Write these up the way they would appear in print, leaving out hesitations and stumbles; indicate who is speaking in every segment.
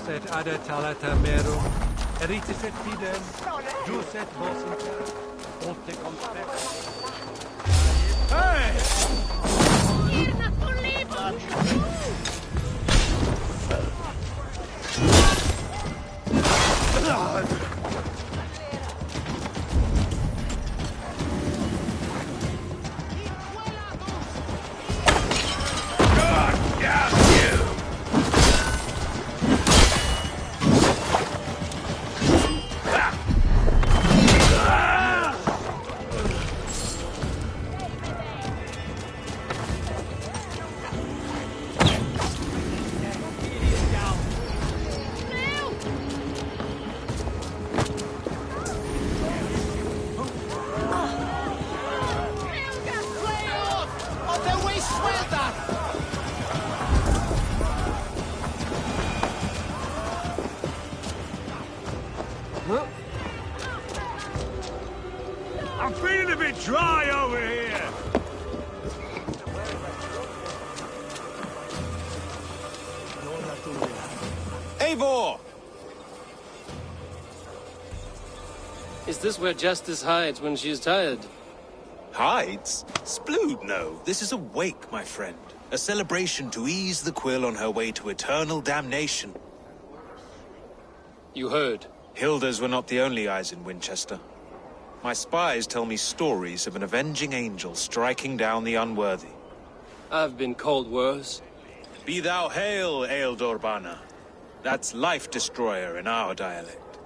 Speaker 1: et adetalata merum, eritis et fidem, jus et vos inter, olte conspect. Hey!
Speaker 2: Irna polibus!
Speaker 3: I'm feeling a bit dry over here.
Speaker 4: Eivor!
Speaker 5: Is this where Justice hides when she's tired?
Speaker 4: Hides? Splood, no. This is a wake, my friend. A celebration to ease the quill on her way to eternal damnation.
Speaker 5: You heard.
Speaker 4: Hilda's were not the only eyes in Winchester. My spies tell me stories of an avenging angel striking down the unworthy.
Speaker 5: I've been called worse.
Speaker 4: Be thou hail, Ealdor. That's Life Destroyer in our dialect.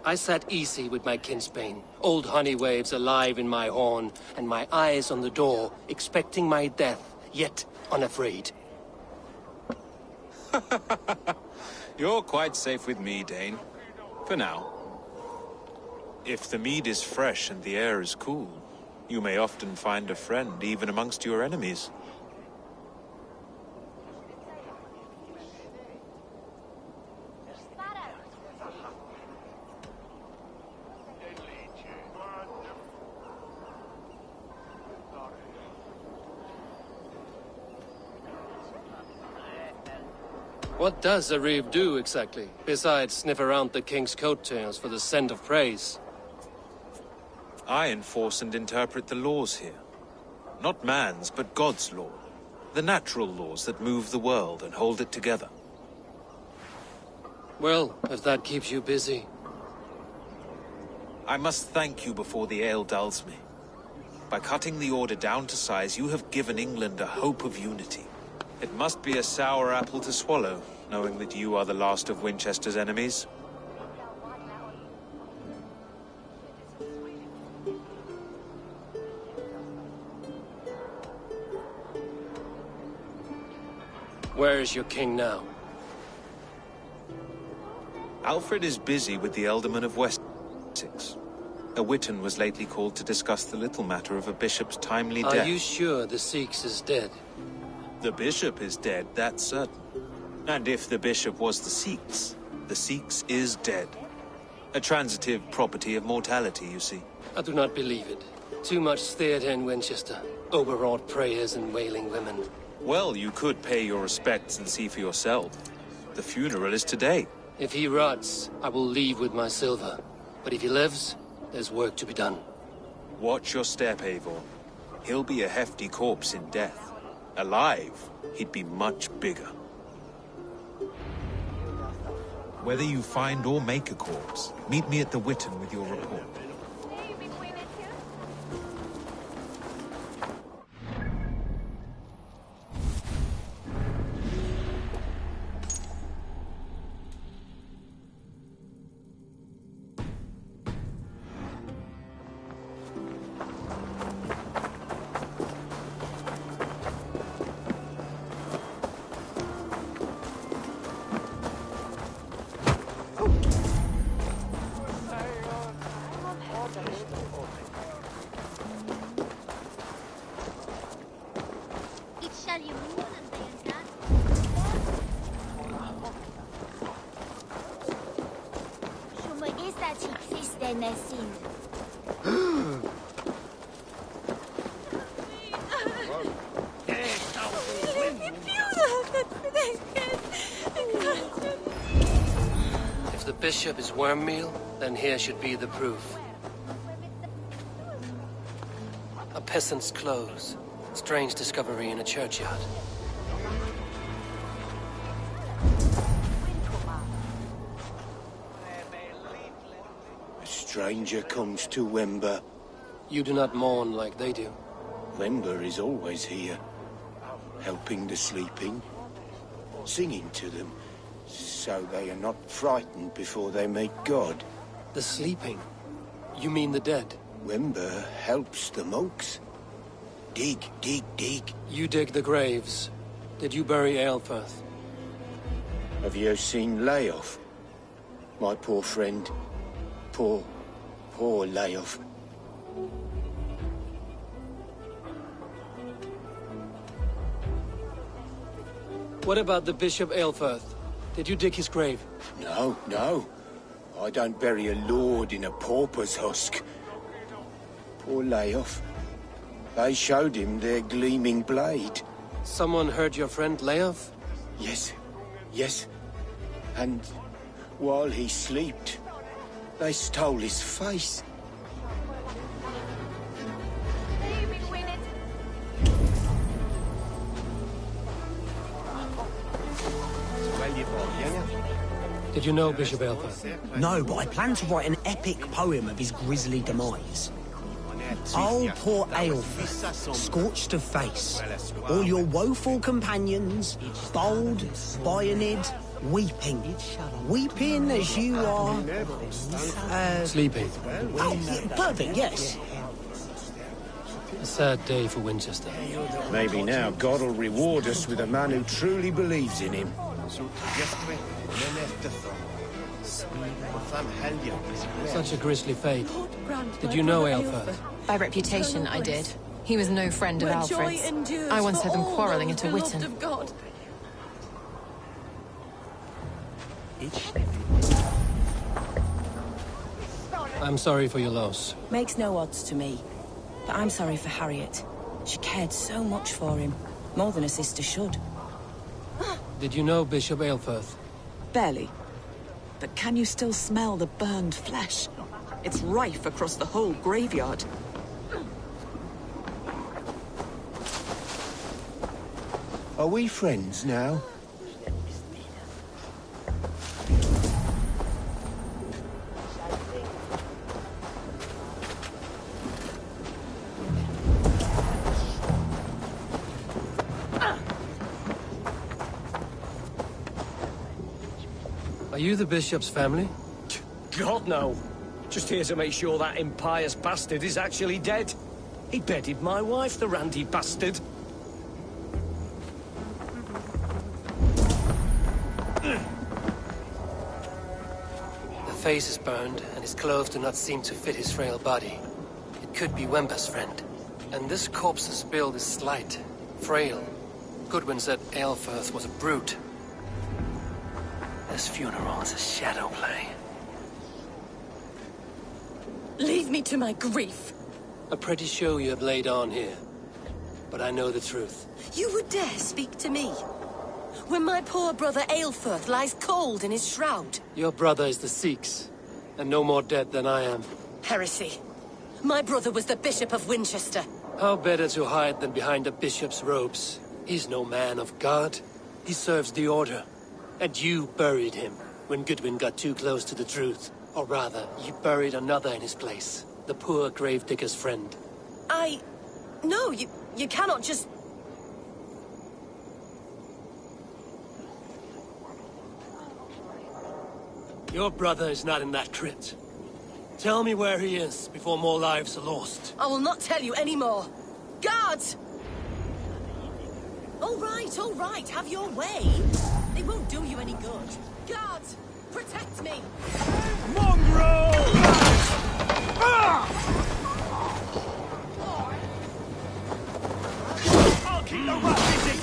Speaker 5: I sat easy with my kinsbane, old honey waves alive in my horn, and my eyes on the door, expecting my death, yet unafraid.
Speaker 4: You're quite safe with me, Dane. For now. If the mead is fresh and the air is cool, you may often find a friend even amongst your enemies.
Speaker 5: What does a reeve do exactly, besides sniff around the king's coattails for the scent of praise?
Speaker 4: I enforce and interpret the laws here. Not man's, but God's law. The natural laws that move the world and hold it together.
Speaker 5: Well, if that keeps you busy.
Speaker 4: I must thank you before the ale dulls me. By cutting the order down to size, you have given England a hope of unity. It must be a sour apple to swallow, knowing that you are the last of Winchester's enemies.
Speaker 5: Where is your king now?
Speaker 4: Alfred is busy with the Ealdorman of Wessex. A witan was lately called to discuss the little matter of a bishop's timely death.
Speaker 5: Are you sure the Sikhs is dead?
Speaker 4: The bishop is dead, that's certain. And if the bishop was the Sikhs is dead. A transitive property of mortality, you see.
Speaker 5: I do not believe it. Too much theatre in Winchester. Overwrought prayers and wailing women.
Speaker 4: Well, you could pay your respects and see for yourself. The funeral is today.
Speaker 5: If he rots, I will leave with my silver. But if he lives, there's work to be done.
Speaker 4: Watch your step, Eivor. He'll be a hefty corpse in death. Alive, he'd be much bigger. Whether you find or make a corpse, meet me at the Witan with your report.
Speaker 5: bishop is worm meal, then here should be the proof. A peasant's clothes. Strange discovery in a churchyard.
Speaker 6: A stranger comes to Wember.
Speaker 5: You do not mourn like they do.
Speaker 6: Wember is always here, helping the sleeping, singing to them, so they are not frightened before they meet God.
Speaker 5: The sleeping? You mean the dead?
Speaker 6: Wember helps the monks. Dig, dig, dig.
Speaker 5: You dig the graves. Did you bury Aelfirth?
Speaker 6: Have you seen Layoff? My poor friend. Poor Layoff.
Speaker 5: What about the Bishop Aelfirth? Did you dig his grave?
Speaker 6: No, no. I don't bury a lord in a pauper's husk. Poor Layoff. They showed him their gleaming blade.
Speaker 5: Someone heard your friend Leof?
Speaker 6: Yes, yes. And while he slept, they stole his face.
Speaker 5: Did you know Bishop Aelfirth?
Speaker 7: No, but I plan to write an epic poem of his grisly demise. Oh, poor Aelfirth, scorched of face. All your woeful companions, bold, Bionid, weeping. Weeping as you are...
Speaker 5: Sleeping.
Speaker 7: Oh, perfect, yes.
Speaker 5: A sad day for Winchester.
Speaker 6: Maybe now God will reward us with a man who truly believes in him.
Speaker 5: Such a grisly fate. Did you know Aelfirth?
Speaker 8: By reputation, I did. He was no friend of Alfred's. I once heard them quarrelling at a Witten.
Speaker 5: I'm sorry for your loss.
Speaker 9: Makes no odds to me. But I'm sorry for Harriet. She cared so much for him. More than a sister should.
Speaker 5: Did you know Bishop Aelfirth?
Speaker 10: Barely. But can you still smell the burned flesh? It's rife across the whole graveyard.
Speaker 6: Are we friends now?
Speaker 5: Are you the bishop's family?
Speaker 11: God, no. Just here to make sure that impious bastard is actually dead. He bedded my wife, the randy bastard.
Speaker 5: The face is burned, and his clothes do not seem to fit his frail body. It could be Wemba's friend. And this corpse's build is slight, frail. Goodwin said Aelfirth was a brute. This funeral is a shadow play.
Speaker 2: Leave me to my grief.
Speaker 5: A pretty show you have laid on here. But I know the truth.
Speaker 2: You would dare speak to me? When my poor brother Aelfirth lies cold in his shroud.
Speaker 5: Your brother is the Sikhs, and no more dead than I am.
Speaker 2: Heresy. My brother was the Bishop of Winchester.
Speaker 5: How better to hide than behind a bishop's robes? He's no man of God. He serves the order. And you buried him when Goodwin got too close to the truth. Or rather, you buried another in his place. The poor gravedigger's friend.
Speaker 2: No, you cannot just...
Speaker 5: Your brother is not in that crypt. Tell me where he is before more lives are lost.
Speaker 2: I will not tell you any more. Guards! All right, have your way. They won't do you any good. Guards, protect me!
Speaker 3: Mongrel! I'll keep the rat busy!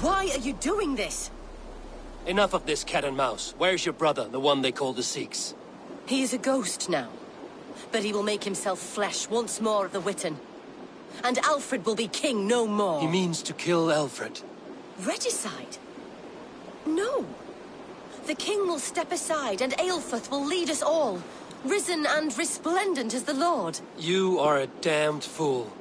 Speaker 2: Why are you doing this?
Speaker 5: Enough of this cat and mouse. Where's your brother, the one they call the Sikhs?
Speaker 2: He is a ghost now. But he will make himself flesh once more of the Witan. And Alfred will be king no more.
Speaker 5: He means to kill Alfred.
Speaker 2: Regicide? No. The king will step aside and Aelfirth will lead us all. Risen and resplendent as the Lord.
Speaker 5: You are a damned fool.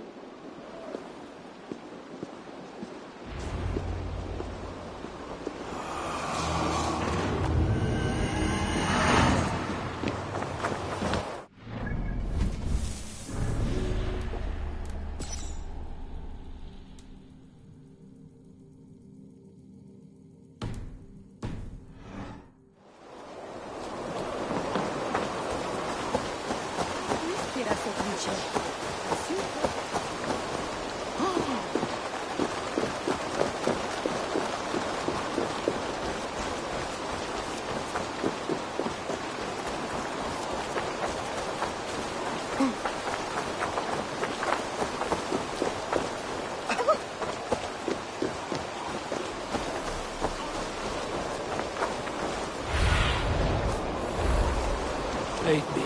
Speaker 5: Aid me.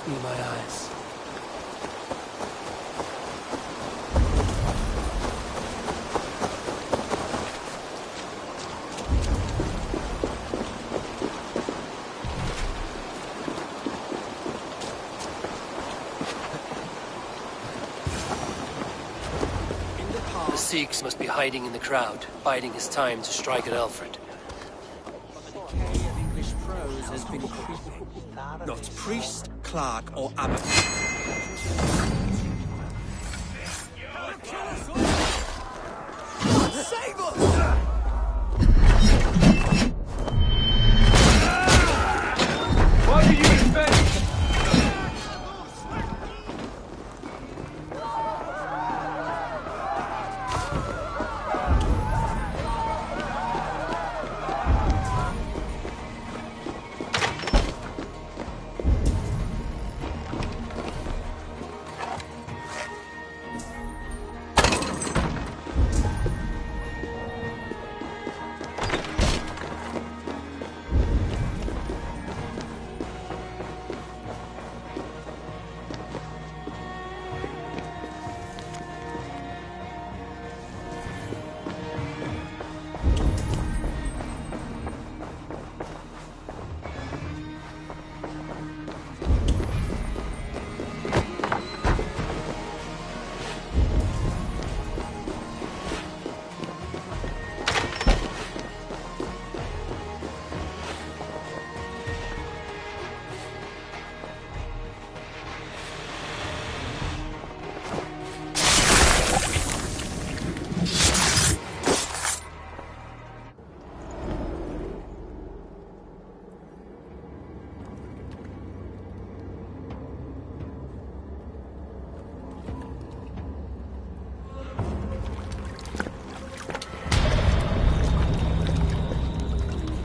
Speaker 5: Be my eyes. The Sikhs must be hiding in the crowd, biding his time to strike at Alfred.
Speaker 12: The decay of English prose has been creeping. Not priest, clerk, or abbot.
Speaker 3: Save us!
Speaker 1: What do you expect?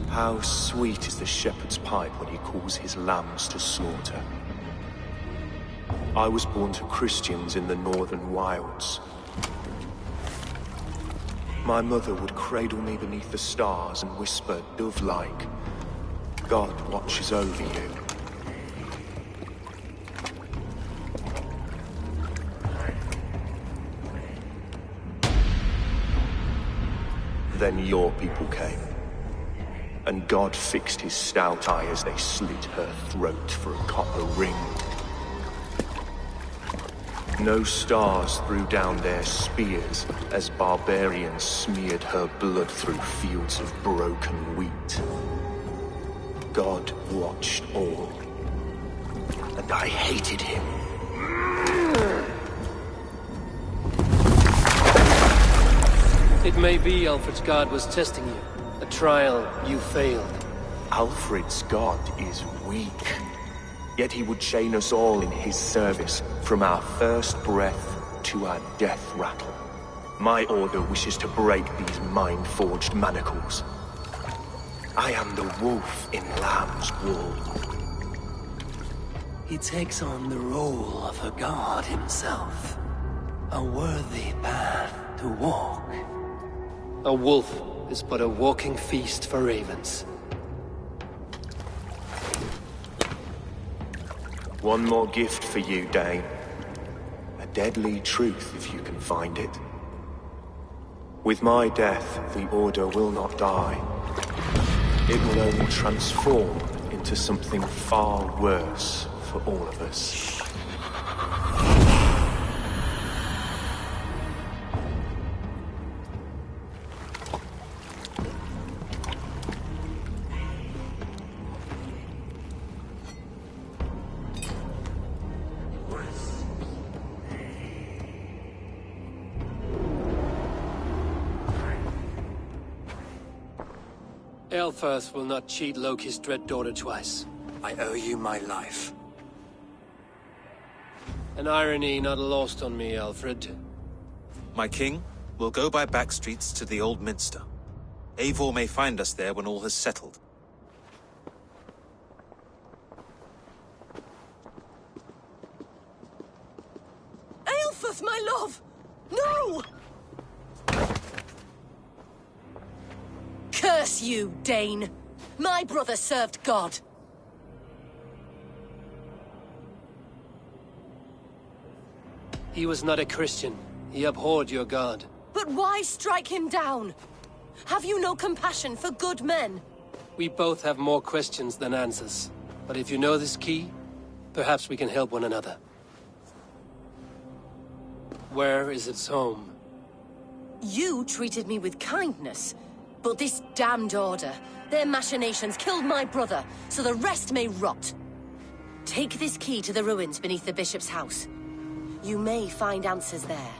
Speaker 6: How sweet is the shepherd's pipe when he calls his lambs to slaughter. I was born to Christians in the northern wilds. My mother would cradle me beneath the stars and whisper, dove-like, God watches over you. Then your people came. And God fixed his stout eye as they slit her throat for a copper ring. No stars threw down their spears as barbarians smeared her blood through fields of broken wheat. God watched all, and I hated him.
Speaker 5: It may be Alfred's god was testing you. A trial you failed.
Speaker 6: Alfred's god is weak. Yet he would chain us all in his service, from our first breath to our death rattle. My order wishes to break these mind-forged manacles. I am the wolf in lamb's wool.
Speaker 5: He takes on the role of a god himself. A worthy path to walk. A wolf is but a walking feast for ravens.
Speaker 6: One more gift for you, Dane. A deadly truth, if you can find it. With my death, the Order will not die. It will only transform into something far worse for all of us.
Speaker 5: Aelfirth will not cheat Loki's dread daughter twice.
Speaker 12: I owe you my life.
Speaker 5: An irony not lost on me, Alfred.
Speaker 4: My king, we'll go by back streets to the Old Minster. Eivor may find us there when all has settled.
Speaker 2: Aelfirth, my love! No! Curse you, Dane! My brother served God.
Speaker 5: He was not a Christian. He abhorred your god.
Speaker 2: But why strike him down? Have you no compassion for good men?
Speaker 5: We both have more questions than answers. But if you know this key, perhaps we can help one another. Where is its home?
Speaker 2: You treated me with kindness. But this damned Order, their machinations killed my brother, so the rest may rot. Take this key to the ruins beneath the bishop's house. You may find answers there.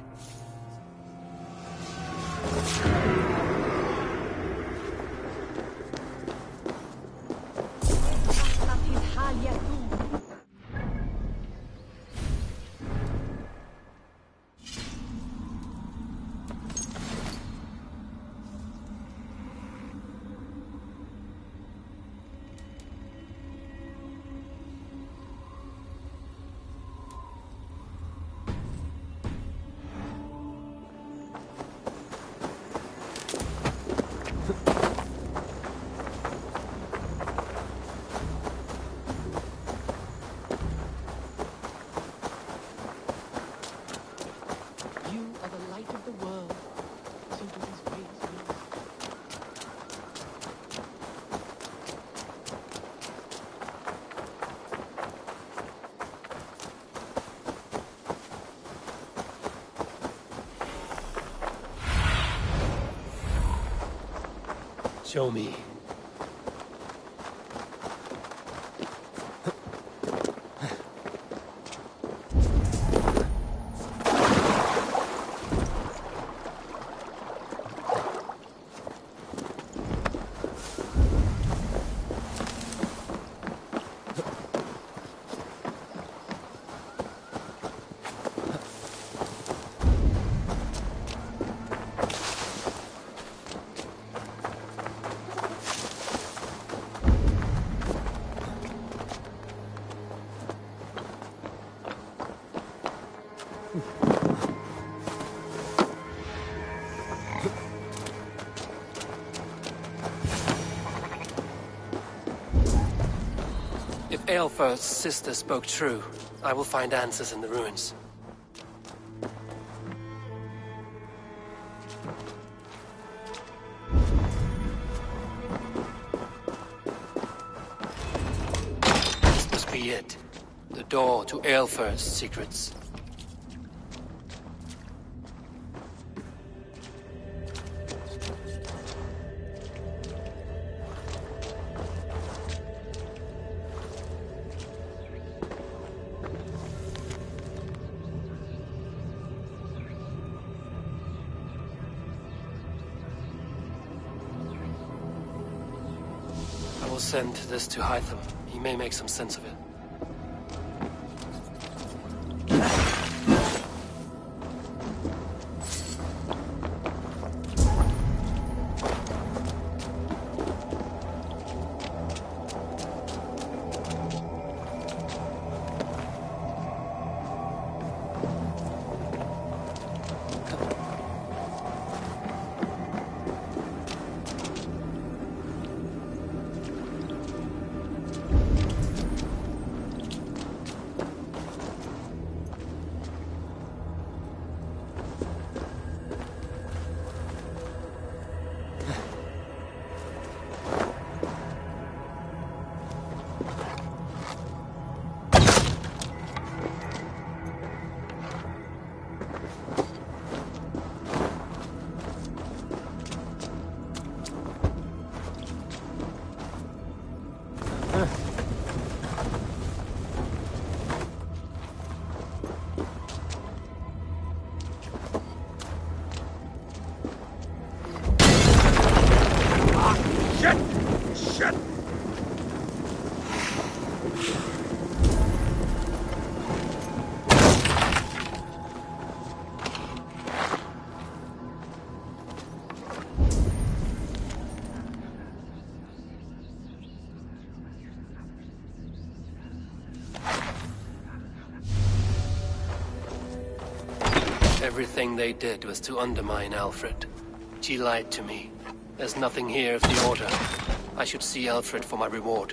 Speaker 5: Show me. If Aelfirth's sister spoke true, I will find answers in the ruins. This must be it. The door to Aelfirth's secrets. I will send this to Hytham. He may make some sense of it. Everything they did was to undermine Alfred. She lied to me. There's nothing here of the Order. I should see Alfred for my reward.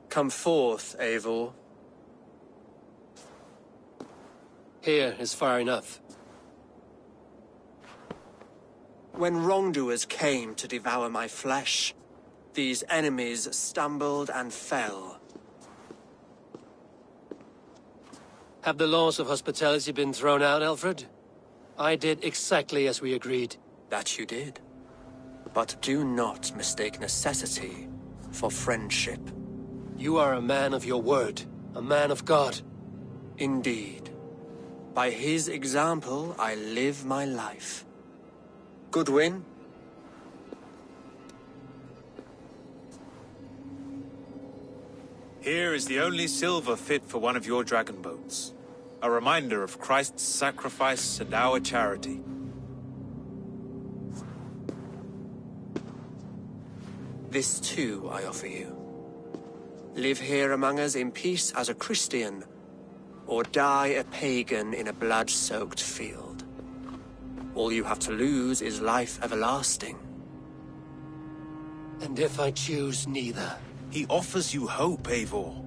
Speaker 11: Come forth, Eivor.
Speaker 5: Here is far enough.
Speaker 11: When wrongdoers came to devour my flesh, these enemies stumbled and fell.
Speaker 5: Have the laws of hospitality been thrown out, Alfred? I did exactly as we agreed.
Speaker 11: That you did. But do not mistake necessity for friendship.
Speaker 5: You are a man of your word, a man of God.
Speaker 11: Indeed. By his example, I live my life. Goodwin?
Speaker 4: Here is the only silver fit for one of your dragon boats. A reminder of Christ's sacrifice and our charity.
Speaker 11: This too I offer you. Live here among us in peace as a Christian, or die a pagan in a blood-soaked field. All you have to lose is life everlasting.
Speaker 5: And if I choose neither?
Speaker 4: He offers you hope, Eivor.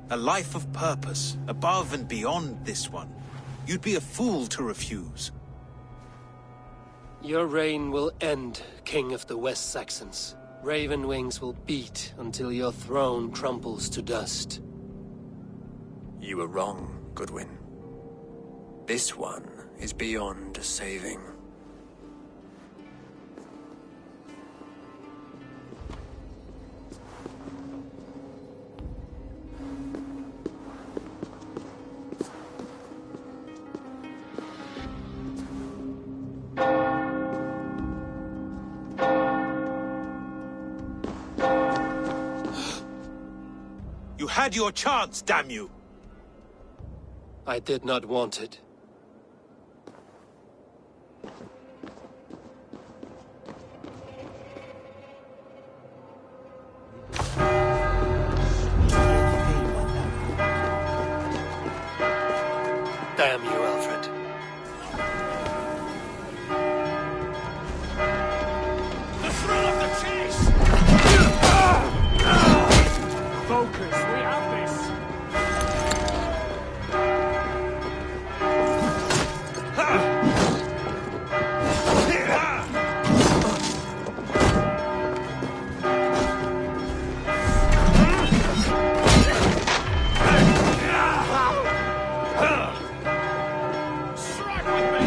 Speaker 4: A life of purpose, above and beyond this one. You'd be a fool to refuse.
Speaker 5: Your reign will end, King of the West Saxons. Raven wings will beat until your throne crumbles to dust.
Speaker 11: You were wrong, Goodwin. This one is beyond saving.
Speaker 4: You had your chance, damn you!
Speaker 5: I did not want it. Damn you, Alfred.
Speaker 3: The thrill of the chase! Focus, we have this! Strike with me!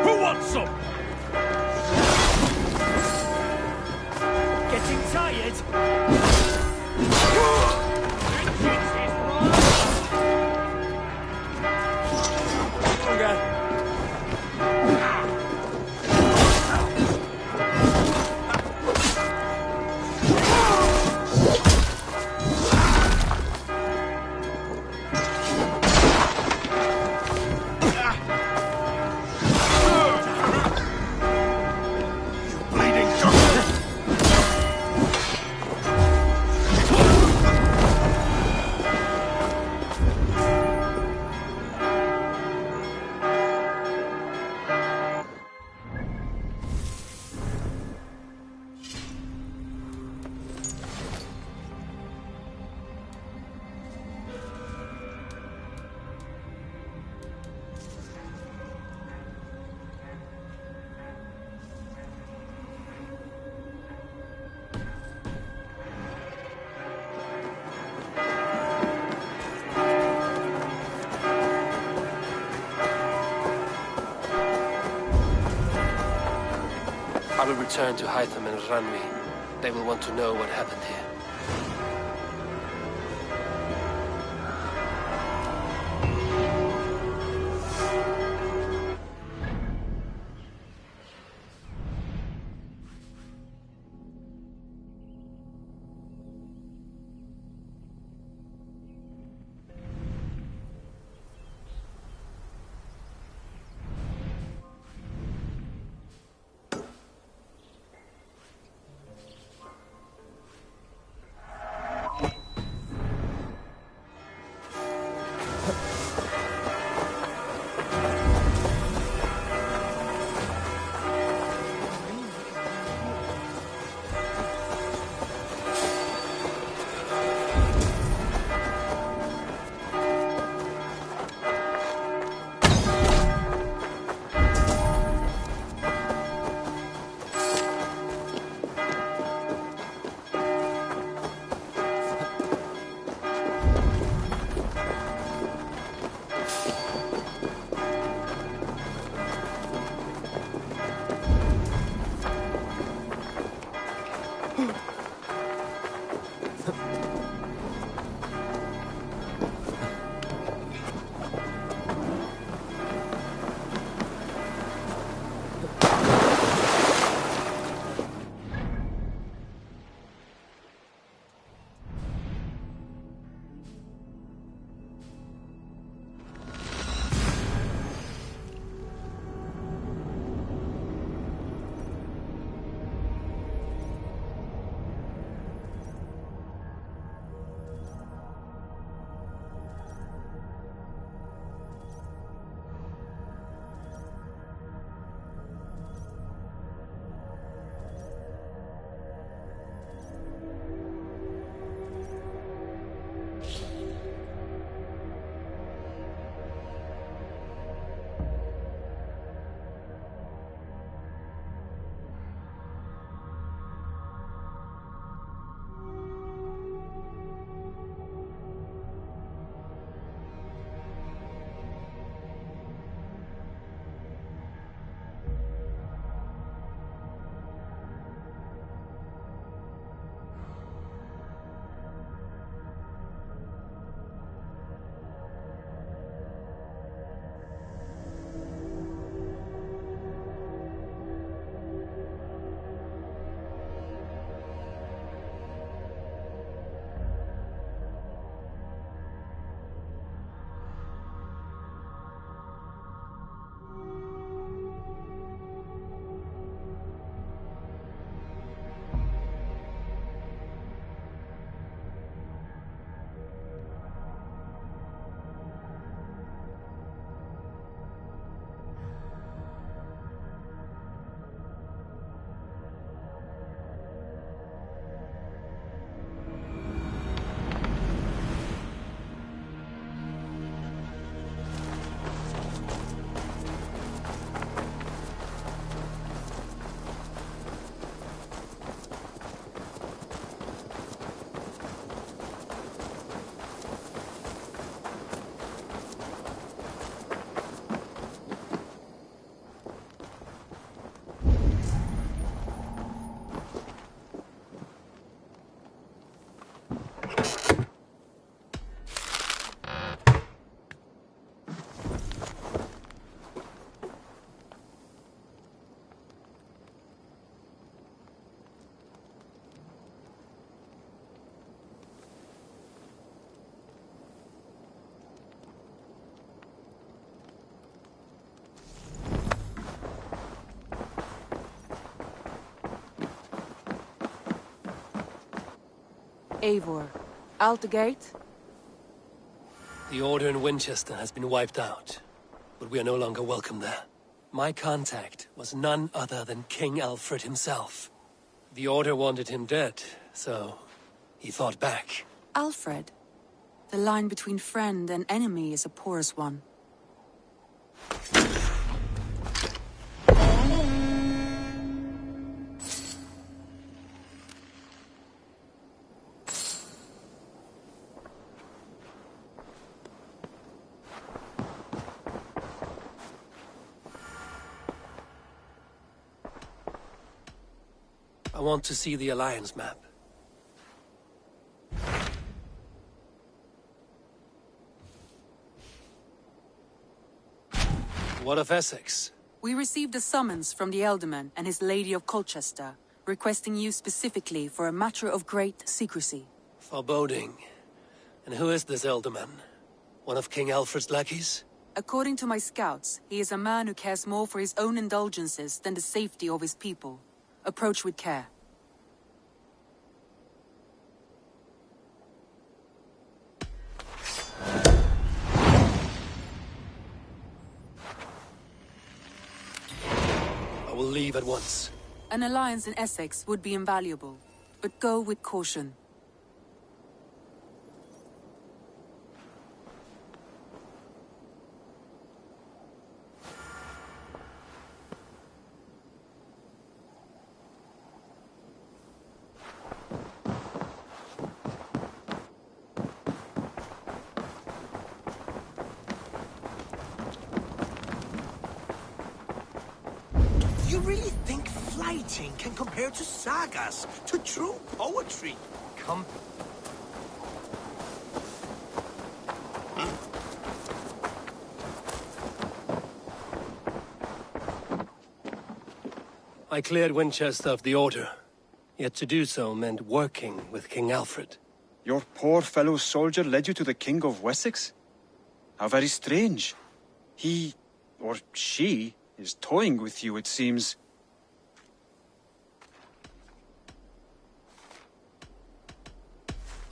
Speaker 3: Who wants some? Getting tired?
Speaker 5: I will return to Hytham and Ranmi. They will want to know what happened here.
Speaker 10: Eivor, out the gate?
Speaker 5: The Order in Winchester has been wiped out, but we are no longer welcome there. My contact was none other than King Alfred himself. The Order wanted him dead, so he fought back.
Speaker 10: Alfred? The line between friend and enemy is a porous one.
Speaker 5: I want to see the Alliance map. What of Essex?
Speaker 13: We received a summons from the Elderman and his Lady of Colchester, requesting you specifically for a matter of great secrecy.
Speaker 5: Foreboding. And who is this Elderman? One of King Alfred's lackeys?
Speaker 13: According to my scouts, he is a man who cares more for his own indulgences than the safety of his people. Approach with care.
Speaker 5: I will leave at once.
Speaker 13: An alliance in Essex would be invaluable, but go with caution.
Speaker 14: You really think fighting can compare to sagas, to true poetry?
Speaker 5: Come. I cleared Winchester of the Order. Yet to do so meant working with King Alfred.
Speaker 15: Your poor fellow soldier led you to the King of Wessex? How very strange. He, or she, is toying with you, it seems.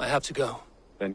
Speaker 5: I have to go.
Speaker 15: Then...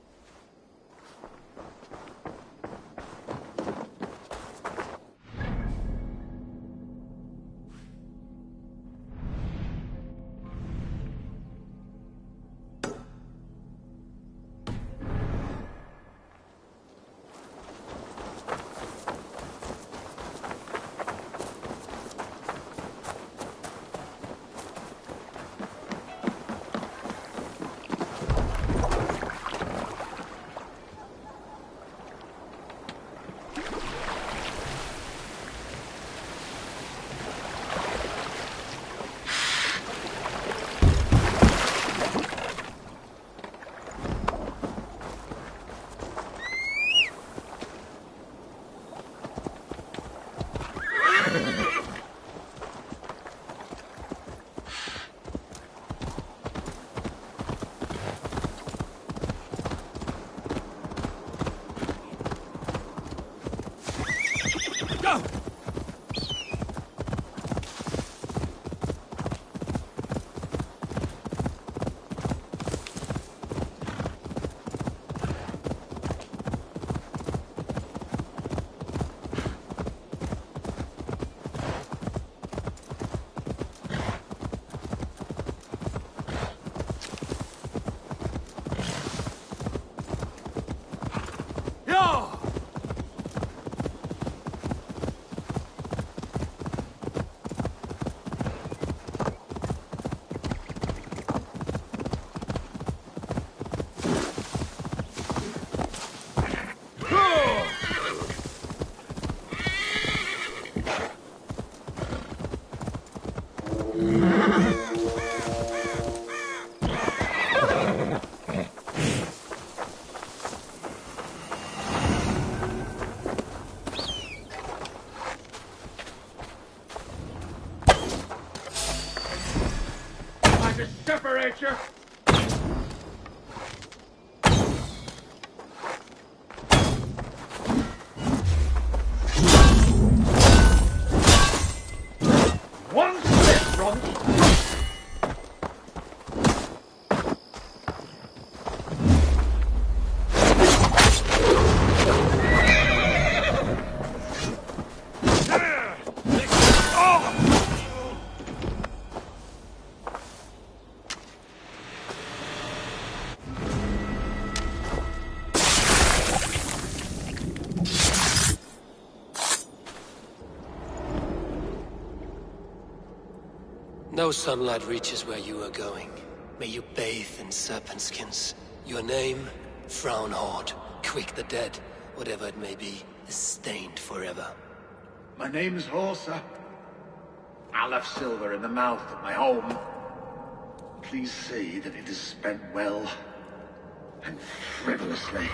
Speaker 3: Separate you! One step from...
Speaker 5: No sunlight reaches where you are going. May you bathe in serpent skins. Your name, Frownhorde, Quick the Dead, whatever it may be, is stained forever.
Speaker 3: My name's Horsa. I'll have silver in the mouth of my home.
Speaker 14: please say that it is spent well and frivolously.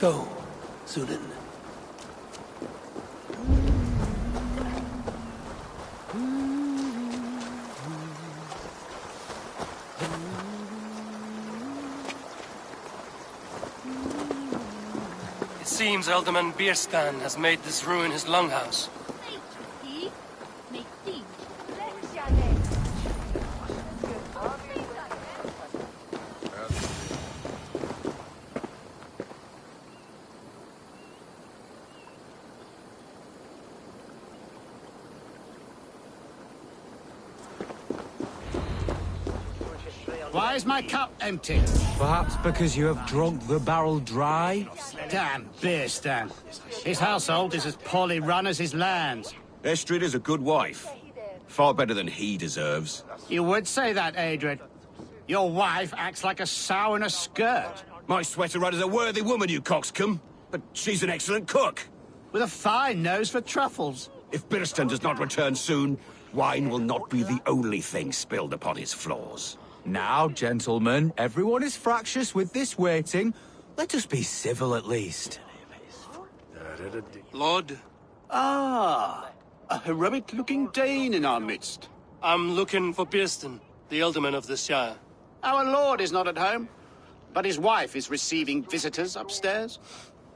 Speaker 5: Go, Zulin. It seems Alderman Bierstan has made this ruin his longhouse.
Speaker 16: Why is my cup empty?
Speaker 17: Perhaps because you have drunk the barrel dry?
Speaker 16: Damn Bierstan. His household is as poorly run as his lands.
Speaker 18: Estrid is a good wife. Far better than he deserves.
Speaker 16: You would say that, Adred. Your wife acts like a sow in a skirt.
Speaker 18: My sweater rudder's a worthy woman, you coxcomb. But she's an excellent cook.
Speaker 16: With a fine nose for truffles.
Speaker 18: If Birston does not return soon, wine will not be the only thing spilled upon his floors.
Speaker 17: Now, gentlemen, everyone is fractious with this waiting. Let us be civil at least.
Speaker 16: Lord?
Speaker 19: Ah, a heroic-looking Dane in our midst.
Speaker 5: I'm looking for Birston, the alderman of the Shire.
Speaker 16: Our lord is not at home, but his wife is receiving visitors upstairs,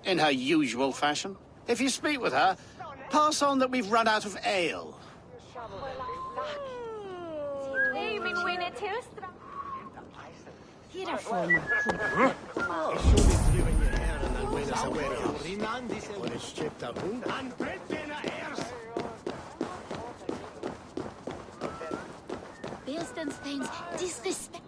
Speaker 16: in her usual fashion. If you speak with her, pass on that we've run out of ale.
Speaker 2: Beerstenstein's disrespect.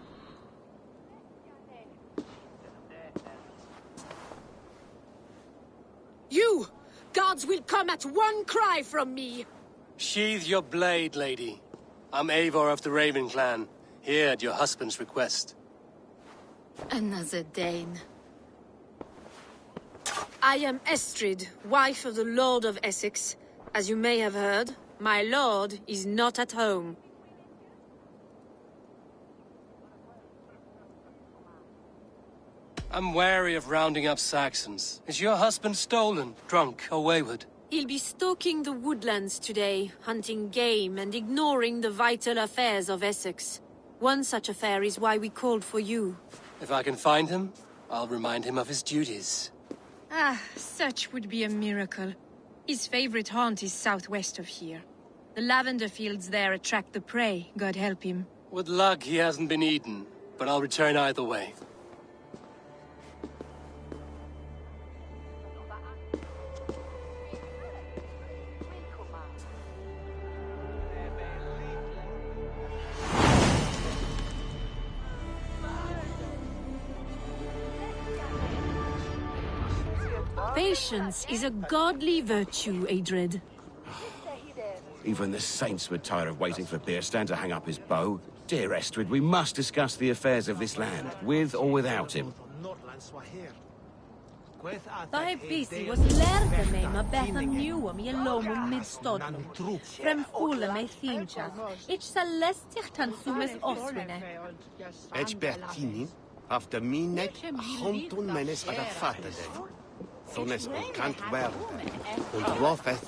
Speaker 20: You! Gods will come at one cry from me!
Speaker 5: Sheathe your blade, lady. I'm Eivor of the Raven clan, here at your husband's request.
Speaker 20: Another Dane. I am Estrid, wife of the Lord of Essex. As you may have heard, my lord is not at home.
Speaker 5: I'm wary of rounding up Saxons. Is your husband stolen, drunk, or wayward?
Speaker 20: He'll be stalking the woodlands today, hunting game and ignoring the vital affairs of Essex. One such affair is why we called for you.
Speaker 5: If I can find him, I'll remind him of his duties.
Speaker 21: Ah, such would be a miracle. His favorite haunt is southwest of here. The lavender fields there attract the prey, God help him.
Speaker 5: With luck, he hasn't been eaten, but I'll return either way.
Speaker 20: Patience is a godly virtue, Adred.
Speaker 18: Even the saints would tire of waiting for Birstan to hang up his bow. Dear Estrid, we must discuss the affairs of this land, with or without him.
Speaker 22: Dau bisi was lærde mig med beth am niwam I lomum midstodden. Frem fule mig thinchas. Ich celestich tan sumes oswine.
Speaker 23: Ech Bertinin, after me net, hontun menes ad a fata den. Thones on kant werde, und wofeth.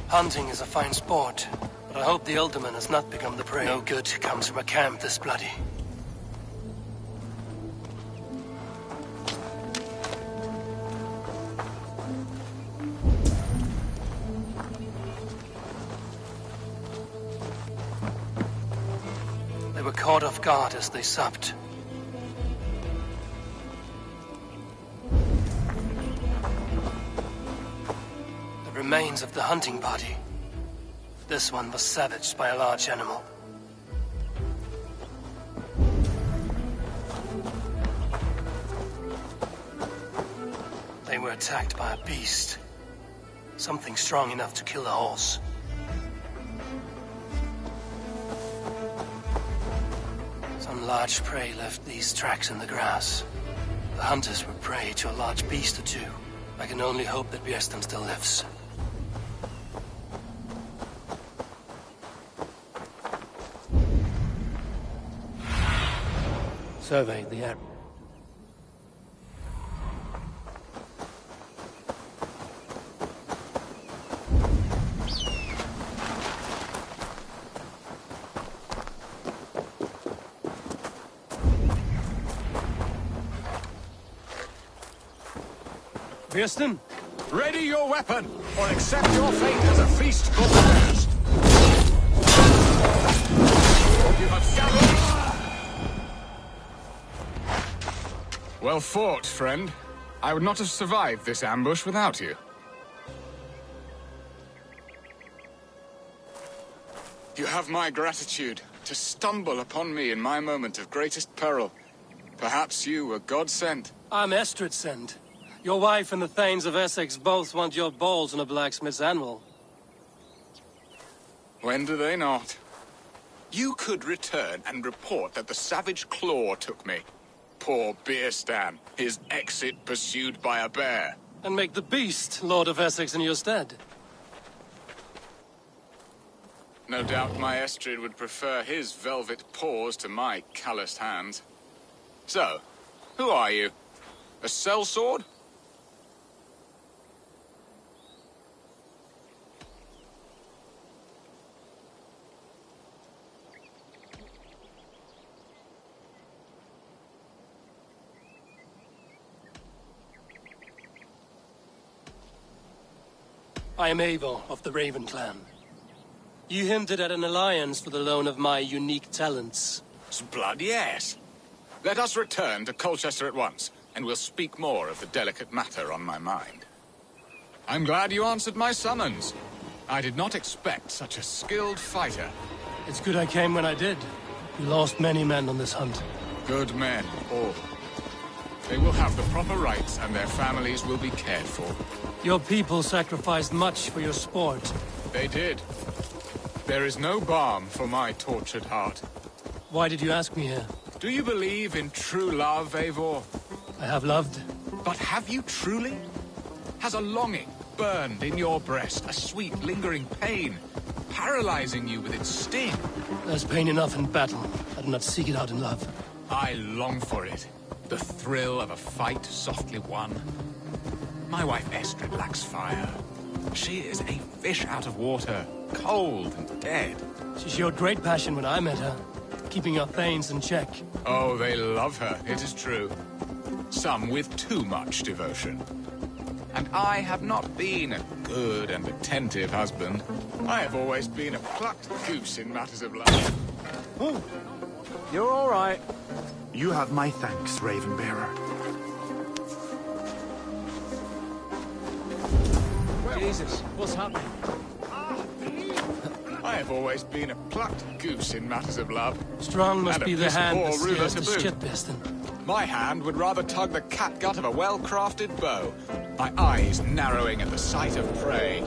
Speaker 5: Hunting is a fine sport, but I hope the alderman has not become the prey. No good comes from a camp this bloody. They were caught off guard as they supped. Remains of the hunting party. This one was savaged by a large animal. were attacked by a beast. Something strong enough to kill a horse. Some large prey left these tracks in the grass. The hunters were prey to a large beast or two. I can only hope that Björnstam still lives. Survey the area. Björnstam?
Speaker 17: Ready your weapon, or accept your fate as a feast for bears. You have scattered. Well fought, friend. I would not have survived this ambush without you. You have my gratitude to stumble upon me in my moment of greatest peril. Perhaps you were God-sent.
Speaker 5: I'm Estrid sent. Your wife and the Thanes of Essex both want your balls on a blacksmith's anvil.
Speaker 17: When do they not? You could return and report that the savage Claw took me. Poor Björnstam, his exit pursued by a bear.
Speaker 5: And make the beast Lord of Essex in your stead.
Speaker 17: No doubt my Estrid would prefer his velvet paws to my calloused hands. So, who are you? A sellsword?
Speaker 5: I am Eivor of the Raven clan. You hinted at an alliance for the loan of my unique talents.
Speaker 17: Blood, yes. Let us return to Colchester at once, and we'll speak more of the delicate matter on my mind. I'm glad you answered my summons. I did not expect such a skilled fighter.
Speaker 5: It's good I came when I did. We lost many men on this hunt.
Speaker 17: Good men, all. They will have the proper rights, and their families will be cared for.
Speaker 5: Your people sacrificed much for your sport.
Speaker 17: They did. There is no balm for my tortured heart.
Speaker 5: Why did you ask me here?
Speaker 17: Do you believe in true love, Eivor?
Speaker 5: I have loved.
Speaker 17: But have you truly? Has a longing burned in your breast, a sweet, lingering pain, paralyzing you with its sting?
Speaker 5: There's pain enough in battle. I do not seek it out in love.
Speaker 17: I long for it. The thrill of a fight softly won. My wife Estrid lacks fire. She is a fish out of water, cold and dead.
Speaker 5: She showed great passion when I met her, keeping our Thanes in check.
Speaker 17: Oh, they love her, it is true. Some with too much devotion. And I have not been a good and attentive husband. I have always been a plucked goose in matters of love.
Speaker 14: Oh, you're all right. You have my thanks, Ravenbearer.
Speaker 5: Jesus, what's happening?
Speaker 17: I have always been a plucked goose in matters of love.
Speaker 5: Strong must be the hand that
Speaker 17: ruler
Speaker 5: steers the ship, Björnstam.
Speaker 17: My hand would rather tug the catgut of a well-crafted bow. My eyes narrowing at the sight of prey.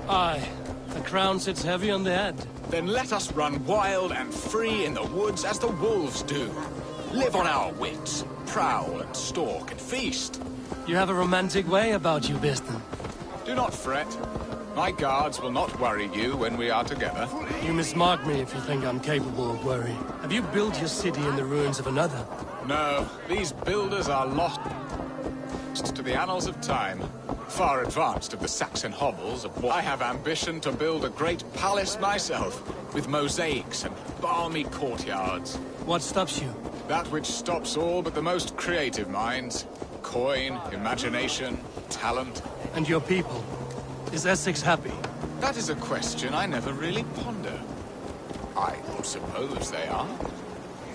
Speaker 5: Aye, the crown sits heavy on the head.
Speaker 17: Then let us run wild and free in the woods as the wolves do. Live on our wits, prowl and stalk and feast.
Speaker 5: You have a romantic way about you, Björnstam.
Speaker 17: Do not fret. My guards will not worry you when we are together.
Speaker 5: You mismark me if you think I'm capable of worry. Have you built your city in the ruins of another?
Speaker 17: No, these builders are lost to the annals of time. Far advanced of the Saxon hovels of what I have ambition to build a great palace myself, with mosaics and balmy courtyards.
Speaker 5: What stops you?
Speaker 17: That which stops all but the most creative minds. Coin, imagination, talent.
Speaker 5: And your people? Is Essex happy?
Speaker 17: That is a question I never really ponder. I suppose they are.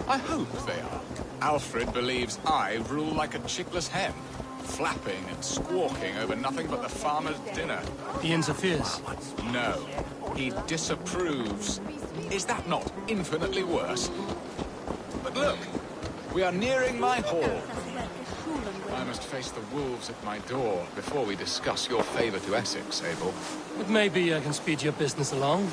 Speaker 17: I hope they are. Alfred believes I rule like a chickless hen, flapping and squawking over nothing but the farmer's dinner.
Speaker 5: He interferes?
Speaker 17: No, he disapproves. Is that not infinitely worse? But look, We are nearing my hall. I must face the wolves at my door before we discuss your favor to Essex, Abel.
Speaker 5: But maybe I can speed your business along.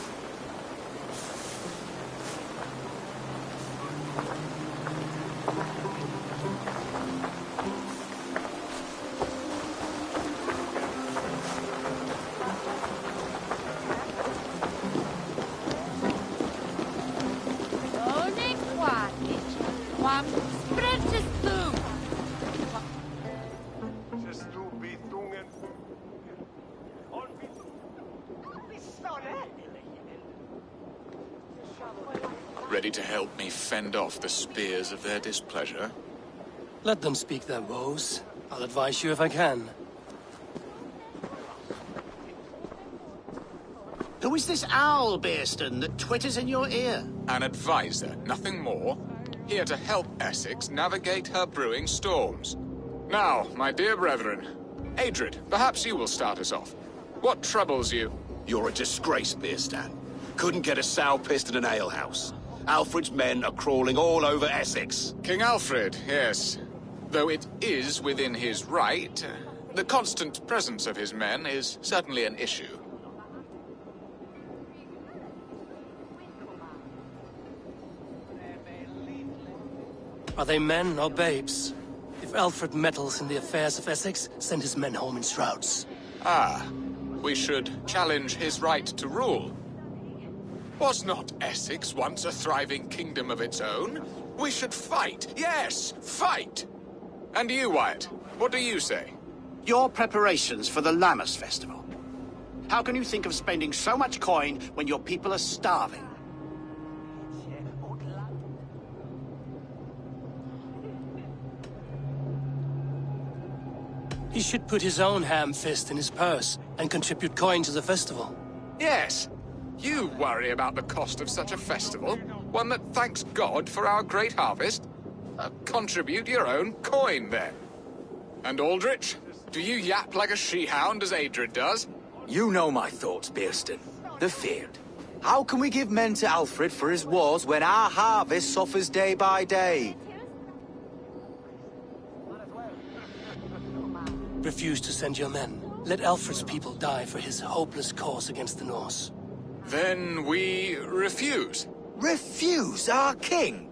Speaker 17: Ready to help me fend off the spears of their displeasure?
Speaker 5: Let them speak their woes. I'll advise you if I can.
Speaker 16: Who is this owl, Bearston, that twitters in your ear?
Speaker 17: An advisor, nothing more. Here to help Essex navigate her brewing storms. Now, my dear brethren, Adrid, perhaps you will start us off. What troubles you?
Speaker 18: You're a disgrace, Beerstan. Couldn't get a sow pissed in an alehouse. Alfred's men are crawling all over Essex.
Speaker 17: King Alfred, yes. Though it is within his right, the constant presence of his men is certainly an issue.
Speaker 5: Are they men or babes? If Alfred meddles in the affairs of Essex, send his men home in shrouds.
Speaker 17: Ah, we should challenge his right to rule. Was not Essex once a thriving kingdom of its own? We should fight. Yes, fight! And you, Wyatt, what do you say?
Speaker 16: Your preparations for the Lammas festival. How can you think of spending so much coin when your people are starving?
Speaker 5: He should put his own ham fist in his purse and contribute coin to the festival.
Speaker 17: Yes. You worry about the cost of such a festival, one that thanks God for our great harvest? Contribute your own coin, then. And Aldrich, do you yap like a she-hound as Adrid does?
Speaker 7: You know my thoughts, Bearston. The feared. How can we give men to Alfred for his wars when our harvest suffers day by day?
Speaker 5: Refuse to send your men. Let Alfred's people die for his hopeless cause against the Norse.
Speaker 17: Then we refuse.
Speaker 7: Refuse our king?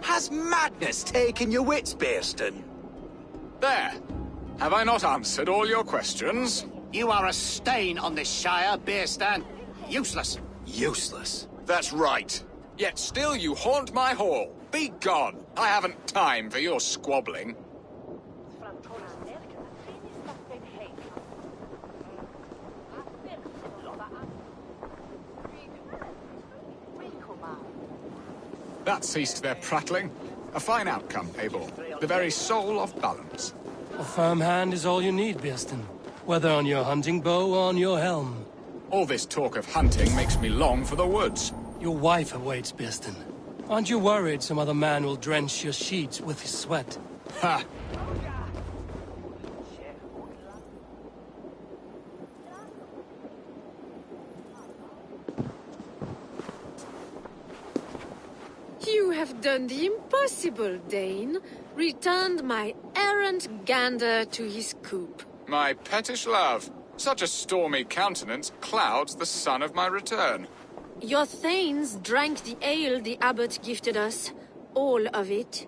Speaker 7: Has madness taken your wits, Bearston?
Speaker 17: There. Have I not answered all your questions?
Speaker 16: You are a stain on this shire, Bearstan. Useless.
Speaker 7: Useless?
Speaker 17: That's right. Yet still you haunt my hall. Be gone. I haven't time for your squabbling. That ceased their prattling. A fine outcome, Abel. The very soul of balance.
Speaker 5: A firm hand is all you need, Bearston. Whether on your hunting bow or on your helm.
Speaker 17: All this talk of hunting makes me long for the woods.
Speaker 5: Your wife awaits, Bearston. Aren't you worried some other man will drench your sheets with his sweat?
Speaker 17: Ha!
Speaker 20: You have done the impossible, Dane. Returned my errant gander to his coop.
Speaker 17: My pettish love. Such a stormy countenance clouds the sun of my return.
Speaker 20: Your thanes drank the ale the abbot gifted us. All of it.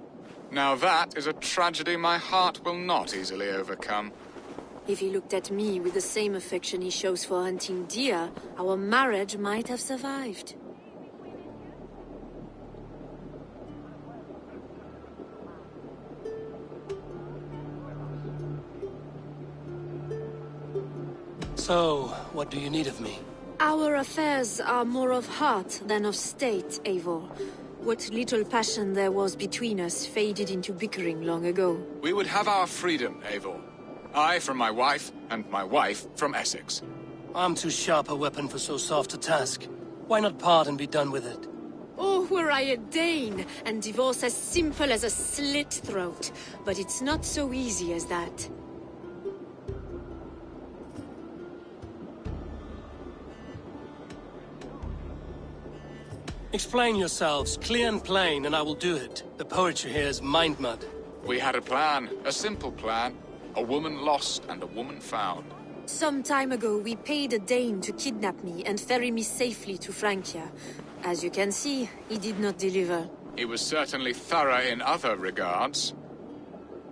Speaker 17: Now that is a tragedy my heart will not easily overcome.
Speaker 20: If he looked at me with the same affection he shows for hunting deer, our marriage might have survived.
Speaker 5: So, what do you need of me?
Speaker 20: Our affairs are more of heart than of state, Eivor. What little passion there was between us faded into bickering long ago.
Speaker 17: We would have our freedom, Eivor. I from my wife, and my wife from Essex.
Speaker 5: I'm too sharp a weapon for so soft a task. Why not part and be done with it?
Speaker 20: Oh, were I a Dane, and divorce as simple as a slit throat. But it's not so easy as that.
Speaker 5: Explain yourselves, clear and plain, and I will do it. The poetry here is mind mud.
Speaker 17: We had a plan, a simple plan. A woman lost and a woman found.
Speaker 20: Some time ago, we paid a Dane to kidnap me and ferry me safely to Francia. As you can see, he did not deliver.
Speaker 17: He was certainly thorough in other regards.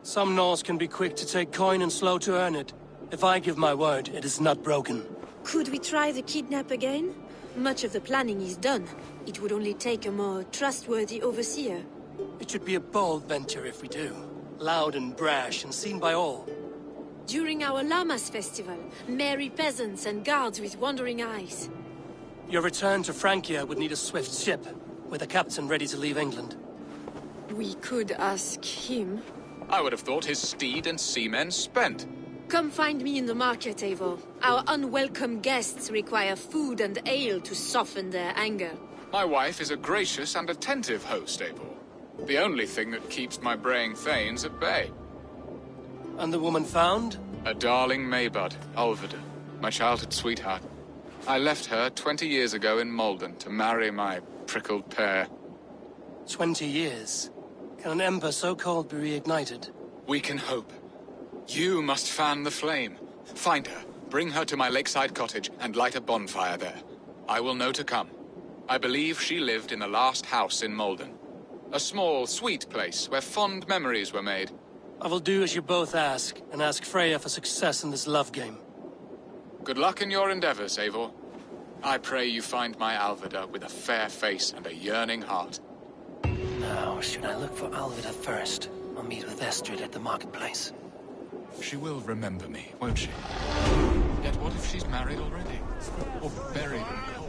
Speaker 5: Some Norse can be quick to take coin and slow to earn it. If I give my word, it is not broken.
Speaker 20: Could we try the kidnap again? Much of the planning is done. It would only take a more trustworthy overseer.
Speaker 5: It should be a bold venture if we do. Loud and brash and seen by all.
Speaker 20: During our Llamas festival, merry peasants and guards with wandering eyes.
Speaker 5: Your return to Francia would need a swift ship, with a captain ready to leave England.
Speaker 20: We could ask him.
Speaker 17: I would have thought his steed and seamen spent.
Speaker 20: Come find me in the market, Eivor. Our unwelcome guests require food and ale to soften their anger.
Speaker 17: My wife is a gracious and attentive host, Eivor. The only thing that keeps my braying thanes at bay.
Speaker 5: And the woman found?
Speaker 17: A darling Maybud, Ulvida, my childhood sweetheart. I left her 20 years ago in Malden to marry my prickled pear.
Speaker 5: 20 years? Can an ember so cold be reignited?
Speaker 17: We can hope. You must fan the flame. Find her, bring her to my lakeside cottage, and light a bonfire there. I will know to come. I believe she lived in the last house in Malden. A small, sweet place where fond memories were made.
Speaker 5: I will do as you both ask, and ask Freya for success in this love game.
Speaker 17: Good luck in your endeavors, Eivor. I pray you find my Alvida with a fair face and a yearning heart.
Speaker 5: Now, should I look for Alvida first, or meet with Estrid at the marketplace?
Speaker 17: She will remember me, won't she? Yet what if she's married already? Or buried in cold?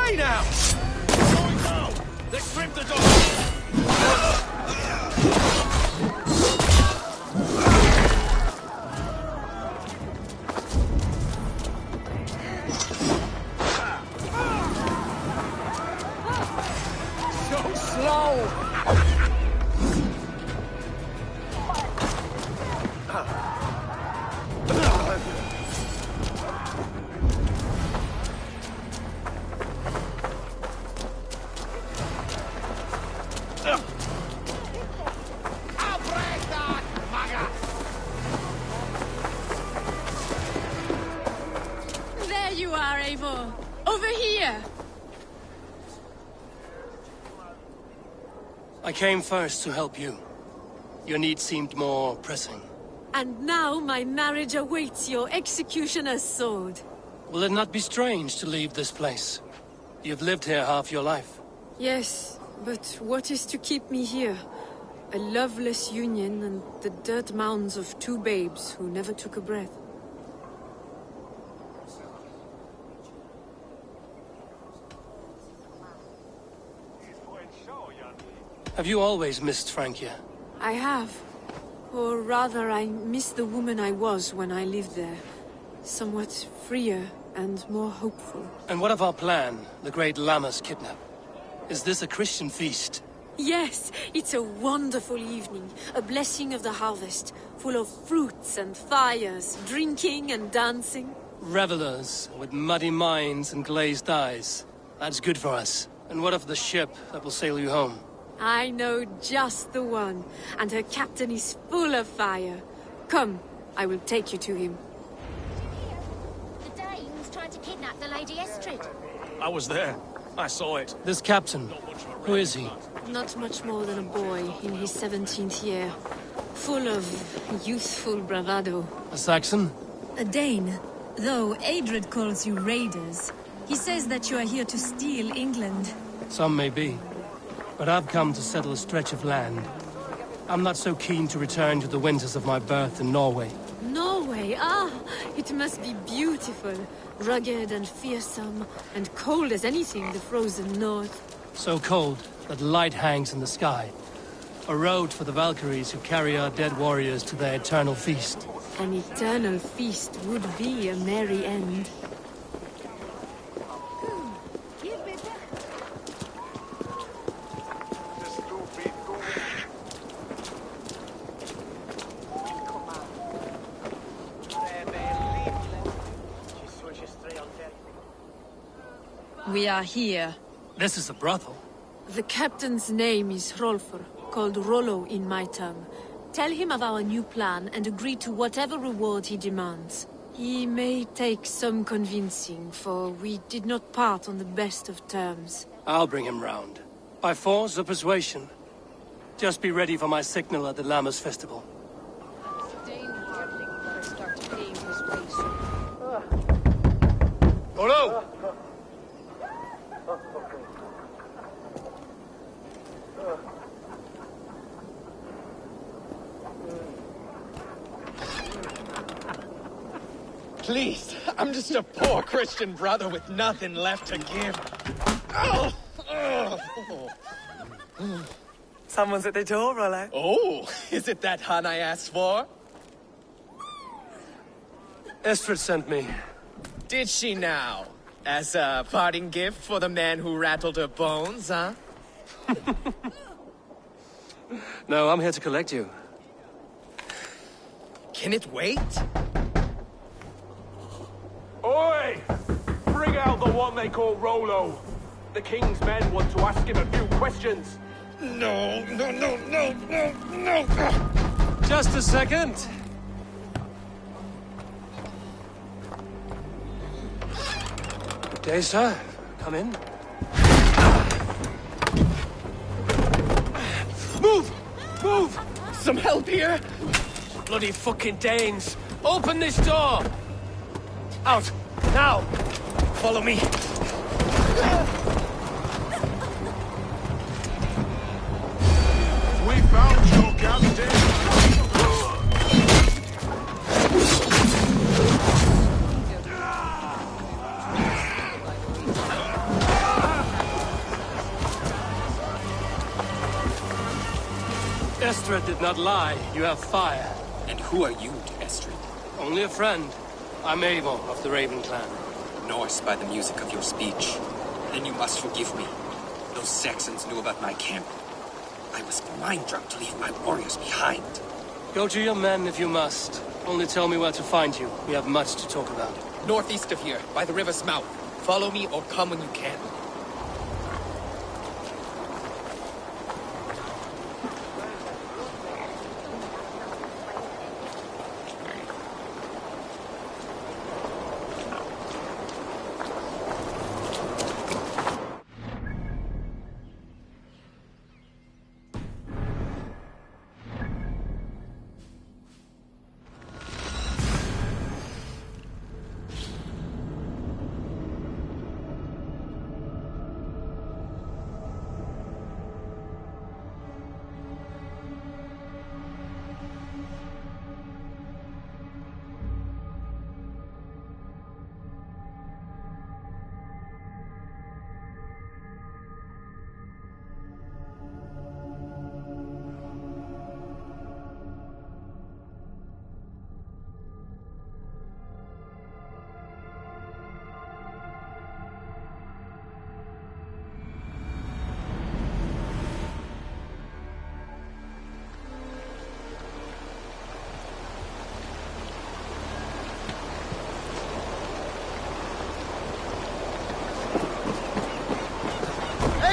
Speaker 14: Hey now! Going now! Let's rip the door!
Speaker 12: So slow!
Speaker 21: There you are, Eivor. Over here!
Speaker 5: I came first to help you. Your need seemed more pressing.
Speaker 20: And now my marriage awaits your executioner's sword.
Speaker 5: Will it not be strange to leave this place? You've lived here half your life.
Speaker 20: Yes, but what is to keep me here? A loveless union and the dirt mounds of two babes who never took a breath.
Speaker 5: Have you always missed Francia?
Speaker 20: I have. Or rather, I miss the woman I was when I lived there. Somewhat freer and more hopeful.
Speaker 5: And what of our plan, the great Lammas kidnap? Is this a Christian feast?
Speaker 20: Yes, it's a wonderful evening. A blessing of the harvest, full of fruits and fires, drinking and dancing.
Speaker 5: Revelers with muddy minds and glazed eyes. That's good for us. And what of the ship that will sail you home?
Speaker 20: I know just the one, and her captain is full of fire. Come, I will take you to him.
Speaker 1: The Danes tried to kidnap the Lady Estrid.
Speaker 8: I was there. I saw it.
Speaker 5: This captain, who is he?
Speaker 20: Not much more than a boy in his 17th year. Full of youthful bravado.
Speaker 5: A Saxon?
Speaker 22: A Dane. Though Adred calls you raiders. He says that you are here to steal England.
Speaker 5: Some may be. But I've come to settle a stretch of land. I'm not so keen to return to the winters of my birth in Norway.
Speaker 20: Norway? Ah, it must be beautiful. Rugged and fearsome, and cold as anything the frozen north.
Speaker 5: So cold that light hangs in the sky. A road for the Valkyries who carry our dead warriors to their eternal feast.
Speaker 20: An eternal feast would be a merry end.
Speaker 22: We are here.
Speaker 5: This is a brothel.
Speaker 20: The captain's name is Hrolfr, called Rollo in my tongue. Tell him of our new plan and agree to whatever reward he demands. He may take some convincing, for we did not part on the best of terms.
Speaker 5: I'll bring him round. By force or persuasion. Just be ready for my signal at the Lammas festival.
Speaker 8: Rollo!
Speaker 9: Please, I'm just a poor Christian brother with nothing left to give. Oh!
Speaker 24: Someone's at the door, Rollo.
Speaker 9: Oh, is it that hun I asked for?
Speaker 5: Estrid sent me.
Speaker 9: Did she now? As a parting gift for the man who rattled her bones, huh?
Speaker 5: No, I'm here to collect you.
Speaker 9: Can it wait?
Speaker 25: Oi! Bring out the one they call Rollo. The king's men want to ask him a few questions.
Speaker 9: No.
Speaker 5: Just a second. Good day, sir. Come in.
Speaker 9: Move! Move! Some help here! Bloody fucking Danes! Open this door! Out! Now! Follow me!
Speaker 25: We found your captain!
Speaker 5: Estrid did not lie. You have fire.
Speaker 26: And who are you to Estrid?
Speaker 5: Only a friend. I'm Eivor of the Raven clan.
Speaker 26: Norse by the music of your speech. Then you must forgive me. Those Saxons knew about my camp. I was mind drunk to leave my warriors behind.
Speaker 5: Go to your men if you must. Only tell me where to find you. We have much to talk about.
Speaker 9: Northeast of here, by the river's mouth. Follow me or come when you can.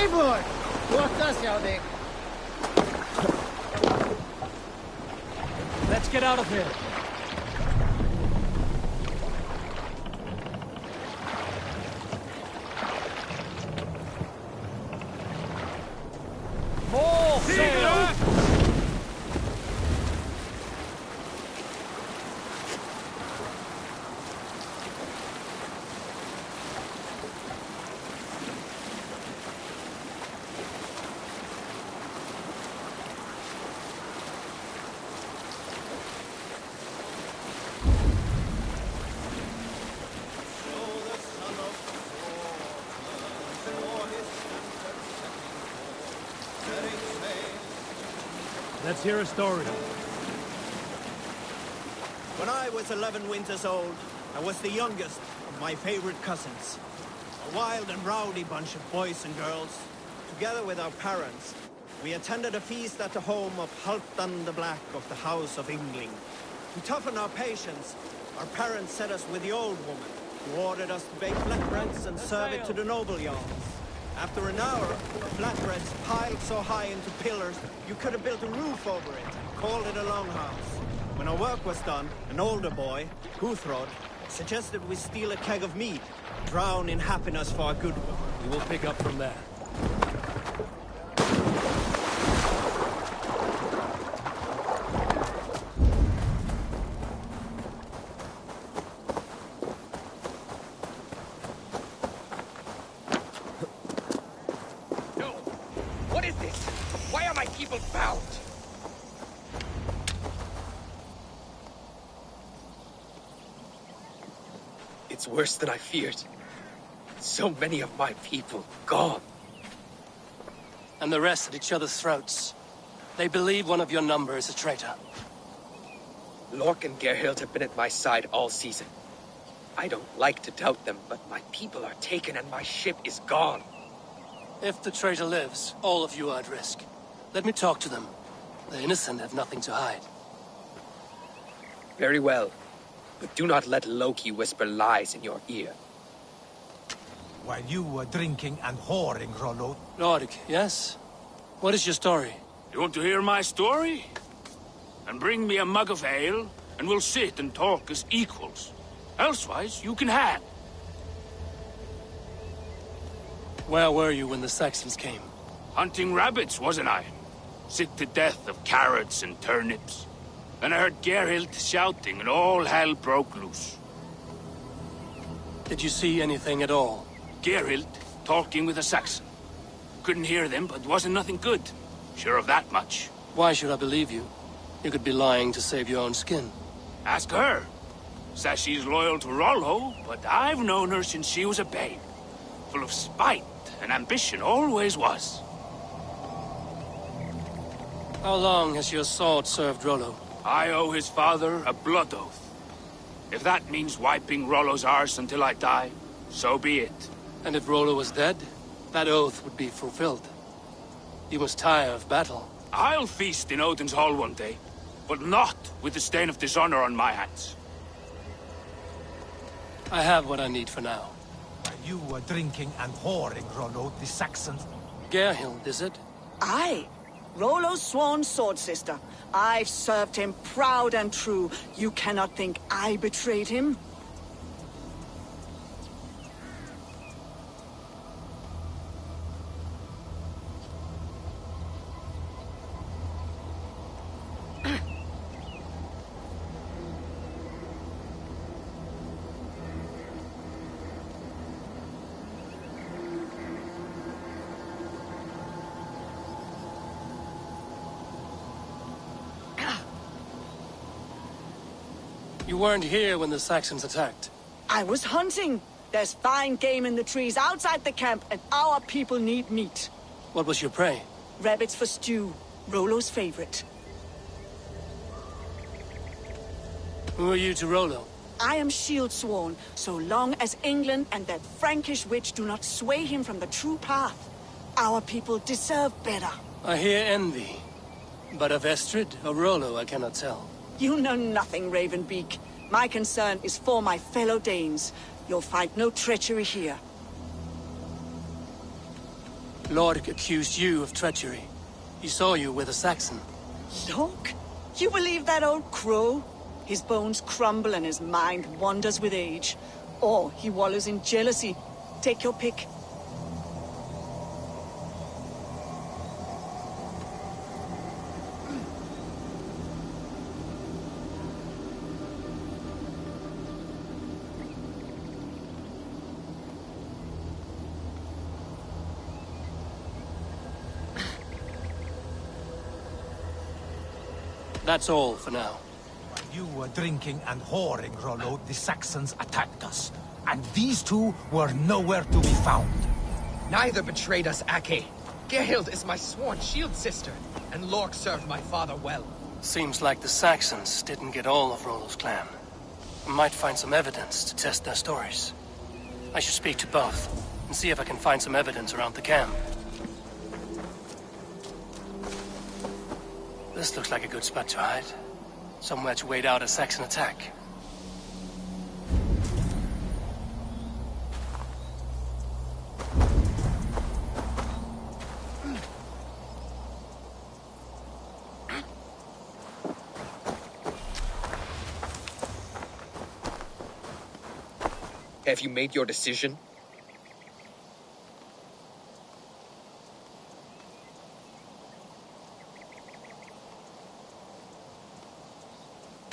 Speaker 4: Eivor! What does y'all think?
Speaker 5: Let's get out of here.
Speaker 25: More sail!
Speaker 5: Let's hear a story.
Speaker 12: When I was 11 winters old, I was the youngest of my favorite cousins. A wild and rowdy bunch of boys and girls. Together with our parents, we attended a feast at the home of Halfdan the Black of the House of Yngling. To toughen our patience, our parents set us with the old woman, who ordered us to bake flatbreads and serve it to the noble jarls. After an hour, flatbreads piled so high into pillars, you could have built a roof over it and called it a longhouse. When our work was done, an older boy, Huthrod, suggested we steal a keg of mead, drown in happiness for a good one.
Speaker 5: We will pick up from there.
Speaker 26: What is this? Why are my people bound? It's worse than I feared. So many of my people gone.
Speaker 5: And the rest at each other's throats. They believe one of your number is a traitor.
Speaker 26: Lork and Gerhild have been at my side all season. I don't like to doubt them, but my people are taken and my ship is gone.
Speaker 5: If the traitor lives, all of you are at risk. Let me talk to them. The innocent have nothing to hide.
Speaker 26: Very well. But do not let Loki whisper lies in your ear.
Speaker 14: While you were drinking and whoring, Rollo.
Speaker 5: Lord, yes? What is your story?
Speaker 6: You want to hear my story? And bring me a mug of ale, and we'll sit and talk as equals. Elsewise, you can hang.
Speaker 5: Where were you when the Saxons came?
Speaker 6: Hunting rabbits, wasn't I? Sick to death of carrots and turnips. Then I heard Gerhild shouting, and all hell broke loose.
Speaker 5: Did you see anything at all?
Speaker 6: Gerhild talking with a Saxon. Couldn't hear them, but wasn't nothing good. Sure of that much.
Speaker 5: Why should I believe you? You could be lying to save your own skin.
Speaker 6: Ask her. Says she's loyal to Rollo, but I've known her since she was a babe. Full of spite and ambition, always was.
Speaker 5: How long has your sword served Rollo?
Speaker 6: I owe his father a blood oath. If that means wiping Rollo's arse until I die, so be it.
Speaker 5: And if Rollo was dead, that oath would be fulfilled. You must tire of battle.
Speaker 6: I'll feast in Odin's hall one day, but not with the stain of dishonor on my hands.
Speaker 5: I have what I need for now.
Speaker 14: While you were drinking and whoring, Rollo, the Saxons...
Speaker 5: Gerhild, is it?
Speaker 10: Aye. Rollo's sworn sword sister. I've served him proud and true. You cannot think I betrayed him?
Speaker 5: You weren't here when the Saxons attacked.
Speaker 10: I was hunting. There's fine game in the trees outside the camp, and our people need meat.
Speaker 5: What was your prey?
Speaker 10: Rabbits for stew. Rollo's favorite.
Speaker 5: Who are you to Rollo?
Speaker 10: I am shield sworn, so long as England and that Frankish witch do not sway him from the true path. Our people deserve better.
Speaker 5: I hear envy. But of Estrid or Rollo, I cannot tell.
Speaker 10: You know nothing, Ravenbeak. My concern is for my fellow Danes. You'll find no treachery here.
Speaker 5: Lord accused you of treachery. He saw you with a Saxon.
Speaker 10: Look, you believe that old crow? His bones crumble and his mind wanders with age. Or he wallows in jealousy. Take your pick.
Speaker 5: That's all for now.
Speaker 14: You were drinking and whoring, Rollo. The Saxons attacked us. And these two were nowhere to be found.
Speaker 2: Neither betrayed us, Ake. Gerhild is my sworn shield sister, and Lork served my father well.
Speaker 5: Seems like the Saxons didn't get all of Rollo's clan. I might find some evidence to test their stories. I should speak to both, and see if I can find some evidence around the camp. This looks like a good spot to hide. Somewhere to wait out a Saxon attack.
Speaker 2: Have you made your decision?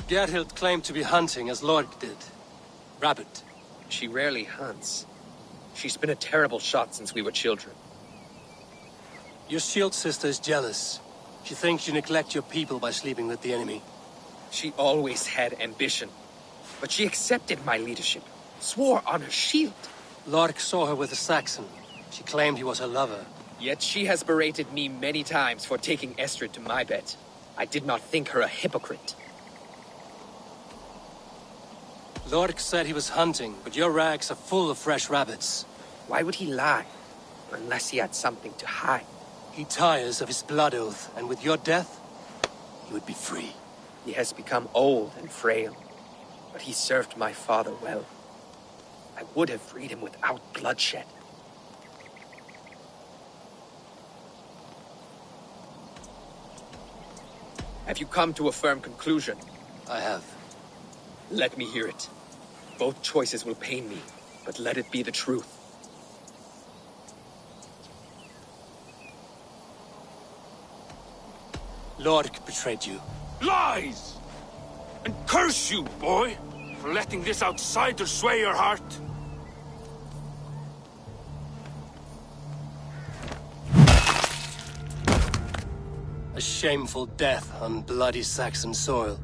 Speaker 5: Gerhild claimed to be hunting as Lord did. Rabbit.
Speaker 2: She rarely hunts. She's been a terrible shot since we were children.
Speaker 5: Your shield sister is jealous. She thinks you neglect your people by sleeping with the enemy.
Speaker 2: She always had ambition. But she accepted my leadership. Swore on her shield.
Speaker 5: Lork saw her with a Saxon. She claimed he was her lover.
Speaker 2: Yet she has berated me many times for taking Estrid to my bed. I did not think her a hypocrite.
Speaker 5: Lork said he was hunting, but your rags are full of fresh rabbits.
Speaker 2: Why would he lie? Unless he had something to hide.
Speaker 5: He tires of his blood oath, and with your death, he would be free.
Speaker 2: He has become old and frail, but he served my father well. I would have freed him without bloodshed. Have you come to a firm conclusion?
Speaker 5: I have.
Speaker 2: Let me hear it. Both choices will pain me, but let it be the truth.
Speaker 5: Lork betrayed you.
Speaker 6: Lies! And curse you, boy, for letting this outsider sway your heart.
Speaker 5: A shameful death on bloody Saxon soil.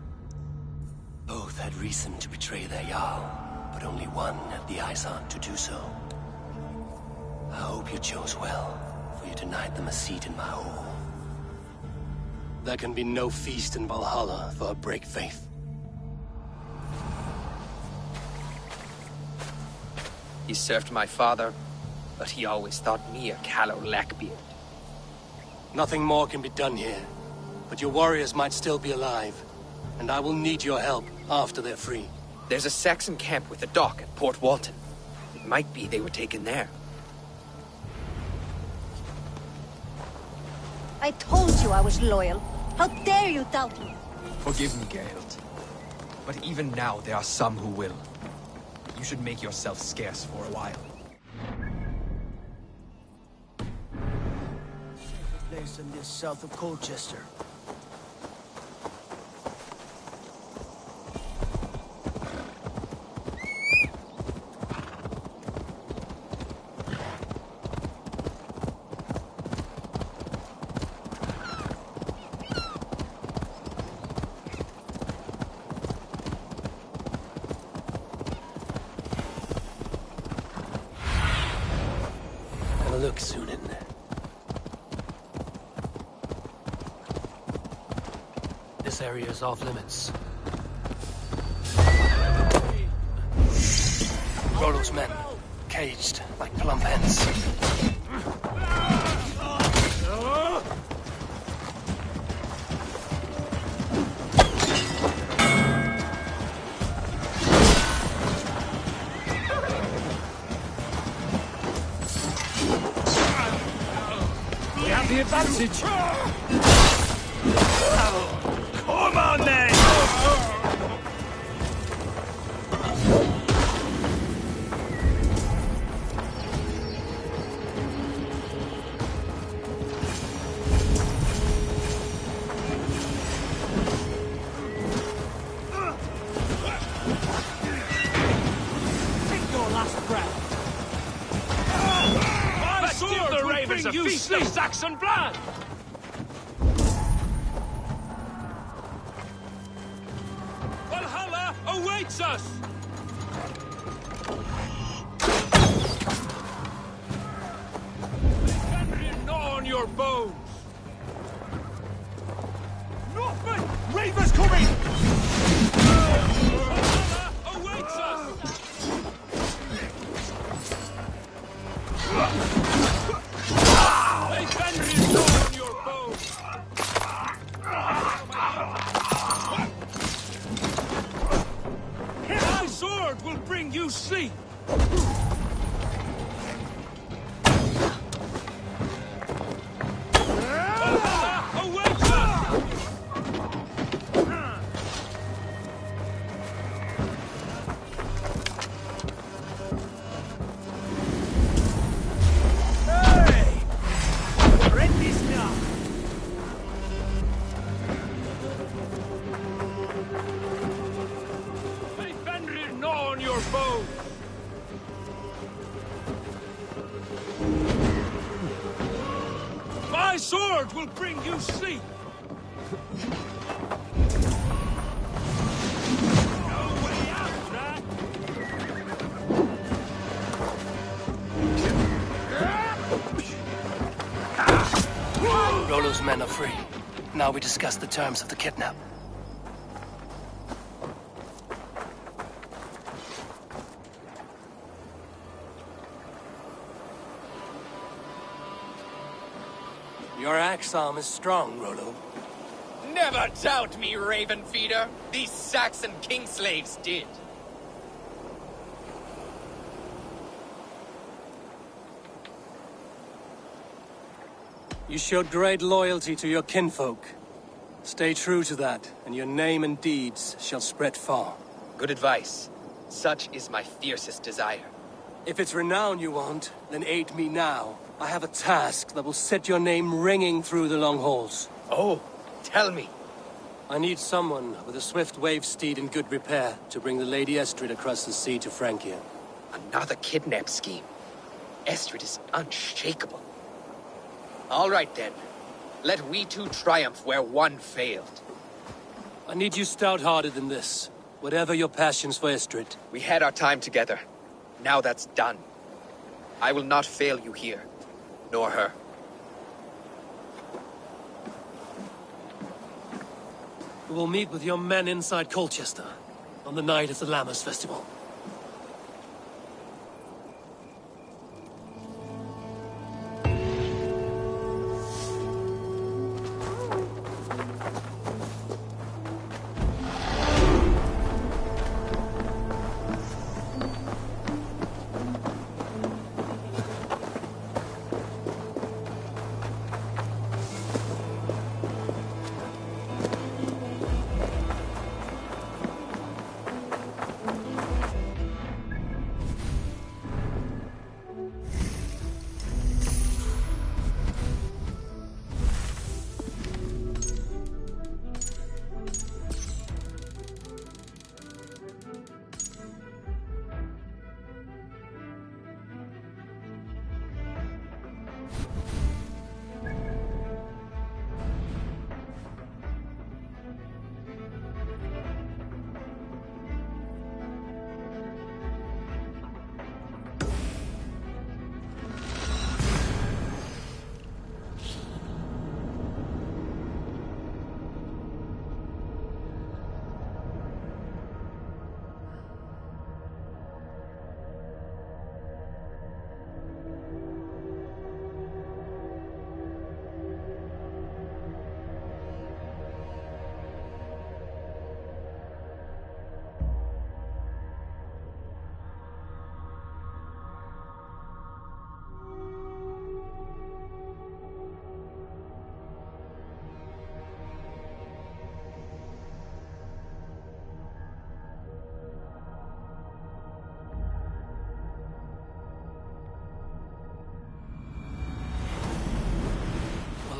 Speaker 5: Both had reason to betray their Jarl, but only one had the Eisern to do so. I hope you chose well, for you denied them a seat in my hall. There can be no feast in Valhalla for a break faith.
Speaker 2: He served my father, but he always thought me a callow lackbeard.
Speaker 5: Nothing more can be done here, but your warriors might still be alive, and I will need your help after they're free.
Speaker 2: There's a Saxon camp with a dock at Port Walton. It might be they were taken there.
Speaker 1: I told you I was loyal. How dare you doubt me?
Speaker 2: Forgive me, Gerhild. But even now, there are some who will. You should make yourself scarce for a while.
Speaker 4: Place in this south of Colchester.
Speaker 5: Look soon in. This area is off limits. Rollo's men, caged like plump hens.
Speaker 9: have the advantage.
Speaker 25: Come on, then!
Speaker 9: Take your last breath.
Speaker 6: My sword the ravens a feast of Saxon blood! Valhalla awaits us! Fenrir gnaw on your bones!
Speaker 25: Northman! Reavers coming!
Speaker 6: Valhalla awaits us! May Fenrir gnaw on your bones! My sword will bring you sleep! Valhalla awaits us!
Speaker 25: Hey! Ready now!
Speaker 6: May Fenrir gnaw on your bones! My sword will bring you sleep! No way out, Jack!
Speaker 5: Rollo's men are free. Now we discuss the terms of the kidnap. Your axe arm is strong, Rollo.
Speaker 2: Never doubt me, Raven Feeder. These Saxon king slaves did.
Speaker 5: You showed great loyalty to your kinfolk. Stay true to that, and your name and deeds shall spread far.
Speaker 2: Good advice. Such is my fiercest desire.
Speaker 5: If it's renown you want, then aid me now. I have a task that will set your name ringing through the long halls.
Speaker 2: Oh, tell me.
Speaker 5: I need someone with a swift wave steed in good repair to bring the Lady Estrid across the sea to Francia.
Speaker 2: Another kidnap scheme. Estrid is unshakable. All right then. Let we two triumph where one failed.
Speaker 5: I need you stout-hearted in this, whatever your passions for Estrid.
Speaker 2: We had our time together. Now that's done. I will not fail you here, nor her.
Speaker 5: We will meet with your men inside Colchester on the night of the Lammas Festival.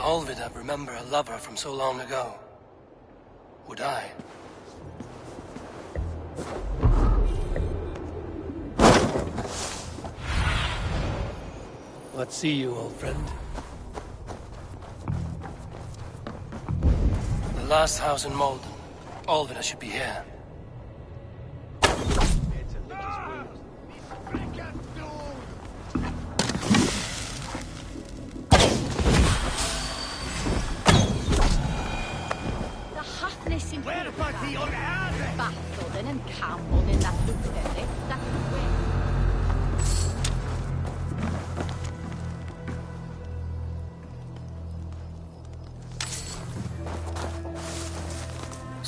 Speaker 5: Olvida remember a lover from so long ago? Would I? What see you, old friend? The last house in Malden. Olvida should be here.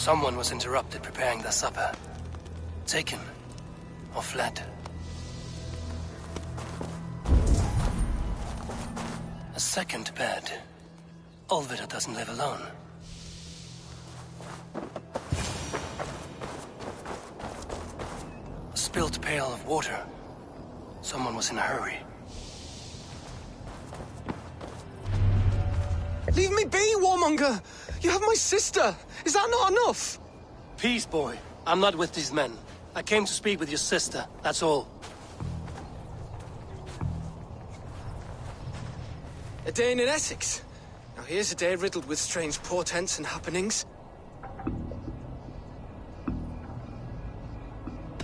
Speaker 5: Someone was interrupted preparing the supper. Taken or fled. A second bed. Olvida doesn't live alone. A spilt pail of water. Someone was in a hurry.
Speaker 9: Leave me be, warmonger! You have my sister! Is that not enough?
Speaker 5: Peace, boy. I'm not with these men. I came to speak with your sister, that's all.
Speaker 9: A day in Essex. Now here's a day riddled with strange portents and happenings.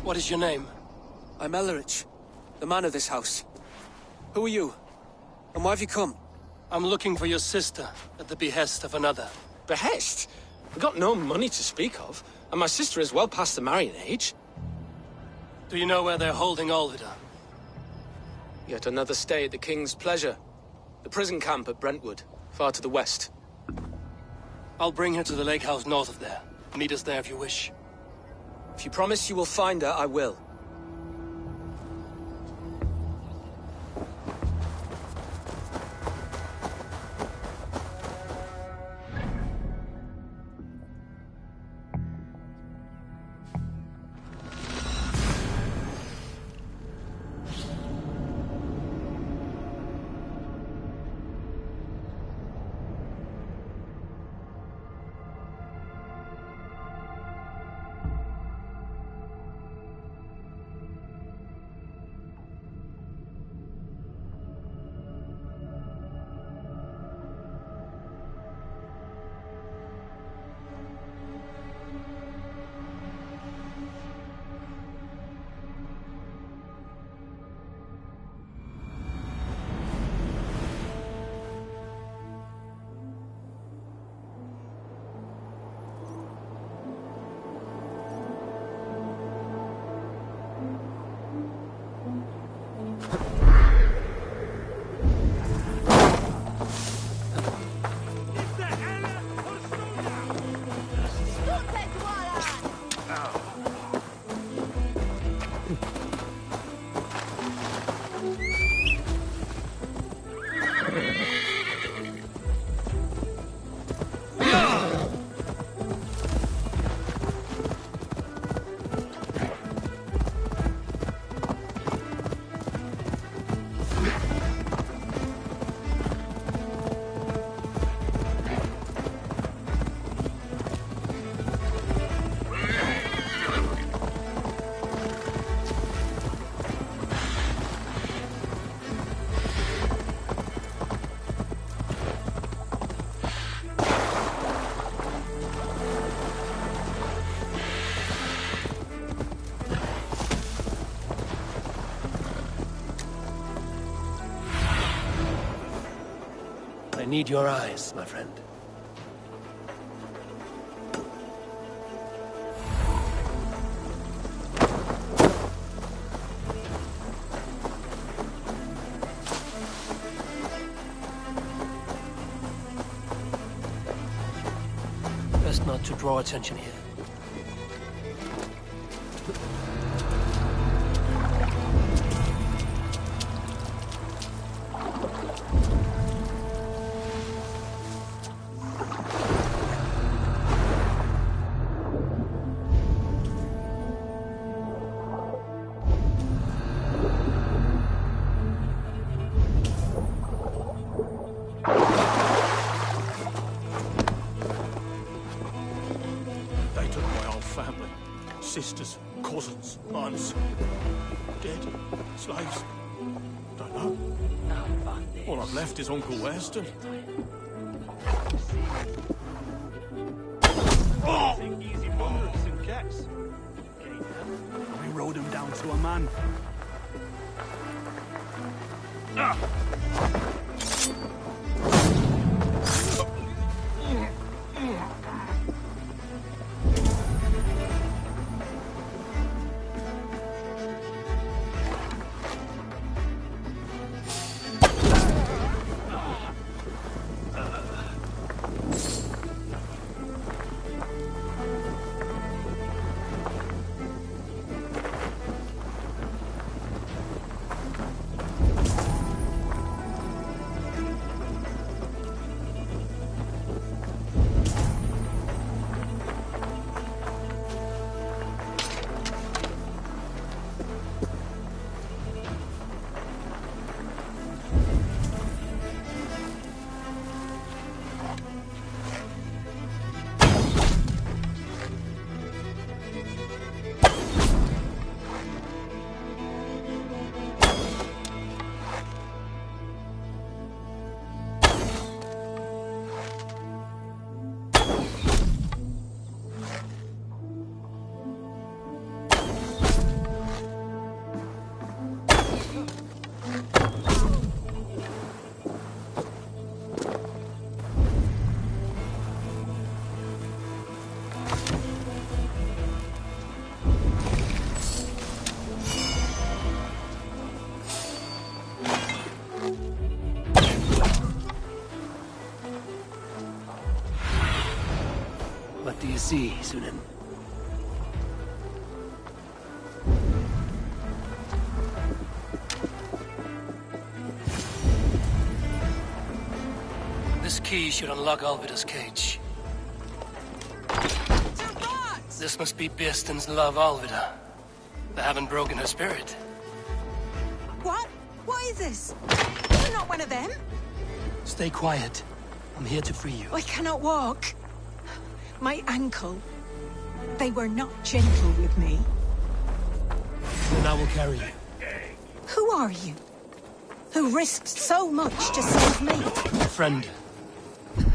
Speaker 5: What is your name?
Speaker 9: I'm Ellerich, the man of this house. Who are you? And why have you come?
Speaker 5: I'm looking for your sister at the behest of another.
Speaker 9: Behest? We've got no money to speak of, and my sister is well past the marrying age.
Speaker 5: Do you know where they're holding Olvida?
Speaker 9: Yet another stay at the King's pleasure. The prison camp at Brentwood, far to the west.
Speaker 5: I'll bring her to the lake house north of there. Meet us there if you wish.
Speaker 9: If you promise you will find her, I will.
Speaker 5: I need your eyes, my friend. Best not to draw attention here.
Speaker 8: servants? Dead? Slaves? Don't know. All I've left is Uncle Weston. Oh! Easy bumps and cats. We rode him down to a man.
Speaker 5: What do you see, Sunan? This key should unlock Alvida's cage. This must be Birston's love, Alvida. They haven't broken her spirit.
Speaker 3: What? What is this? You're not one of them?
Speaker 5: Stay quiet. I'm here to free you.
Speaker 3: I cannot walk. My ankle. They were not gentle with me.
Speaker 5: Then I will carry you.
Speaker 3: Who are you? Who risked so much to save me?
Speaker 5: A friend.
Speaker 3: Is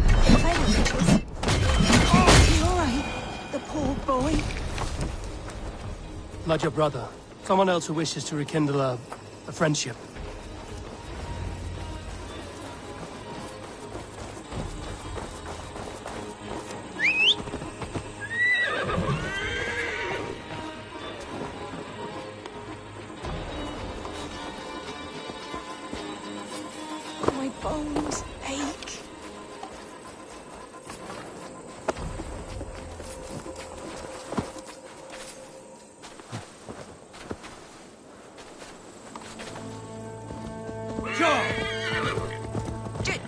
Speaker 3: he all right? The poor boy.
Speaker 5: Not your brother. Someone else who wishes to rekindle a friendship.
Speaker 3: My bones ache.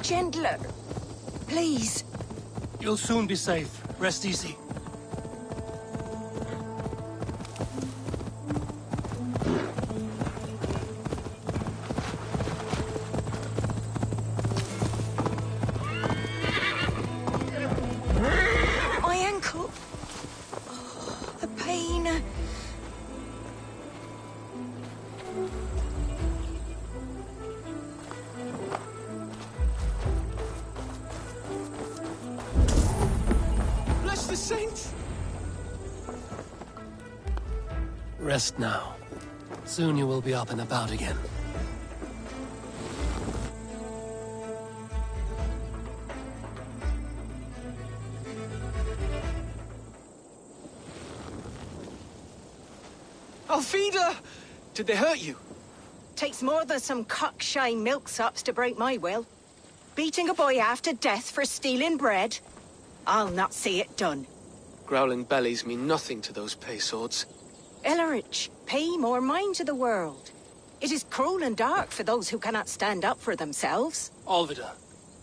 Speaker 3: Gentler. Please.
Speaker 5: You'll soon be safe. Rest easy.
Speaker 3: My ankle. Oh, the pain.
Speaker 9: Bless the saints!
Speaker 5: Rest now. Soon you will be up and about again.
Speaker 9: Alfida! Did they hurt you?
Speaker 3: Takes more than some cockshy milksops to break my will. Beating a boy half to death for stealing bread? I'll not see it done.
Speaker 9: Growling bellies mean nothing to those pay swords.
Speaker 3: Ellerich, pay more mind to the world. It is cruel and dark for those who cannot stand up for themselves.
Speaker 5: Alvida,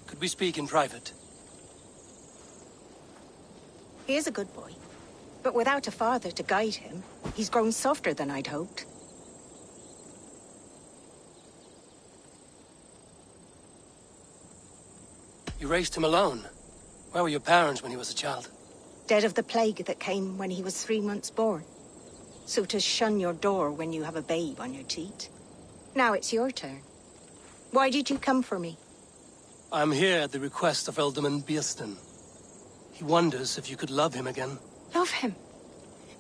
Speaker 5: could we speak in private?
Speaker 3: He is a good boy. But without a father to guide him, he's grown softer than I'd hoped.
Speaker 5: You raised him alone. Where were your parents when he was a child?
Speaker 3: Dead of the plague that came when he was 3 months born. so to shun your door when you have a babe on your teat. Now it's your turn. Why did you come for me?
Speaker 5: I'm here at the request of Alderman Beerston. He wonders if you could love him again.
Speaker 3: Love him?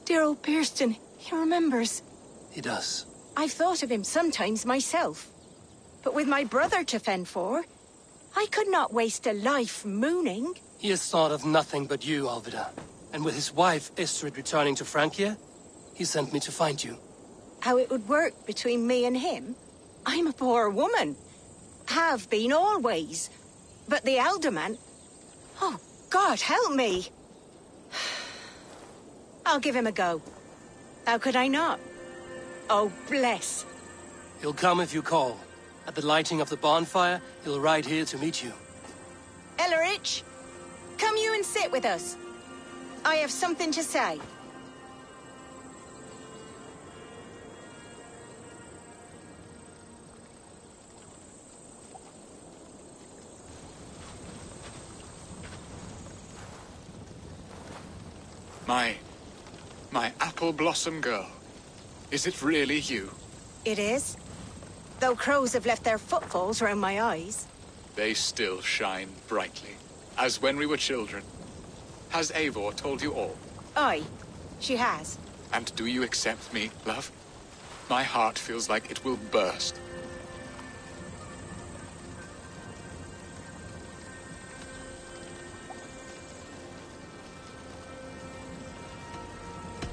Speaker 3: Dear old Beerston, he remembers.
Speaker 5: He does.
Speaker 3: I've thought of him sometimes myself. But with my brother to fend for, I could not waste a life mooning.
Speaker 5: He has thought of nothing but you, Alvida. And with his wife, Istrid, returning to Francia, he sent me to find you.
Speaker 3: How it would work between me and him? I'm a poor woman. Have been always. But the alderman... Oh, God, help me! I'll give him a go. How could I not? Oh, bless.
Speaker 5: He'll come if you call. At the lighting of the bonfire, he'll ride here to meet you.
Speaker 3: Ellerich, come you and sit with us. I have something to say.
Speaker 17: My apple blossom girl. Is it really you?
Speaker 3: It is. Though crows have left their footfalls round my eyes.
Speaker 17: They still shine brightly, as when we were children. Has Eivor told you all?
Speaker 3: Aye, she has.
Speaker 17: And do you accept me, love? My heart feels like it will burst.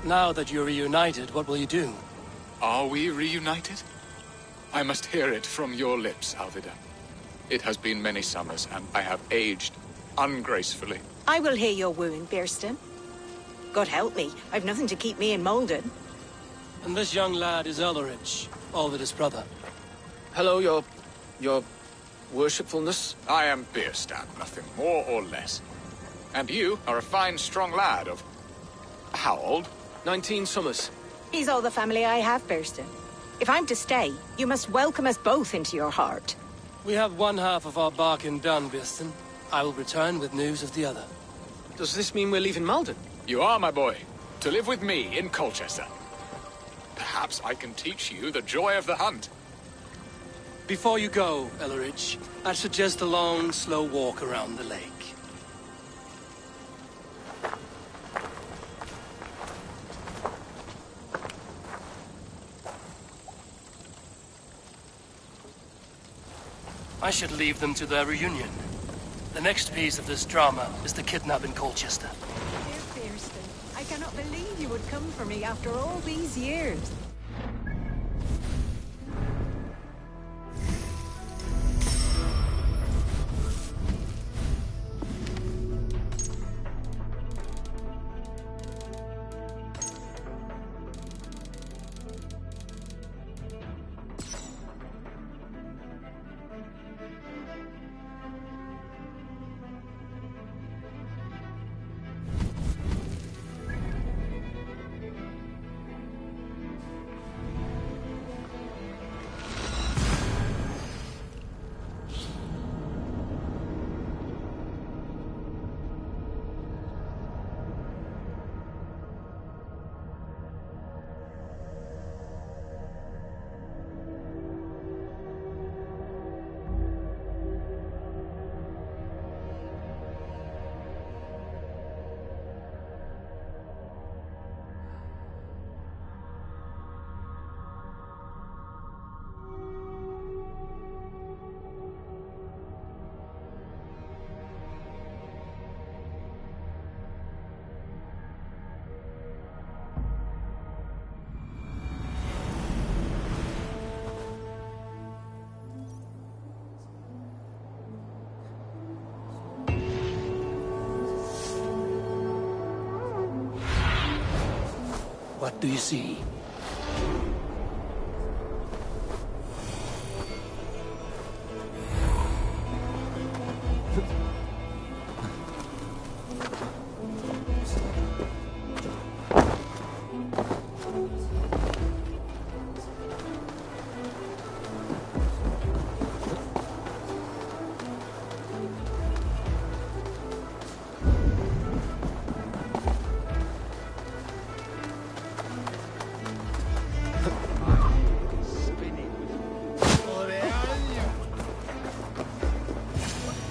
Speaker 5: Now that you're reunited, what will you do?
Speaker 17: Are we reunited? I must hear it from your lips, Alvida. It has been many summers, and I have aged ungracefully.
Speaker 3: I will hear your wooing, Beerston. God help me, I've nothing to keep me in Malden.
Speaker 5: And this young lad is Ellerich, Alvida's brother.
Speaker 9: Hello, your worshipfulness.
Speaker 17: I am Beerstan, nothing more or less. And you are a fine, strong lad of... how old?
Speaker 9: 19 summers.
Speaker 3: He's all the family I have, Beerston. If I'm to stay, you must welcome us both into your heart.
Speaker 5: We have one half of our bargain done, Beerston. I will return with news of the other.
Speaker 9: Does this mean we're leaving Malden?
Speaker 17: You are, my boy. To live with me in Colchester. Perhaps I can teach you the joy of the hunt.
Speaker 5: Before you go, Ellerich, I'd suggest a long, slow walk around the lake. I should leave them to their reunion. The next piece of this drama is the kidnap in Colchester.
Speaker 3: Dear Beerston, I cannot believe you would come for me after all these years.
Speaker 5: What do you see?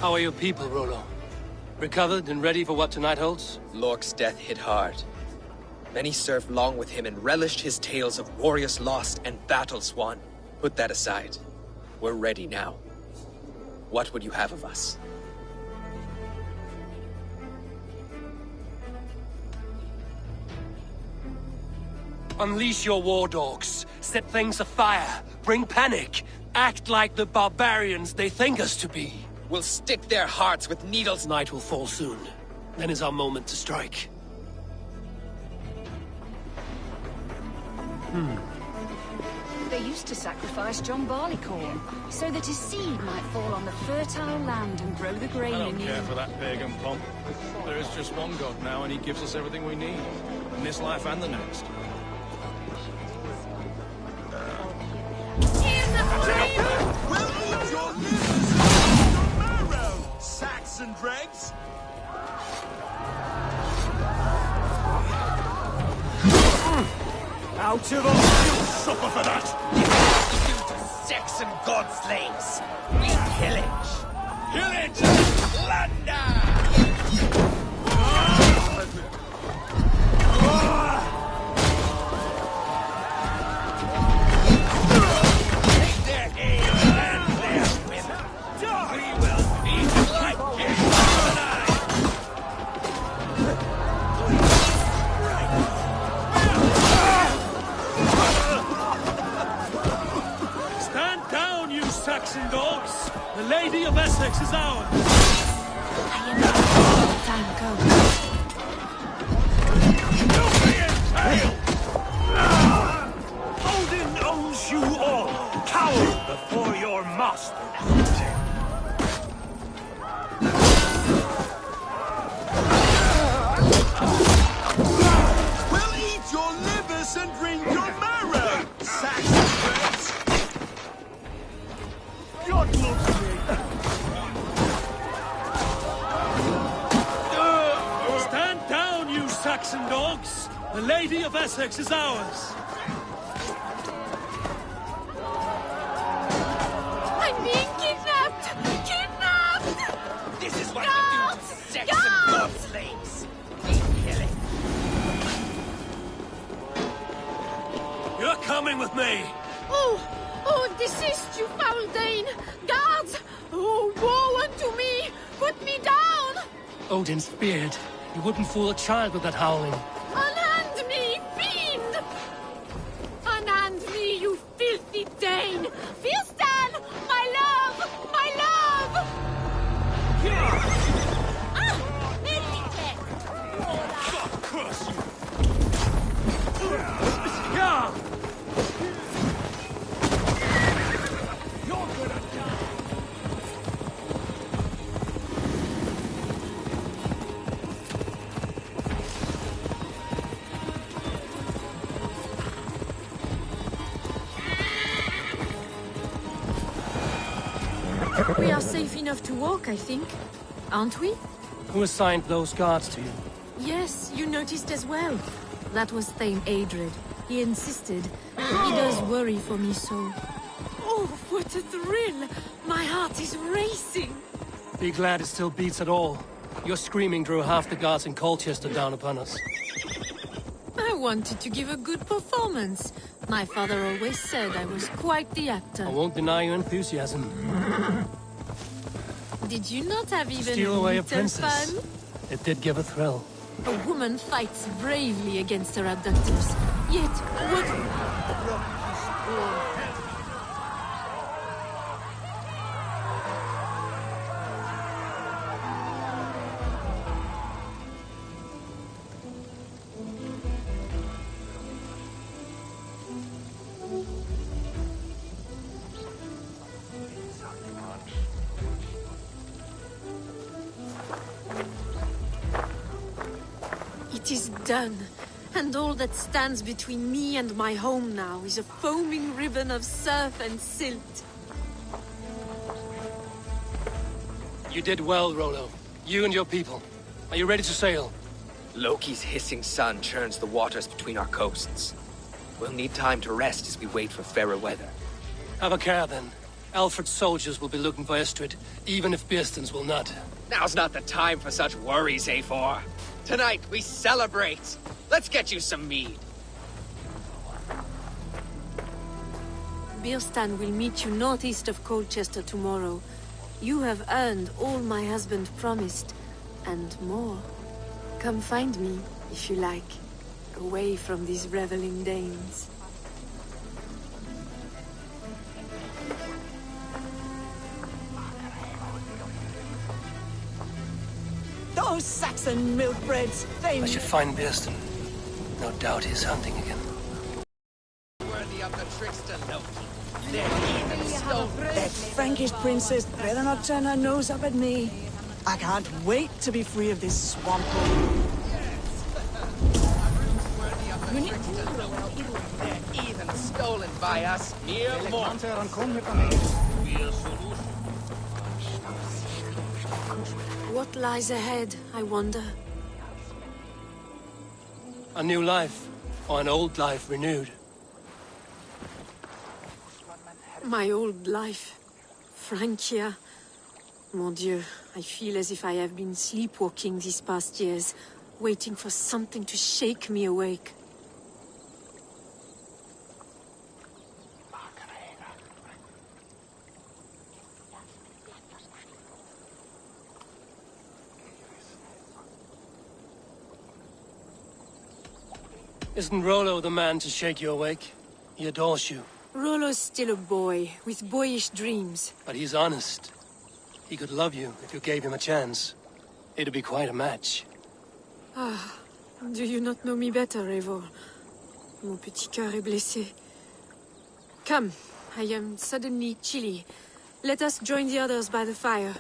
Speaker 5: How are your people, Rollo? Recovered and ready for what tonight holds?
Speaker 2: Lork's death hit hard. Many served long with him and relished his tales of warriors lost and battles won. Put that aside. We're ready now. What would you have of us?
Speaker 5: Unleash your war dogs. Set things afire. Bring panic. Act like the barbarians they think us to be.
Speaker 2: We'll stick their hearts with needles.
Speaker 5: Night will fall soon. Then is our moment to strike.
Speaker 1: They used to sacrifice John Barleycorn, so that his seed might fall on the fertile land and grow the grain
Speaker 8: I don't
Speaker 1: in
Speaker 8: care
Speaker 1: you.
Speaker 8: for that pagan pomp. There is just one God now, and he gives us everything we need. In this life and the next.
Speaker 11: Saxon dregs!
Speaker 8: Out of you'll suffer for that!
Speaker 2: What we do to Saxon god slaves! We pillage! Pillage and plunder! Take their ale and their women! We will feast like kings tonight!
Speaker 5: Stand down, you Saxon dogs! The Lady of Essex is ours!
Speaker 21: Time go.
Speaker 8: Odin owns you all! Cower before your master!
Speaker 11: We'll eat your livers and drink your marrow! Saxon dregs! God loves me!
Speaker 5: Stand down, you Saxon dogs! The Lady of Essex is ours!
Speaker 22: I'm being kidnapped! Kidnapped!
Speaker 2: This is what we do to Saxon god slaves! We pillage!
Speaker 5: You're coming with me!
Speaker 22: Oh, desist, you foul Dane! Guards! Oh, woe unto me! Put me down!
Speaker 5: Odin's beard. You wouldn't fool a child with that howling.
Speaker 22: Unhand me, fiend! Unhand me, you filthy Dane! Firstan! My love! My love!
Speaker 8: God curse you! You're gonna die!
Speaker 20: We are safe enough to walk, I think. Aren't we?
Speaker 5: Who assigned those guards to you?
Speaker 20: Yes, you noticed as well. That was Thane Adred. He insisted. He does worry for me so. Oh, what a thrill! My heart is racing!
Speaker 5: Be glad it still beats at all. Your screaming drew half the guards in Colchester down upon us.
Speaker 20: I wanted to give a good performance. My father always said I was quite the actor.
Speaker 5: I won't deny your enthusiasm.
Speaker 20: Did you not have even
Speaker 5: Steal away a
Speaker 20: little
Speaker 5: princess.
Speaker 20: fun?
Speaker 5: It did give a thrill.
Speaker 20: A woman fights bravely against her abductors. Yet, what... It is done. And all that stands between me and my home now is a foaming ribbon of surf and silt.
Speaker 5: You did well, Rollo. You and your people. Are you ready to sail?
Speaker 2: Loki's hissing sun churns the waters between our coasts. We'll need time to rest as we wait for fairer weather.
Speaker 5: Have a care, then. Alfred's soldiers will be looking for Estrid, even if Bearstons will not.
Speaker 2: Now's not the time for such worries, A4. Tonight, we celebrate. Let's get you some mead.
Speaker 20: Birstan will meet you northeast of Colchester tomorrow. You have earned all my husband promised, and more. Come find me, if you like, away from these reveling Danes.
Speaker 10: Those Saxon milkbreds, they...
Speaker 5: I should find Bearston. No doubt he's hunting again.
Speaker 2: Worthy of the trickster Loki. They're even stolen.
Speaker 10: That Frankish princess better not turn her nose up at me. I can't wait to be free of this swamp.
Speaker 2: They're even stolen by us mere mortals.
Speaker 20: What lies ahead, I wonder?
Speaker 5: A new life, or an old life renewed.
Speaker 20: My old life. Francia. Mon Dieu, I feel as if I have been sleepwalking these past years, waiting for something to shake me awake.
Speaker 5: Isn't Rollo the man to shake you awake? He adores you.
Speaker 20: Rollo's still a boy, with boyish dreams.
Speaker 5: But he's honest. He could love you if you gave him a chance. It'd be quite a match.
Speaker 20: Ah, do you not know me better, Eivor? Mon petit cœur est blessé. Come, I am suddenly chilly. Let us join the others by the fire.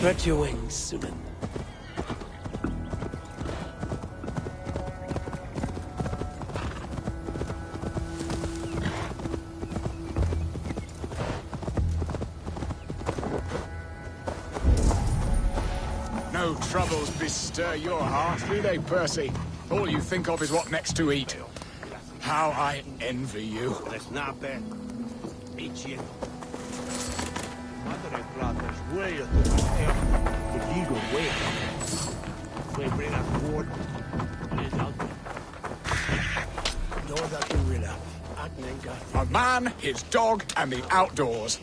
Speaker 5: Spread your wings, Sunan.
Speaker 17: No troubles bestir your heart, do they, Percy? All you think of is what next to eat. How I envy you. A man, his dog, and the outdoors.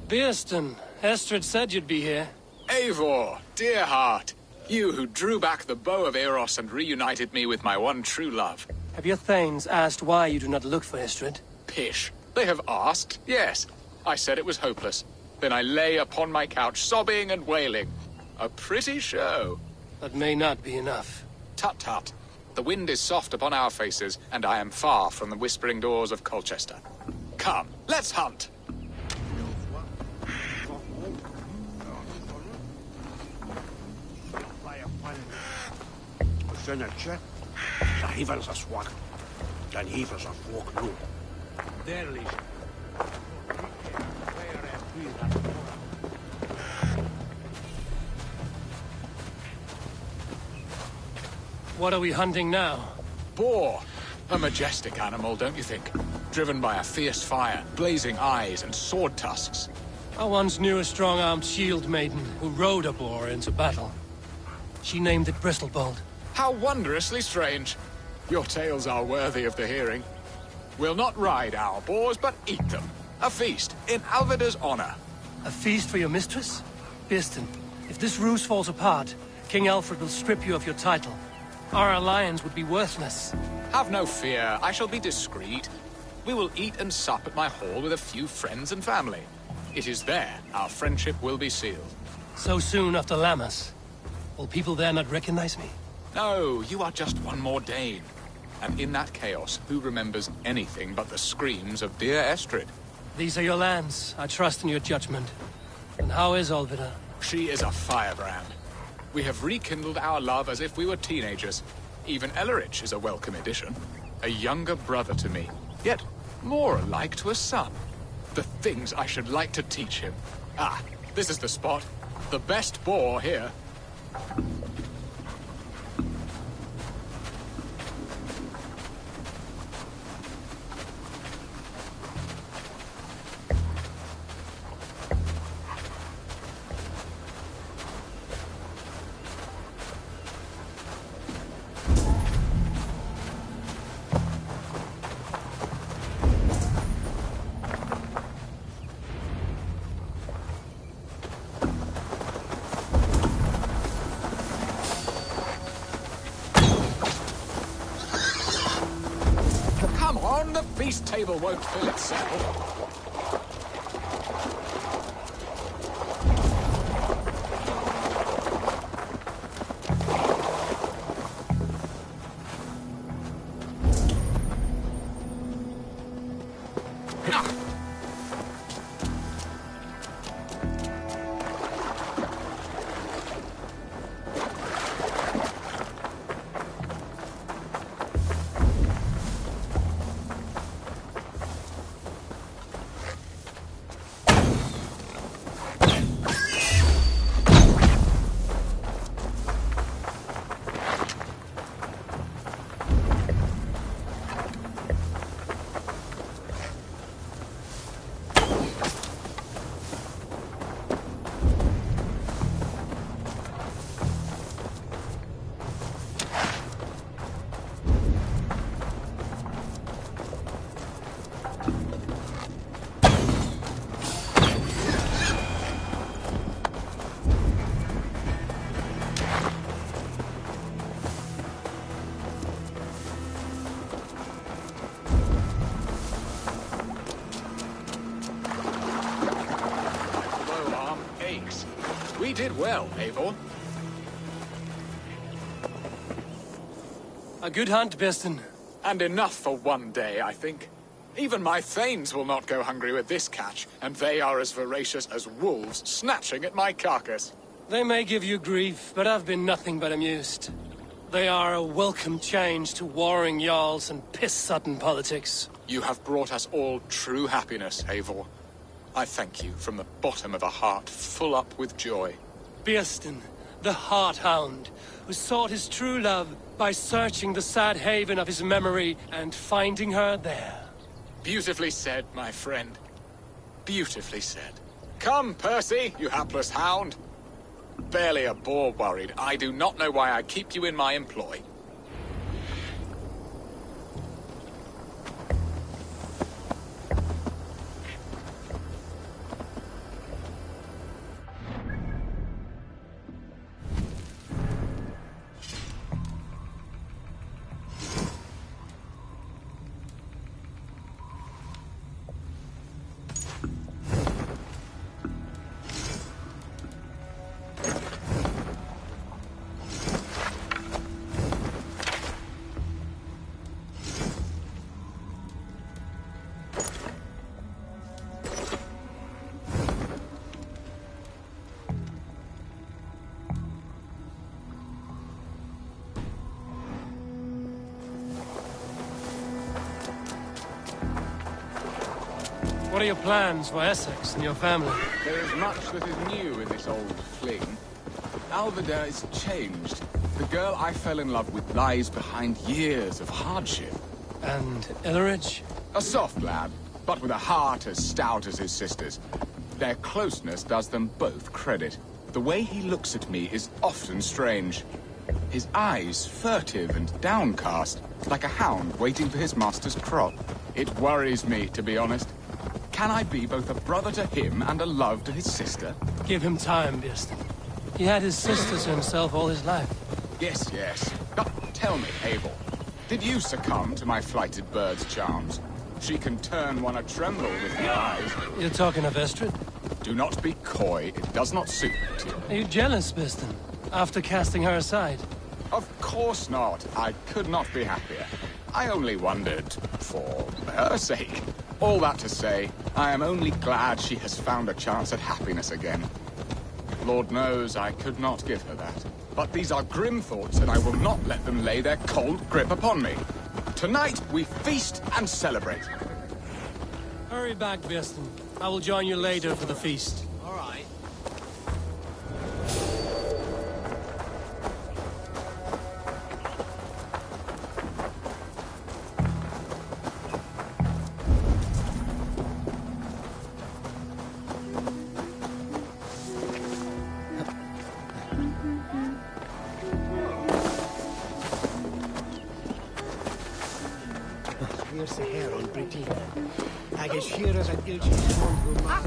Speaker 5: Bearston, Estrid said you'd be here.
Speaker 17: Eivor, dear heart. You who drew back the bow of Eros and reunited me with my one true love.
Speaker 5: Have your thanes asked why you do not look for Estrid?
Speaker 17: Pish. They have asked, yes. I said it was hopeless. Then I lay upon my couch, sobbing and wailing. A pretty show.
Speaker 5: That may not be enough.
Speaker 17: Tut-tut. The wind is soft upon our faces, and I am far from the whispering doors of Colchester. Come, let's hunt!
Speaker 5: What are we hunting now?
Speaker 17: Boar. A majestic animal, don't you think? Driven by a fierce fire, blazing eyes, and sword tusks.
Speaker 5: I once knew a strong-armed shield maiden who rode a boar into battle. She named it Bristolbolt.
Speaker 17: How wondrously strange. Your tales are worthy of the hearing. We'll not ride our boars, but eat them. A feast, in Alvida's honor.
Speaker 5: A feast for your mistress? Bearston, if this ruse falls apart, King Alfred will strip you of your title. Our alliance would be worthless.
Speaker 17: Have no fear, I shall be discreet. We will eat and sup at my hall with a few friends and family. It is there our friendship will be sealed.
Speaker 5: So soon after Lammas? Will people there not recognize me?
Speaker 17: No, you are just one more Dane. And in that chaos, who remembers anything but the screams of dear Estrid?
Speaker 5: These are your lands. I trust in your judgment. And how is Alvida?
Speaker 17: She is a firebrand. We have rekindled our love as if we were teenagers. Even Ellerich is a welcome addition. A younger brother to me, yet more alike to a son. The things I should like to teach him. Ah, this is the spot. The best boar here. The feast table won't fill itself. We did well, Eivor.
Speaker 5: A good hunt, Bearston.
Speaker 17: And enough for one day, I think. Even my thanes will not go hungry with this catch, and they are as voracious as wolves snatching at my carcass.
Speaker 5: They may give you grief, but I've been nothing but amused. They are a welcome change to warring jarls and piss-sodden politics.
Speaker 17: You have brought us all true happiness, Eivor. I thank you from the bottom of a heart full up with joy.
Speaker 5: Birsten, the Heart Hound, who sought his true love by searching the sad haven of his memory and finding her there.
Speaker 17: Beautifully said, my friend. Beautifully said. Come, Percy, you hapless hound. Barely a boar worried. I do not know why I keep you in my employ.
Speaker 5: What are your plans for Essex and your family?
Speaker 17: There is much that is new in this old fling. Alvida is changed. The girl I fell in love with lies behind years of hardship.
Speaker 5: And Illerich?
Speaker 17: A soft lad, but with a heart as stout as his sister's. Their closeness does them both credit. The way he looks at me is often strange. His eyes furtive and downcast, like a hound waiting for his master's crop. It worries me, to be honest. Can I be both a brother to him and a love to his sister?
Speaker 5: Give him time, Birsten. He had his sister to himself all his life.
Speaker 17: Yes, yes. But tell me, Abel, did you succumb to my flighted bird's charms? She can turn one a tremble with her eyes.
Speaker 5: You're talking of Estrid?
Speaker 17: Do not be coy. It does not suit.
Speaker 5: Are you jealous, Birsten, after casting her aside?
Speaker 17: Of course not. I could not be happier. I only wondered, for her sake. All that to say, I am only glad she has found a chance at happiness again. Lord knows I could not give her that. But these are grim thoughts, and I will not let them lay their cold grip upon me. Tonight, we feast and celebrate.
Speaker 5: Hurry back, Birsten. I will join you later for the feast.
Speaker 12: All right.
Speaker 4: Here's the hair on Britain. Agus shearers and ilches from Romana.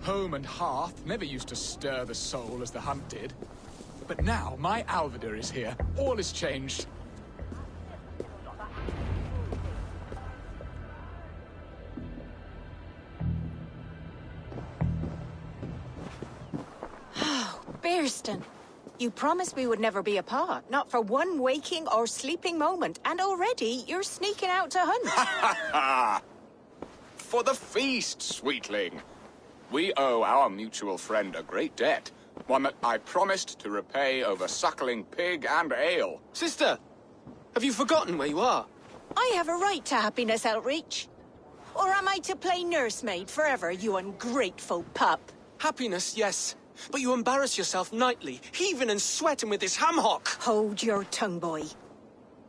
Speaker 17: Home and hearth never used to stir the soul as the hunt did. But now my Alvida is here. All is changed.
Speaker 3: Oh, Birsten. You promised we would never be apart, not for one waking or sleeping moment, and already you're sneaking out to hunt.
Speaker 17: For the feast, sweetling. We owe our mutual friend a great debt. One that I promised to repay over suckling pig and ale.
Speaker 9: Sister, have you forgotten where you are?
Speaker 3: I have a right to happiness, Outreach. Or am I to play nursemaid forever, you ungrateful pup?
Speaker 9: Happiness, yes. But you embarrass yourself nightly, heaving and sweating with this ham hock.
Speaker 3: Hold your tongue, boy.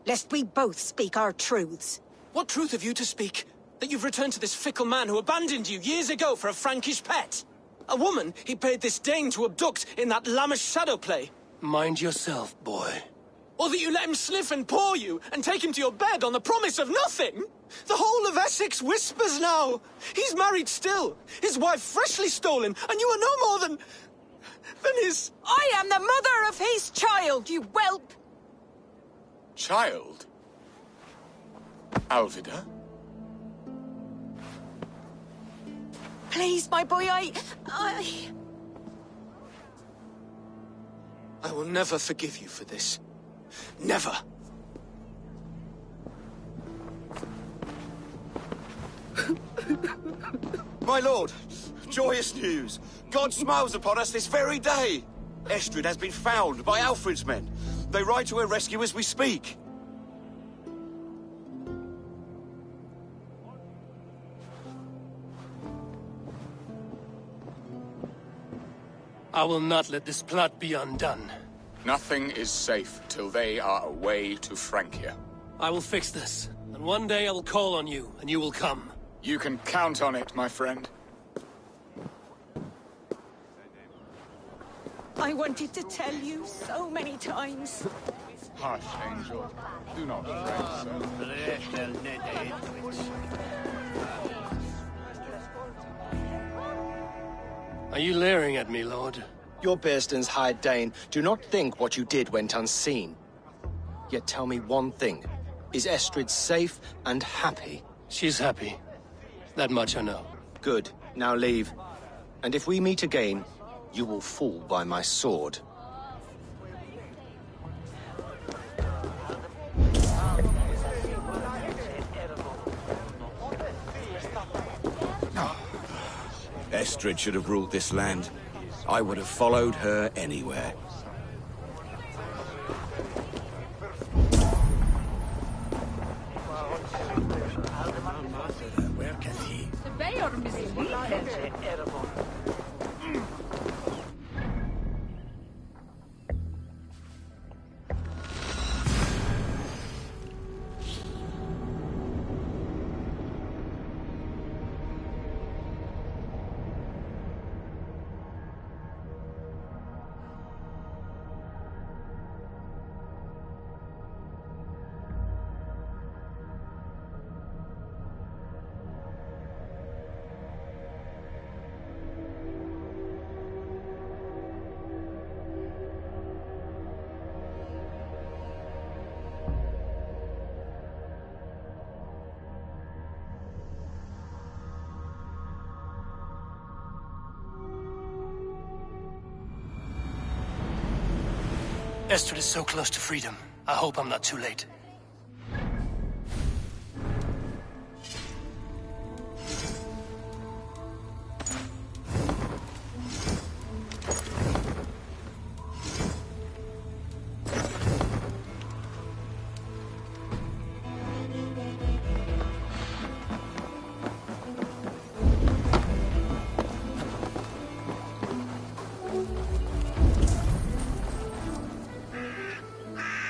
Speaker 3: Lest we both speak our truths.
Speaker 9: What truth have you to speak? That you've returned to this fickle man who abandoned you years ago for a Frankish pet? A woman he paid this Dane to abduct in that lammish shadow play?
Speaker 5: Mind yourself, boy.
Speaker 9: Or that you let him sniff and paw you and take him to your bed on the promise of nothing? The whole of Essex whispers now. He's married still, his wife freshly stolen, and you are no more than his...
Speaker 3: I am the mother of his child, you whelp!
Speaker 17: Child? Alvida?
Speaker 3: Please, my boy, I
Speaker 9: will never forgive you for this. Never.
Speaker 11: My lord, joyous news. God smiles upon us this very day. Estrid has been found by Alfred's men. They ride to her rescue as we speak.
Speaker 5: I will not let this plot be undone.
Speaker 17: Nothing is safe till they are away to Francia.
Speaker 5: I will fix this, and one day I will call on you, and you will come.
Speaker 17: You can count on it, my friend.
Speaker 3: I wanted to tell you so many times.
Speaker 17: Hush, Angel. Do not fret so.
Speaker 5: Are you leering at me, Lord?
Speaker 13: Your Bearston's hired Dane. Do not think what you did went unseen. Yet tell me one thing. Is Estrid safe and happy?
Speaker 5: She's happy. That much I know.
Speaker 13: Good. Now leave. And if we meet again, you will fall by my sword.
Speaker 11: Estrid should have ruled this land. I would have followed her anywhere.
Speaker 4: Where can he?
Speaker 5: Estrid is so close to freedom. I hope I'm not too late.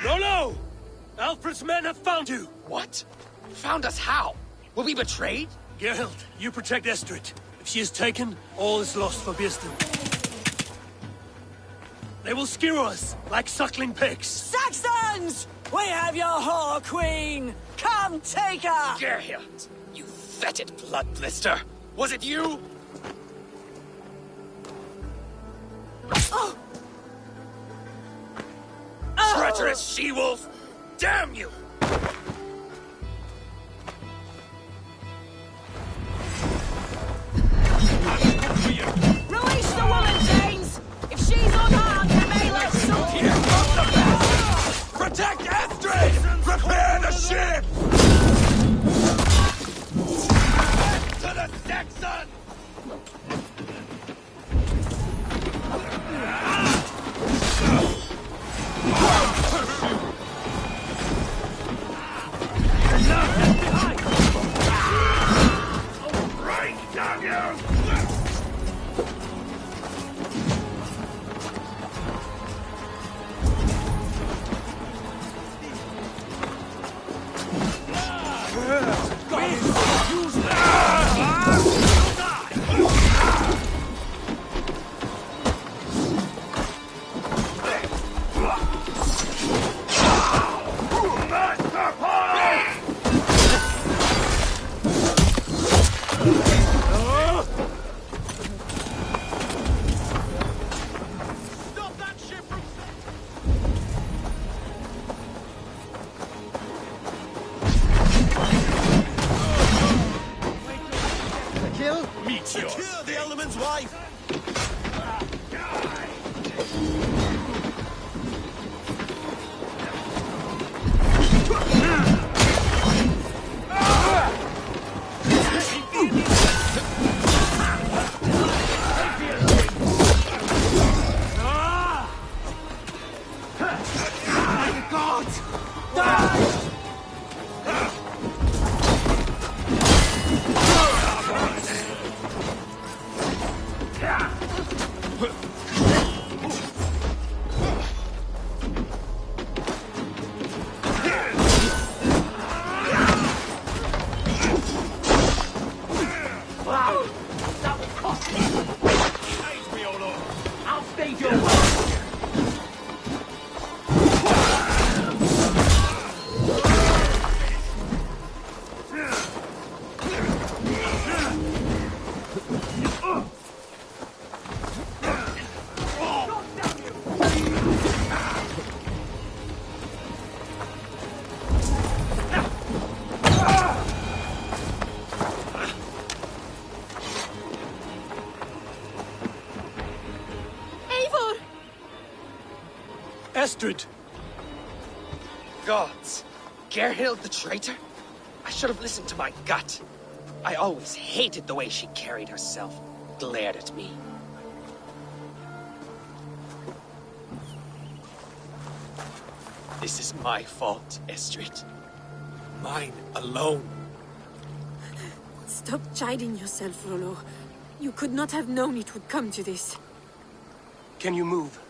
Speaker 2: Rollo!
Speaker 5: Alfred's men have found you!
Speaker 2: What? Found us how? Were we betrayed?
Speaker 5: Geralt, you protect Estrid. If she is taken, all is lost for Bearston. They will skewer us like suckling pigs.
Speaker 10: Saxons! We have your whore queen! Come take her!
Speaker 2: Geralt, you fetid blood blister! Was it you?
Speaker 10: Oh!
Speaker 2: Treacherous she-wolf! Damn you!
Speaker 10: Release the woman, James! If she's unharmed, we may let some...
Speaker 11: Here comes the best! Protect Estrid! Prepare the ship!
Speaker 2: To the Saxon!
Speaker 11: Cure the Elderman's wife!
Speaker 5: Estrid!
Speaker 2: Gods! Gerhild the traitor? I should have listened to my gut. I always hated the way she carried herself, glared at me. This is my fault, Estrid. Mine alone.
Speaker 20: Stop chiding yourself, Rollo. You could not have known it would come to this.
Speaker 5: Can you move?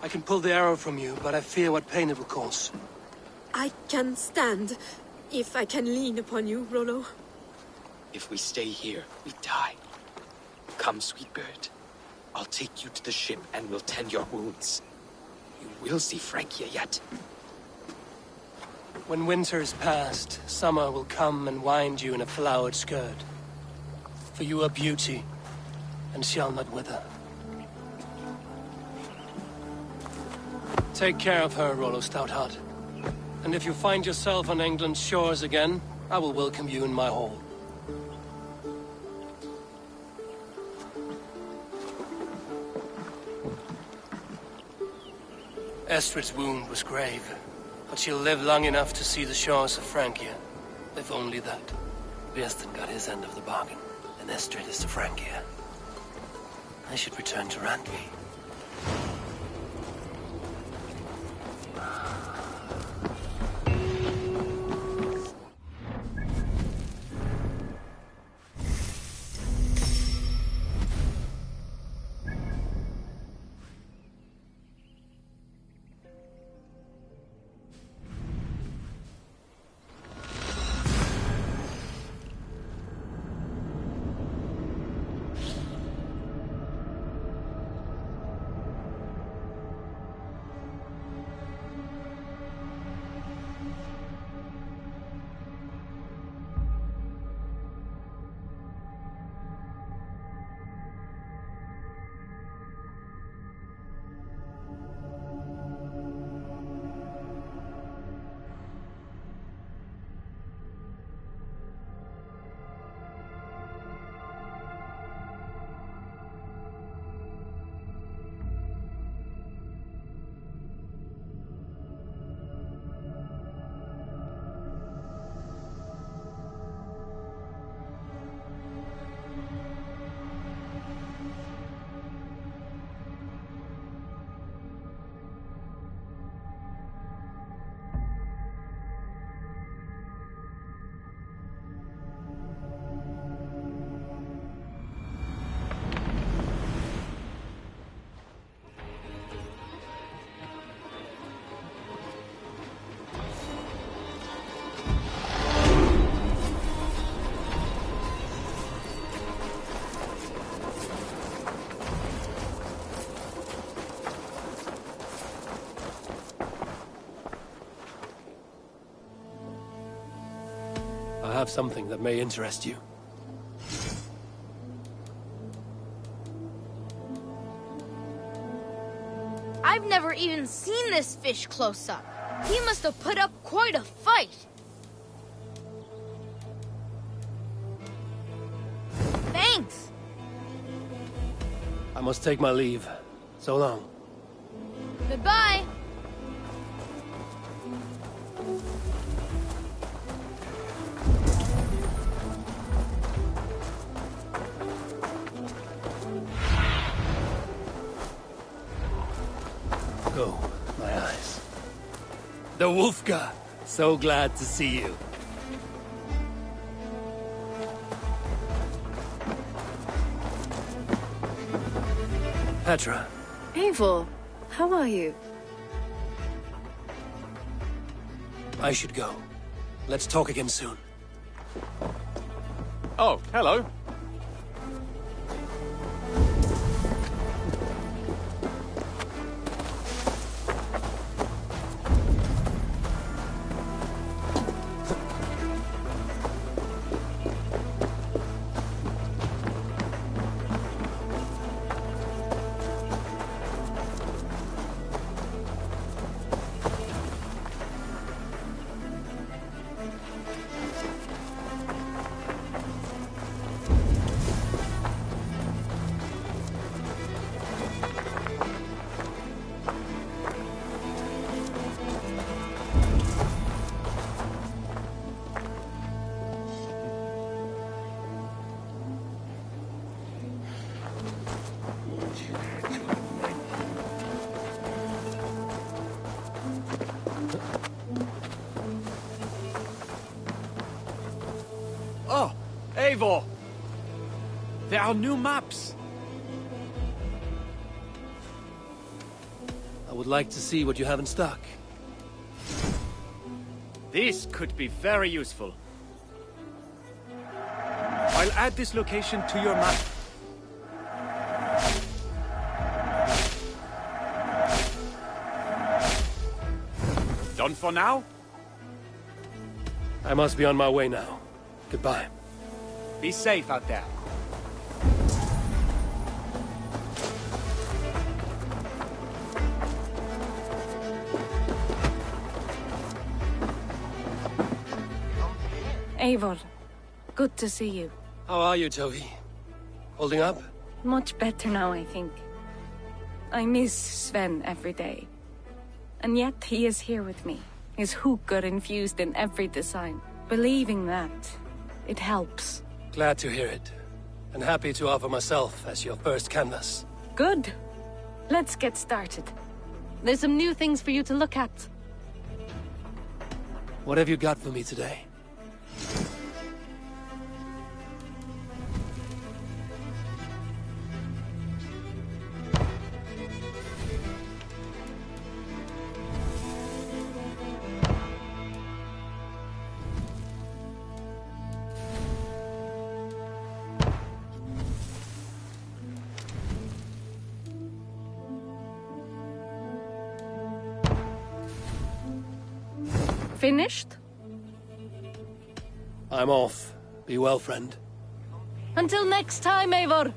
Speaker 5: I can pull the arrow from you, but I fear what pain it will cause.
Speaker 20: I can stand, if I can lean upon you, Rollo.
Speaker 2: If we stay here, we die. Come, sweet bird. I'll take you to the ship and we'll tend your wounds. You will see Francia yet.
Speaker 5: When winter is past, summer will come and wind you in a flowered skirt. For you are beauty, and shall not wither. Take care of her, Rollo Stoutheart. And if you find yourself on England's shores again, I will welcome you in my hall. Estrid's wound was grave, but she'll live long enough to see the shores of Francia. If only that. Bieston got his end of the bargain, and Estrid is to Francia. I should return to Randvi. I have something that may interest you.
Speaker 7: I've never even seen this fish close up. He must have put up quite a fight. Thanks.
Speaker 5: I must take my leave. So long.
Speaker 7: Goodbye.
Speaker 5: Go, my eyes. The Wolfka! So glad to see you. Petra.
Speaker 15: Eivor, how are you?
Speaker 5: I should go. Let's talk again soon.
Speaker 17: Oh, hello.
Speaker 16: Oh, Eivor! There are new maps!
Speaker 5: I would like to see what you have in stock.
Speaker 16: This could be very useful. I'll add this location to your map. Done for now?
Speaker 5: I must be on my way now. Goodbye.
Speaker 16: Be safe out there.
Speaker 3: Eivor, good to see you.
Speaker 5: How are you, Tovi? Holding up?
Speaker 3: Much better now, I think. I miss Sven every day. And yet he is here with me, his hooker infused in every design. Believing that, it helps.
Speaker 5: Glad to hear it. And happy to offer myself as your first canvas.
Speaker 3: Good. Let's get started. There's some new things for you to look at.
Speaker 5: What have you got for me today?
Speaker 3: Finished?
Speaker 5: I'm off. Be well, friend.
Speaker 3: Until next time, Eivor!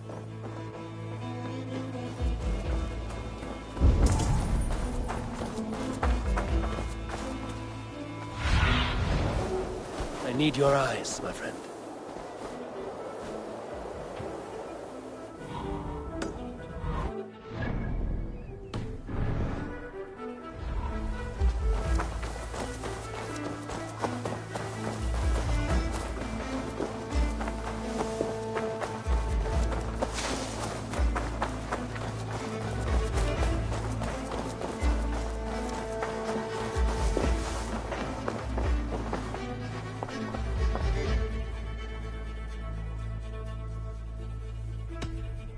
Speaker 5: I need your eyes, my friend.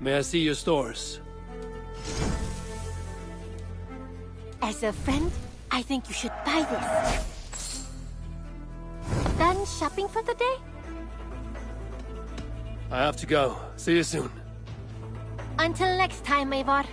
Speaker 5: May I see your stores?
Speaker 22: As a friend, I think you should buy this. Done shopping for the day?
Speaker 5: I have to go. See you soon.
Speaker 22: Until next time, Eivor.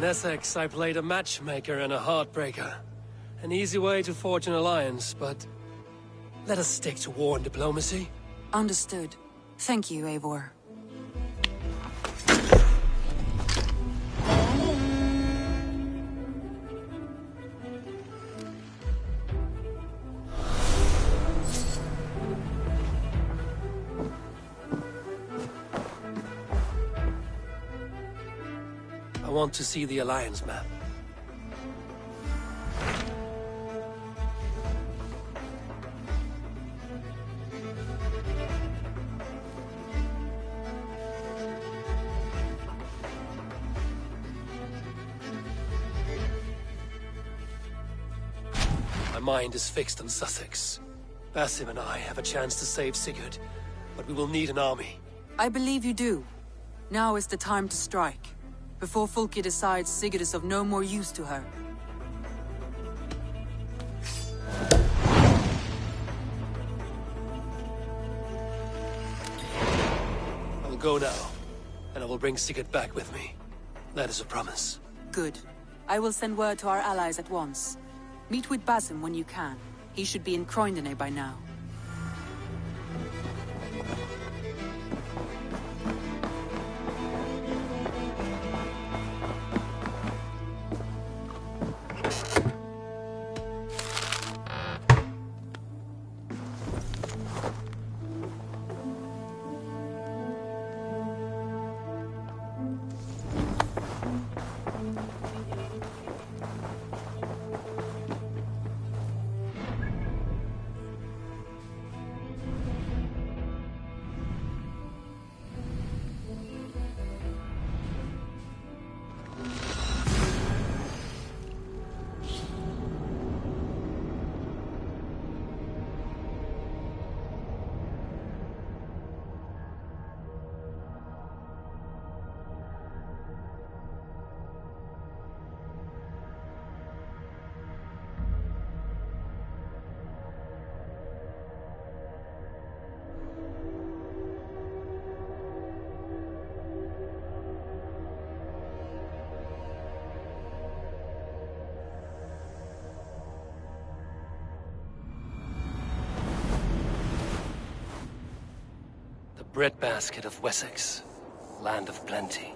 Speaker 5: In Essex, I played a matchmaker and a heartbreaker. An easy way to forge an alliance, but let us stick to war and diplomacy.
Speaker 14: Understood. Thank you, Eivor.
Speaker 5: I want to see the alliance map. My mind is fixed on Sussex. Basim and I have a chance to save Sigurd, but we will need an army.
Speaker 14: I believe you do. Now is the time to strike, before Fulki decides Sigurd is of no more use to her.
Speaker 5: I will go now, and I will bring Sigurd back with me. That is a promise.
Speaker 14: Good. I will send word to our allies at once. Meet with Basim when you can. He should be in Croydon by now.
Speaker 5: Breadbasket of Wessex, land of plenty.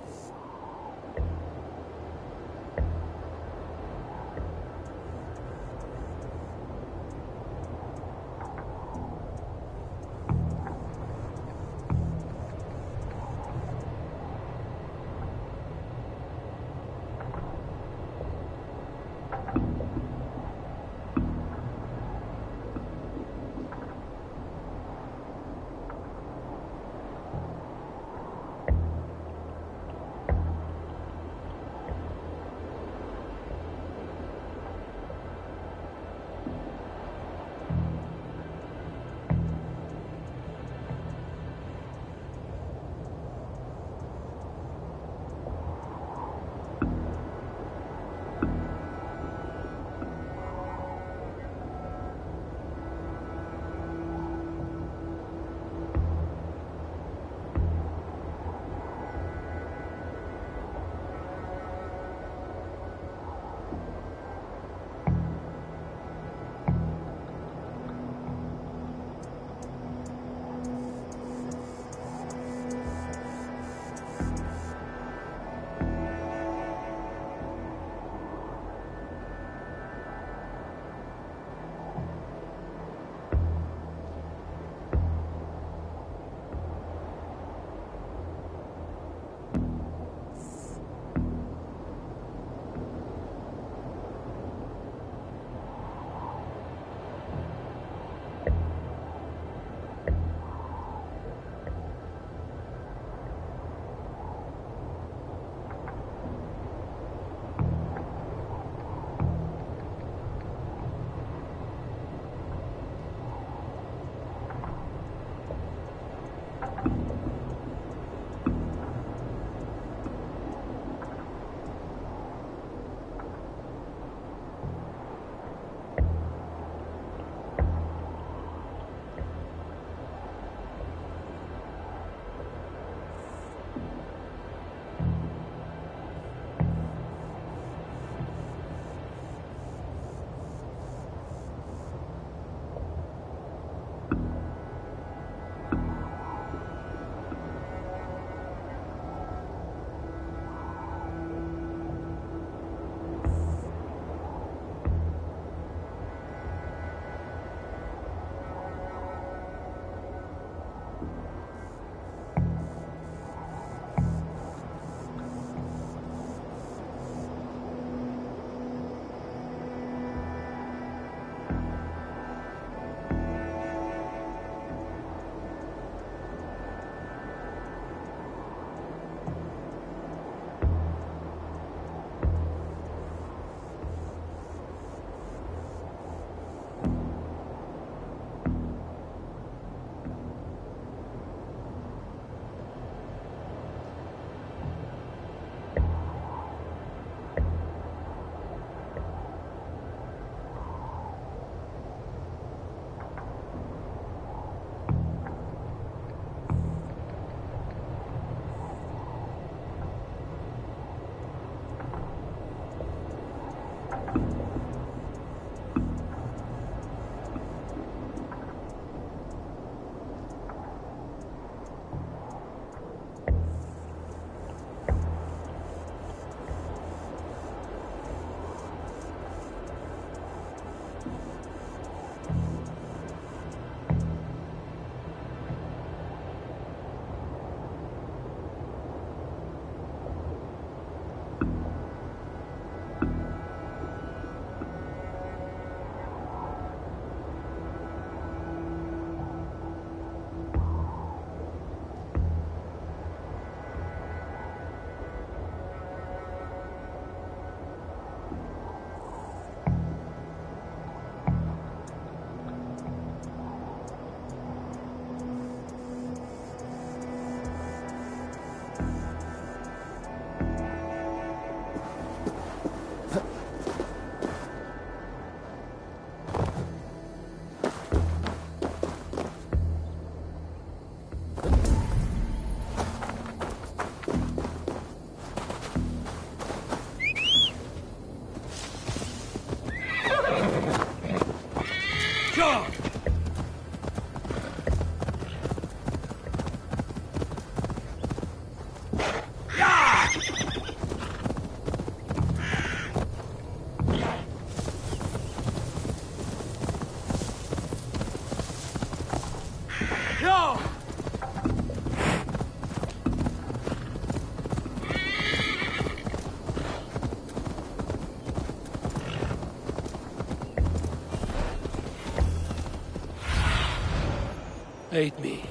Speaker 5: Aid me.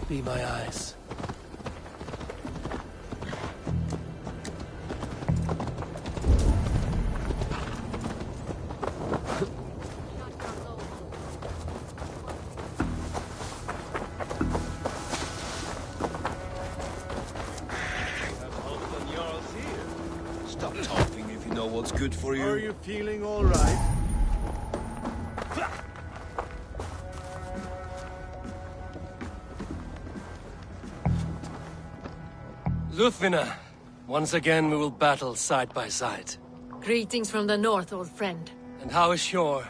Speaker 5: Be my eyes.
Speaker 11: Stop talking if you know what's good for you.
Speaker 12: Are you feeling all right?
Speaker 5: Luthvina, once again we will battle side by side.
Speaker 21: Greetings from the north, old friend.
Speaker 5: And how is Shore?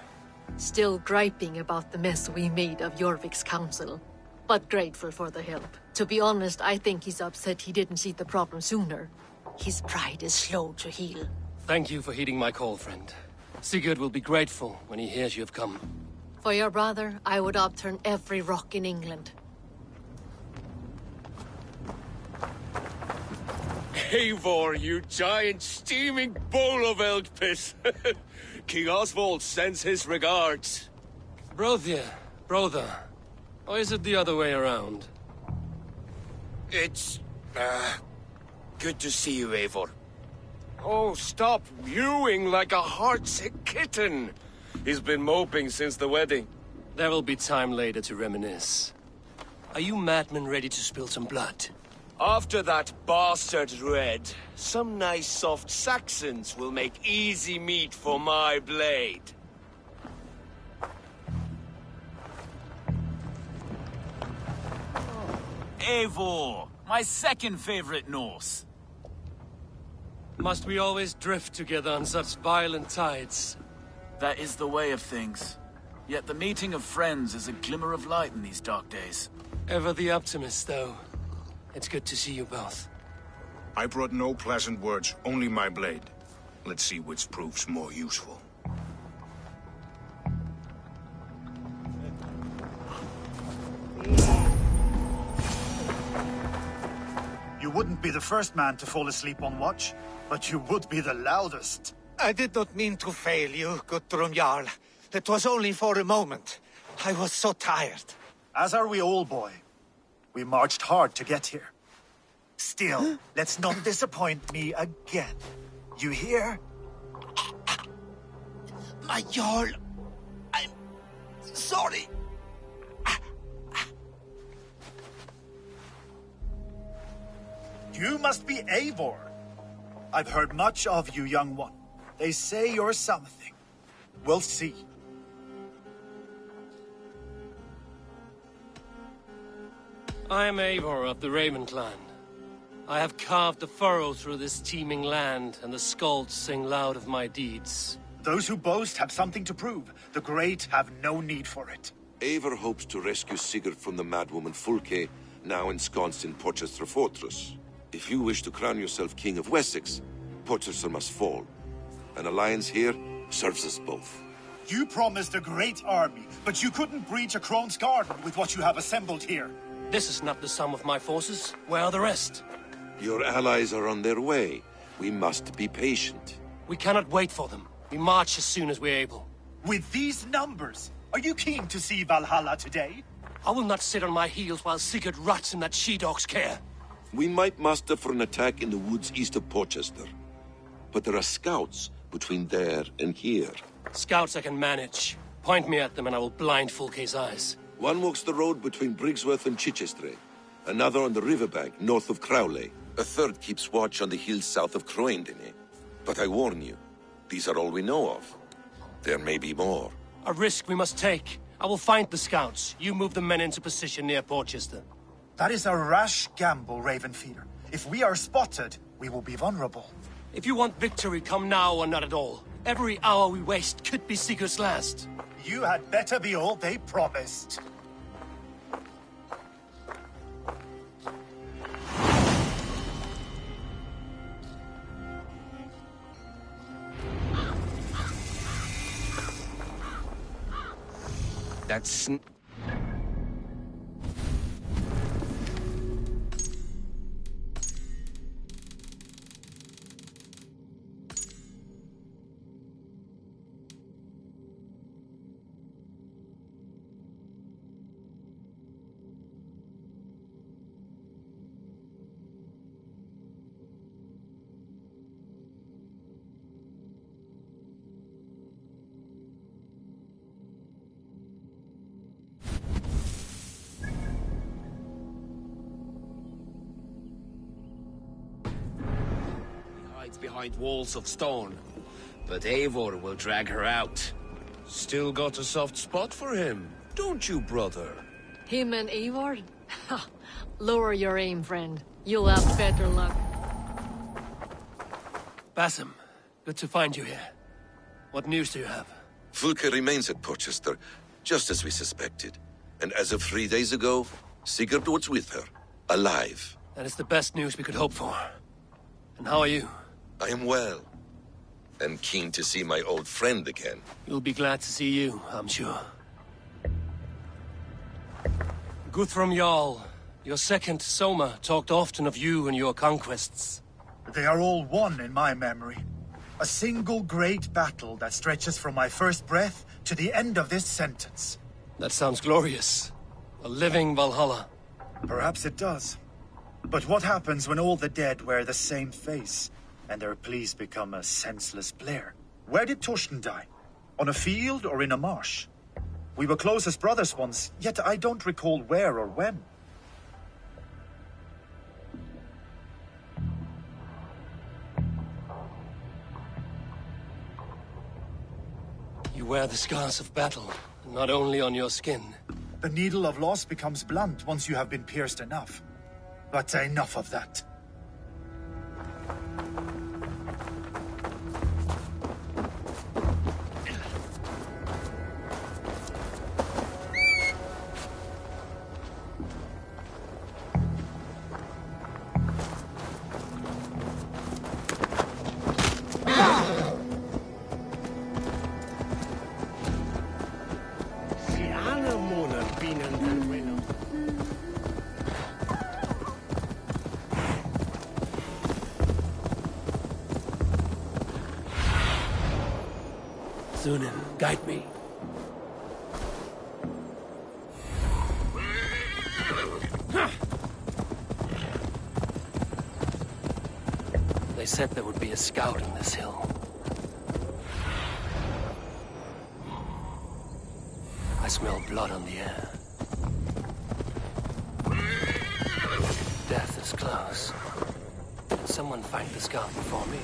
Speaker 21: Still griping about the mess we made of Jorvik's council, but grateful for the help. To be honest, I think he's upset he didn't see the problem sooner. His pride is slow to heal.
Speaker 5: Thank you for heeding my call, friend. Sigurd will be grateful when he hears you have come.
Speaker 21: For your brother, I would upturn every rock in England.
Speaker 11: Eivor, you giant steaming bowl of elk piss. King Oswald sends his regards.
Speaker 5: Brothia, brother. Or is it the other way around?
Speaker 11: It's, good to see you, Eivor. Oh, stop mewing like a heartsick kitten. He's been moping since the wedding.
Speaker 5: There will be time later to reminisce. Are you madmen ready to spill some blood?
Speaker 11: After that bastard Red, some nice soft Saxons will make easy meat for my blade.
Speaker 6: Eivor, my second favorite Norse.
Speaker 5: Must we always drift together on such violent tides?
Speaker 6: That is the way of things. Yet the meeting of friends is a glimmer of light in these dark days.
Speaker 5: Ever the optimist, though. It's good to see you both.
Speaker 18: I brought no pleasant words, only my blade. Let's see which proves more useful.
Speaker 19: You wouldn't be the first man to fall asleep on watch, but you would be the loudest.
Speaker 23: I did not mean to fail you, Guthrum Jarl. It was only for a moment. I was so tired.
Speaker 19: As are we all, boy. We marched hard to get here. Still, let's not disappoint me again. You hear?
Speaker 23: My Jarl, I'm sorry.
Speaker 19: You must be Eivor. I've heard much of you, young one. They say you're something. We'll see.
Speaker 5: I am Eivor of the Raven clan. I have carved the furrow through this teeming land, and the skalds sing loud of my deeds.
Speaker 19: Those who boast have something to prove. The great have no need for it.
Speaker 1: Eivor hopes to rescue Sigurd from the madwoman Fulke, now ensconced in Porchester Fortress. If you wish to crown yourself King of Wessex, Porchester must fall. An alliance here serves us both.
Speaker 19: You promised a great army, but you couldn't breach a Crone's garden with what you have assembled here.
Speaker 5: This is not the sum of my forces. Where are the rest?
Speaker 1: Your allies are on their way. We must be patient.
Speaker 5: We cannot wait for them. We march as soon as we're able.
Speaker 19: With these numbers, are you keen to see Valhalla today?
Speaker 5: I will not sit on my heels while Sigurd rots in that she-dog's care.
Speaker 1: We might muster for an attack in the woods east of Porchester. But there are scouts between there and here.
Speaker 5: Scouts I can manage. Point me at them and I will blind Fulke's eyes.
Speaker 1: One walks the road between Briggsworth and Chichester. Another on the riverbank north of Crowley. A third keeps watch on the hills south of Croendene. But I warn you, these are all we know of. There may be more.
Speaker 5: A risk we must take. I will find the scouts. You move the men into position near Porchester.
Speaker 19: That is a rash gamble, Ravenfeeder. If we are spotted, we will be vulnerable.
Speaker 5: If you want victory, come now or not at all. Every hour we waste could be Sigurd's last.
Speaker 19: You had better be all they promised.
Speaker 8: That's... behind walls of stone, but Eivor will drag her out. Still got a soft spot for him, don't you, brother?
Speaker 21: Him and Eivor? Lower your aim, friend. You'll have better luck.
Speaker 5: Basim, good to find you here. What news do you have?
Speaker 1: Fulke remains at Porchester, just as we suspected. And as of 3 days ago, Sigurd was with her, alive.
Speaker 5: That is the best news we could hope for. And how are you?
Speaker 1: I am well, and keen to see my old friend again.
Speaker 5: You'll be glad to see you, I'm sure. Guthrum Jarl, your second Soma, talked often of you and your conquests.
Speaker 19: They are all one in my memory. A single great battle that stretches from my first breath to the end of this sentence.
Speaker 5: That sounds glorious. A living Valhalla.
Speaker 19: Perhaps it does. But what happens when all the dead wear the same face, and their pleas become a senseless blare? Where did Torsten die? On a field or in a marsh? We were close as brothers once, yet I don't recall where or when.
Speaker 5: You wear the scars of battle, not only on your skin.
Speaker 19: The needle of loss becomes blunt once you have been pierced enough. But enough of that.
Speaker 5: Sunan, guide me. They said there would be a scout in this hill. I smell blood on the air. Death is close. Did someone find the scout before me?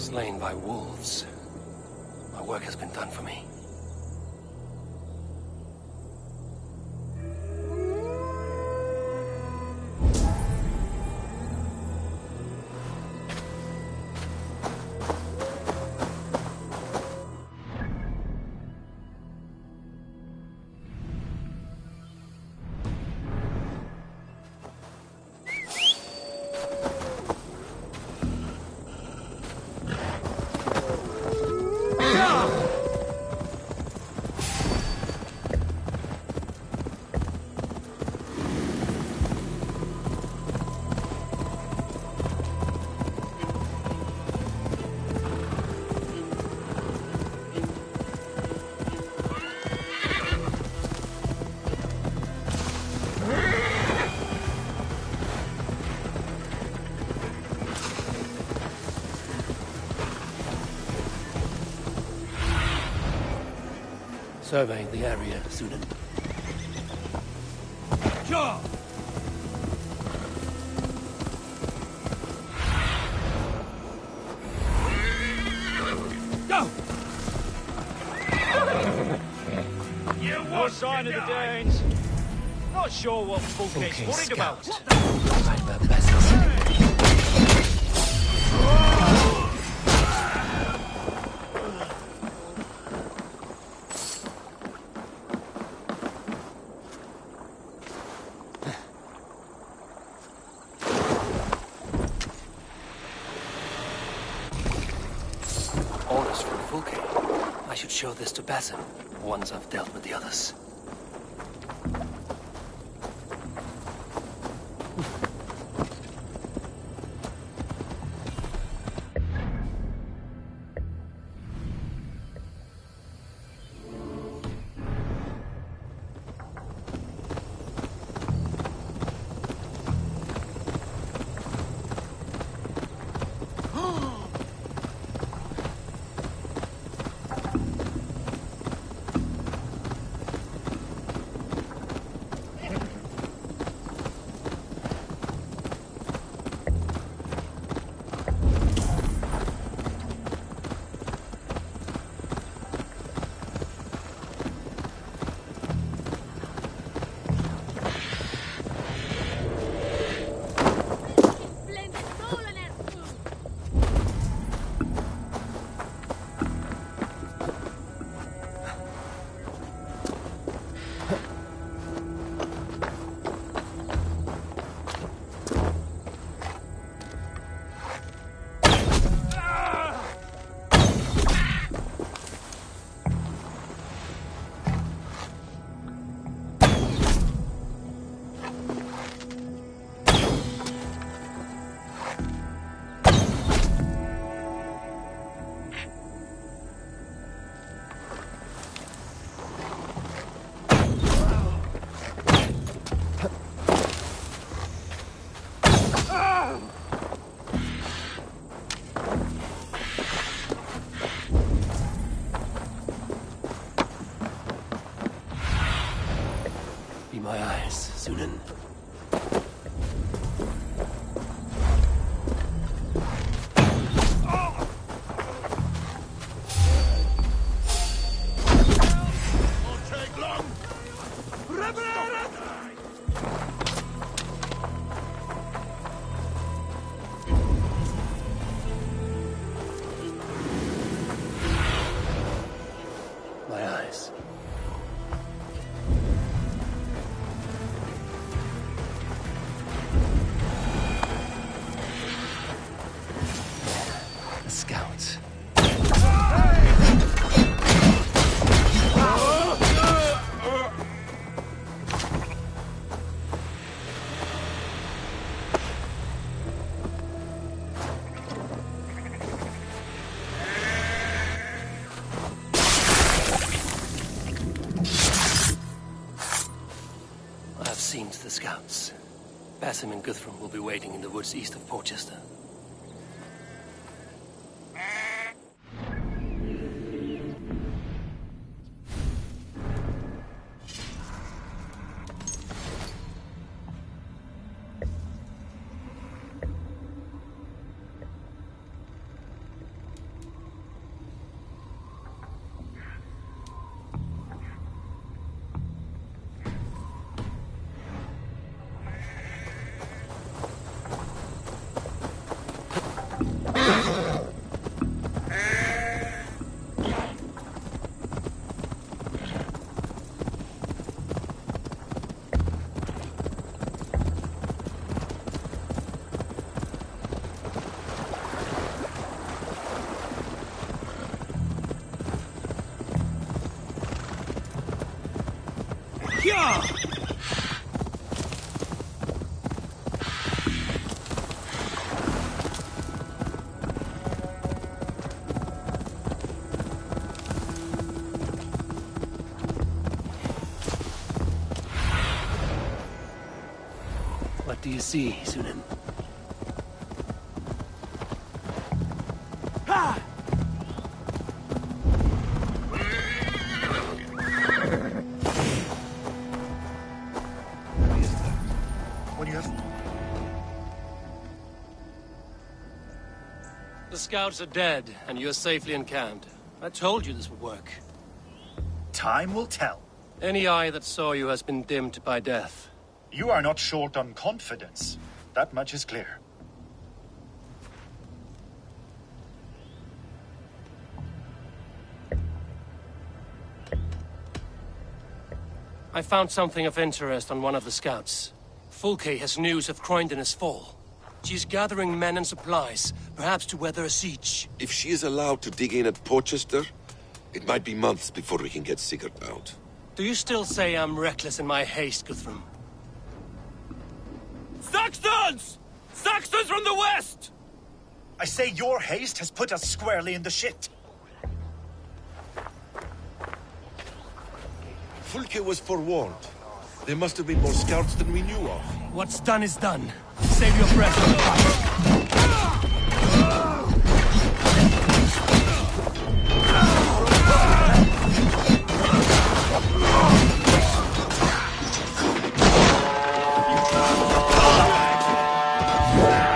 Speaker 5: slain by wolves. My work has been done for me. Survey the area, Sunan.
Speaker 6: Sure. Go!
Speaker 16: No sign of the Danes. Not sure what Fulke's worried about.
Speaker 5: Right about best. Orders from Fulke. I should show this to Basim once I've dealt with the others. Be my eyes, Sunan. My eyes. The scouts. I've seen to the scouts. Basim and Guthrum will be waiting in the woods east of Portchester. you see, Sunan.
Speaker 19: What do you have?
Speaker 5: The scouts are dead, and you're safely encamped. I told you this would work.
Speaker 19: Time will tell.
Speaker 5: Any eye that saw you has been dimmed by death.
Speaker 19: You are not short on confidence. That much is clear.
Speaker 5: I found something of interest on one of the scouts. Fulke has news of Croydon's fall. She's gathering men and supplies, perhaps to weather a siege.
Speaker 1: If she is allowed to dig in at Porchester, it might be months before we can get Sigurd out.
Speaker 5: Do you still say I'm reckless in my haste, Guthrum?
Speaker 6: Saxons! Saxons from the west!
Speaker 19: I say your haste has put us squarely in the shit.
Speaker 1: Fulke was forewarned. There must have been more scouts than we knew of.
Speaker 5: What's done is done. Save your breath for the fight.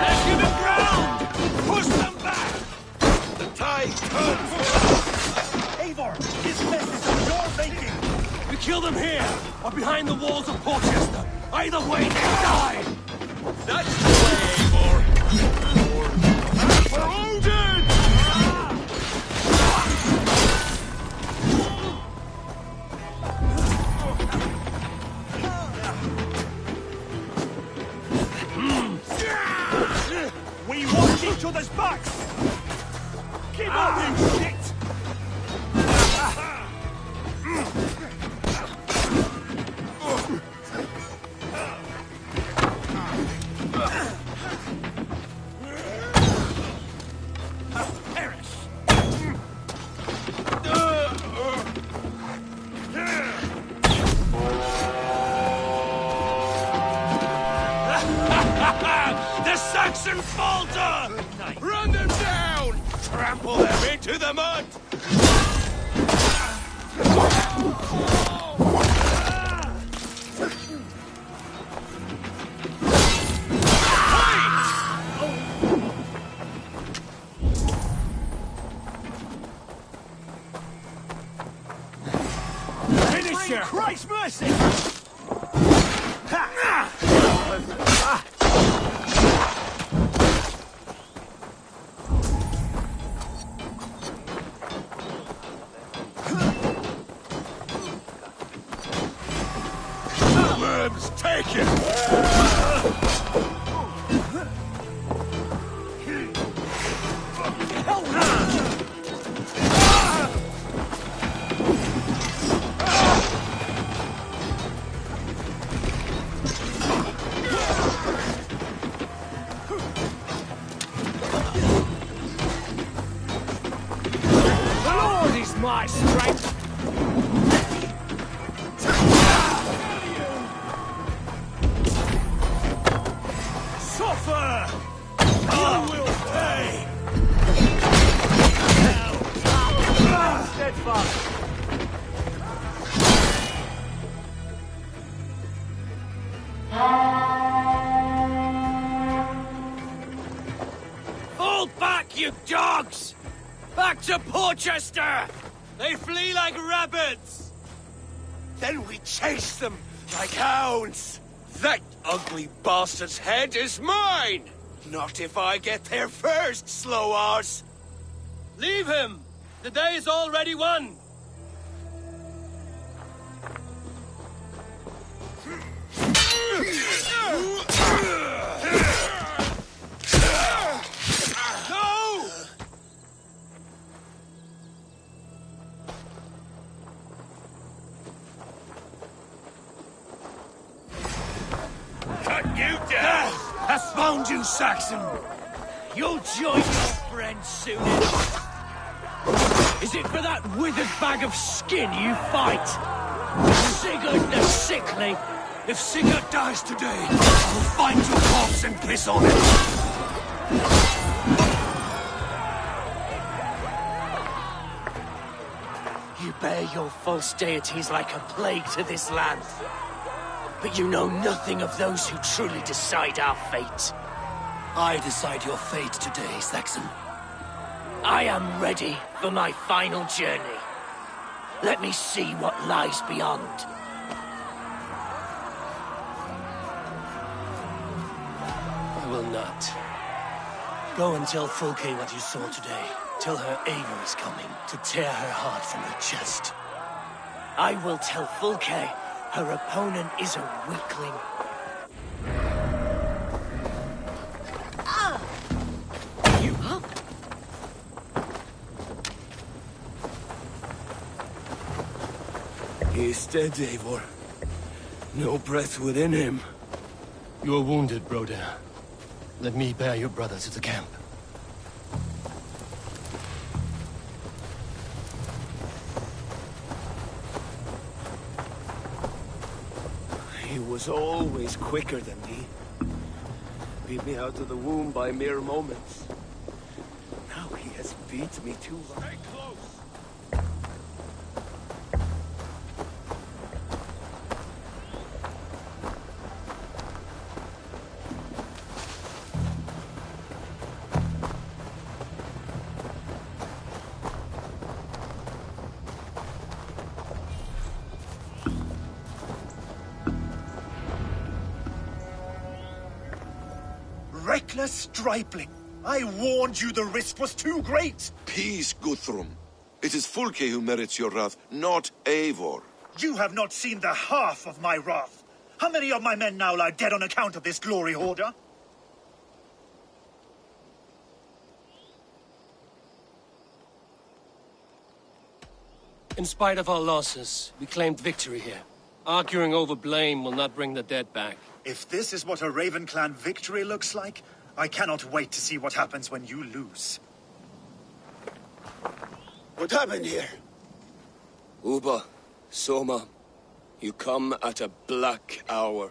Speaker 6: They're giving ground! Push them back!
Speaker 1: The tide turns!
Speaker 19: Eivor, this mess is of your making!
Speaker 5: We kill them here, or behind the walls of Porchester. Either way, they die!
Speaker 6: That's the way, Eivor! For Odin!
Speaker 16: We watch each other's backs! Keep up, you shit!
Speaker 6: The Saxon falter! Run them down! Trample them into the mud!
Speaker 16: Finish her! Christ mercy!
Speaker 6: Worms, take it!
Speaker 16: The Lord is my strength!
Speaker 6: Suffer! You will pay!
Speaker 16: Steadfast!
Speaker 6: Fall back, you dogs! Back to Porchester! They flee like rabbits! Then we chase them like hounds! That ugly bastard's head is mine! Not if I get there first, slow-arse!
Speaker 5: Leave him! The day is already won!
Speaker 6: No! Cut you down!
Speaker 16: I found you, Saxon! You'll join your friends soon enough! Is it for that withered bag of skin you fight? Sigurd the Sickly? If Sigurd dies today, I'll find your corpse and piss on it. You bear your false deities like a plague to this land. But you know nothing of those who truly decide our fate. I decide your fate today, Saxon. I am ready for my final journey. Let me see what lies beyond. I will not. Go and tell Fulke what you saw today. Tell her Eivor is coming to tear her heart from her chest. I will tell Fulke her opponent is a weakling. You... Huh? He is dead, Eivor. No breath within him. You are wounded, Broder. Let me bear your brother to the camp. He was always quicker than me. Beat me out of the womb by mere moments. Now he has beat me too long. Stay close!
Speaker 19: Reckless stripling! I warned you the risk was too great!
Speaker 1: Peace, Guthrum. It is Fulke who merits your wrath, not Eivor.
Speaker 19: You have not seen the half of my wrath. How many of my men now lie dead on account of this glory hoarder?
Speaker 5: In spite of our losses, we claimed victory here. Arguing over blame will not bring the dead back.
Speaker 19: If this is what a Raven Clan victory looks like, I cannot wait to see what happens when you lose.
Speaker 6: What happened here? Uba, Soma, you come at a black hour.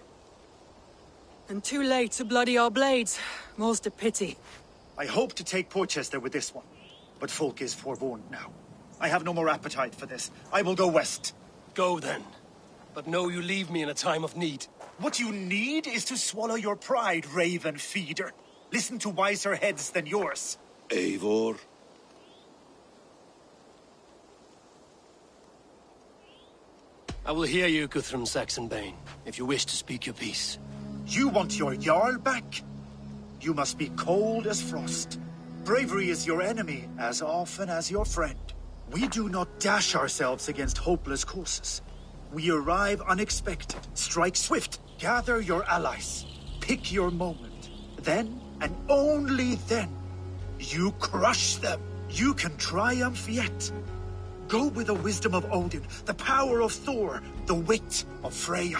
Speaker 10: And too late to bloody our blades. Most a pity.
Speaker 19: I hope to take Porchester with this one, but Folk is forewarned now. I have no more appetite for this. I will go west.
Speaker 5: Go then. But know you leave me in a time of need.
Speaker 19: What you need is to swallow your pride, Raven Feeder. Listen to wiser heads than yours.
Speaker 1: Eivor?
Speaker 5: I will hear you, Guthrum Saxonbane, if you wish to speak your piece.
Speaker 19: You want your Jarl back? You must be cold as frost. Bravery is your enemy as often as your friend. We do not dash ourselves against hopeless courses. We arrive unexpected, strike swift, gather your allies, pick your moment. Then, and only then, you crush them. You can triumph yet. Go with the wisdom of Odin, the power of Thor, the wit of Freya.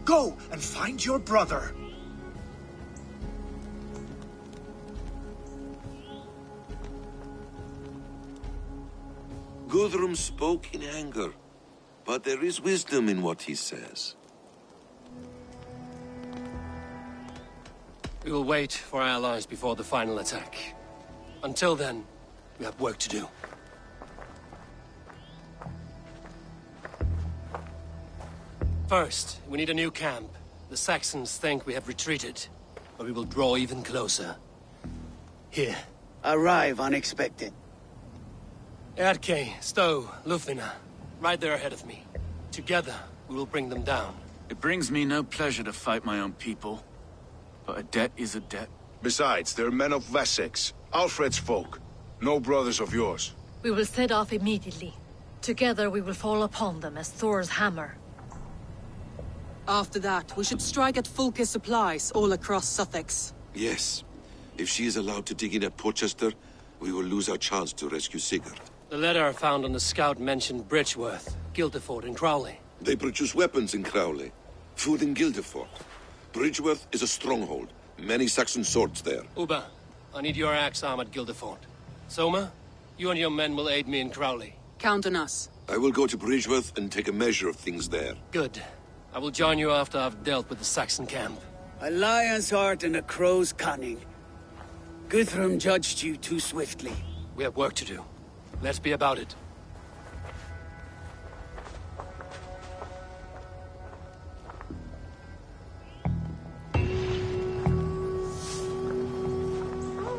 Speaker 19: Go and find your brother.
Speaker 1: Guthrum spoke in anger, but there is wisdom in what he says.
Speaker 5: We will wait for our allies before the final attack. Until then, we have work to do. First, we need a new camp. The Saxons think we have retreated, but we will draw even closer. Here.
Speaker 4: Arrive unexpected.
Speaker 5: Erke, Stowe, Lufina, right there ahead of me. Together, we will bring them down.
Speaker 17: It brings me no pleasure to fight my own people. But a debt is a debt.
Speaker 18: Besides, they're men of Wessex, Alfred's folk. No brothers of yours.
Speaker 21: We will set off immediately. Together we will fall upon them as Thor's hammer.
Speaker 10: After that, we should strike at Fulke's supplies all across Sussex.
Speaker 1: Yes. If she is allowed to dig in at Porchester, we will lose our chance to rescue Sigurd.
Speaker 5: The letter found on the scout mentioned Bridgeworth, Guildeford, and Crowley.
Speaker 1: They produce weapons in Crowley, food in Guildeford. Bridgeworth is a stronghold. Many Saxon swords there.
Speaker 5: Uba, I need your axe arm at Guildeford. Soma, you and your men will aid me in Crowley.
Speaker 10: Count on us.
Speaker 1: I will go to Bridgeworth and take a measure of things there.
Speaker 5: Good. I will join you after I've dealt with the Saxon camp.
Speaker 4: A lion's heart and a crow's cunning. Guthrum judged you too swiftly.
Speaker 5: We have work to do. Let's be about it.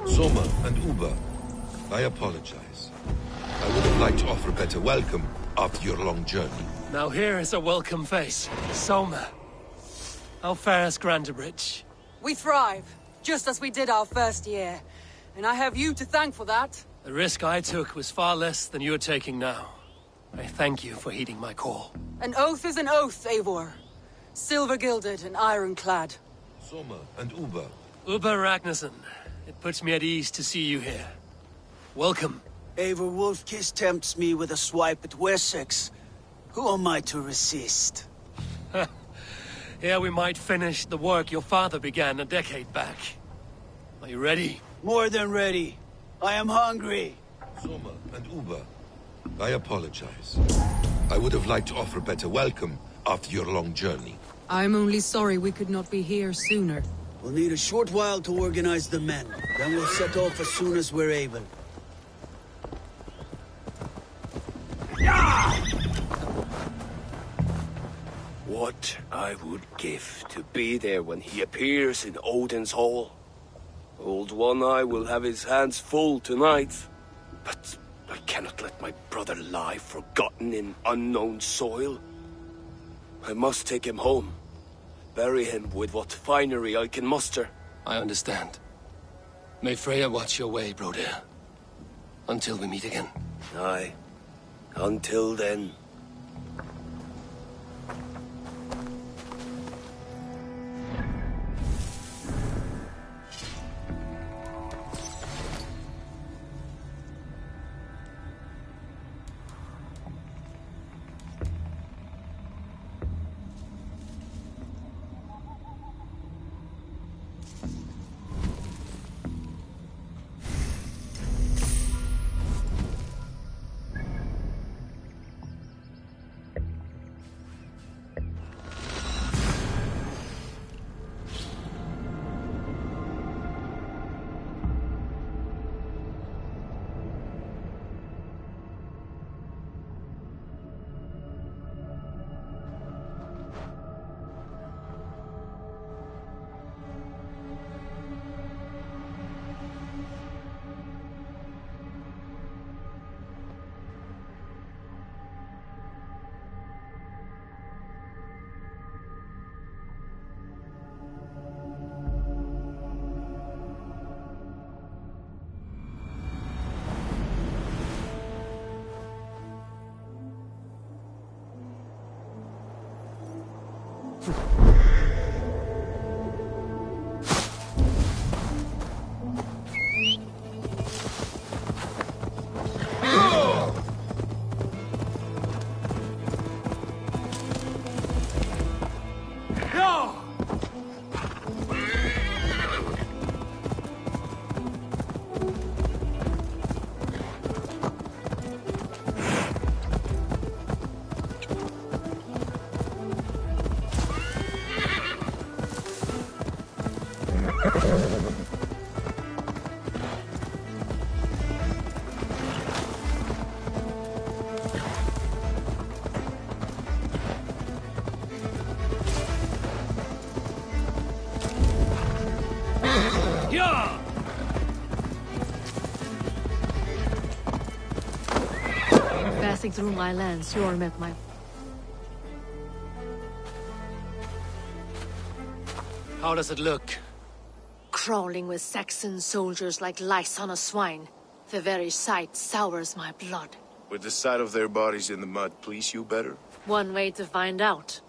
Speaker 1: Soma and Uber, I apologize. I would have liked to offer a better welcome after your long journey.
Speaker 5: Now here is a welcome face. Soma. How fares Grantebridge?
Speaker 14: We thrive, just as we did our first year. And I have you to thank for that.
Speaker 5: The risk I took was far less than you're taking now. I thank you for heeding my call.
Speaker 14: An oath is an oath, Eivor. Silver-gilded and ironclad.
Speaker 1: Soma and Uber.
Speaker 5: Uber Ragnarsson. It puts me at ease to see you here. Welcome.
Speaker 4: Eivor Wolfkiss tempts me with a swipe at Wessex. Who am I to resist?
Speaker 5: Here we might finish the work your father began a decade back. Are you ready?
Speaker 4: More than ready. I am hungry.
Speaker 1: Soma and Uber, I apologize. I would have liked to offer a better welcome after your long journey.
Speaker 14: I'm only sorry we could not be here sooner.
Speaker 4: We'll need a short while to organize the men. Then we'll set off as soon as we're able.
Speaker 16: What I would give to be there when he appears in Odin's Hall. Old One-Eye will have his hands full tonight. But I cannot let my brother lie forgotten in unknown soil. I must take him home. Bury him with what finery I can muster.
Speaker 5: I understand. May Freya watch your way, Broder. Until we meet again.
Speaker 16: Aye. Until then.
Speaker 21: Passing through my lands, you met my...
Speaker 5: How does it look?
Speaker 21: Crawling with Saxon soldiers like lice on a swine. The very sight sours my blood.
Speaker 18: Would the sight of their bodies in the mud please you better?
Speaker 21: One way to find out.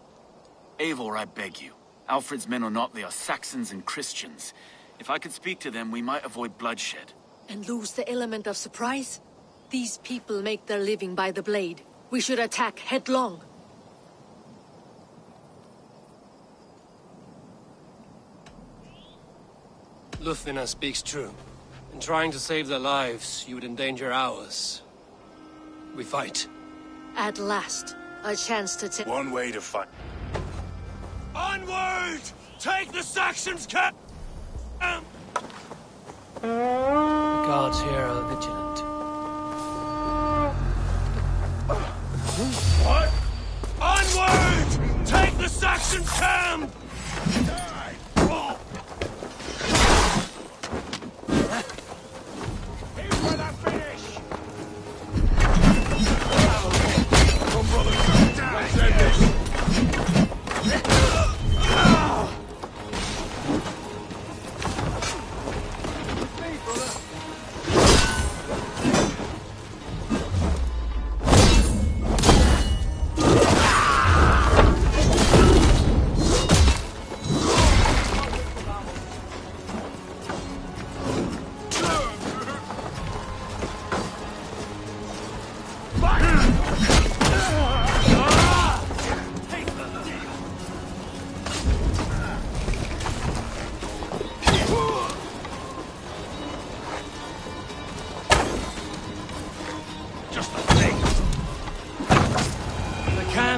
Speaker 9: Eivor, I beg you. Alfred's men or not, they are Saxons and Christians. If I could speak to them, we might avoid bloodshed.
Speaker 21: And lose the element of surprise? These people make their living by the blade. We should attack headlong.
Speaker 5: Lufthina speaks true. In trying to save their lives, you would endanger ours. We fight.
Speaker 21: At last, a chance to take...
Speaker 18: One way to fight.
Speaker 6: Onward! Take the Saxons' camp!
Speaker 5: The guards here are vigilant.
Speaker 6: What? Onward! Take the Saxons' camp! Here's where that finish! Come, brother, let's end this!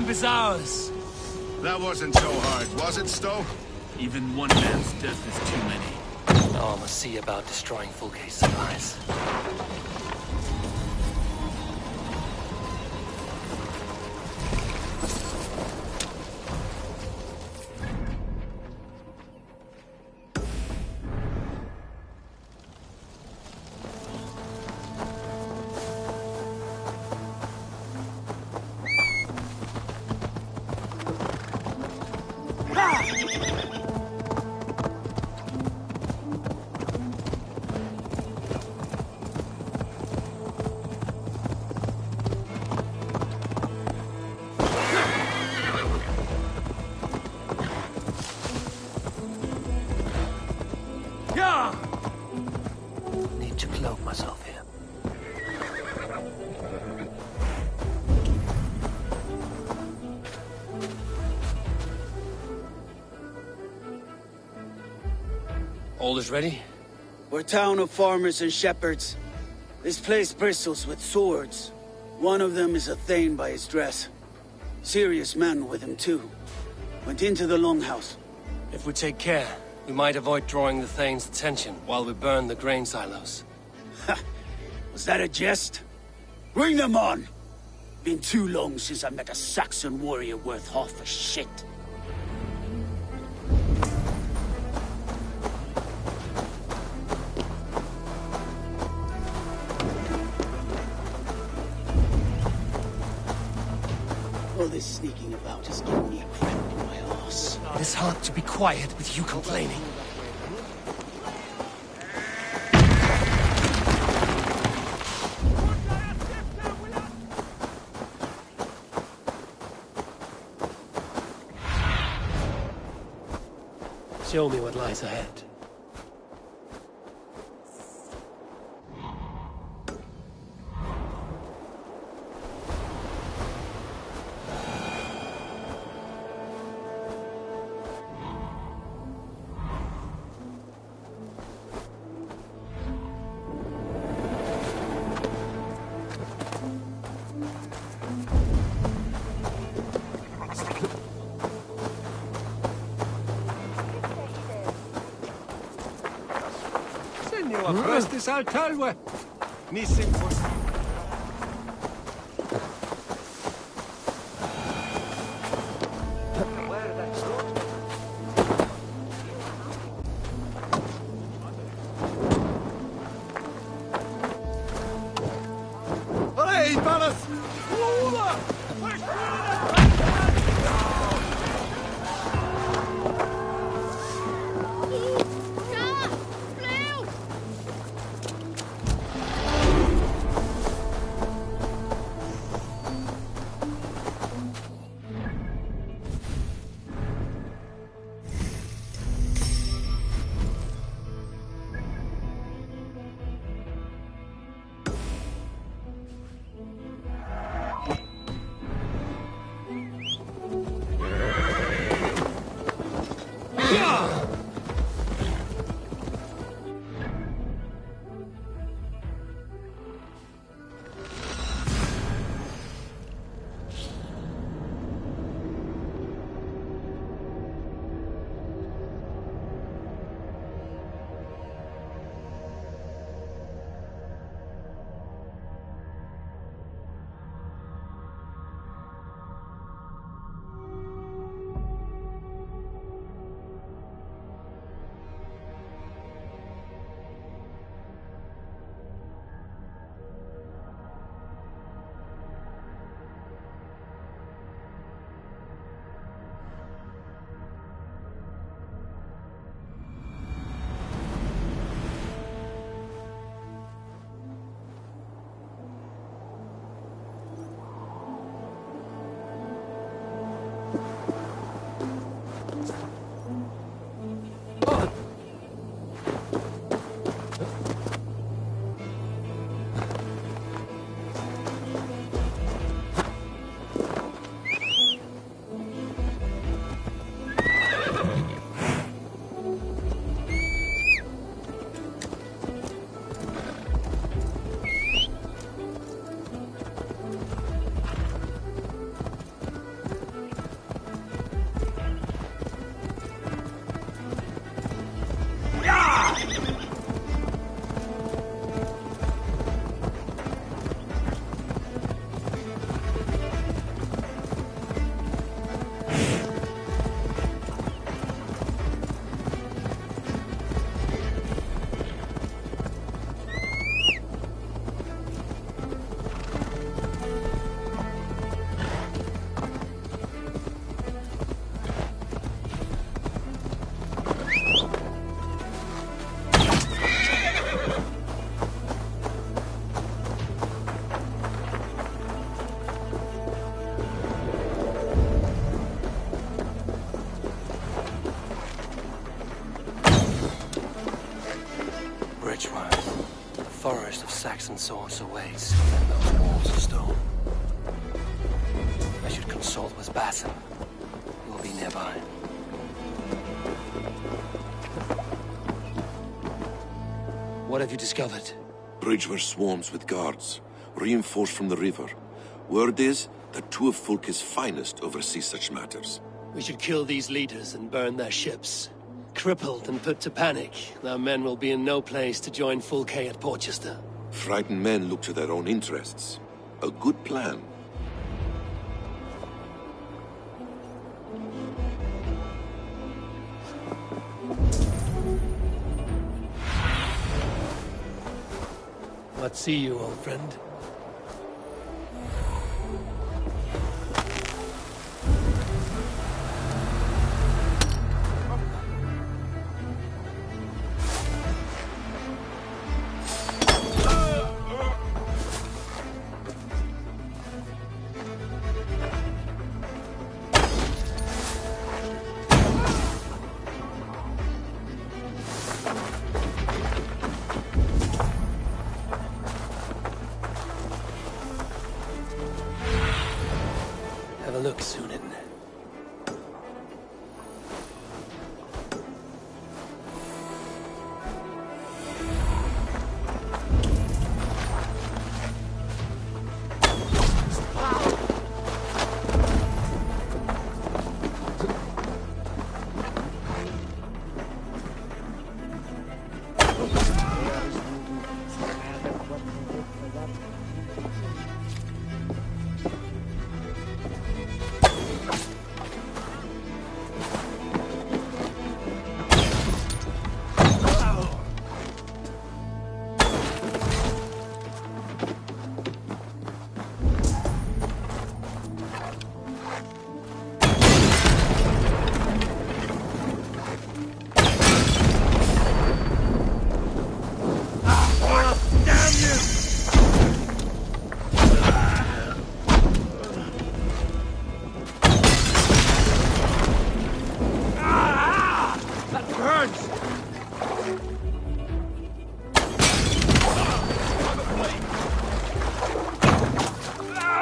Speaker 5: Is ours.
Speaker 17: That wasn't so hard, was it, Stowe?
Speaker 9: Even one man's death is too many.
Speaker 5: Now I must see about destroying Fulke's supplies. Need to cloak myself here. All is ready?
Speaker 4: We're a town of farmers and shepherds. This place bristles with swords. One of them is a Thane by his dress. Serious man with him too. Went into the longhouse.
Speaker 5: If we take care, we might avoid drawing the Thane's attention while we burn the grain silos.
Speaker 4: Was that a jest? Bring them on! Been too long since I met a Saxon warrior worth half a shit. All this sneaking about has given me a cramp in my arse.
Speaker 5: It is hard to be quiet with you complaining. Show me what lies ahead.
Speaker 6: Prestis al talwe. Nissim for... Hey, Ballas!
Speaker 5: A forest of Saxon swords awaits within those walls of stone. I should consult with Basim. He will be nearby. What have you discovered?
Speaker 1: Bridge were swarms with guards, reinforced from the river. Word is that two of Fulke's finest oversee such matters.
Speaker 5: We should kill these leaders and burn their ships. Crippled and put to panic, their men will be in no place to join Fulke at Porchester.
Speaker 1: Frightened men look to their own interests. A good plan.
Speaker 5: What see you, old friend? Have a look, Sunan.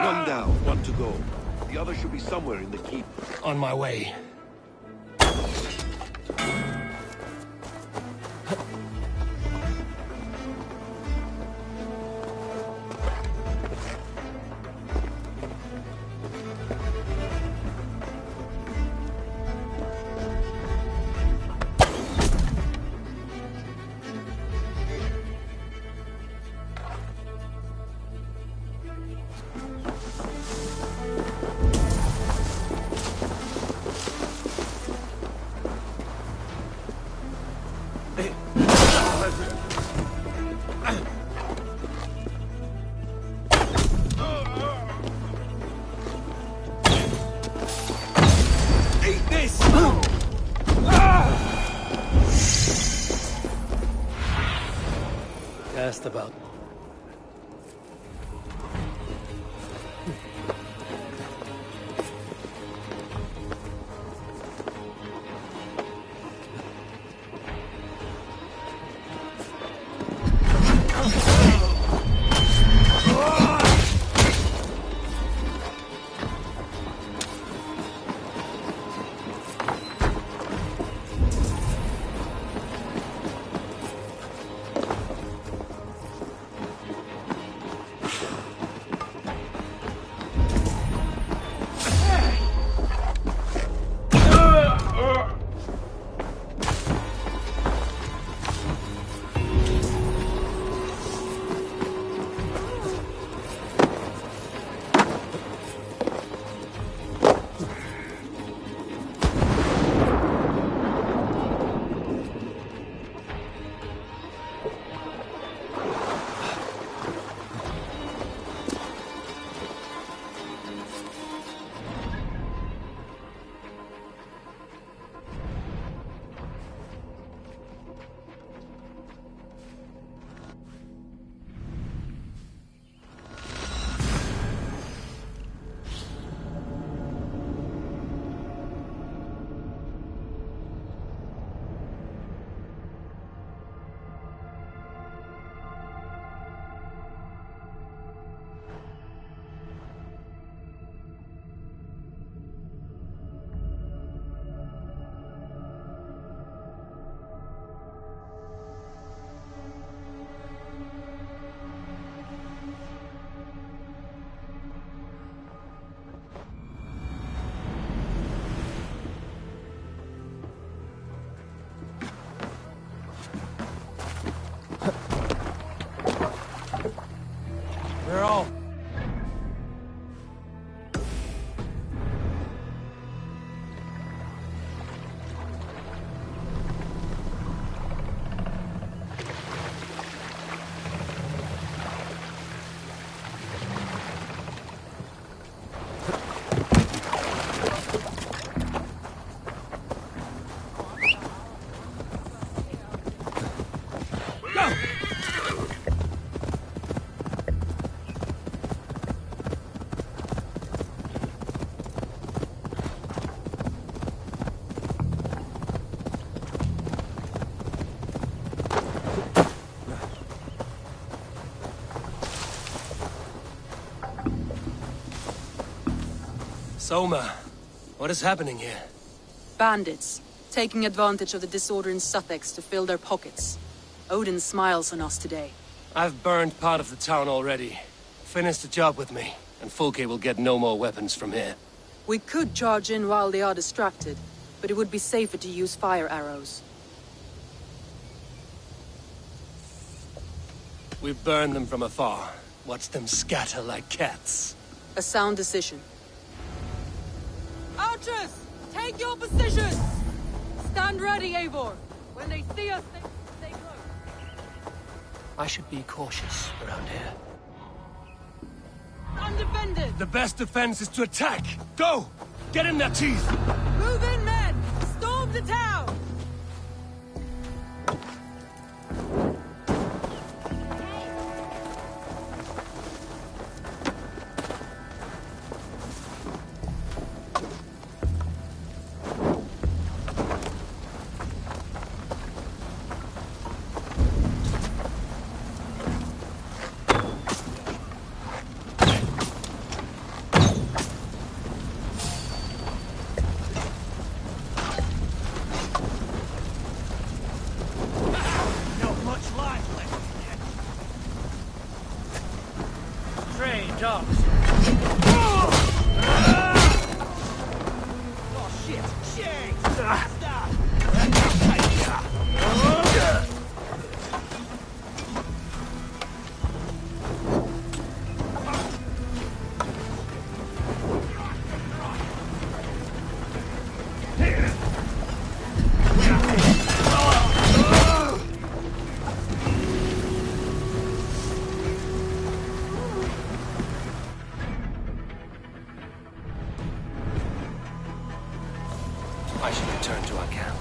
Speaker 1: One down, one to go. The other should be somewhere in the keep.
Speaker 5: On my way. Asked about. Soma, what is happening here?
Speaker 14: Bandits, taking advantage of the disorder in Sussex to fill their pockets. Odin smiles on us today.
Speaker 5: I've burned part of the town already. Finish the job with me, and Fulke will get no more weapons from here.
Speaker 14: We could charge in while they are distracted, but it would be safer to use fire arrows.
Speaker 5: We burn them from afar. Watch them scatter like cats.
Speaker 14: A sound decision.
Speaker 22: Archers, take your positions! Stand ready, Eivor. When they see us, they stay close.
Speaker 5: I should be cautious around here.
Speaker 22: Undefended!
Speaker 5: The best defense is to attack! Go! Get in their teeth!
Speaker 22: Move in, men! Storm the town!
Speaker 5: I should return to our camp.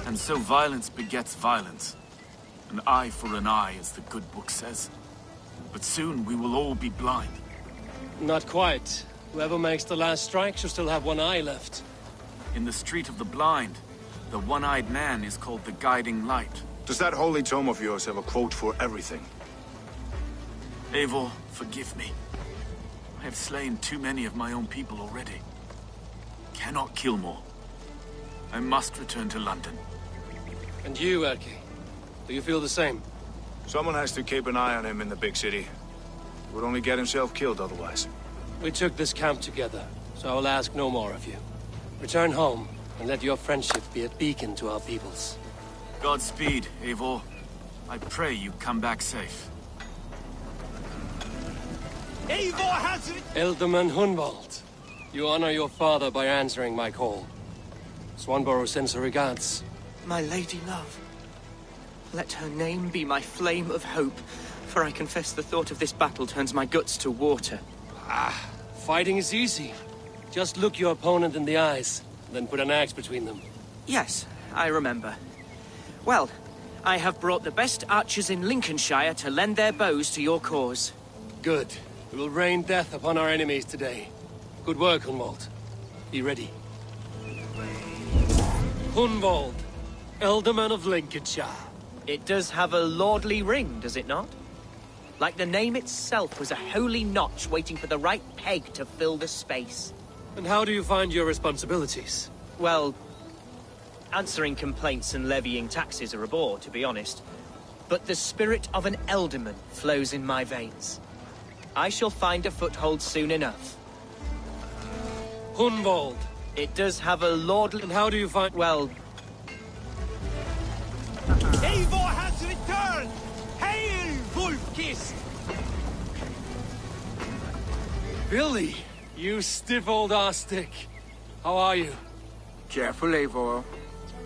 Speaker 9: And so violence begets violence. An eye for an eye, as the good book says. But soon we will all be blind.
Speaker 5: Not quite. Whoever makes the last strike should still have one eye left.
Speaker 9: In the Street of the Blind, the one-eyed man is called the Guiding Light.
Speaker 18: Does that holy tome of yours have a quote for everything?
Speaker 9: Eivor, forgive me. I have slain too many of my own people already. Cannot kill more. I must return to London.
Speaker 5: And you, Erki? Do you feel the same?
Speaker 18: Someone has to keep an eye on him in the big city. He would only get himself killed otherwise.
Speaker 5: We took this camp together, so I will ask no more of you. Return home, and let your friendship be a beacon to our peoples.
Speaker 9: Godspeed, Eivor. I pray you come back safe.
Speaker 23: Eivor has...
Speaker 5: Elderman Hunwald, you honor your father by answering my call. Swanborough sends her regards.
Speaker 16: My lady love. Let her name be my flame of hope, for I confess the thought of this battle turns my guts to water.
Speaker 5: Fighting is easy. Just look your opponent in the eyes, then put an axe between them.
Speaker 16: Yes, I remember. Well, I have brought the best archers in Lincolnshire to lend their bows to your cause.
Speaker 5: Good. We will rain death upon our enemies today. Good work, Hunwald. Be ready. Hunwald, Elderman of Lincolnshire.
Speaker 16: It does have a lordly ring, does it not? Like the name itself was a holy notch waiting for the right peg to fill the space.
Speaker 5: And how do you find your responsibilities?
Speaker 16: Well, answering complaints and levying taxes are a bore, to be honest. But the spirit of an Elderman flows in my veins. I shall find a foothold soon enough.
Speaker 5: Hunwald.
Speaker 16: It does have a lordly...
Speaker 5: And how do you find...
Speaker 16: Well...
Speaker 23: Eivor has returned! Hail, Wolfkist!
Speaker 5: Billy, you stiff old arse-stick. How are you?
Speaker 2: Careful, Eivor.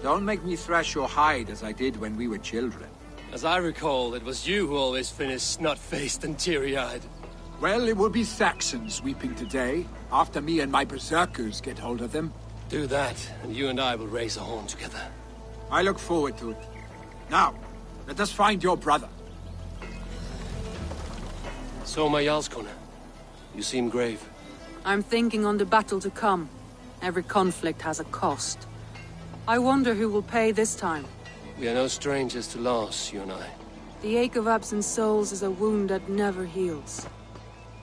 Speaker 2: Don't make me thrash your hide as I did when we were children.
Speaker 5: As I recall, it was you who always finished snot-faced and teary-eyed.
Speaker 2: Well, it will be Saxons weeping today, after me and my berserkers get hold of them.
Speaker 5: Do that, and you and I will raise a horn together.
Speaker 2: I look forward to it. Now, let us find your brother.
Speaker 5: So, my Jarlskona, you seem grave.
Speaker 14: I'm thinking on the battle to come. Every conflict has a cost. I wonder who will pay this time.
Speaker 5: We are no strangers to loss, you and I.
Speaker 14: The ache of absent souls is a wound that never heals.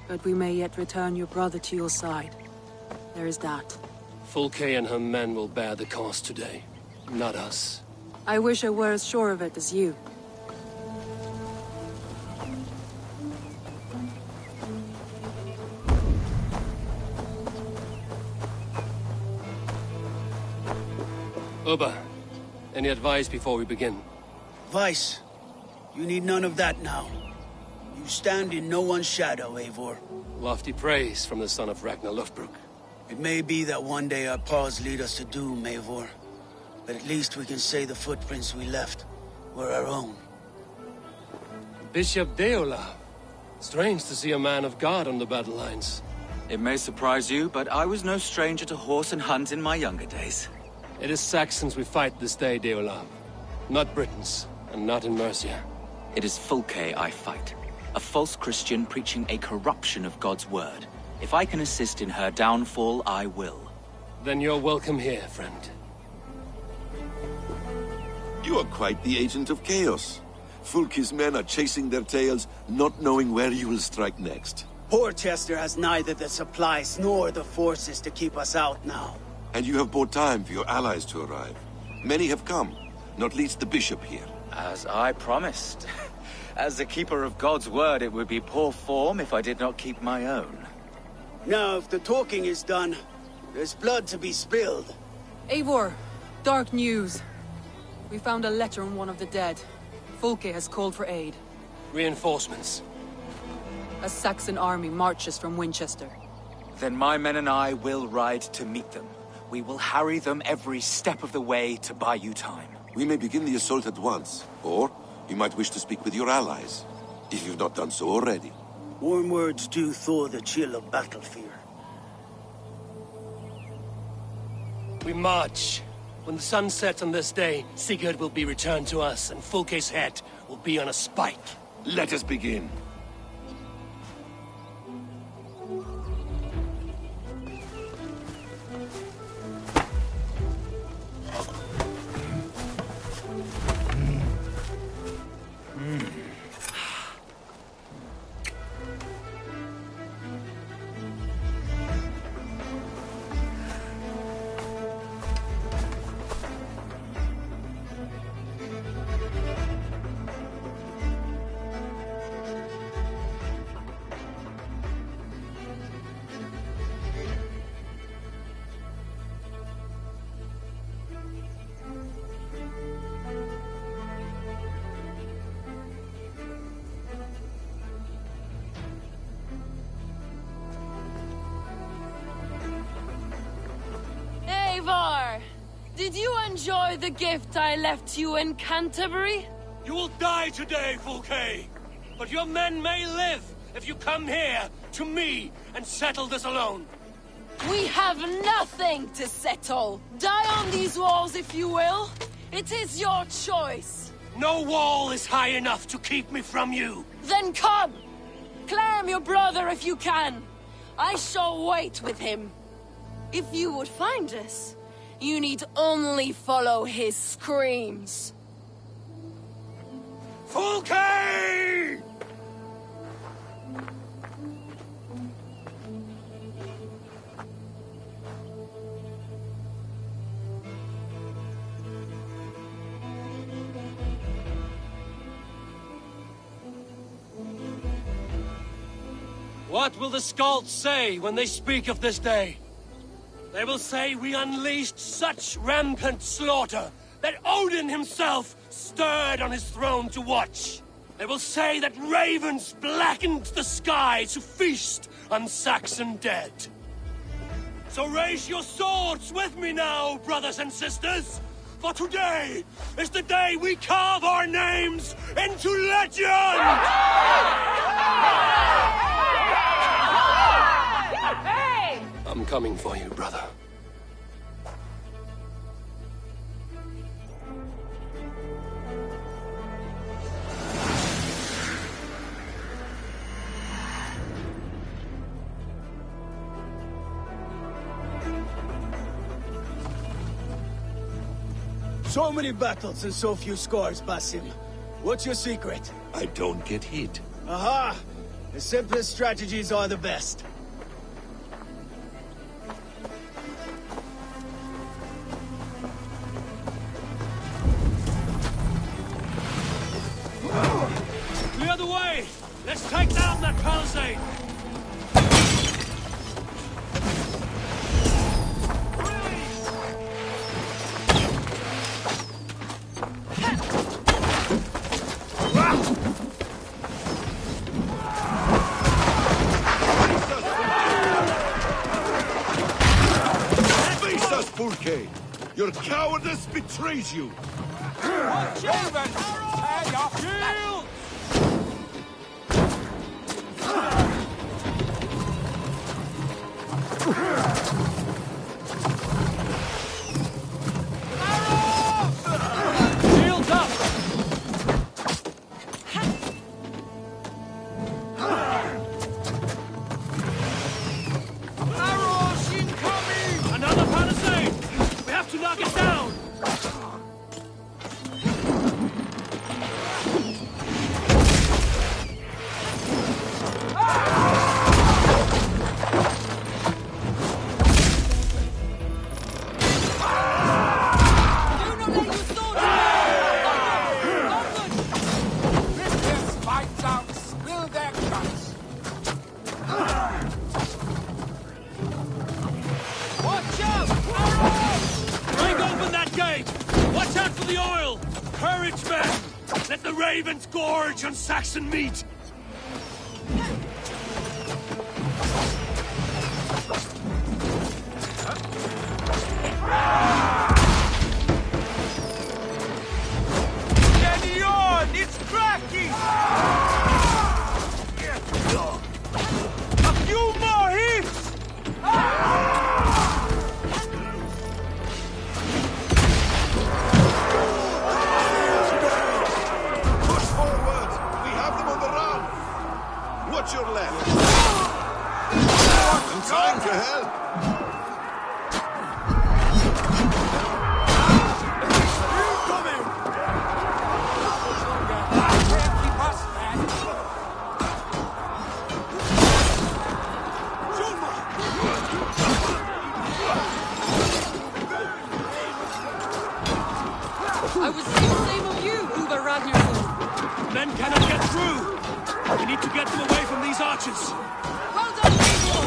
Speaker 14: But we may yet return your brother to your side. There is that.
Speaker 5: Fulke and her men will bear the cost today, not us.
Speaker 14: I wish I were as sure of it as you.
Speaker 5: Ubba, any advice before we begin?
Speaker 4: Vice, you need none of that now. You stand in no one's shadow, Eivor.
Speaker 5: Lofty praise from the son of Ragnar Lothbrok.
Speaker 4: It may be that one day our paths lead us to doom, Eivor. But at least we can say the footprints we left were our own.
Speaker 5: Bishop Deolav. Strange to see a man of God on the battle lines.
Speaker 11: It may surprise you, but I was no stranger to horse and hunt in my younger days.
Speaker 5: It is Saxons we fight this day, Deolav. Not Britons, and not in Mercia.
Speaker 11: It is Fulke I fight. A false Christian preaching a corruption of God's word. If I can assist in her downfall, I will.
Speaker 5: Then you're welcome here, friend.
Speaker 1: You are quite the agent of chaos. Fulke's men are chasing their tails, not knowing where you will strike next.
Speaker 4: Porchester has neither the supplies nor the forces to keep us out now.
Speaker 1: And you have bought time for your allies to arrive. Many have come, not least the bishop here.
Speaker 11: As I promised. As the keeper of God's word, it would be poor form if I did not keep my own.
Speaker 4: Now, if the talking is done, there's blood to be spilled.
Speaker 14: Eivor, dark news. We found a letter on one of the dead. Fulke has called for aid.
Speaker 5: Reinforcements.
Speaker 14: A Saxon army marches from Winchester.
Speaker 11: Then my men and I will ride to meet them. We will harry them every step of the way to buy you time.
Speaker 1: We may begin the assault at once, or you might wish to speak with your allies, if you've not done so already.
Speaker 4: Warm words do thaw the chill of battle fear.
Speaker 5: We march. When the sun sets on this day, Sigurd will be returned to us, and Fulke's head will be on a spike.
Speaker 1: Let us begin.
Speaker 22: Did you enjoy the gift I left you in Canterbury?
Speaker 5: You will die today, Fulke. But your men may live if you come here to me and settle this alone.
Speaker 22: We have nothing to settle. Die on these walls if you will. It is your choice.
Speaker 5: No wall is high enough to keep me from you.
Speaker 22: Then come! Claim your brother if you can. I shall wait with him. If you would find us, you need only follow his screams.
Speaker 5: Fulke! What will the Skalds say when they speak of this day? They will say we unleashed such rampant slaughter that Odin himself stirred on his throne to watch. They will say that ravens blackened the sky to feast on Saxon dead. So raise your swords with me now, brothers and sisters, for today is the day we carve our names into legend! I'm coming for you, brother.
Speaker 4: So many battles and so few scores, Basim. What's your secret?
Speaker 1: I don't get hit.
Speaker 4: Aha! The simplest strategies are the best.
Speaker 5: Clear the way! Let's take down that palisade!
Speaker 1: Face us, Fulke! Your cowardice betrays you!
Speaker 6: Watch out, then! Prepare your shields!
Speaker 5: Shields up!
Speaker 6: Arrows incoming!
Speaker 5: Another palisade! We have to knock it down!
Speaker 6: Rip spikes out, spill their guts! Watch out! Arrows!
Speaker 5: Break open that gate! Watch out for the oil! Courage, men! Let the ravens gorge on Saxon meat!
Speaker 6: Steady on! It's cracking! A few more hits!
Speaker 1: Push forward! We have them on the run! Watch your left! I'm trying to help!
Speaker 22: I was thinking the same of you, Uber Ragnarsson.
Speaker 5: Men cannot get through! We need to get them away from these archers!
Speaker 22: Well done, people!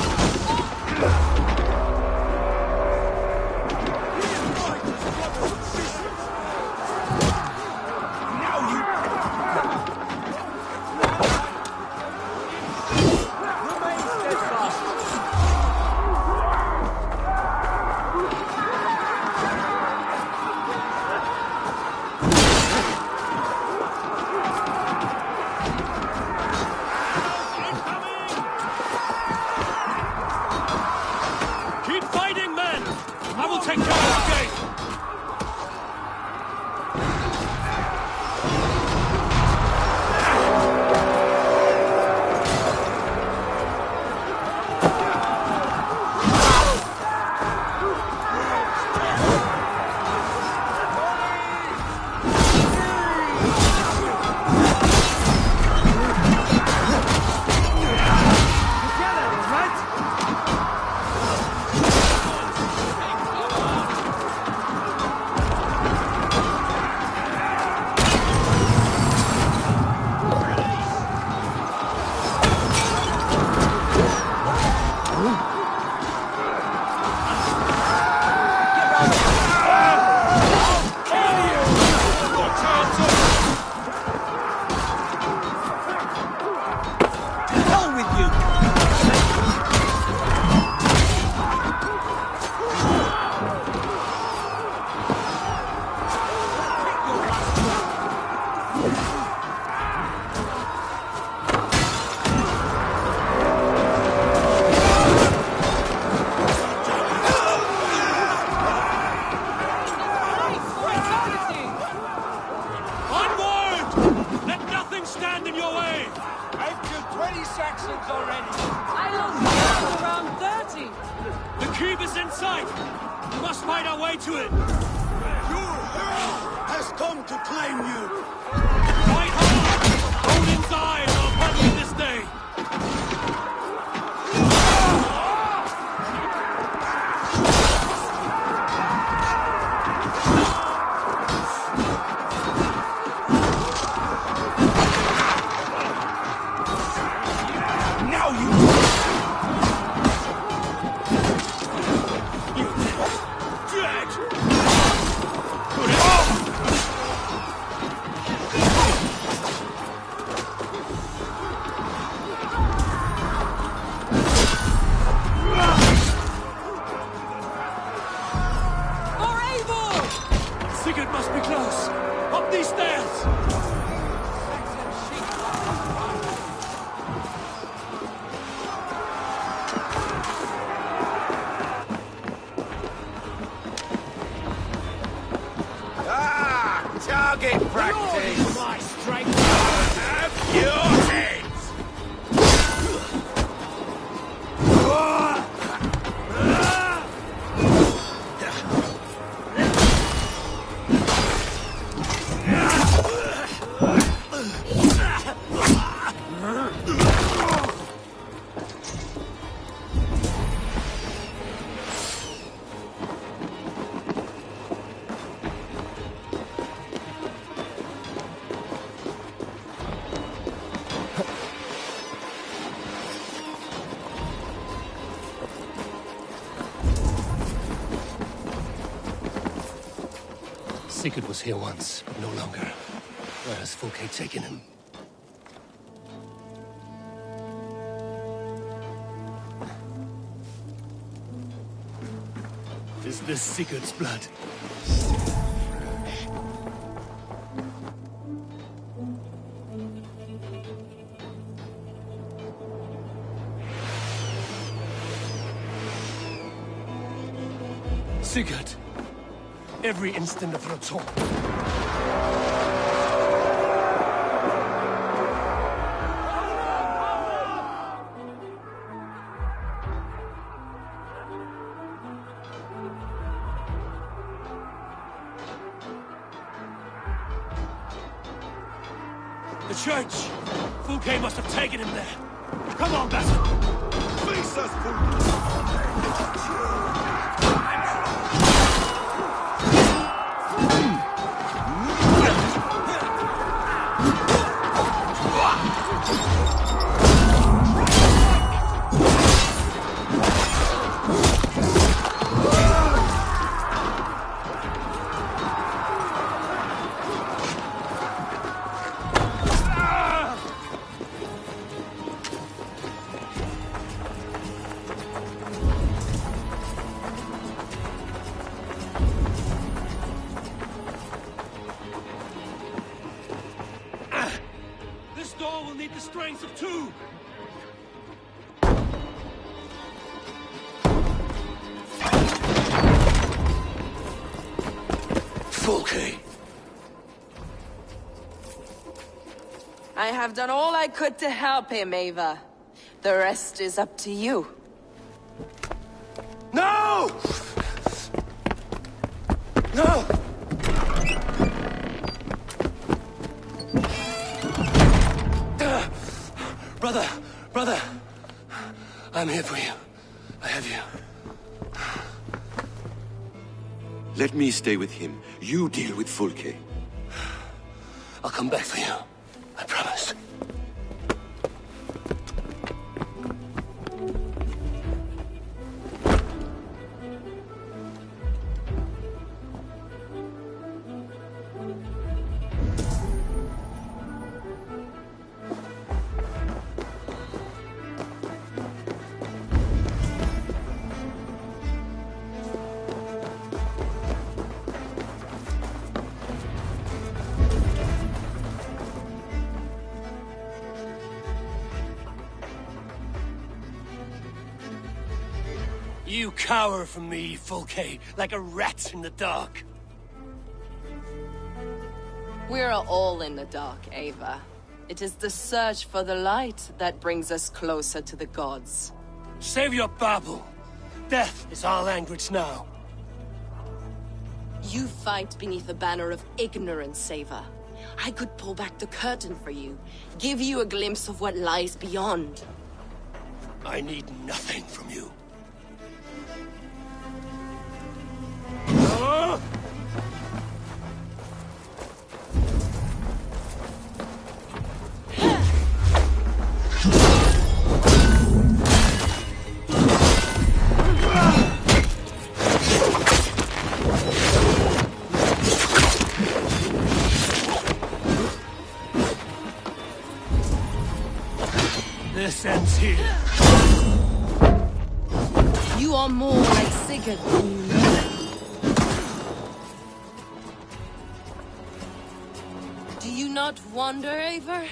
Speaker 6: 20 Saxons already!
Speaker 22: I lost around 30!
Speaker 5: The keep is in sight! We must find our way to it!
Speaker 4: Your hero has come to claim you!
Speaker 5: Fight hard! Odin's eyes are upon you this day! Sigurd must be close! Up these stairs!
Speaker 6: Target practice!
Speaker 5: My strength!
Speaker 6: Have your heads!
Speaker 5: Sigurd was here once, but no longer. Where has Fulke taken him? Is this Sigurd's blood? Sigurd! Every instant of your talk. The church! Fulke must have taken him there. Come on, Basil!
Speaker 1: Face us, Fulke!
Speaker 5: This door will need the strength of two! Fulke!
Speaker 22: I have done all I could to help him, Ava. The rest is up to you.
Speaker 5: No! No! Brother! I'm here for you. I have you.
Speaker 1: Let me stay with him. You deal with Fulke.
Speaker 5: I'll come back for you. I promise. You cower from me, Fulke, like a rat in the dark.
Speaker 22: We're all in the dark, Ava. It is the search for the light that brings us closer to the gods.
Speaker 5: Save your babble. Death is our language now.
Speaker 22: You fight beneath a banner of ignorance, Saver. I could pull back the curtain for you, give you a glimpse of what lies beyond.
Speaker 5: I need nothing from you. This ends here.
Speaker 22: You are more like Sigurd than you know. Do you not wonder, Eivor,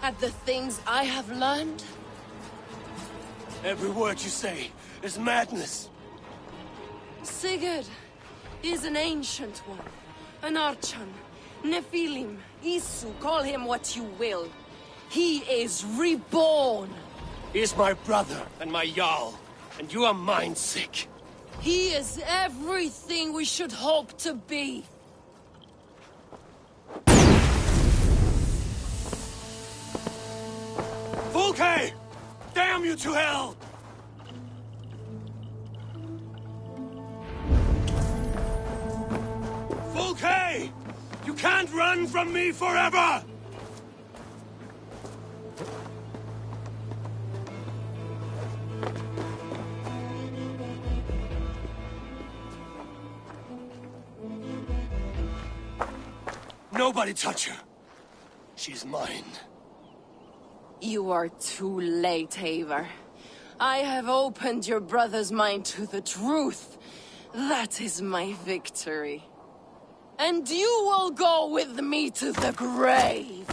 Speaker 22: at the things I have learned?
Speaker 5: Every word you say is madness.
Speaker 22: Sigurd is an ancient one. An Archon, Nephilim, Isu, call him what you will. He is reborn.
Speaker 5: He is my brother and my Jarl, and you are mind-sick.
Speaker 22: He is everything we should hope to be.
Speaker 5: Volkay! Damn you to hell! Volkay! You can't run from me forever! Nobody touch her. She's mine.
Speaker 22: You are too late, Eivor. I have opened your brother's mind to the truth. That is my victory. And you will go with me to the grave.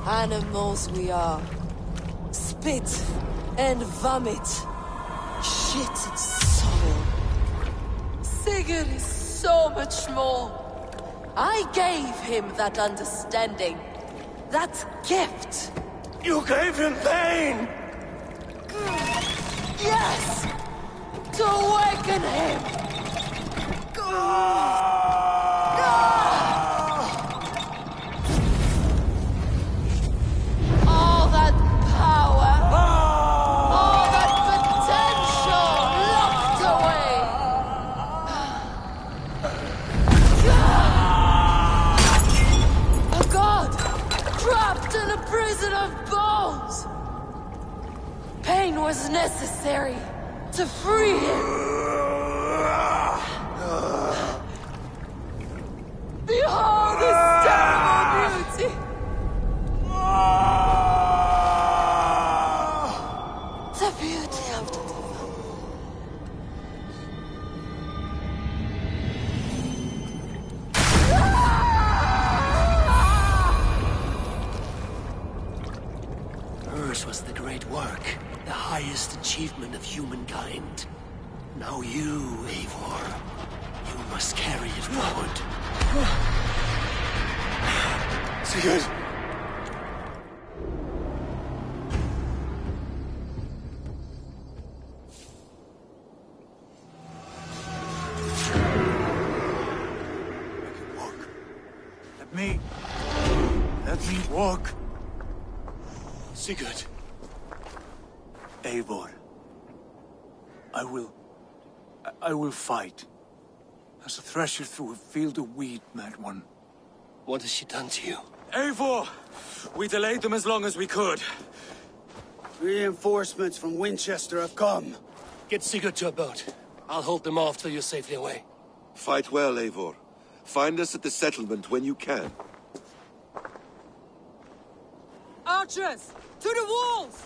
Speaker 22: Animals we are. Spit and vomit. Shit and soil. Sigurd is so much more. I gave him that understanding. That gift.
Speaker 5: You gave him pain!
Speaker 22: Yes! To awaken him! Pain was necessary to free him. Behold his terrible beauty. The beauty of the
Speaker 5: Hers was the great work. The highest achievement of humankind. Now you, Eivor, you must carry it forward. Sigurd!
Speaker 19: I can walk. Let me walk.
Speaker 5: Sigurd.
Speaker 19: Eivor. I will fight. As a thresher through a field of wheat, mad one.
Speaker 5: What has she done to you?
Speaker 23: Eivor! We delayed them as long as we could.
Speaker 4: Reinforcements from Winchester have come.
Speaker 5: Get Sigurd to a boat. I'll hold them off till you're safely away.
Speaker 1: Fight well, Eivor. Find us at the settlement when you can.
Speaker 10: Archers! To the walls!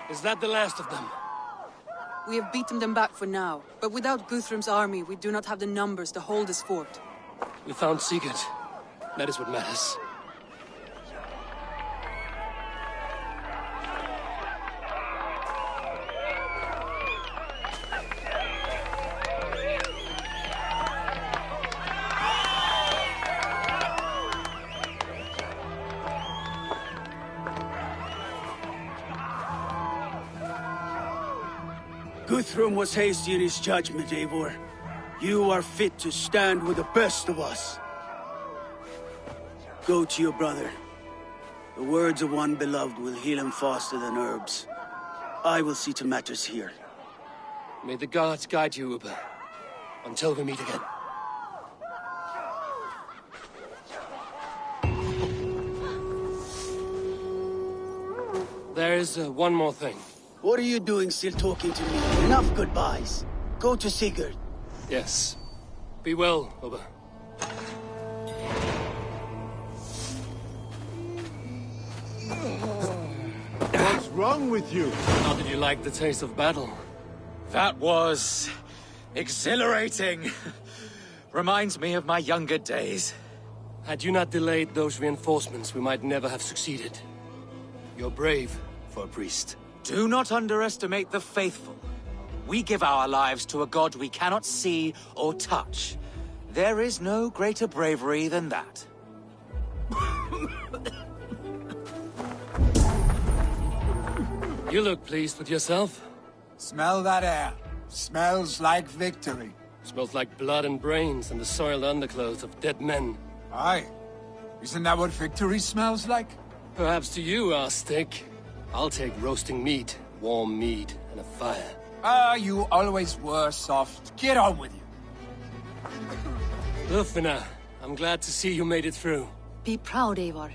Speaker 5: Is that the last of them?
Speaker 14: We have beaten them back for now, but without Guthrum's army, we do not have the numbers to hold this fort.
Speaker 5: We found Sigurd. That is what matters.
Speaker 4: Guthrum was hasty in his judgment, Eivor. You are fit to stand with the best of us. Go to your brother. The words of one beloved will heal him faster than herbs. I will see to matters here.
Speaker 5: May the gods guide you, Uber. Until we meet again. There is one more thing.
Speaker 4: What are you doing still talking to me? Enough goodbyes. Go to Sigurd.
Speaker 5: Yes. Be well, Uber.
Speaker 2: What's wrong with you?
Speaker 5: How did you like the taste of battle?
Speaker 23: That was... exhilarating. Reminds me of my younger days.
Speaker 5: Had you not delayed those reinforcements, we might never have succeeded. You're brave for a priest.
Speaker 23: Do not underestimate the faithful. We give our lives to a god we cannot see or touch. There is no greater bravery than that.
Speaker 5: You look pleased with yourself.
Speaker 2: Smell that air. Smells like victory.
Speaker 5: Smells like blood and brains and the soiled underclothes of dead men.
Speaker 2: Aye. Isn't that what victory smells like?
Speaker 5: Perhaps to you, our steak. I'll take roasting meat, warm meat, and a fire.
Speaker 2: Ah, you always were soft. Get on with you.
Speaker 5: Lufina, I'm glad to see you made it through.
Speaker 21: Be proud, Eivor.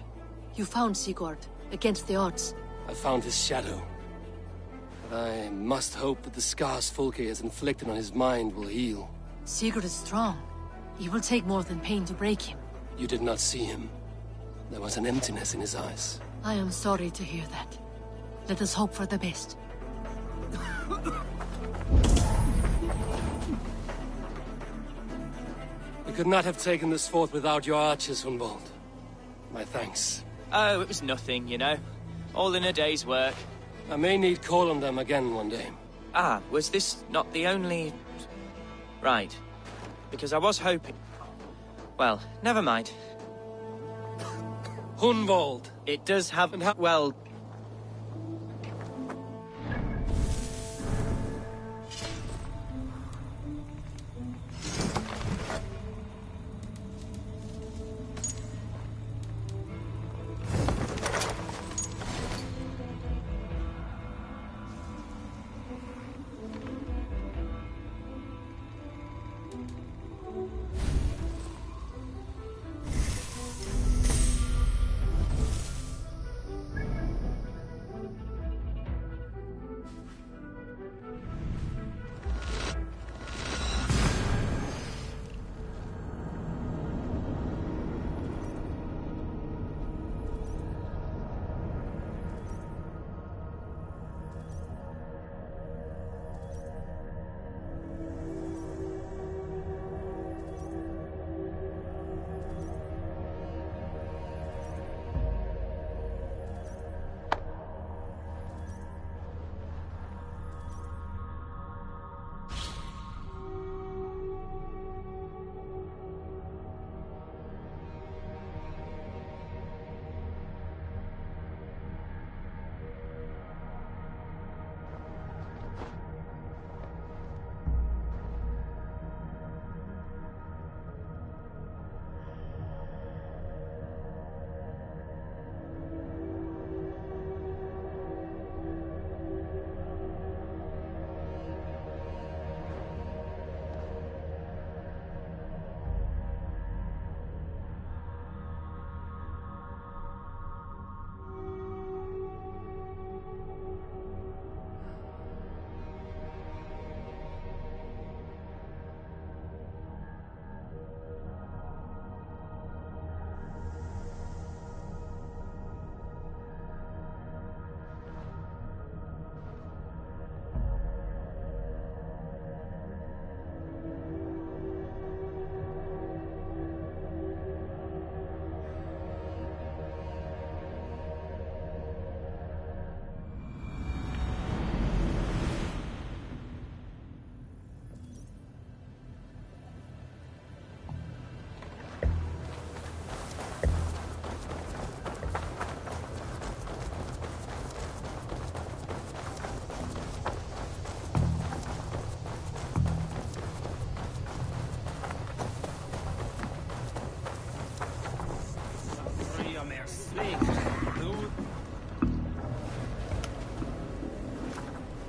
Speaker 21: You found Sigurd, against the odds.
Speaker 5: I found his shadow. But I must hope that the scars Fulke has inflicted on his mind will heal.
Speaker 21: Sigurd is strong. It will take more than pain to break him.
Speaker 5: You did not see him. There was an emptiness in his eyes.
Speaker 21: I am sorry to hear that. Let us hope for the best.
Speaker 5: We could not have taken this fort without your archers, Hunwald. My thanks.
Speaker 7: Oh, it was nothing, you know. All in a day's work.
Speaker 5: I may need call on them again one day.
Speaker 7: Ah, was this not the only... Right. Because I was hoping... Well, never mind.
Speaker 5: Hunwald.
Speaker 12: It does have... well...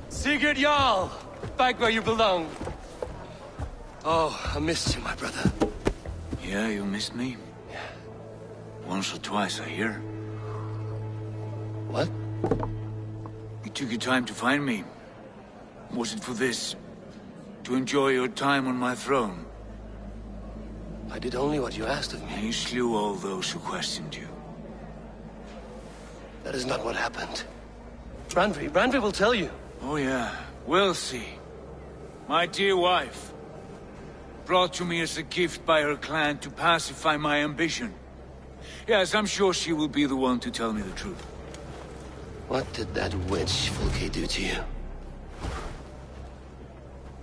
Speaker 5: Sigurd Jarl! Back where you belong. Oh, I missed you, my brother.
Speaker 9: Yeah, you missed me?
Speaker 5: Yeah.
Speaker 9: Once or twice, I hear.
Speaker 5: What?
Speaker 9: You took your time to find me. Was it for this? To enjoy your time on my throne?
Speaker 5: I did only what you asked of me.
Speaker 9: You slew all those who questioned you.
Speaker 5: That is not what happened. Randvi will tell you.
Speaker 9: Oh yeah, we'll see. My dear wife, brought to me as a gift by her clan to pacify my ambition. Yes, I'm sure she will be the one to tell me the truth.
Speaker 5: What did that witch Fulke do to you?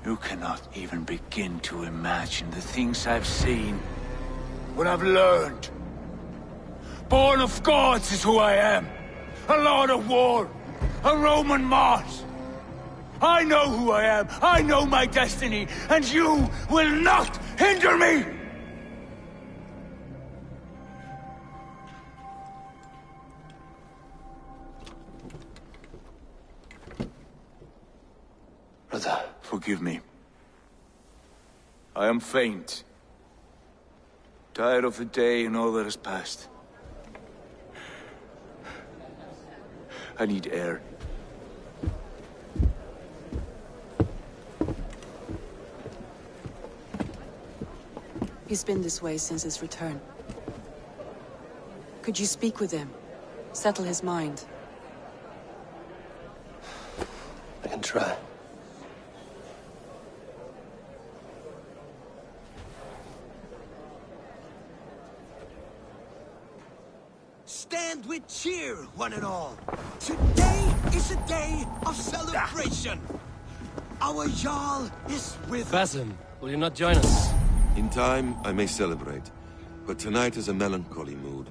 Speaker 9: You cannot even begin to imagine the things I've seen. What I've learned. Born of gods is who I am. A lord of war. A Roman Mars. I know who I am. I know my destiny. And you will not hinder me!
Speaker 5: Brother.
Speaker 9: Forgive me. I am faint. Tired of the day and all that has passed. I need air.
Speaker 14: He's been this way since his return. Could you speak with him? Settle his mind?
Speaker 5: I can try.
Speaker 6: Stand with cheer, one and all. Today is a day of celebration. Our Jarl is with us.
Speaker 5: Basim, will you not join us?
Speaker 1: In time, I may celebrate, but tonight is a melancholy mood.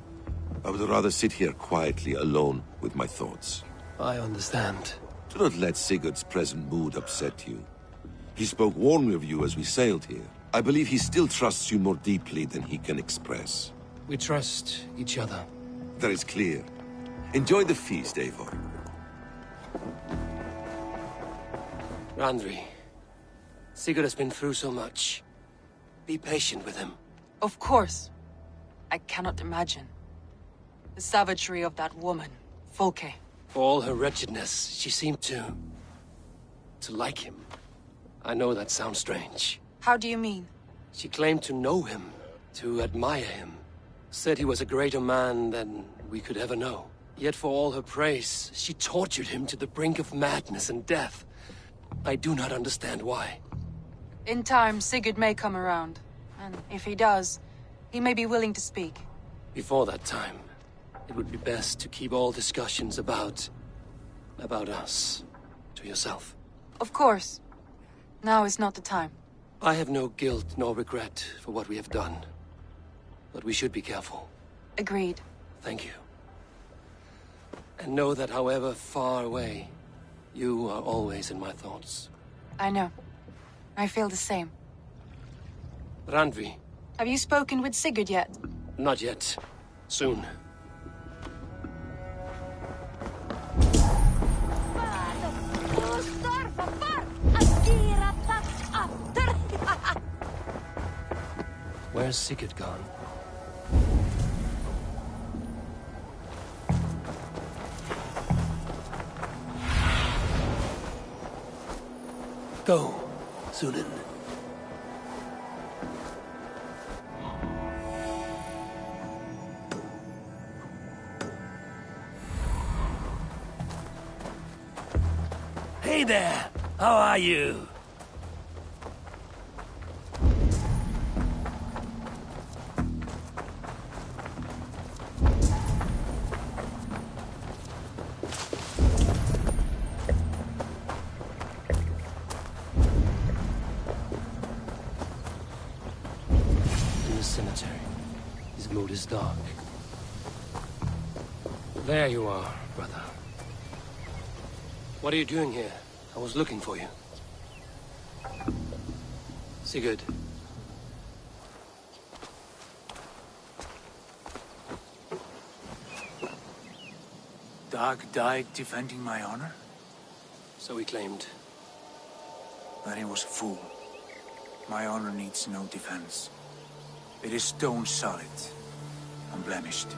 Speaker 1: I would rather sit here quietly alone with my thoughts.
Speaker 5: I understand.
Speaker 1: Do not let Sigurd's present mood upset you. He spoke warmly of you as we sailed here. I believe he still trusts you more deeply than he can express.
Speaker 5: We trust each other.
Speaker 1: That is clear. Enjoy the feast, Eivor.
Speaker 5: Randvi, Sigurd has been through so much. Be patient with him.
Speaker 14: Of course. I cannot imagine. The savagery of that woman, Folke.
Speaker 5: For all her wretchedness, she seemed to like him. I know that sounds strange.
Speaker 14: How do you mean?
Speaker 5: She claimed to know him, to admire him. Said he was a greater man than we could ever know. Yet for all her praise, she tortured him to the brink of madness and death. I do not understand why.
Speaker 14: In time, Sigurd may come around. And if he does, he may be willing to speak.
Speaker 5: Before that time, it would be best to keep all discussions about us to yourself.
Speaker 14: Of course. Now is not the time.
Speaker 5: I have no guilt nor regret for what we have done. But we should be careful.
Speaker 14: Agreed.
Speaker 5: Thank you. And know that however far away, you are always in my thoughts.
Speaker 14: I know. I feel the same.
Speaker 5: Randvi.
Speaker 14: Have you spoken with Sigurd yet?
Speaker 5: Not yet. Soon. Where's Sigurd gone? Go, Sunan.
Speaker 6: Hey there! How are you?
Speaker 5: In the cemetery. His mood is dark. There you are, brother. What are you doing here? I was looking for you. Sigurd.
Speaker 9: Dag died defending my honor?
Speaker 5: So he claimed.
Speaker 9: Then he was a fool. My honor needs no defense. It is stone solid, unblemished.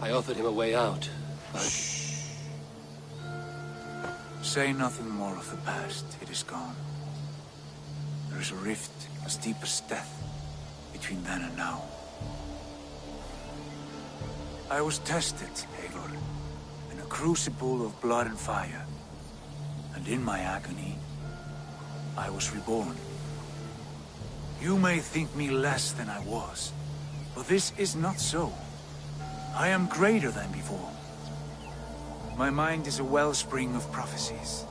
Speaker 5: I offered him a way out, but...
Speaker 9: Shh. Say nothing more of the past. It is gone. There is a rift as deep as death between then and now. I was tested, Eivor, in a crucible of blood and fire. And in my agony, I was reborn. You may think me less than I was, but this is not so. I am greater than before. My mind is a wellspring of prophecies,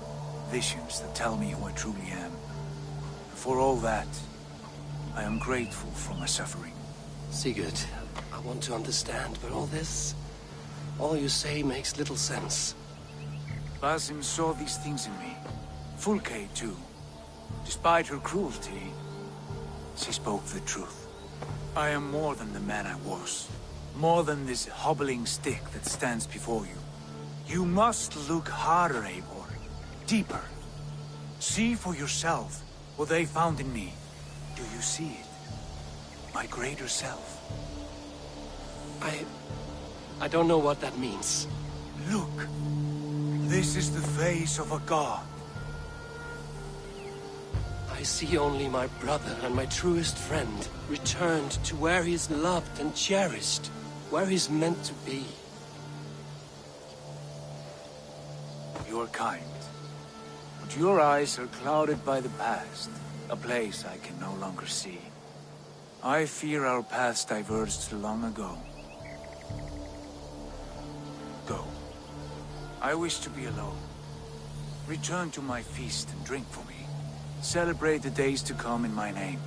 Speaker 9: visions that tell me who I truly am. For all that, I am grateful for my suffering.
Speaker 5: Sigurd, I want to understand, but all you say makes little sense.
Speaker 9: Basim saw these things in me. Fulke, too. Despite her cruelty, she spoke the truth. I am more than the man I was. More than this hobbling stick that stands before you. You must look harder, Eivor. Deeper. See for yourself what they found in me. Do you see it? My greater self.
Speaker 5: I don't know what that means.
Speaker 9: Look. This is the face of a god.
Speaker 5: I see only my brother and my truest friend returned to where he is loved and cherished, where he's meant to be.
Speaker 9: You're kind. But your eyes are clouded by the past, a place I can no longer see. I fear our paths diverged long ago. Go. I wish to be alone. Return to my feast and drink for me. Celebrate the days to come in my name.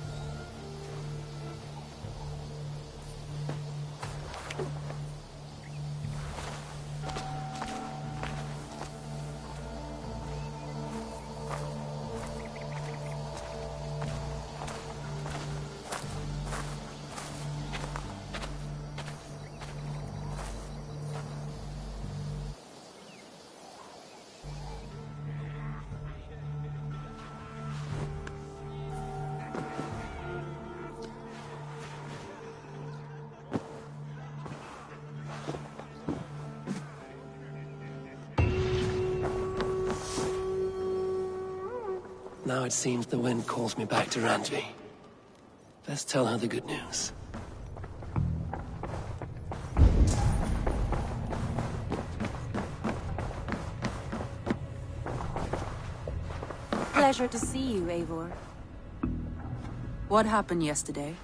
Speaker 5: now it seems the wind calls me back to Randvi. Best tell her the good news.
Speaker 14: Pleasure to see you, Eivor. What happened yesterday?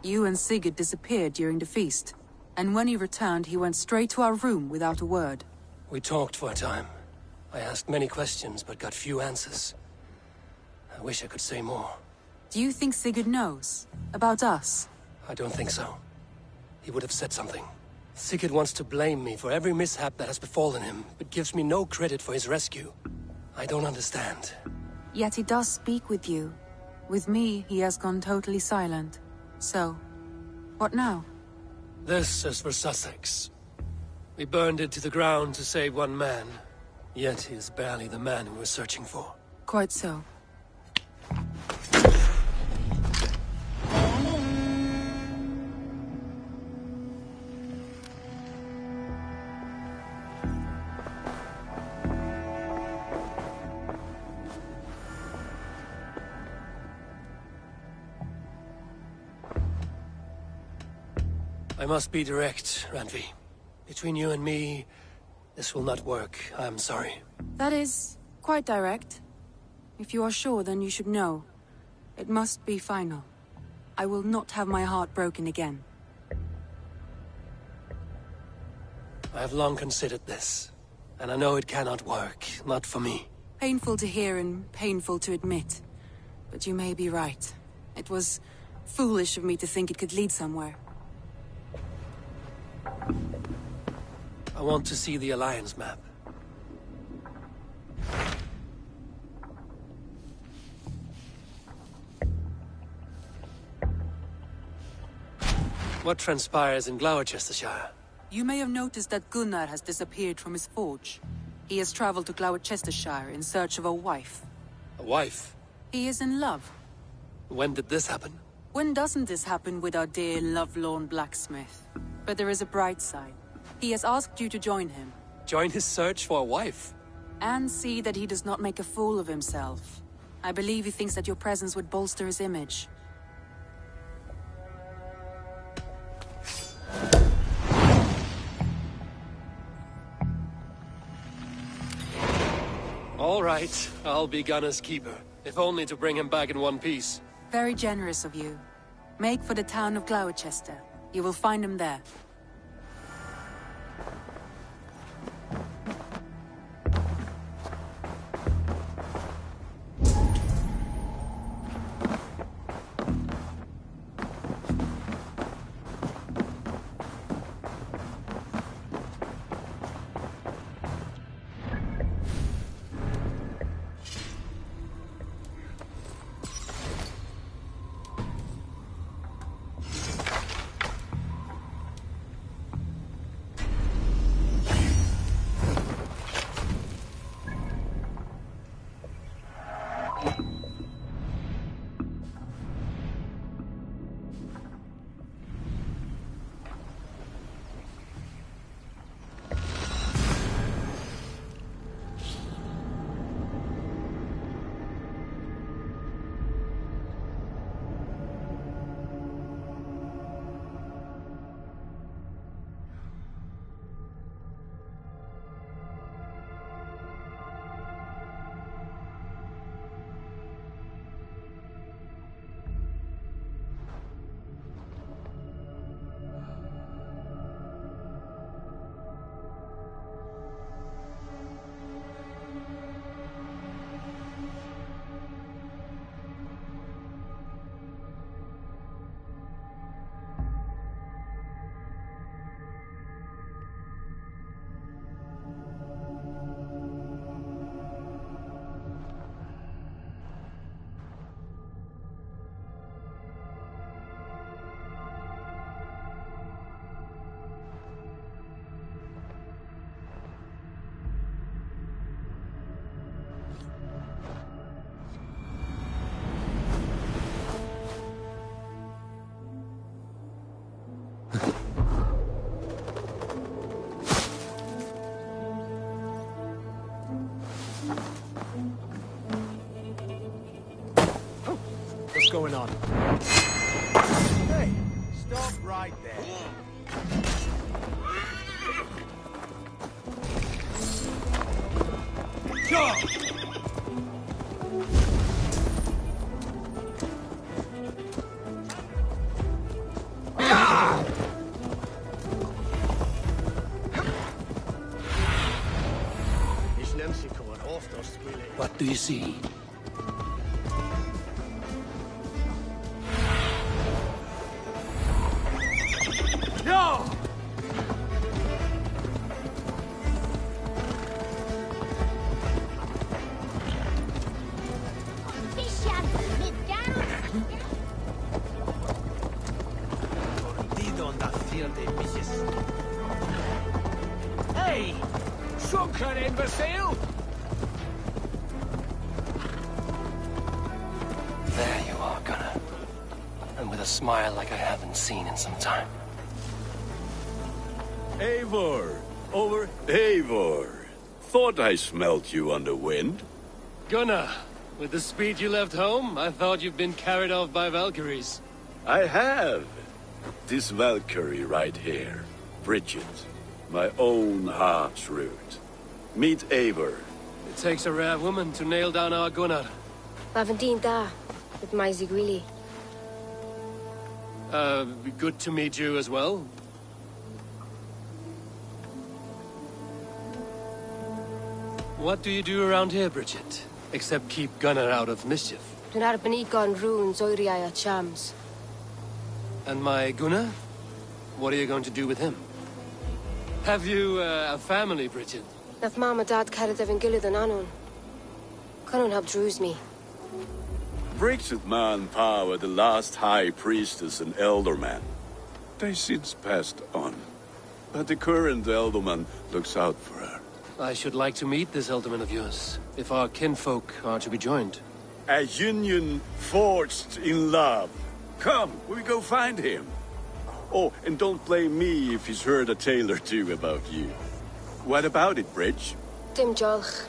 Speaker 14: You and Sigurd disappeared during the feast, and when he returned, he went straight to our room without a word.
Speaker 5: We talked for a time. I asked many questions, but got few answers. I wish I could say more.
Speaker 14: Do you think Sigurd knows? About us?
Speaker 5: I don't think so. He would have said something. Sigurd wants to blame me for every mishap that has befallen him, but gives me no credit for his rescue. I don't understand.
Speaker 14: Yet he does speak with you. With me, he has gone totally silent. So, what now?
Speaker 5: This is for Sussex. We burned it to the ground to save one man. Yet he is barely the man we were searching for.
Speaker 14: Quite so.
Speaker 5: I must be direct, Randvi. Between you and me, this will not work. I'm sorry.
Speaker 14: That is quite direct. If you are sure, then you should know. It must be final. I will not have my heart broken again.
Speaker 5: I have long considered this, and I know it cannot work. Not for me.
Speaker 14: Painful to hear and painful to admit. But you may be right. It was foolish of me to think it could lead somewhere.
Speaker 5: I want to see the Alliance map. What transpires in Gloucestershire?
Speaker 14: You may have noticed that Gunnar has disappeared from his forge. He has traveled to Gloucestershire in search of a wife.
Speaker 5: A wife?
Speaker 14: He is in love.
Speaker 5: When did this happen?
Speaker 14: When doesn't this happen with our dear lovelorn blacksmith? But there is a bright side. He has asked you to join him.
Speaker 5: Join his search for a wife?
Speaker 14: And see that he does not make a fool of himself. I believe he thinks that your presence would bolster his image.
Speaker 5: All right, I'll be Gunner's keeper, if only to bring him back in one piece.
Speaker 14: Very generous of you. Make for the town of Gloucester. You will find him there.
Speaker 12: on. Hey, stop right there.
Speaker 6: Go!
Speaker 5: What do you see?
Speaker 6: No!
Speaker 16: Hey! Sunken imbecile!
Speaker 5: There you are, Gunnar. And with a smile like I haven't seen in some time.
Speaker 13: Eivor! Over Eivor! Thought I smelt you on the wind.
Speaker 5: Gunnar, with the speed you left home, I thought you'd been carried off by Valkyries.
Speaker 13: I have. This Valkyrie right here. Bridget. My own heart's root. Meet Eivor.
Speaker 5: It takes a rare woman to nail down our Gunnar.
Speaker 15: Lavendine da, with my Zigwili.
Speaker 5: Good to meet you as well. What do you do around here, Bridget? Except keep Gunnar out of mischief.
Speaker 15: Dwi'n arbenigol yn runes oeriau a chams.
Speaker 5: And my Gunnar? What are you going to do with him? Have you a family, Bridget?
Speaker 15: Nath mam a dad cered efo'n gilydd yn anwn. Can help druise me.
Speaker 13: Bridget man power the last high priestess and elderman. They since passed on. But the current elderman looks out for her.
Speaker 5: I should like to meet this elderman of yours, if our kinfolk are to be joined.
Speaker 13: A union forged in love. Come, we go find him. Oh, and don't blame me if he's heard a tale or two about you. What about it, Bridge?
Speaker 15: Dim jolch.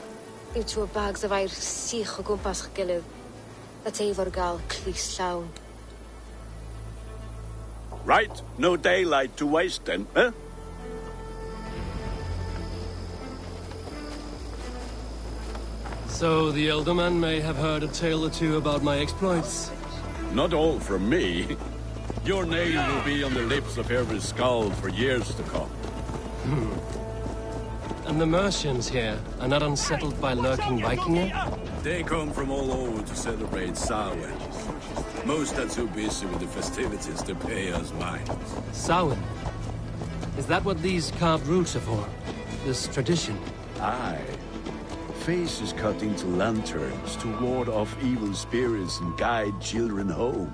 Speaker 15: Yw tŵ bags of air sych o gwmpas ch gilydd. That Eivor gal clis llawn.
Speaker 13: Right, no daylight to waste then, huh?
Speaker 5: So the elderman may have heard a tale or two about my exploits.
Speaker 13: Not all from me. Your name will be on the lips of every skull for years to come.
Speaker 5: And the Mercians here are not unsettled by lurking Vikinger?
Speaker 13: They come from all over to celebrate Samhain. Most are too busy with the festivities to pay us mind.
Speaker 5: Samhain? Is that what these carved roots are for? This tradition?
Speaker 13: Aye. Faces cut into lanterns to ward off evil spirits and guide children home.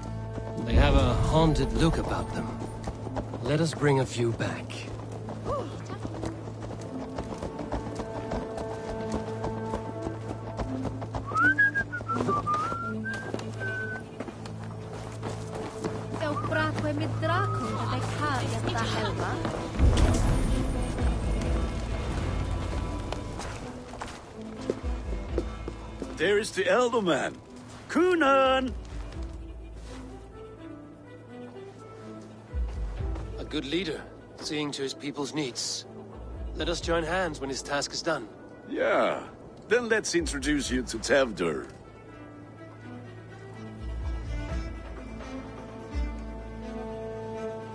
Speaker 5: They have a haunted look about them. Let us bring a few back.
Speaker 13: There is the Elderman. Kunan!
Speaker 5: A good leader, seeing to his people's needs. Let us join hands when his task is done.
Speaker 13: Yeah. Then let's introduce you to Tevdur.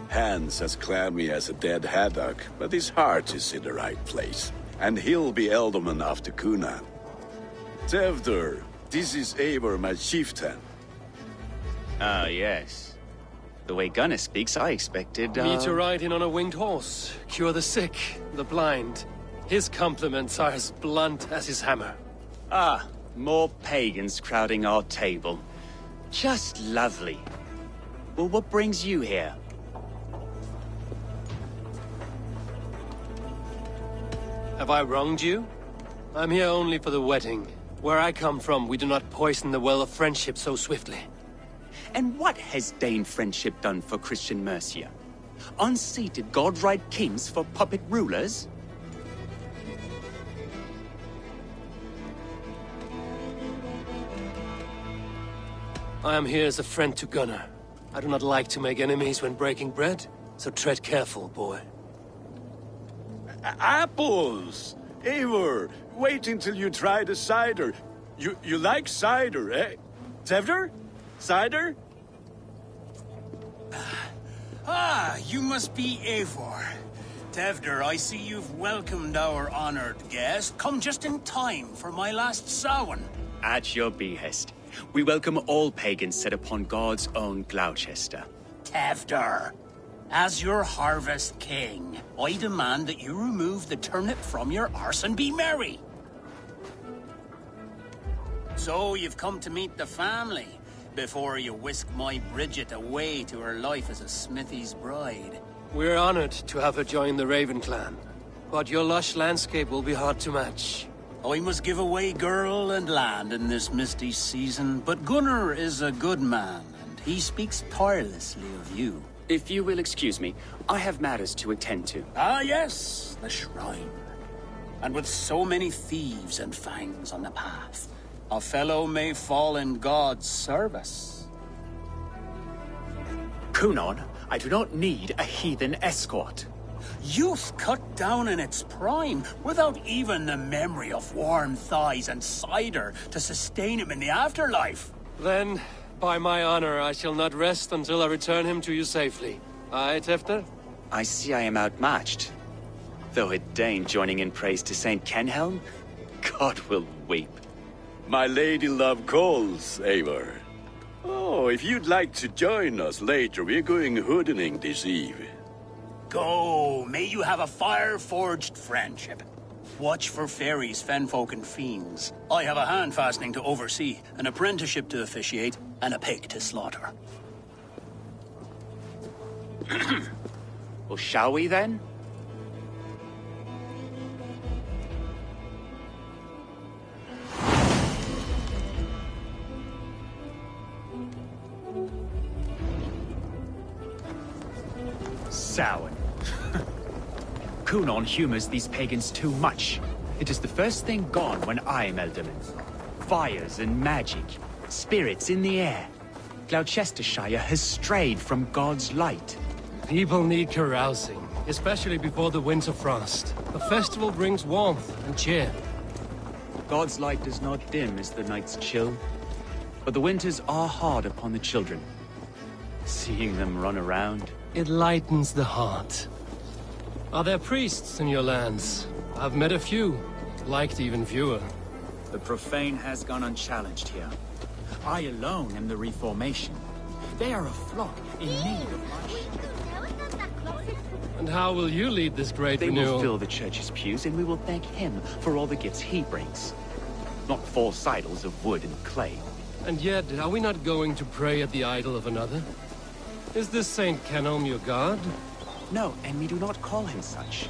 Speaker 13: Hands as clammy as a dead haddock, but his heart is in the right place. And he'll be Elderman after Kunan. Tevdur, this is Eivor, my chieftain.
Speaker 20: Ah, yes. The way Gunnar speaks, I expected,
Speaker 5: Me to ride in on a winged horse, cure the sick, the blind. His compliments are as blunt as his hammer.
Speaker 20: Ah, more pagans crowding our table. Just lovely. Well, what brings you here?
Speaker 5: Have I wronged you? I'm here only for the wedding. Where I come from, we do not poison the well of friendship so swiftly.
Speaker 20: And what has Dane friendship done for Christian Mercia? Unseated godright kings for puppet rulers?
Speaker 5: I am here as a friend to Gunnar. I do not like to make enemies when breaking bread, so tread careful, boy.
Speaker 13: Apples! Eivor, wait until you try the cider. You like cider, eh? Tevder? Cider?
Speaker 9: Ah, you must be Eivor. Tevder, I see you've welcomed our honored guest. Come just in time for my last Samhain.
Speaker 20: At your behest. We welcome all pagans set upon God's own Gloucester.
Speaker 9: Tevder, as your harvest king, I demand that you remove the turnip from your arse and be merry. So you've come to meet the family, before you whisk my Bridget away to her life as a smithy's bride.
Speaker 5: We're honored to have her join the Raven clan, but your lush landscape will be hard to match.
Speaker 9: I must give away girl and land in this misty season, but Gunnar is a good man, and he speaks tirelessly of you.
Speaker 20: If you will excuse me, I have matters to attend to.
Speaker 9: Ah, yes, the shrine. And with so many thieves and fangs on the path, a fellow may fall in God's service.
Speaker 20: Kunon, I do not need a heathen escort.
Speaker 9: Youth cut down in its prime, without even the memory of warm thighs and cider to sustain him in the afterlife.
Speaker 5: Then, by my honor, I shall not rest until I return him to you safely. Aye, Tefter?
Speaker 20: I see I am outmatched. Though a Dane joining in praise to Saint Kenhelm, God will weep.
Speaker 13: My lady love calls, Eivor. Oh, if you'd like to join us later, we're going hoodening this eve.
Speaker 9: Go, may you have a fire-forged friendship. Watch for fairies, fenfolk, and fiends. I have a hand fastening to oversee, an apprenticeship to officiate, and a pig to slaughter.
Speaker 20: Well, shall we then? Samhain. Kunon humors these pagans too much. It is the first thing gone when I am Elderman. Fires and magic, spirits in the air. Gloucestershire has strayed from God's light.
Speaker 5: People need carousing, especially before the winter frost. A festival brings warmth and cheer.
Speaker 20: God's light does not dim as the nights chill, but the winters are hard upon the children. Seeing them run around,
Speaker 5: it lightens the heart. Are there priests in your lands? I've met a few, liked even fewer.
Speaker 20: The profane has gone unchallenged here. I alone am the Reformation. They are a flock in need of my sheep.
Speaker 5: And how will you lead this great renewal?
Speaker 20: They will fill the church's pews, and we will thank him for all the gifts he brings. Not false idols of wood and clay.
Speaker 5: And yet, are we not going to pray at the idol of another? Is this Saint Kenelm your god?
Speaker 20: No, and we do not call him such.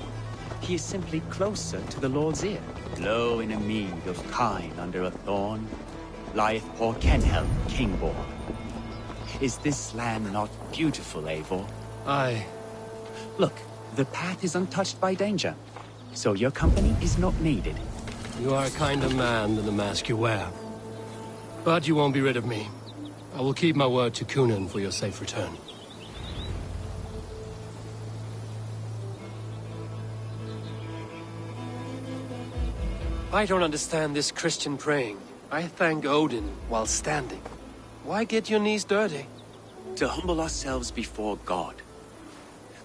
Speaker 20: He is simply closer to the Lord's ear. Low in a mead of kine under a thorn, lieth poor Kenhelm, kingborn. Is this land not beautiful, Eivor?
Speaker 5: Aye.
Speaker 20: Look, the path is untouched by danger, so your company is not needed.
Speaker 5: You are a kinder man than the mask you wear. But you won't be rid of me. I will keep my word to Kunon for your safe return. I don't understand this Christian praying. I thank Odin while standing. Why get your knees dirty?
Speaker 20: To humble ourselves before God.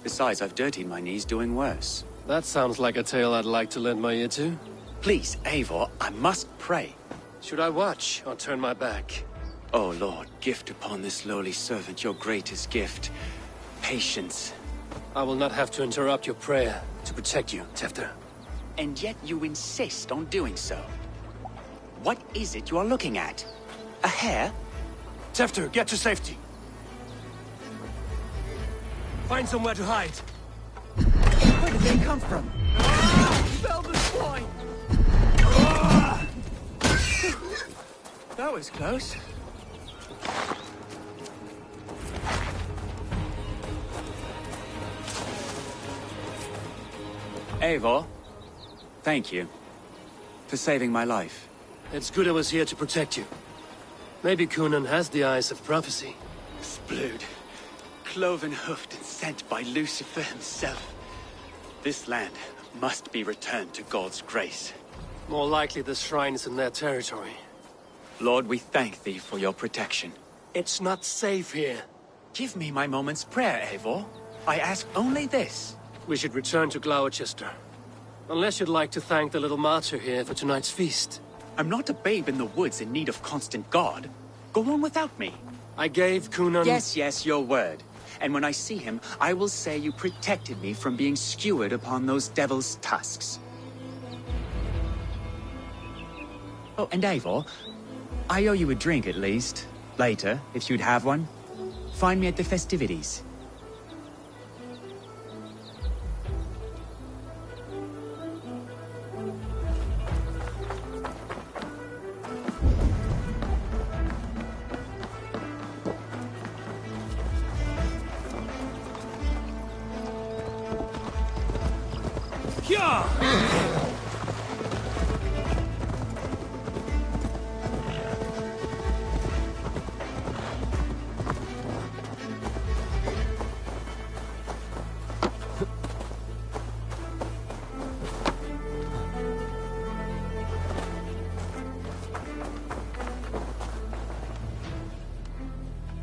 Speaker 20: Besides, I've dirtied my knees doing worse.
Speaker 5: That sounds like a tale I'd like to lend my ear to.
Speaker 20: Please, Eivor, I must pray.
Speaker 5: Should I watch or turn my back?
Speaker 20: Oh Lord, gift upon this lowly servant your greatest gift. Patience.
Speaker 5: I will not have to interrupt your prayer to protect you, Tefter.
Speaker 20: And yet you insist on doing so. What is it you are looking at? A hare?
Speaker 5: Tefter, get to safety. Find somewhere to hide.
Speaker 10: Where did they come from? Velvet swine!
Speaker 20: That was close. Eivor, thank you for saving my life.
Speaker 5: It's good I was here to protect you. Maybe Cunan has the eyes of prophecy.
Speaker 20: Splode. Cloven-hoofed and sent by Lucifer himself. This land must be returned to God's grace.
Speaker 5: More likely the shrine is in their territory.
Speaker 20: Lord, we thank thee for your protection.
Speaker 5: It's not safe here.
Speaker 20: Give me my moment's prayer, Eivor. I ask only this.
Speaker 5: We should return to Gloucester. Unless you'd like to thank the little martyr here for tonight's feast.
Speaker 20: I'm not a babe in the woods in need of constant guard. Go on without me.
Speaker 5: I gave Cunan...
Speaker 20: Yes, your word. And when I see him, I will say you protected me from being skewered upon those devil's tusks. Oh, and Eivor, I owe you a drink at least. Later, if you'd have one. Find me at the festivities.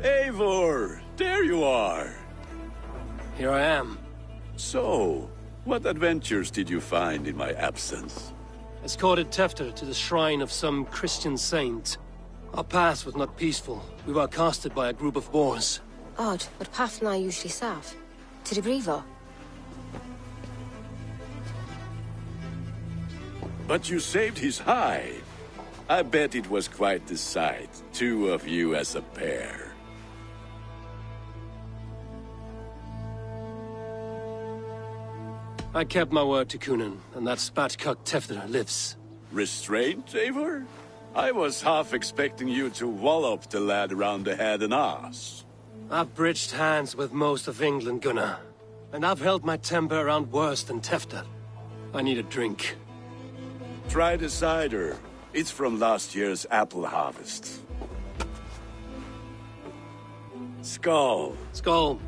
Speaker 13: Eivor, there you are.
Speaker 5: Here I am.
Speaker 13: So, what adventures did you find in my absence?
Speaker 5: Escorted Tefter to the shrine of some Christian saint. Our path was not peaceful. We were accosted by a group of boars.
Speaker 15: Odd, but path na usually safe. To the Brievo.
Speaker 13: But you saved his hide. I bet it was quite the sight, two of you as a pair.
Speaker 5: I kept my word to Cunan, and that spatcock Tefter lives.
Speaker 13: Restraint, Eivor? I was half expecting you to wallop the lad around the head and ass.
Speaker 5: I've bridged hands with most of England, Gunnar. And I've held my temper around worse than Tefter. I need a drink.
Speaker 13: Try the cider. It's from last year's apple harvest. Skull.
Speaker 5: Skull.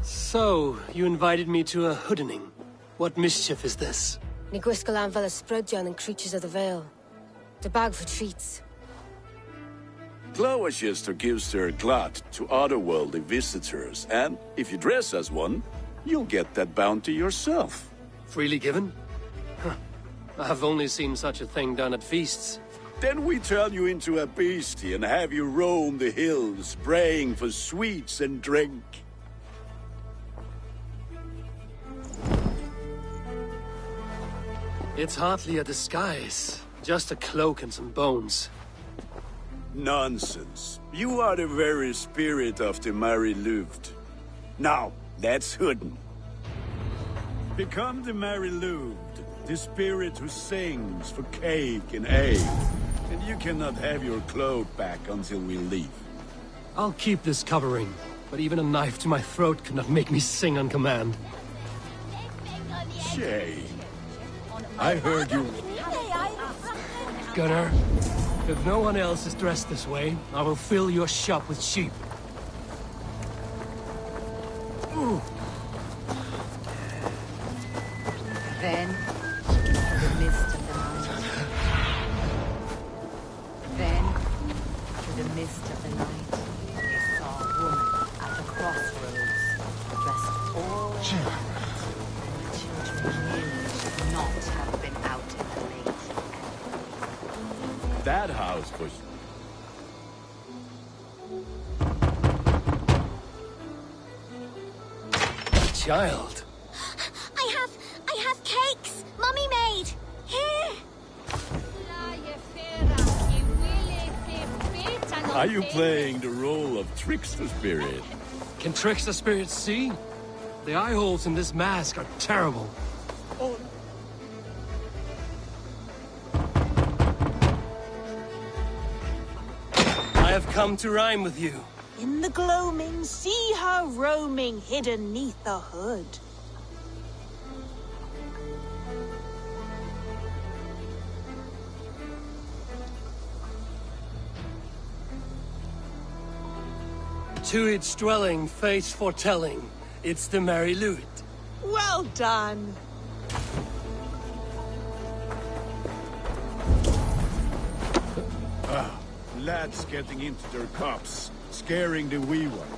Speaker 5: So, you invited me to a hoodening. What mischief is this?
Speaker 15: Ni gwisgalan fel ysbrydion and creatures of the Vale. The bag for treats.
Speaker 13: Gloucester gives their glut to otherworldly visitors, and if you dress as one, you'll get that bounty yourself.
Speaker 5: Freely given? Huh. I've only seen such a thing done at feasts.
Speaker 13: Then we turn you into a beastie and have you roam the hills, praying for sweets and drink.
Speaker 5: It's hardly a disguise. Just a cloak and some bones.
Speaker 13: Nonsense. You are the very spirit of the Mary Louved. Now, that's Hooden. Become the Mary Louved, the spirit who sings for cake and ale. And you cannot have your cloak back until we leave.
Speaker 5: I'll keep this covering, but even a knife to my throat cannot make me sing on command.
Speaker 13: Shame. I heard you...
Speaker 5: Gunnar, if no one else is dressed this way, I will fill your shop with sheep. Ooh.
Speaker 3: Then, the mist of the night. Then, through the mist of the night, they saw a woman at the crossroads, dressed all in white, and the children knew she could not have been out in the late.
Speaker 13: That house was...
Speaker 5: Child.
Speaker 8: I have cakes! Mummy made! Here!
Speaker 13: Are you playing the role of trickster spirit?
Speaker 5: Can trickster spirits see? The eye holes in this mask are terrible.
Speaker 13: Oh.
Speaker 5: I have come to rhyme with you.
Speaker 10: In the gloaming, see her roaming hidden neath the hood.
Speaker 5: To its dwelling, fate's foretelling. It's the Merry Luit.
Speaker 10: Well done.
Speaker 13: Lads getting into their cups, scaring the wee ones.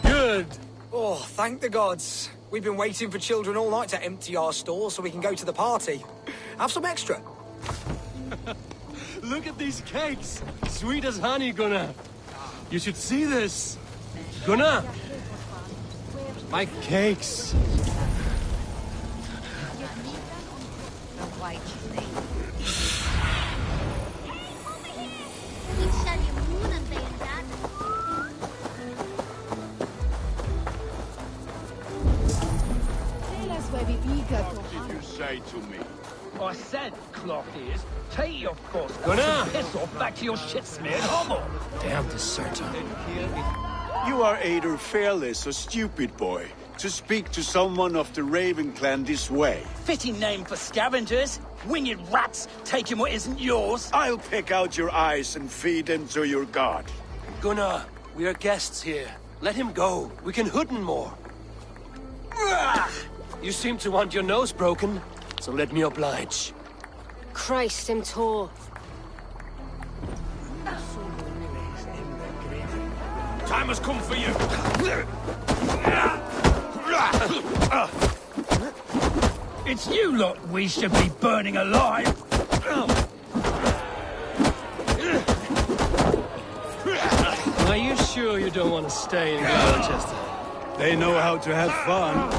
Speaker 5: Good.
Speaker 11: Oh, thank the gods. We've been waiting for children all night to empty our stores so we can go to the party. Have some extra.
Speaker 5: Look at these cakes! Sweet as honey, Gunnar. You should see this. Gunnar! My cakes.
Speaker 17: Tell us where we go.
Speaker 13: What did you say to me?
Speaker 18: I said, cloth ears, take your force
Speaker 5: Gunnar!
Speaker 18: and piss off back to your shit-smeared hovel.
Speaker 5: Damn deserter.
Speaker 13: You are either fearless or stupid, boy, to speak to someone of the Raven clan this way.
Speaker 18: Fitting name for scavengers. Winged rats taking what isn't yours.
Speaker 13: I'll pick out your eyes and feed them to your god.
Speaker 5: Gunnar, we are guests here. Let him go. We can hooden more. You seem to want your nose broken, so let me oblige.
Speaker 15: Christ, him tall.
Speaker 6: Time has come for you.
Speaker 18: It's you lot we should be burning alive.
Speaker 5: Are you sure you don't want to stay in Manchester?
Speaker 13: They know how to have fun.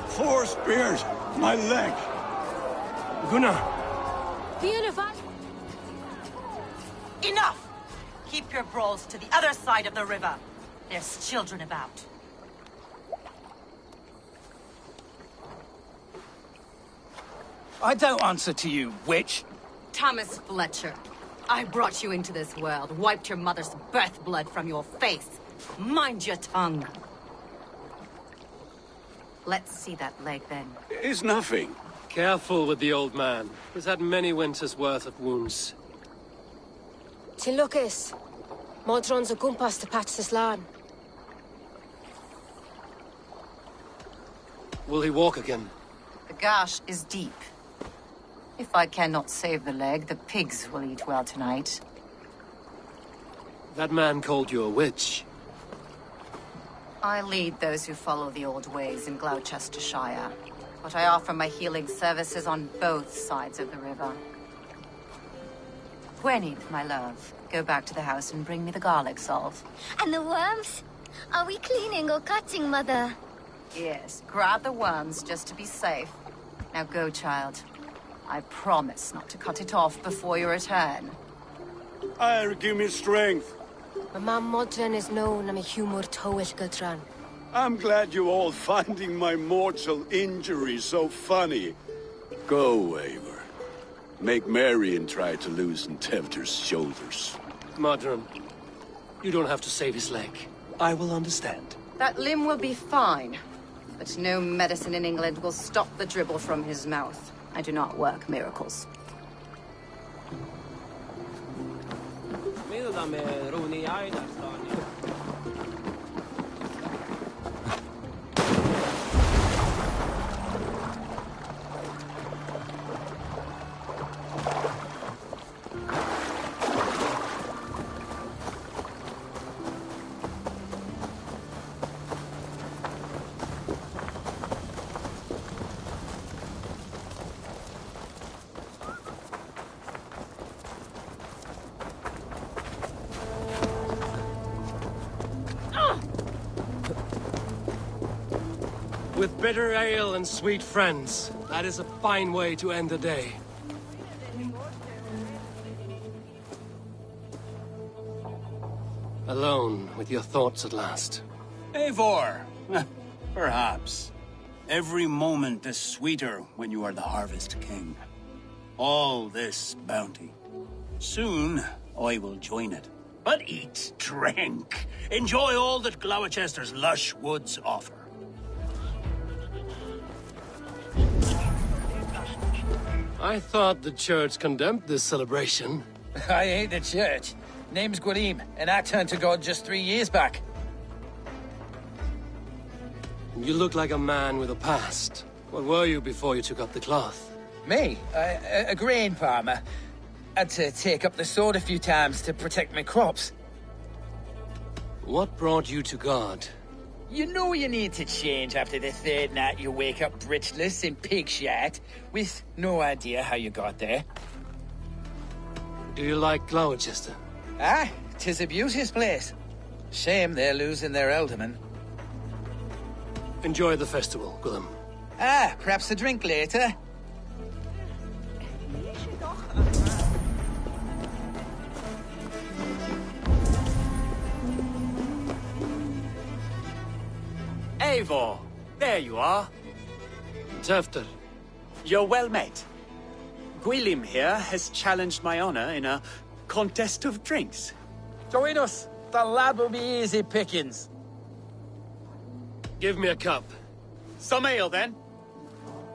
Speaker 13: Four spears! My leg!
Speaker 5: Gunnar!
Speaker 3: Enough! Keep your brawls to the other side of the river. There's children about.
Speaker 18: I don't answer to you, witch.
Speaker 3: Thomas Fletcher, I brought you into this world, wiped your mother's birth blood from your face. Mind your tongue. Let's see that leg, then.
Speaker 13: It's nothing.
Speaker 5: Careful with the old man. He's had many winters' worth of wounds.
Speaker 15: Till Lucas. Modron's a gumpas to patch this land.
Speaker 5: Will he walk again?
Speaker 3: The gash is deep. If I cannot save the leg, the pigs will eat well tonight.
Speaker 5: That man called you a witch.
Speaker 3: I lead those who follow the old ways in Gloucestershire, but I offer my healing services on both sides of the river. Gwyneth, my love, go back to the house and bring me the garlic salt.
Speaker 8: And the worms? Are we cleaning or cutting, Mother?
Speaker 3: Yes, grab the worms just to be safe. Now go, child. I promise not to cut it off before your return.
Speaker 13: I'll give me strength.
Speaker 15: My mam Modron is known am a humor towel gudran.
Speaker 13: I'm glad you all finding my mortal injury so funny. Go, Eivor. Make merry and try to loosen Tevder's shoulders.
Speaker 5: Modron, you don't have to save his leg. I will understand.
Speaker 3: That limb will be fine, but no medicine in England will stop the dribble from his mouth. I do not work miracles.
Speaker 5: With bitter ale and sweet friends, that is a fine way to end the day. Alone with your thoughts at last.
Speaker 20: Eivor! Perhaps.
Speaker 9: Every moment is sweeter when you are the Harvest King. All this bounty. Soon, I will join it. But eat, drink, enjoy all that Gloucester's lush woods offer.
Speaker 5: I thought the church condemned this celebration.
Speaker 18: I hate the church. Name's Gwalim, and I turned to God just 3 years back.
Speaker 5: You look like a man with a past. What were you before you took up the cloth?
Speaker 18: Me? A grain farmer. Had to take up the sword a few times to protect my crops.
Speaker 5: What brought you to God?
Speaker 18: You know you need to change after the third night you wake up britchless in pig shit, with no idea how you got there.
Speaker 5: Do you like Gloucester?
Speaker 18: Ah, 'tis a beauteous place. Shame they're losing their alderman.
Speaker 5: Enjoy the festival, Gwilym.
Speaker 18: Ah, perhaps a drink later.
Speaker 20: Eivor, there you are.
Speaker 5: Tefter.
Speaker 20: You're well met. Gwilym here has challenged my honor in a contest of drinks.
Speaker 18: Join us. The lad will be easy pickings.
Speaker 5: Give me a cup.
Speaker 20: Some ale, then.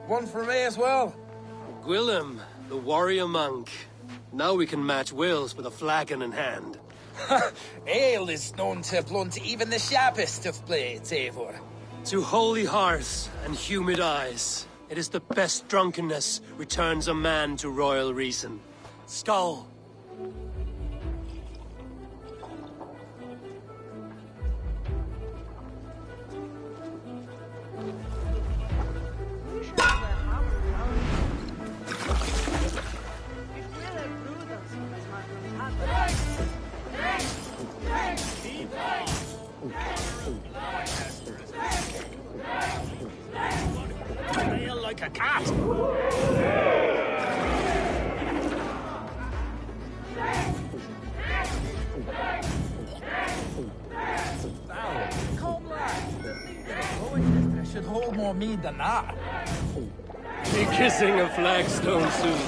Speaker 18: One for me as well.
Speaker 5: Gwilym, the warrior monk. Now we can match wills with a flagon in hand.
Speaker 18: Ale is known to blunt even the sharpest of blades, Eivor.
Speaker 5: To holy hearths and humid eyes, it is the best drunkenness returns a man to royal reason. Skull.
Speaker 9: Like a cat.
Speaker 18: Come, lad. Gloucester should hold more mead than that.
Speaker 5: Be kissing a flagstone soon.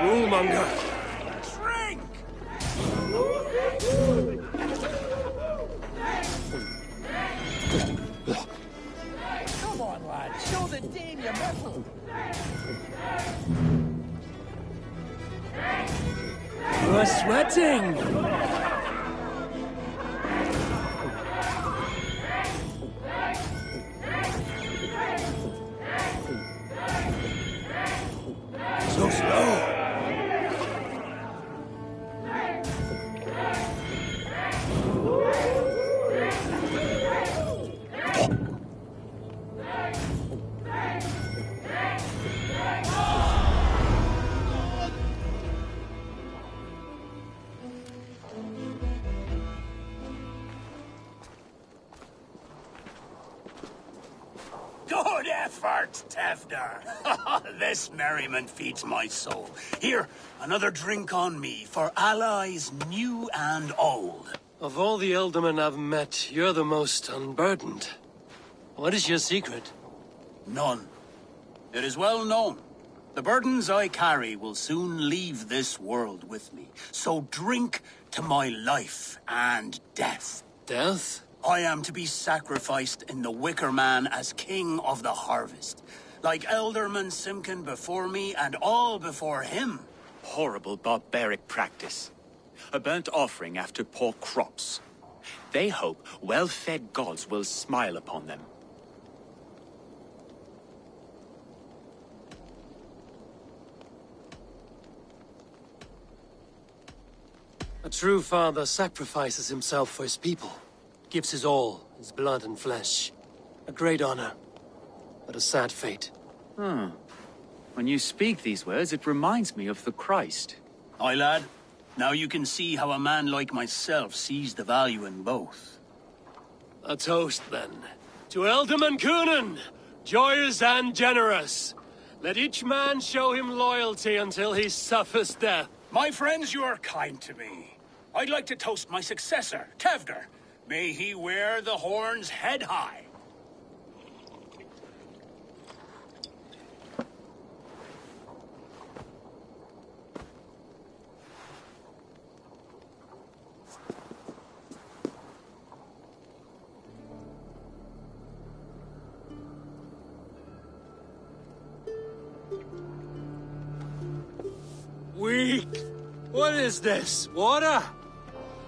Speaker 5: Rulemonger.
Speaker 9: Drink!
Speaker 18: Come on, lad. Show the dame your mettle.
Speaker 5: You're sweating. So slow.
Speaker 9: Good effort, Tefter. This merriment feeds my soul. Here, another drink on me for allies new and old.
Speaker 5: Of all the ealdormen I've met, you're the most unburdened. What is your secret?
Speaker 9: None. It is well known. The burdens I carry will soon leave this world with me. So drink to my life and death.
Speaker 5: Death?
Speaker 9: I am to be sacrificed in the Wicker Man as king of the harvest. Like Elderman Simkin before me and all before him.
Speaker 20: Horrible barbaric practice. A burnt offering after poor crops. They hope well-fed gods will smile upon them.
Speaker 5: A true father sacrifices himself for his people. Gives his all, his blood and flesh. A great honor, but a sad fate.
Speaker 20: When you speak these words, it reminds me of the Christ.
Speaker 9: Aye, lad. Now you can see how a man like myself sees the value in both.
Speaker 5: A toast, then. To Ealdorman Coonan, joyous and generous. Let each man show him loyalty until he suffers death.
Speaker 9: My friends, you are kind to me. I'd like to toast my successor, Tevder. May he wear the horns head high.
Speaker 5: Weak. What is this? Water?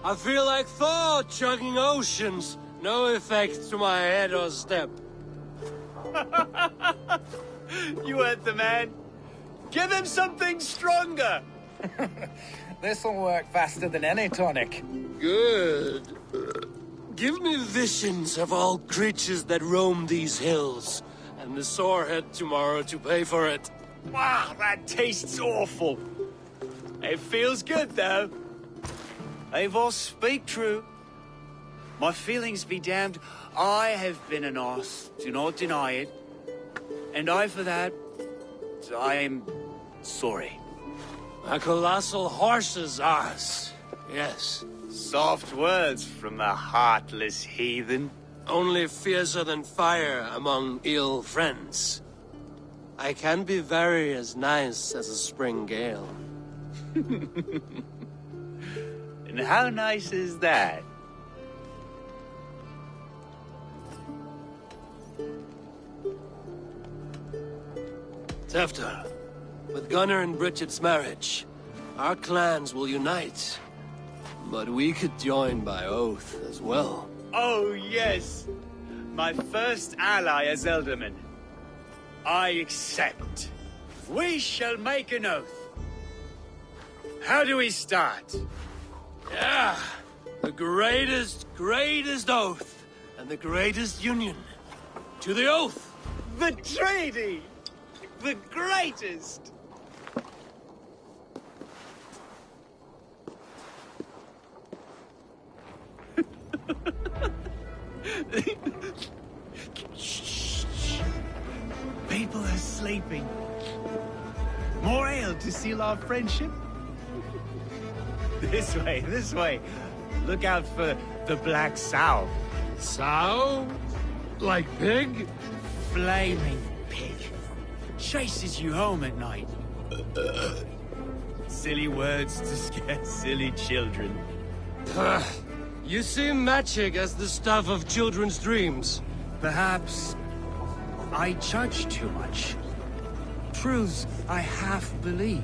Speaker 5: I feel like Thor chugging oceans. No effect to my head or step.
Speaker 6: You heard the man. Give him something stronger.
Speaker 18: This'll work faster than any tonic.
Speaker 5: Good. Give me visions of all creatures that roam these hills, and the sorehead tomorrow to pay for it.
Speaker 6: Wow, that tastes awful. It feels good, though. Eivor, speak true. My feelings be damned. I have been an arse, do not deny it. And I, for that, I am sorry.
Speaker 5: A colossal horse's arse, yes.
Speaker 6: Soft words from the heartless heathen.
Speaker 5: Only fiercer than fire among ill friends. I can be very as nice as a spring gale.
Speaker 6: And how nice is that?
Speaker 5: Tefter, with Gunnar and Bridget's marriage, our clans will unite. But we could join by oath as well.
Speaker 6: Oh, yes. My first ally as Elderman. I accept. We shall make an oath. How do we start?
Speaker 5: Yeah, the greatest oath, and the greatest union. To the oath!
Speaker 6: The treaty! The greatest! Shh. People are sleeping. More ale to seal our friendship? This way, this way. Look out for the black sow.
Speaker 5: Sow? Like pig?
Speaker 6: Flaming pig. Chases you home at night. Silly words to scare silly children.
Speaker 5: You see magic as the stuff of children's dreams.
Speaker 6: Perhaps I judge too much. Truths I half believe.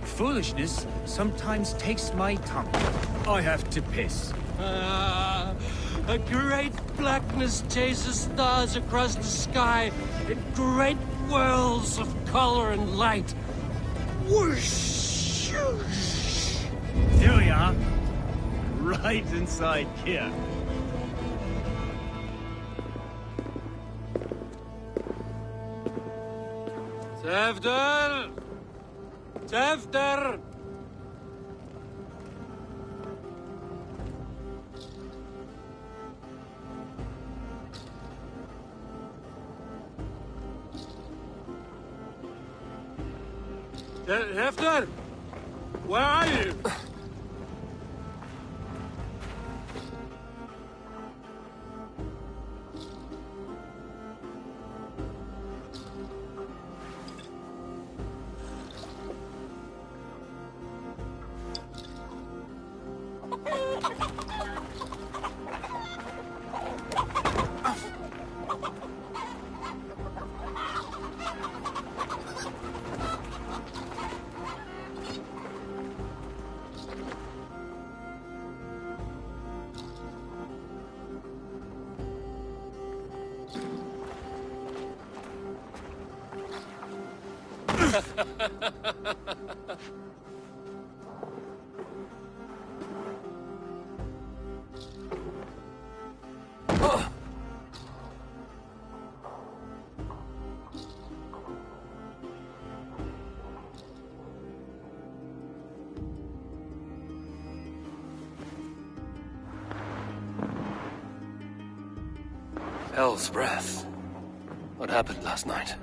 Speaker 6: Foolishness sometimes takes my tongue. I have to piss.
Speaker 5: A great blackness chases stars across the sky in great whirls of color and light. Whoosh!
Speaker 6: Here we are. Right inside here.
Speaker 5: Tefter! Tefter! Tefter! Where are you? Hell's breath. What happened last night?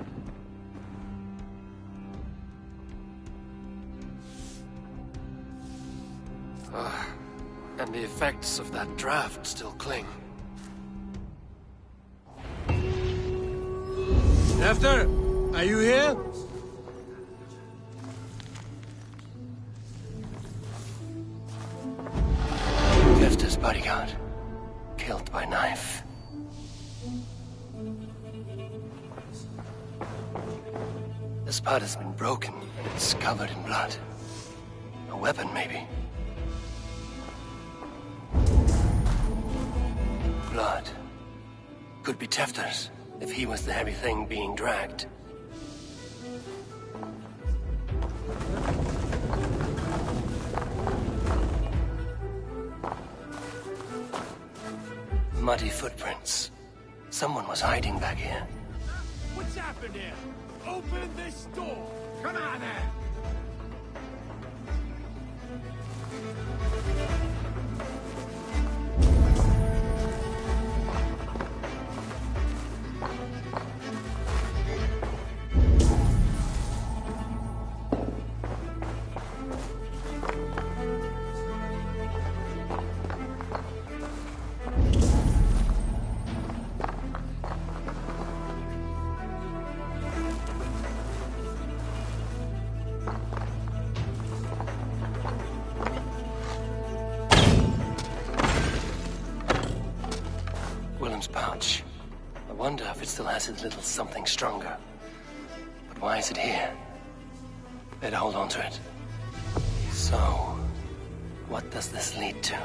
Speaker 5: And the effects of that draft still cling.
Speaker 6: After, are you here?
Speaker 5: Jefter's bodyguard. Killed by knife. The spot has been broken, and it's covered in blood. A weapon, maybe. Blood. Could be Tefter's, if he was the heavy thing being dragged. Muddy footprints. Someone was hiding back here.
Speaker 6: What's happened here? Open this door! Come on there!
Speaker 5: Pouch. I wonder if it still has its little something stronger. But why is it here? Better hold on to it. So, what does this lead to?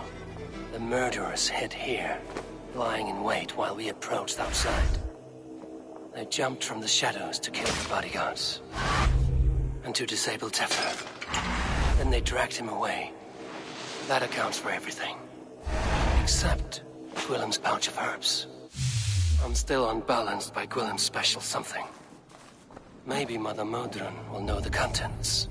Speaker 5: The murderers hid here, lying in wait while we approached outside. They jumped from the shadows to kill the bodyguards. And to disable Tefter. Then they dragged him away. That accounts for everything. Except Gwillem's pouch of herbs. I'm still unbalanced by Gwillem's special something. Maybe Mother Modron will know the contents.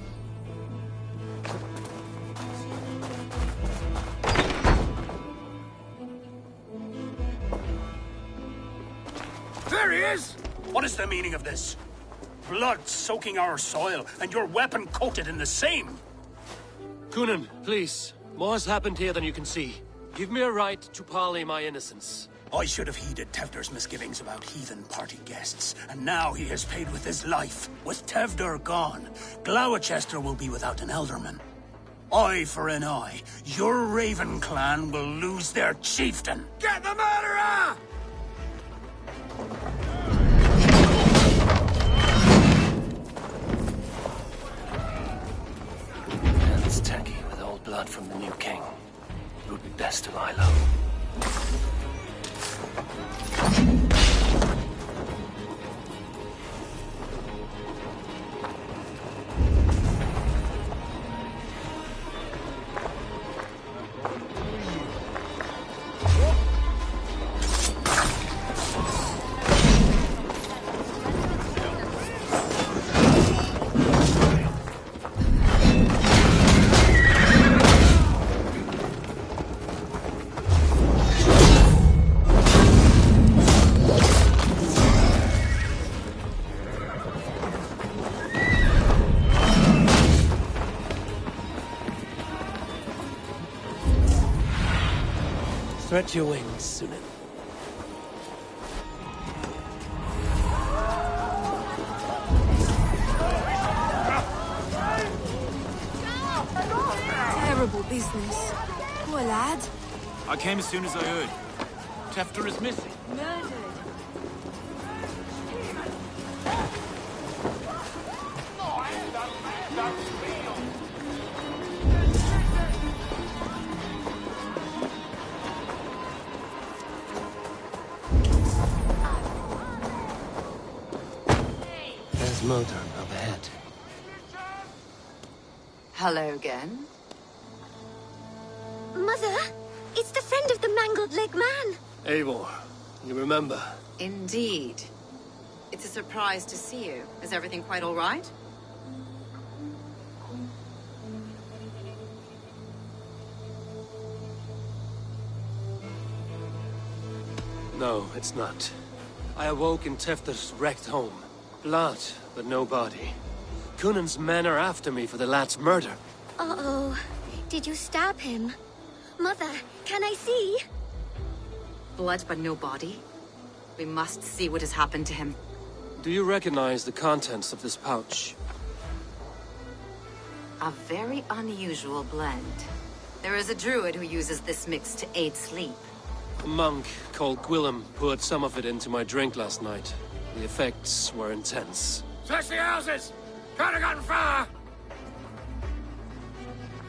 Speaker 9: There he is! What is the meaning of this? Blood soaking our soil, and your weapon coated in the same!
Speaker 5: Kunan, please. More has happened here than you can see. Give me a right to parley my innocence.
Speaker 9: I should have heeded Tevder's misgivings about heathen party guests, and now he has paid with his life. With Tevder gone, Gloucester will be without an elderman. Eye for an eye, your Raven clan will lose their chieftain.
Speaker 6: Get the murderer!
Speaker 5: Hands tacky with old blood from the new king. It would be best to lie low. Stretch your wings, Sunan.
Speaker 17: Terrible business. Poor lad.
Speaker 23: I came as soon as I heard. Tefter is missing.
Speaker 17: Murdered.
Speaker 5: There's Modron up ahead.
Speaker 4: Hello again.
Speaker 8: Mother, it's the friend of the mangled leg man.
Speaker 5: Eivor, you remember?
Speaker 4: Indeed. It's a surprise to see you. Is everything quite all right?
Speaker 5: No, it's not. I awoke in Tefter's wrecked home. Blood, but no body. Kunan's men are after me for the lad's murder.
Speaker 8: Uh-oh. Did you stab him? Mother, can I see?
Speaker 4: Blood but no body? We must see what has happened to him.
Speaker 5: Do you recognize the contents of this pouch?
Speaker 4: A very unusual blend. There is a druid who uses this mix to aid sleep.
Speaker 5: A monk called Gwillem poured some of it into my drink last night. The effects were intense.
Speaker 6: Search the houses! Could have gotten far!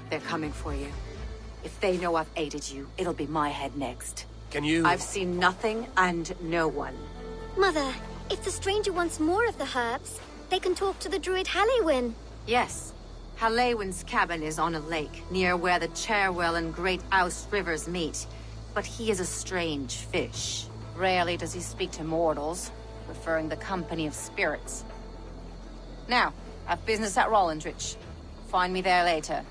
Speaker 4: They're coming for you. If they know I've aided you, it'll be my head next.
Speaker 5: Can you...
Speaker 4: I've seen nothing and no one.
Speaker 8: Mother, if the stranger wants more of the herbs, they can talk to the druid Halewyn.
Speaker 4: Yes. Halewyn's cabin is on a lake, near where the Cherwell and Great Ouse rivers meet. But he is a strange fish. Rarely does he speak to mortals, preferring the company of spirits. Now, I've business at Rollindrich. Find me there later.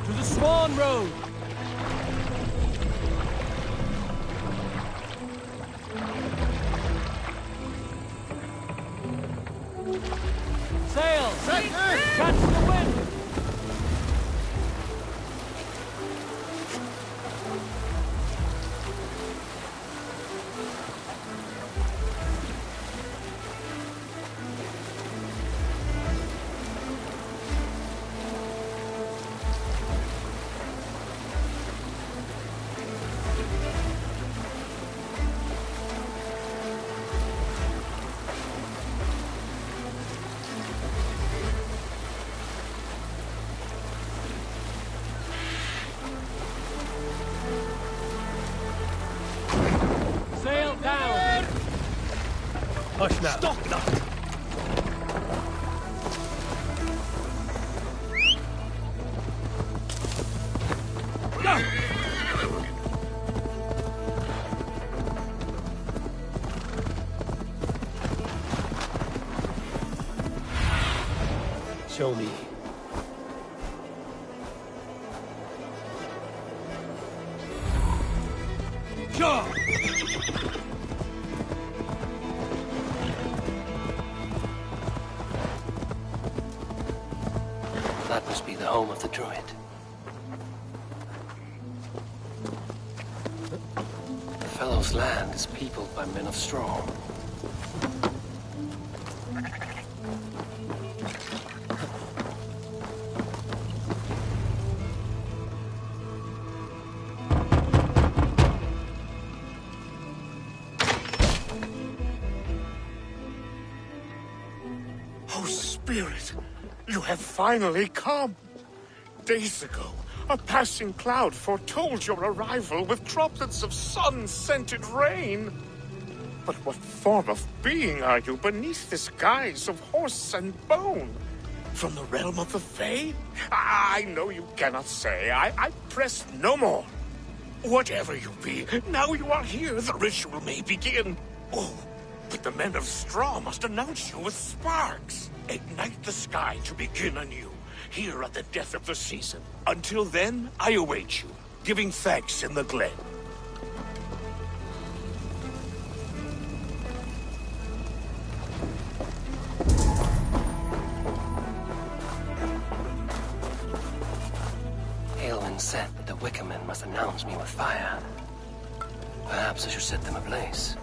Speaker 5: To the Swan Road! Sail! Catch the wind! Sail down! Hush now.
Speaker 6: Stop that!
Speaker 5: Show me.
Speaker 6: Sure!
Speaker 5: That must be the home of the druid. fellow's land is peopled by men of straw.
Speaker 2: Oh, Spirit, you have finally come. Days ago, a passing cloud foretold your arrival with droplets of sun-scented rain. But what form of being are you beneath this guise of horse and bone? From the realm of the Fae? I know you cannot say. I press no more. Whatever you be, now you are here, the ritual may begin. Oh, but the men of straw must announce you with sparks. Ignite the sky to begin anew, here at the death of the season. Until then, I await you, giving thanks in the glen.
Speaker 5: Aelwyn said that the Wicker Men must announce me with fire. Perhaps I should set them ablaze.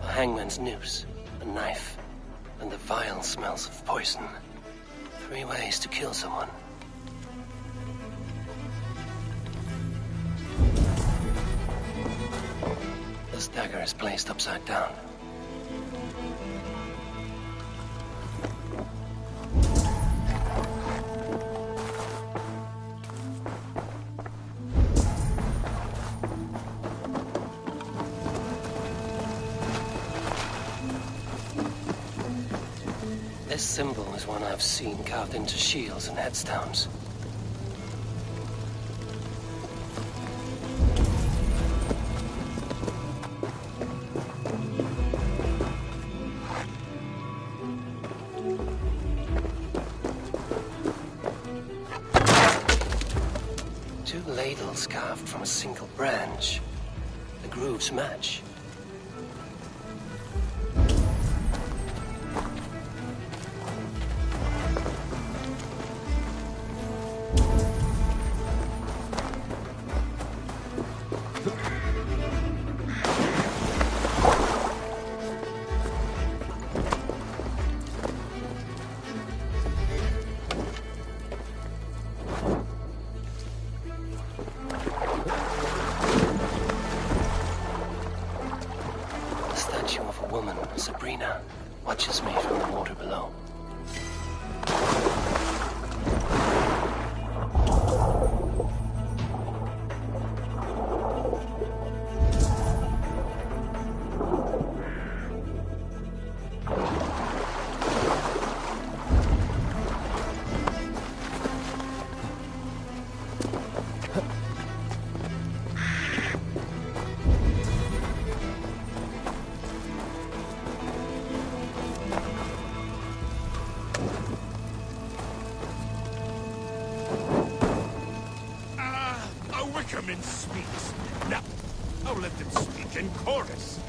Speaker 5: A hangman's noose, a knife, and the vile smells of poison. 3 ways to kill someone. This dagger is placed upside down. This symbol is one I've seen carved into shields and headstones. Two ladles carved from a single branch. The grooves match. Sabrina watches me from the water below.
Speaker 2: Wickerman speaks. Now, I'll let them speak in chorus.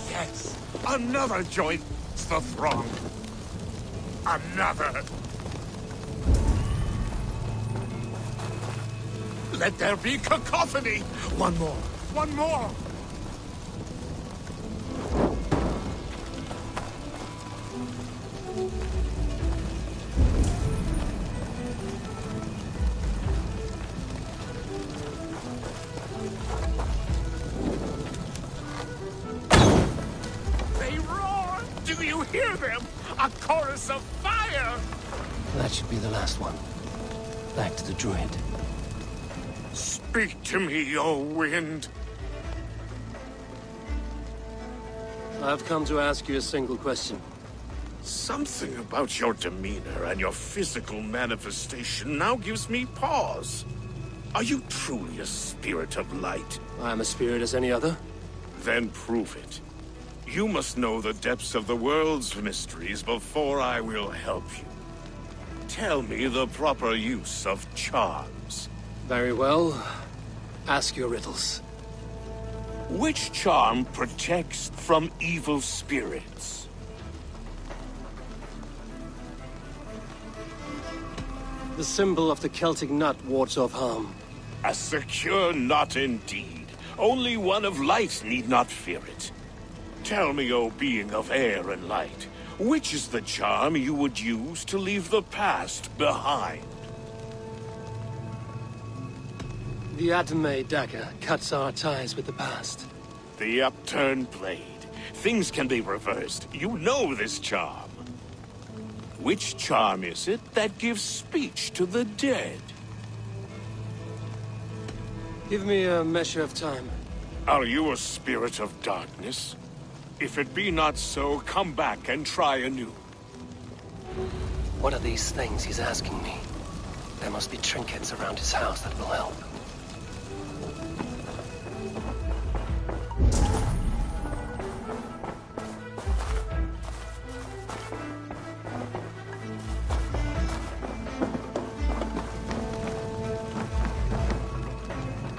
Speaker 2: Yes, another joins the throng. Another. Let there be cacophony. One more. One more. Do you hear them? A chorus of fire!
Speaker 5: That should be the last one. Back to the druid.
Speaker 2: Speak to me, O wind.
Speaker 5: I've come to ask you a single question.
Speaker 2: Something about your demeanor and your physical manifestation now gives me pause. Are you truly a spirit of light?
Speaker 5: I'm a spirit as any other.
Speaker 2: Then prove it. You must know the depths of the world's mysteries before I will help you. Tell me the proper use of charms.
Speaker 5: Very well. Ask your riddles.
Speaker 2: Which charm protects from evil spirits?
Speaker 5: The symbol of the Celtic nut wards off harm.
Speaker 2: A secure knot indeed. Only one of light need not fear it. Tell me, O being of air and light, which is the charm you would use to leave the past behind?
Speaker 5: The Atome dagger cuts our ties with the past.
Speaker 2: The upturned blade. Things can be reversed. You know this charm. Which charm is it that gives speech to the dead?
Speaker 5: Give me a measure of time.
Speaker 2: Are you a spirit of darkness? If it be not so, come back and try anew.
Speaker 5: What are these things he's asking me? There must be trinkets around his house that will help.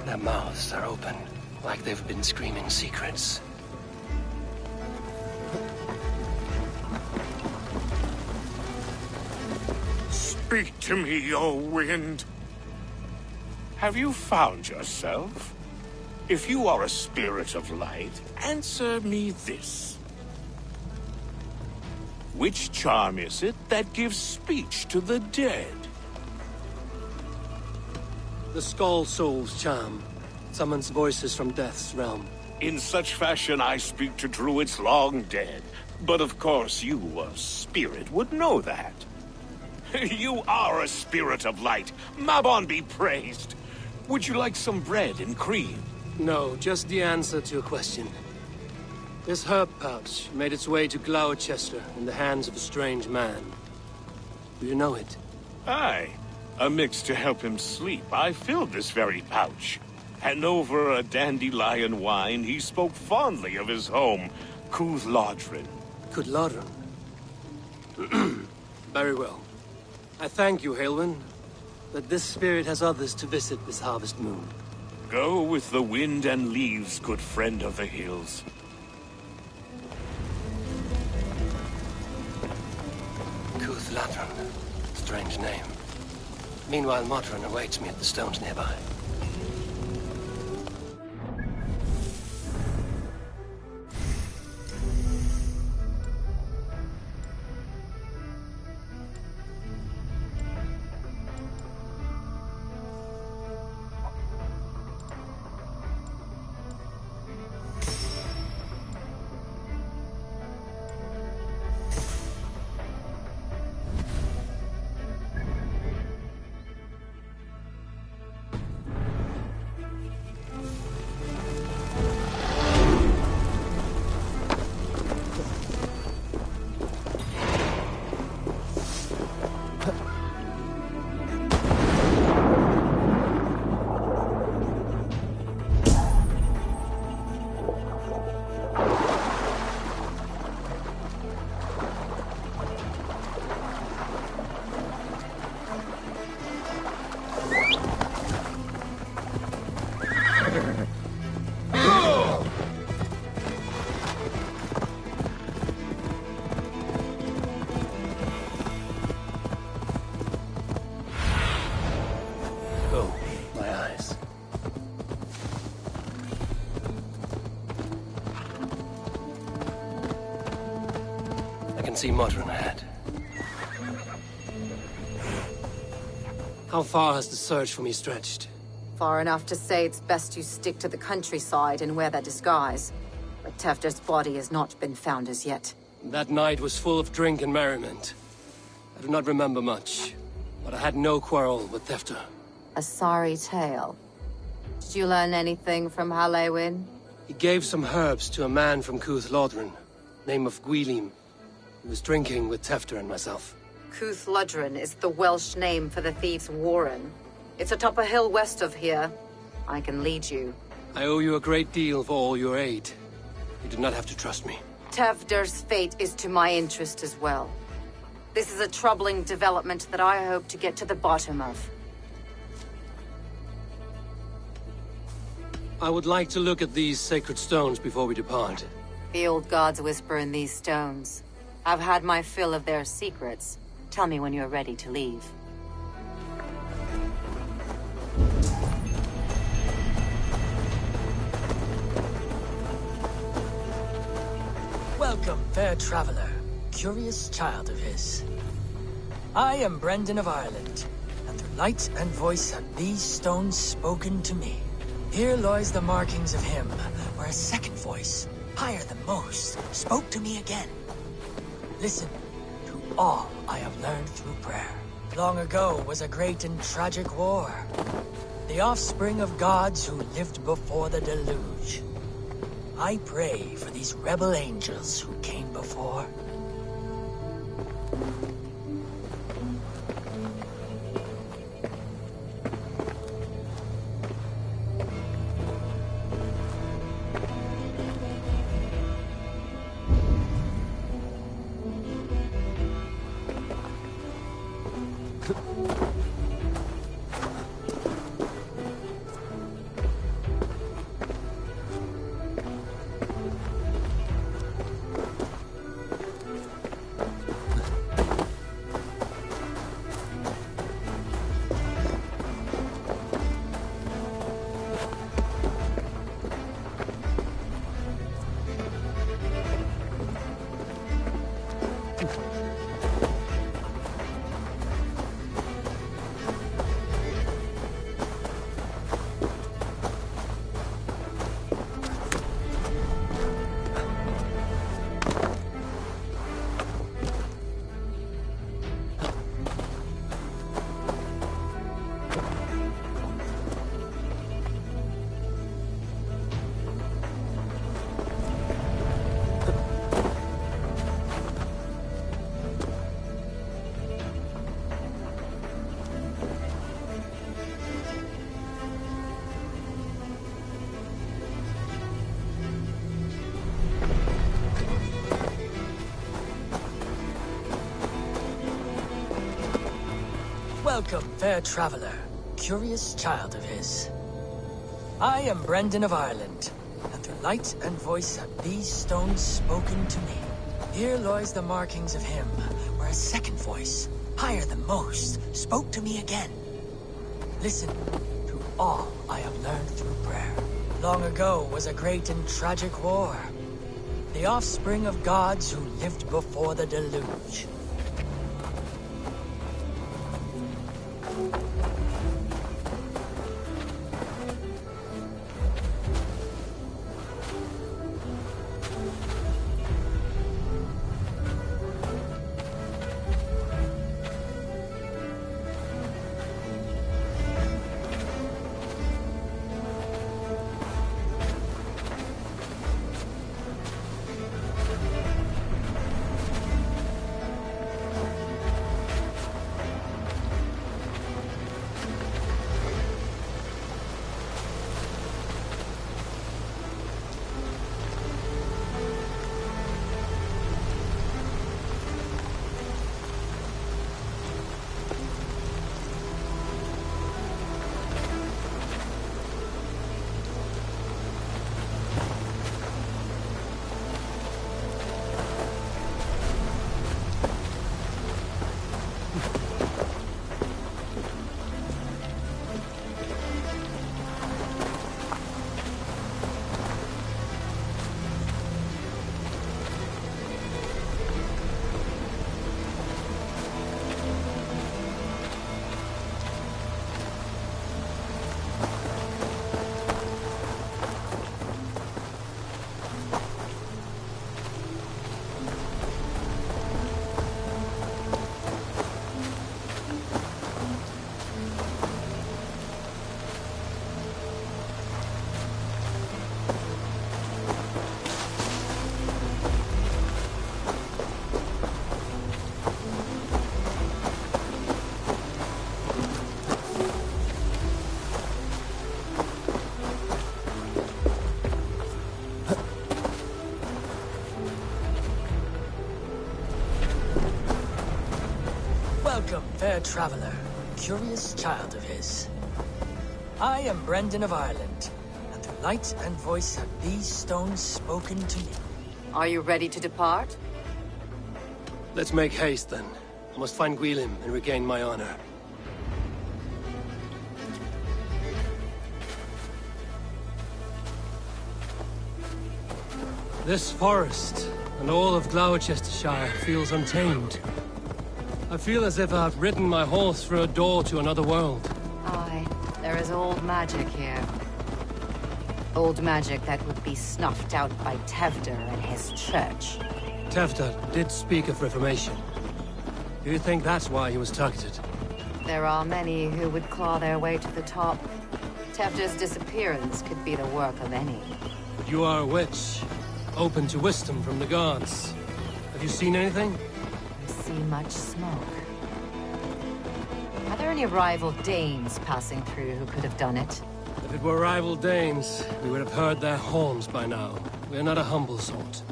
Speaker 5: Their mouths are open, like they've been screaming secrets.
Speaker 2: Speak to me, O wind. Have you found yourself? If you are a spirit of light, answer me this. Which charm is it that gives speech to the dead?
Speaker 5: The Skull Soul's charm summons voices from Death's realm.
Speaker 2: In such fashion I speak to druids long dead. But of course you, a spirit, would know that. You are a spirit of light. Mabon be praised. Would you like some bread and cream?
Speaker 5: No, just the answer to a question. This herb pouch made its way to Gloucester in the hands of a strange man. Do you know it?
Speaker 2: Aye. A mix to help him sleep. I filled this very pouch. And over a dandelion wine, he spoke fondly of his home, Cooth-Lodrin.
Speaker 5: Cooth-Lodrin? Very well. I thank you, Halwyn, that this spirit has others to visit this harvest moon.
Speaker 2: Go with the wind and leaves, good friend of the hills.
Speaker 5: Cooth-Lodrin. Strange name. Meanwhile, Modron awaits me at the stones nearby. See Modron ahead. How far has the search for me stretched?
Speaker 4: Far enough to say it's best you stick to the countryside and wear that disguise. But Tefder's body has not been found as yet.
Speaker 5: That night was full of drink and merriment. I do not remember much, but I had no quarrel with Tefder.
Speaker 4: A sorry tale. Did you learn anything from Halewin?
Speaker 5: He gave some herbs to a man from Cooth-Lodrin, name of Gwylim. He was drinking with Tefder and myself.
Speaker 4: Cooth-Lodrin is the Welsh name for the thieves' warren. It's atop a hill west of here. I can lead you.
Speaker 5: I owe you a great deal for all your aid. You do not have to trust me.
Speaker 4: Tefder's fate is to my interest as well. This is a troubling development that I hope to get to the bottom of.
Speaker 5: I would like to look at these sacred stones before we depart.
Speaker 4: The old gods whisper in these stones. I've had my fill of their secrets. Tell me when you're ready to leave.
Speaker 16: fair traveler, curious child of his. I am Brendan of Ireland, and through light and voice have these stones spoken to me. Here lies the markings of him, where a second voice, higher than most, spoke to me again. Listen to all I have learned through prayer. Long ago was a great and tragic war. The offspring of gods who lived before the deluge. I pray for these rebel angels who came before. Welcome, fair traveler, curious child of his. I am Brendan of Ireland, and through light and voice have these stones spoken to me. Here lies the markings of him, where a second voice, higher than most, spoke to me again. Listen to all I have learned through prayer. Long ago was a great and tragic war. The offspring of gods who lived before the deluge. Welcome, fair traveler, curious child of his. I am Brendan of Ireland, and through light and voice have these stones spoken to me.
Speaker 4: Are you ready to depart?
Speaker 5: Let's make haste, then. I must find Gwilym and regain my honor. This forest and all of Gloucestershire feels untamed. I feel as if I've ridden my horse through a door to another world.
Speaker 4: Aye, there is old magic here. Old magic that would be snuffed out by Tevder and his church.
Speaker 5: Tevder did speak of reformation. Do you think that's why he was targeted?
Speaker 4: There are many who would claw their way to the top. Tevder's disappearance could be the work of any.
Speaker 5: But you are a witch, open to wisdom from the gods. Have you seen anything?
Speaker 4: I see much smoke. Are there any rival Danes passing through who could have done it?
Speaker 5: If it were rival Danes, we would have heard their horns by now. We are not a humble sort.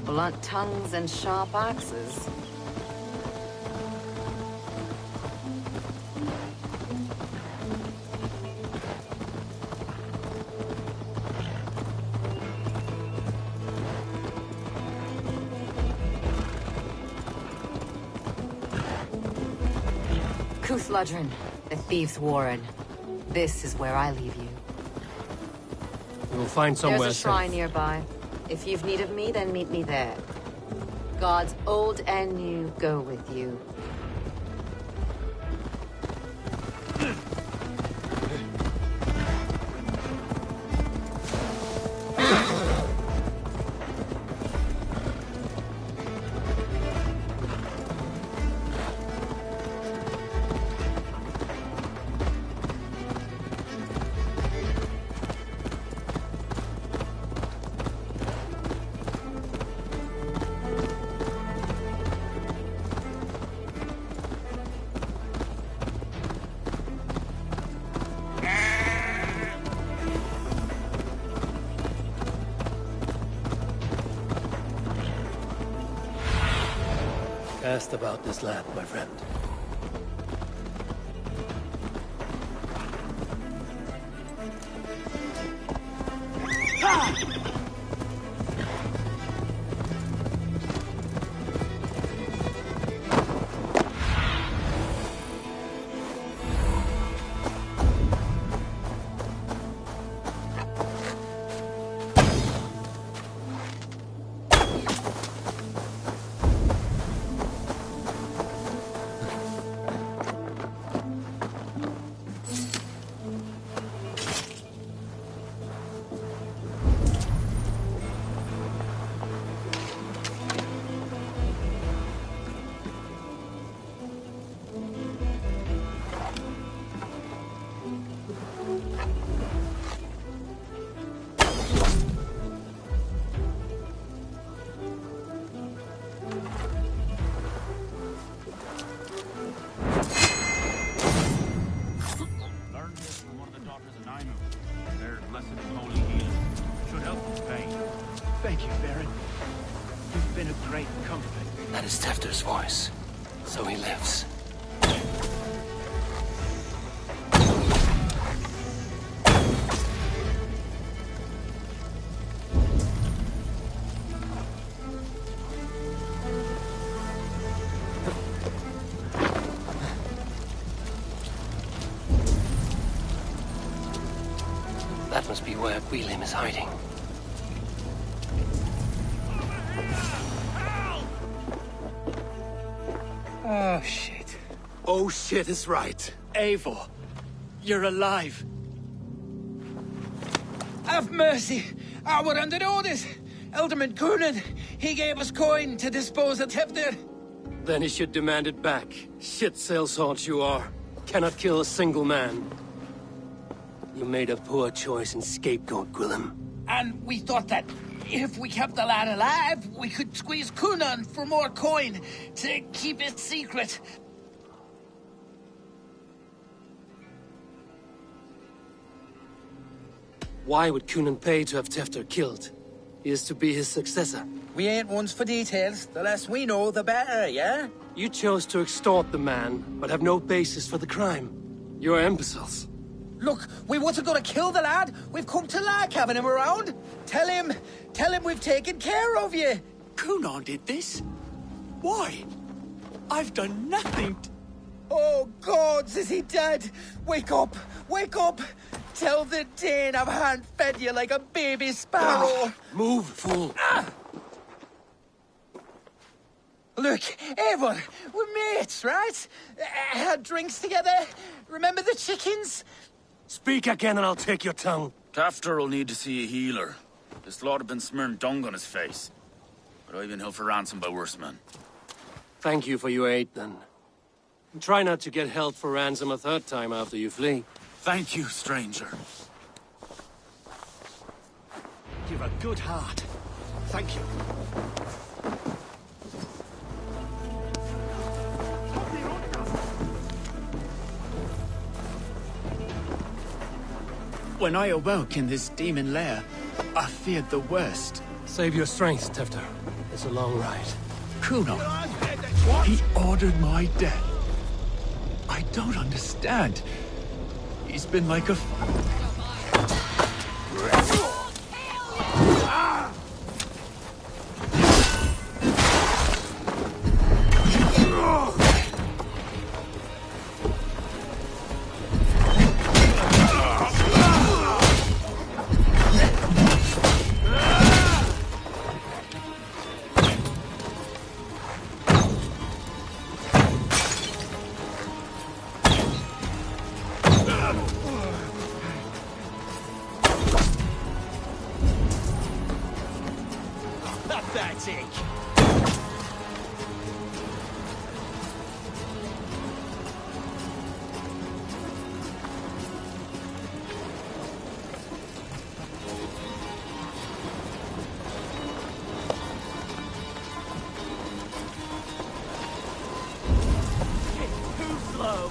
Speaker 4: Blunt tongues and sharp axes. Cúthludren, the Thieves' Warren. This is where I leave you.
Speaker 5: We will find somewhere
Speaker 4: There's a shrine
Speaker 5: safe.
Speaker 4: nearby. If you've need of me, then meet me there. Gods old and new go with you.
Speaker 5: Cast about this land, my friend.
Speaker 16: Thank you, Baron. You've been a great comfort.
Speaker 5: That is Tefter's voice. So he lives. That must be where Gwilym is hiding.
Speaker 16: Oh, shit. Oh, shit is right. Eivor, you're alive.
Speaker 18: Have mercy! I were under orders. Alderman Coonan, he gave us coin to dispose of Tefter.
Speaker 5: Then he should demand it back. Shit sellsword you are. Cannot kill a single man. You made a poor choice in scapegoat, Gwilym.
Speaker 18: And we thought that if we kept the lad alive, we could squeeze Coonan for more coin to keep it secret.
Speaker 5: Why would Coonan pay to have Tefter killed? He is to be his successor.
Speaker 18: We ain't ones for details. The less we know, the better, yeah?
Speaker 5: You chose to extort the man, but have no basis for the crime. You're imbeciles.
Speaker 18: Look, we wasn't gonna kill the lad. We've come to like having him around. Tell him we've taken care of you.
Speaker 16: Coonan did this? Why? I've done nothing.
Speaker 18: Oh, gods, is he dead? Wake up! Wake up! Tell the Dane I've hand-fed you like a baby sparrow.
Speaker 5: Move, fool.
Speaker 18: Look, Eivor, we're mates, right? Had drinks together. Remember the chickens?
Speaker 5: Speak again and I'll take your tongue.
Speaker 19: Tafter will need to see a healer. This lot have been smearing dung on his face. But I've been held for ransom by worse men.
Speaker 5: Thank you for your aid, then. And try not to get held for ransom a third time after you flee.
Speaker 19: Thank you, stranger.
Speaker 16: You've a good heart. Thank you.
Speaker 9: When I awoke in this demon lair, I feared the worst.
Speaker 5: Save your strength, Tefter. It's a long ride.
Speaker 9: Kuno, he ordered my death. I don't understand. He's been like a...
Speaker 16: Pathetic. Too slow.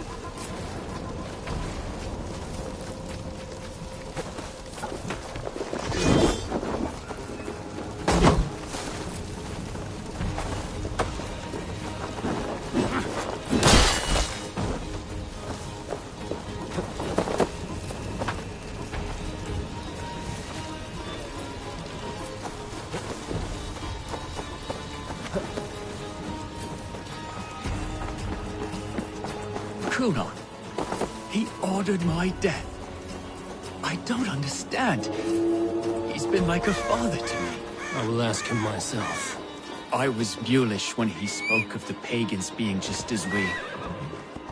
Speaker 9: Kuno, he ordered my death. I don't understand. He's been like a father to me.
Speaker 5: I will ask him myself.
Speaker 9: I was mulish when he spoke of the pagans being just as we.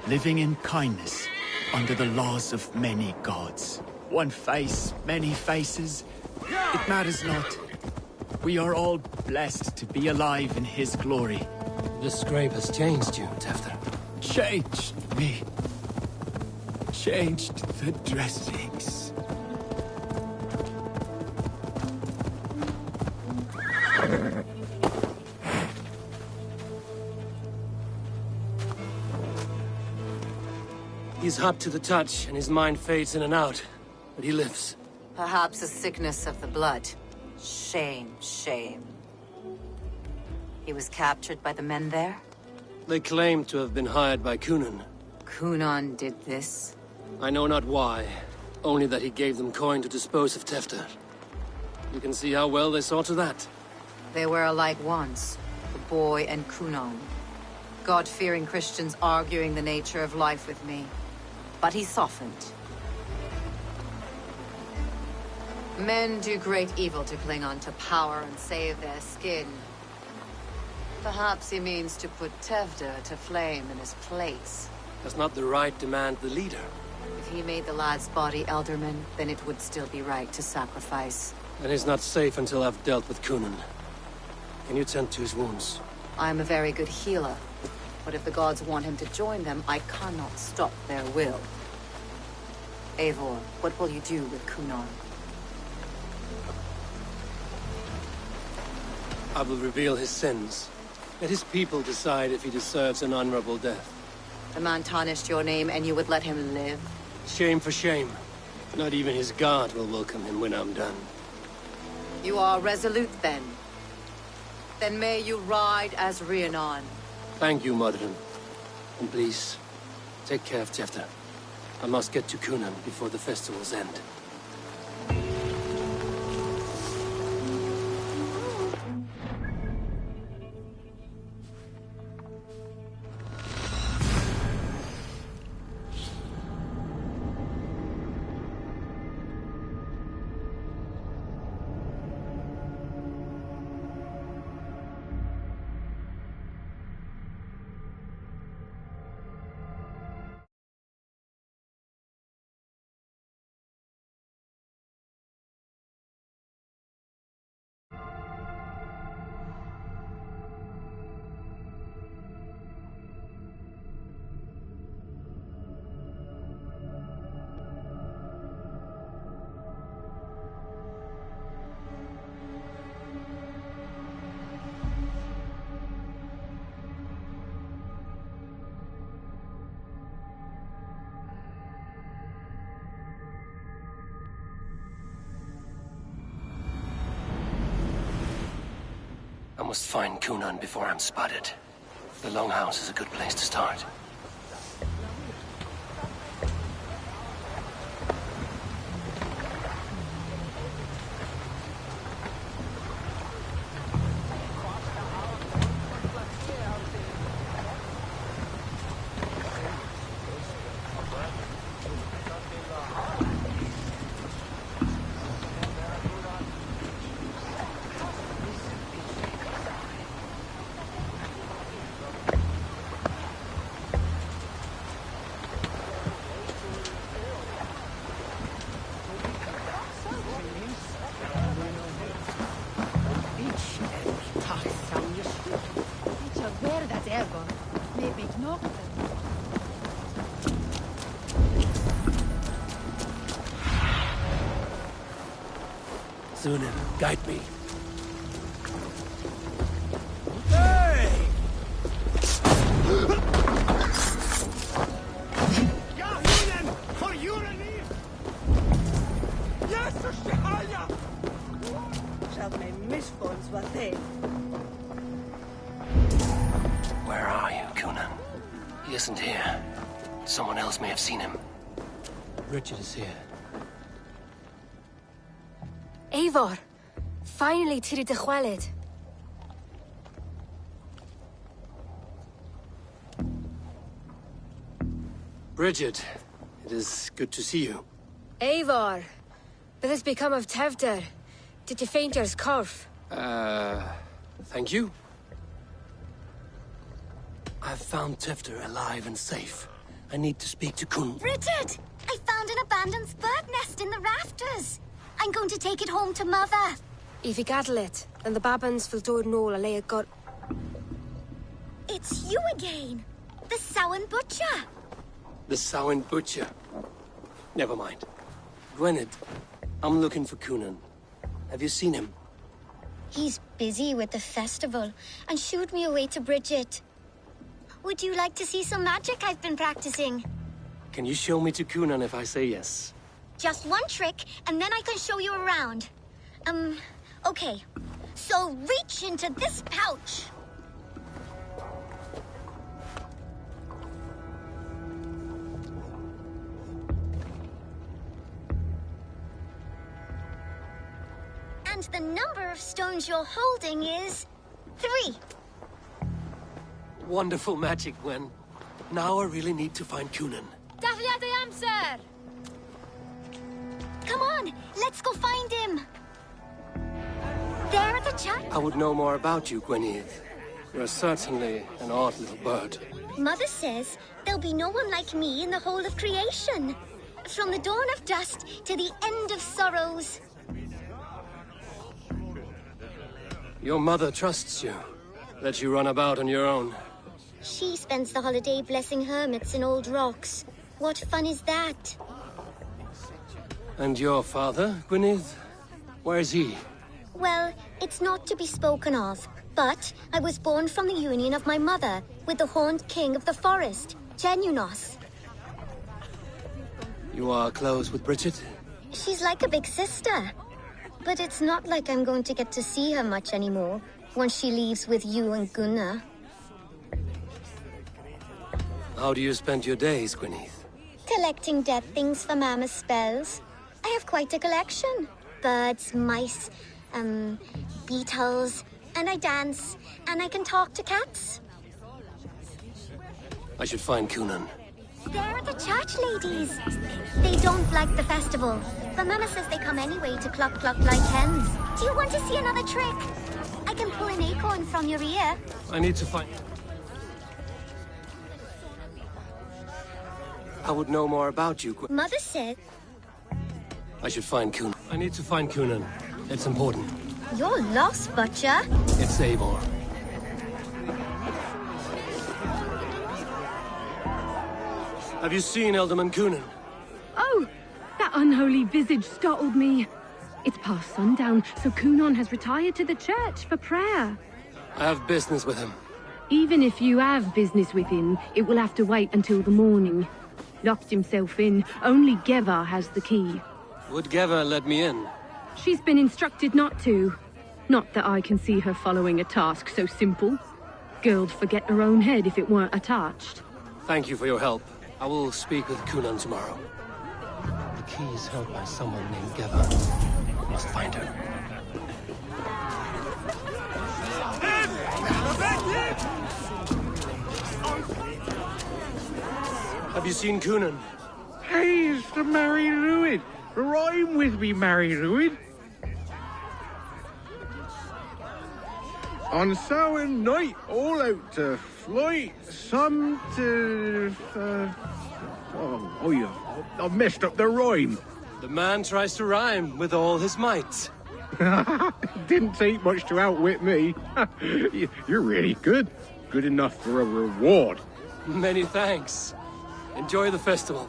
Speaker 9: Living in kindness, under the laws of many gods. One face, many faces. It matters not. We are all blessed to be alive in his glory.
Speaker 5: The scrape has changed you, Tefter.
Speaker 9: Changed me. Changed the dressings.
Speaker 5: He's hot to the touch, and his mind fades in and out. But he lives.
Speaker 4: Perhaps a sickness of the blood. Shame, shame. He was captured by the men there?
Speaker 5: They claim to have been hired by Kunan.
Speaker 4: Kunan did this?
Speaker 5: I know not why. Only that he gave them coin to dispose of Tefter. You can see how well they saw to that.
Speaker 4: They were alike once, the boy and Kunan. God-fearing Christians arguing the nature of life with me. But he softened. Men do great evil to cling on to power and save their skin. Perhaps he means to put Tefter to flame in his place.
Speaker 5: Does not the right demand the leader?
Speaker 4: If he made the lad's body Elderman, then it would still be right to sacrifice.
Speaker 5: And he's not safe until I've dealt with Kunan. Can you tend to his wounds?
Speaker 4: I am a very good healer. But if the gods want him to join them, I cannot stop their will. Eivor, what will you do with Kunan?
Speaker 5: I will reveal his sins. Let his people decide if he deserves an honorable death.
Speaker 4: The man tarnished your name and you would let him live?
Speaker 5: Shame for shame. Not even his guard will welcome him when I'm done.
Speaker 4: You are resolute then. Then may you ride as Rhiannon.
Speaker 5: Thank you, Modern. And please, take care of Tefter. I must get to Kunan before the festival's end. must find Cunan before I'm spotted. The Longhouse is a good place to start. Sunan, guide me.
Speaker 6: Hey! Yahunen, for Urani! Yes, Shahaya!
Speaker 10: Shall my misfunds what they?
Speaker 5: Where are you, Cunan? He isn't here. Someone else may have seen him. Richard is here.
Speaker 15: Eivor! Finally, Tiri de Chwaled.
Speaker 5: Bridget, it is good to see you.
Speaker 15: Eivor! What has become of Tevder? Did you faint your scarf?
Speaker 5: Thank you. I've found Tefter alive and safe. I need to speak to Kun.
Speaker 8: Richard! I found an abandoned bird nest in the rafters. I'm going to take it home to Mother.
Speaker 15: If you gather it, then the Babans will do no lay it got.
Speaker 8: It's you again. The Samhain Butcher.
Speaker 5: The Samhain Butcher. Never mind. Gwynedd, I'm looking for Cunan. Have you seen him?
Speaker 8: He's busy with the festival and shooed me away to Bridget. Would you like to see some magic I've been practicing?
Speaker 5: Can you show me to Cunan if I say yes?
Speaker 8: Just one trick, and then I can show you around. Okay. So reach into this pouch. And the number of stones you're holding is 3.
Speaker 5: Wonderful magic, Gwen. Now I really need to find Cunan.
Speaker 15: Daflia de Amser!
Speaker 8: Come on, let's go find him. There at the church.
Speaker 5: I would know more about you, Gwynedd. You're certainly an odd little bird.
Speaker 8: Mother says there'll be no one like me in the whole of creation. From the dawn of dust to the end of sorrows.
Speaker 5: Your mother trusts you. Let you run about on your own.
Speaker 8: She spends the holiday blessing hermits in old rocks. What fun is that?
Speaker 5: And your father, Gwynedd? Where is he?
Speaker 8: Well, it's not to be spoken of, but I was born from the union of my mother with the horned king of the forest, Genunos.
Speaker 5: You are close with Bridget?
Speaker 8: She's like a big sister. But it's not like I'm going to get to see her much anymore once she leaves with you and Gunnar.
Speaker 5: How do you spend your days, Gwynedd?
Speaker 8: Collecting dead things for Mama's spells. I have quite a collection. Birds, mice, beetles, and I dance, and I can talk to cats.
Speaker 5: I should find Cunan.
Speaker 8: There are the church ladies. They don't like the festival, but Mama says they come anyway to cluck cluck like hens. Do you want to see another trick? I can pull an acorn from your ear.
Speaker 5: I need to find... I would know more about you.
Speaker 8: Mother said...
Speaker 5: I should find Cunan. I need to find Cunan. It's important.
Speaker 8: You're lost, Butcher.
Speaker 5: It's Eivor. Have you seen Elderman Cunan?
Speaker 7: Oh, that unholy visage startled me. It's past sundown, so Cunan has retired to the church for prayer.
Speaker 5: I have business with him.
Speaker 7: Even if you have business with him, it will have to wait until the morning. Locked himself in. Only Geva has the key.
Speaker 5: Would Geva let me in?
Speaker 7: She's been instructed not to. Not that I can see her following a task so simple. Girl'd forget her own head if it weren't attached.
Speaker 5: Thank you for your help. I will speak with Kunan tomorrow. The key is held by someone named Geva. Must find her. Have you seen Kunan?
Speaker 1: Hey, it's the Mary Ruin. Rhyme with me, Mary Ruin. On Samhain night, all out to flight, some to... I've messed up the rhyme.
Speaker 5: The man tries to rhyme with all his might.
Speaker 1: Didn't take much to outwit me. You're really good. Good enough for a reward.
Speaker 5: Many thanks. Enjoy the festival.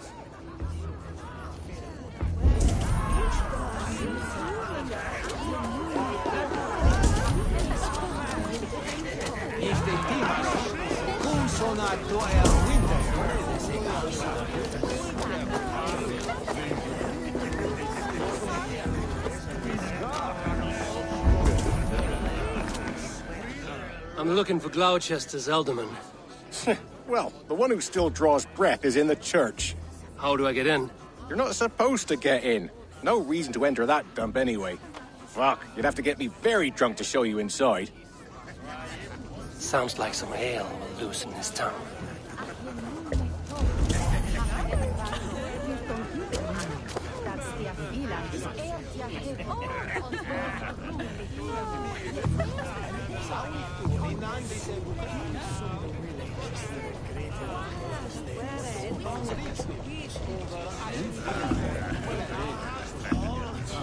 Speaker 5: I'm looking for Gloucester's Elderman.
Speaker 21: Well, the one who still draws breath is in the church.
Speaker 5: How do I get in?
Speaker 21: You're not supposed to get in. No reason to enter that dump anyway. Fuck, you'd have to get me very drunk to show you inside.
Speaker 5: Sounds like some ale will loosen his tongue.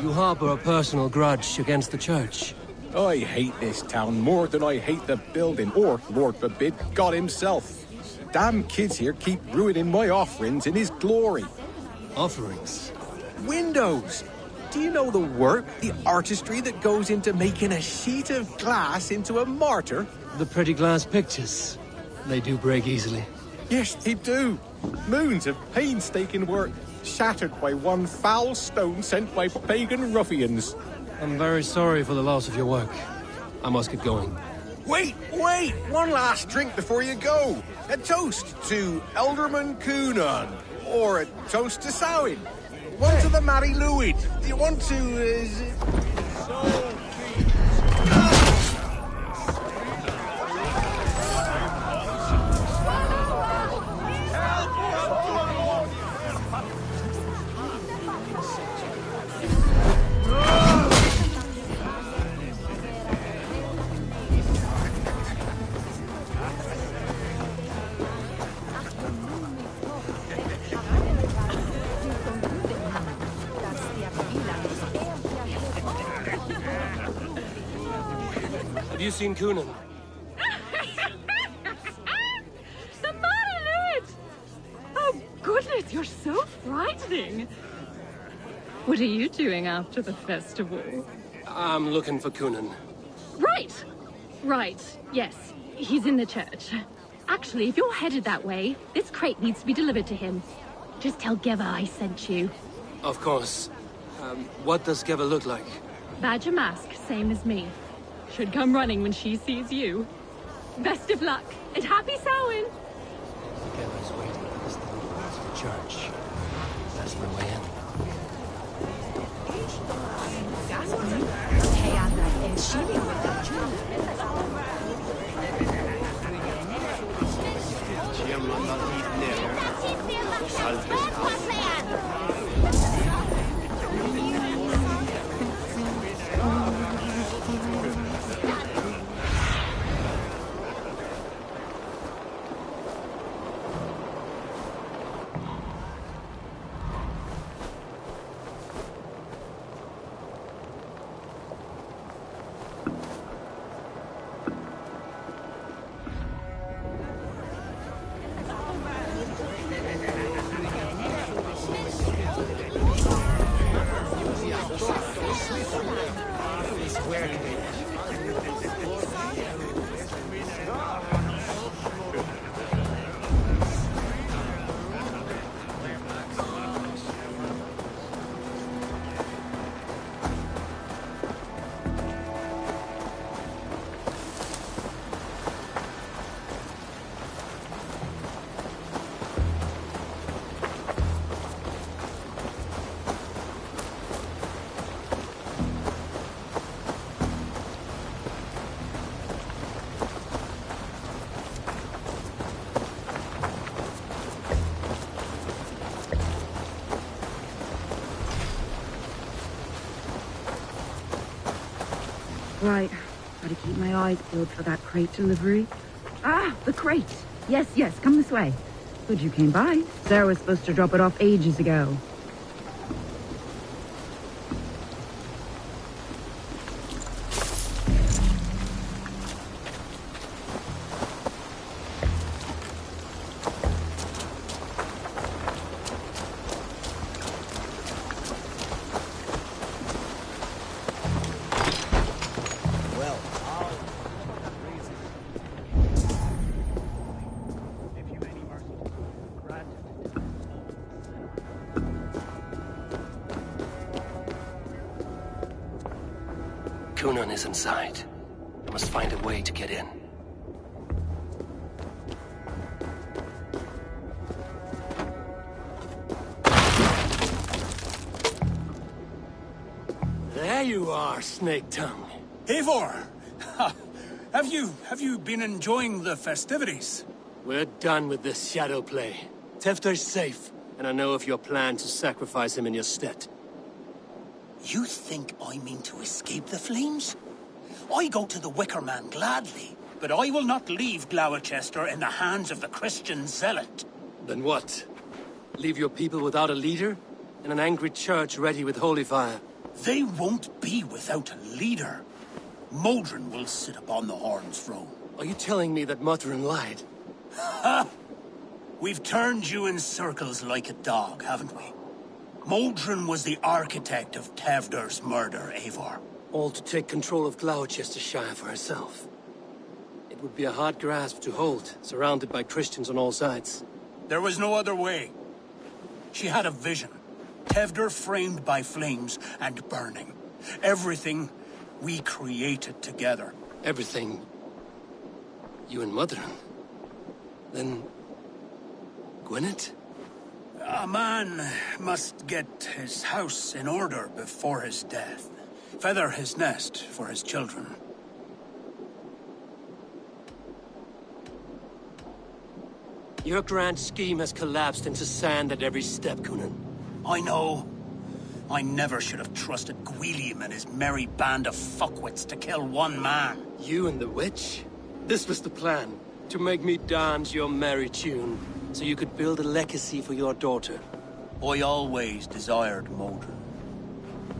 Speaker 5: You harbor a personal grudge against the church.
Speaker 21: I hate this town more than I hate the building, or, Lord forbid, God himself. Damn kids here keep ruining my offerings in his glory.
Speaker 5: Offerings?
Speaker 21: Windows! Do you know the work, the artistry that goes into making a sheet of glass into a martyr?
Speaker 5: The pretty glass pictures. They do break easily.
Speaker 21: Yes, they do. Moons of painstaking work, shattered by one foul stone sent by pagan ruffians.
Speaker 5: I'm very sorry for the loss of your work. I must get going.
Speaker 21: Wait! One last drink before you go. A toast to Elderman Kunan. Or a toast to Samhain. One to the Mary Louis. Do you want to...
Speaker 5: Have you seen Kunan?
Speaker 7: The Marinade! Oh, goodness, you're so frightening. What are you doing after the festival?
Speaker 5: I'm looking for Kunan.
Speaker 7: Right. Yes, he's in the church. Actually, if you're headed that way, this crate needs to be delivered to him. Just tell Geva I sent you.
Speaker 5: Of course. What does Geva look like?
Speaker 7: Badger mask, same as me. Should come running when she sees you. Best of luck, and happy Samhain!
Speaker 5: Geva's waiting at this door to the church. That's the way in.
Speaker 12: Right. Gotta keep my eyes peeled for that crate delivery. Ah, the crate! Yes, yes, come this way. Good you came by. Sarah was supposed to drop it off ages ago.
Speaker 5: Cunan is inside. I must find a way to get in. There you are, Snake Tongue.
Speaker 9: Eivor! Have you been enjoying the festivities?
Speaker 5: We're done with this shadow play. Tefter's safe, and I know of your plan to sacrifice him in your stead.
Speaker 14: You think I mean to escape the flames? I go to the Wicker Man gladly, but I will not leave Gloucester in the hands of the Christian zealot.
Speaker 5: Then what? Leave your people without a leader? And an angry church ready with holy fire?
Speaker 14: They won't be without a leader. Modron will sit upon the Horn's throne.
Speaker 5: Are you telling me that Modron lied?
Speaker 14: Ha! We've turned you in circles like a dog, haven't we? Modron was the architect of Tevder's murder, Eivor.
Speaker 5: All to take control of Gloucestershire for herself. It would be a hard grasp to hold, surrounded by Christians on all sides.
Speaker 14: There was no other way. She had a vision. Tevder framed by flames and burning. Everything we created together.
Speaker 5: Everything? You and Modron? Then... Gwyneth?
Speaker 14: A man must get his house in order before his death. Feather his nest for his children.
Speaker 5: Your grand scheme has collapsed into sand at every step, Cunan.
Speaker 14: I know. I never should have trusted Gwilliam and his merry band of fuckwits to kill one man.
Speaker 5: You and the witch? This was the plan. To make me dance your merry tune, so you could build a legacy for your daughter.
Speaker 14: I always desired Modron.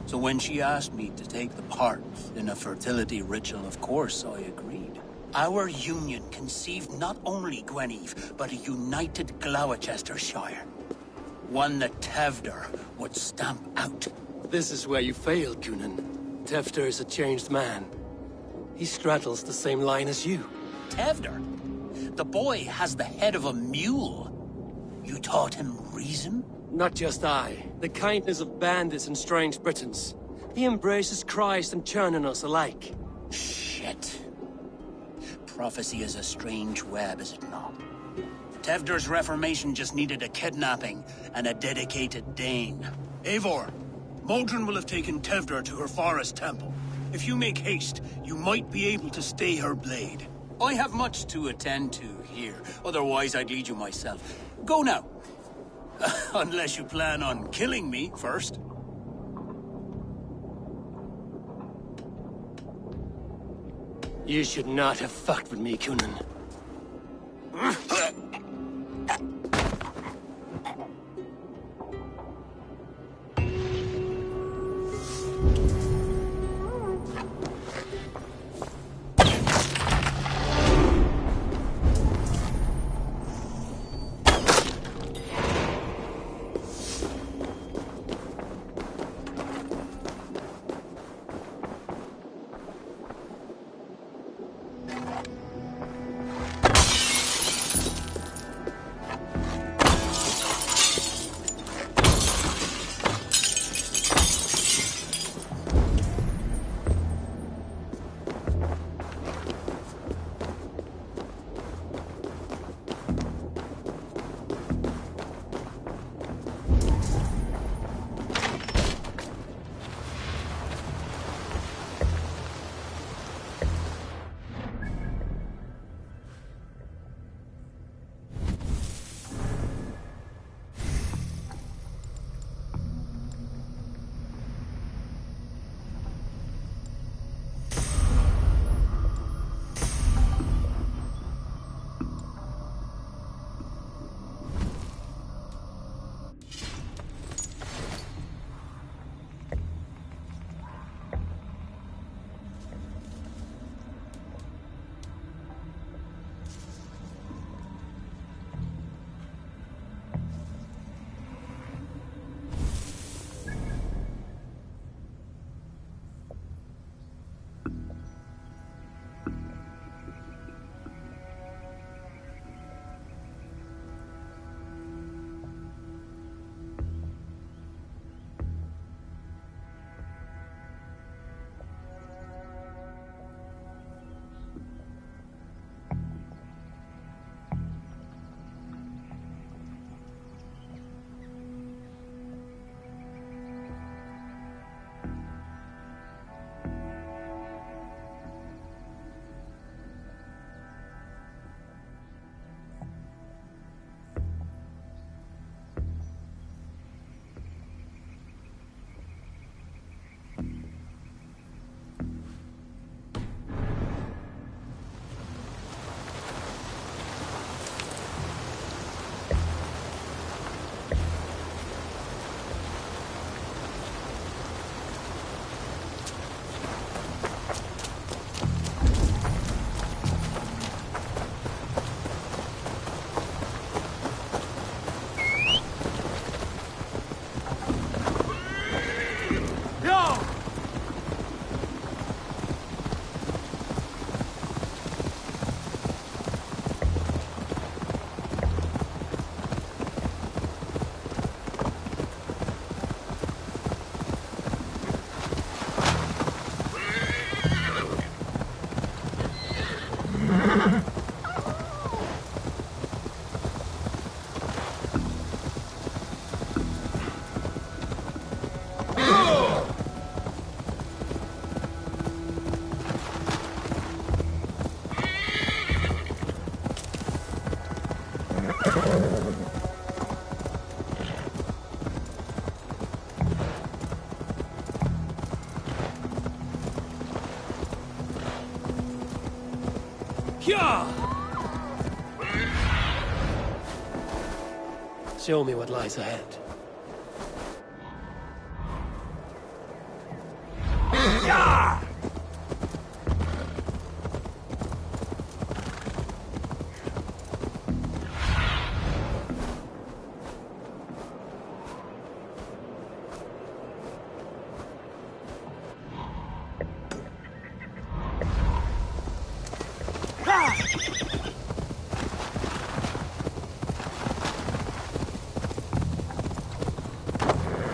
Speaker 14: So when she asked me to take the part in a fertility ritual, of course I agreed. Our union conceived not only Gweneve, but a united Gloucestershire. One that Tevder would stamp out.
Speaker 5: This is where you failed, Cunan. Tefter is a changed man. He straddles the same line as you.
Speaker 14: Tevder? The boy has the head of a mule. You taught him reason?
Speaker 5: Not just I. The kindness of bandits and strange Britons. He embraces Christ and churn on us alike.
Speaker 14: Shit. Prophecy is a strange web, is it not? Tevder's reformation just needed a kidnapping and a dedicated Dane. Eivor, Modron will have taken Tevder to her forest temple. If you make haste, you might be able to stay her blade. I have much to attend to here, otherwise I'd lead you myself. Go now. Unless you plan on killing me first.
Speaker 5: You should not have fucked with me, Cunan. Show me what lies ahead.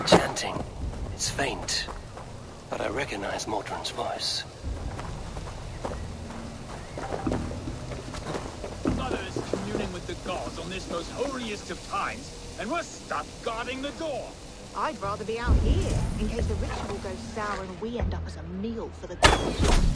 Speaker 5: Chanting. It's faint, but I recognize Mordrin's voice.
Speaker 9: Mothers communing with the gods on this most holiest of times, and we're stuck guarding the door.
Speaker 11: I'd rather be out here, in case the ritual goes sour and we end up as a meal for the gods.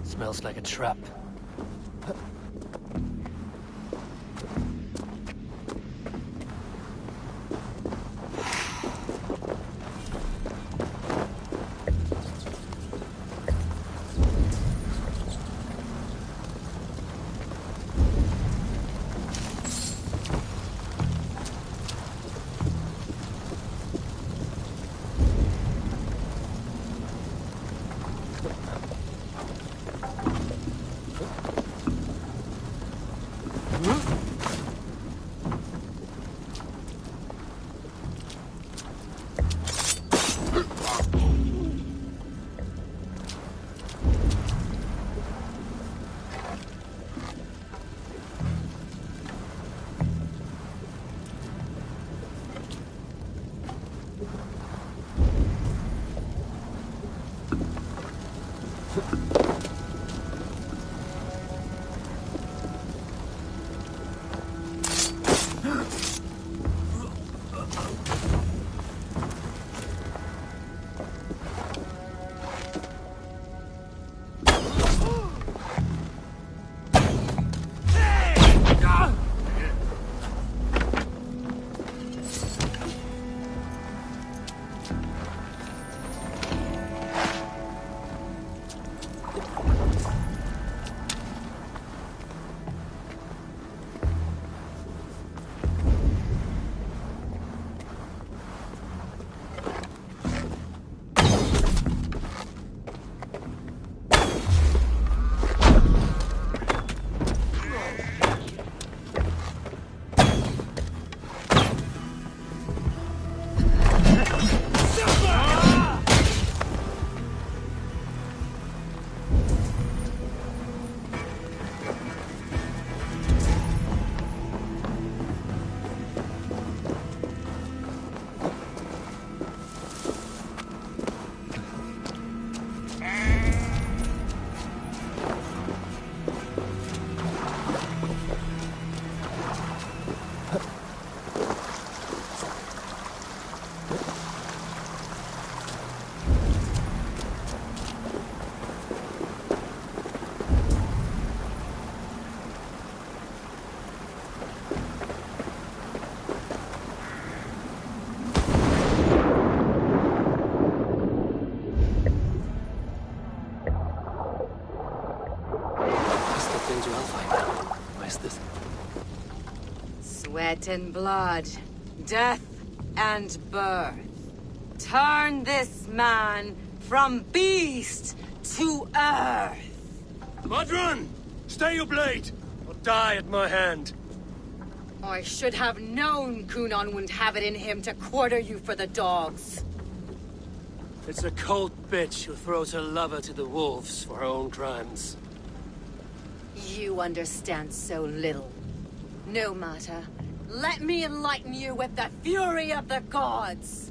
Speaker 5: Smells like a trap.
Speaker 4: Sweat and blood, death and birth. Turn this man from beast to earth.
Speaker 5: Modron! Stay your blade, or die at my hand.
Speaker 4: I should have known Kunon wouldn't have it in him to quarter you for the dogs.
Speaker 5: It's a cold bitch who throws her lover to the wolves for her own crimes.
Speaker 4: You understand so little. No matter. Let me enlighten you with the fury of the gods!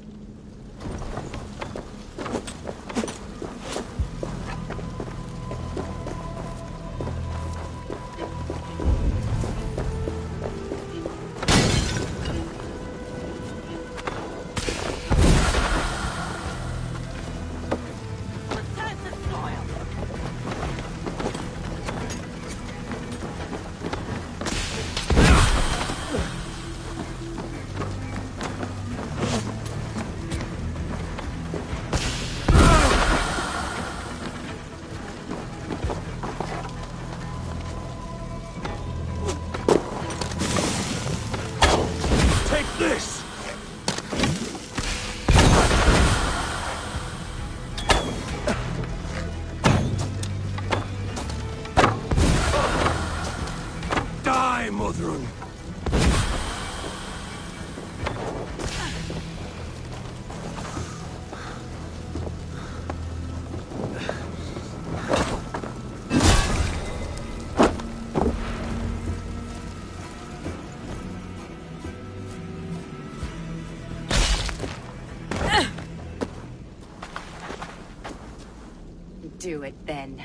Speaker 4: Do it then.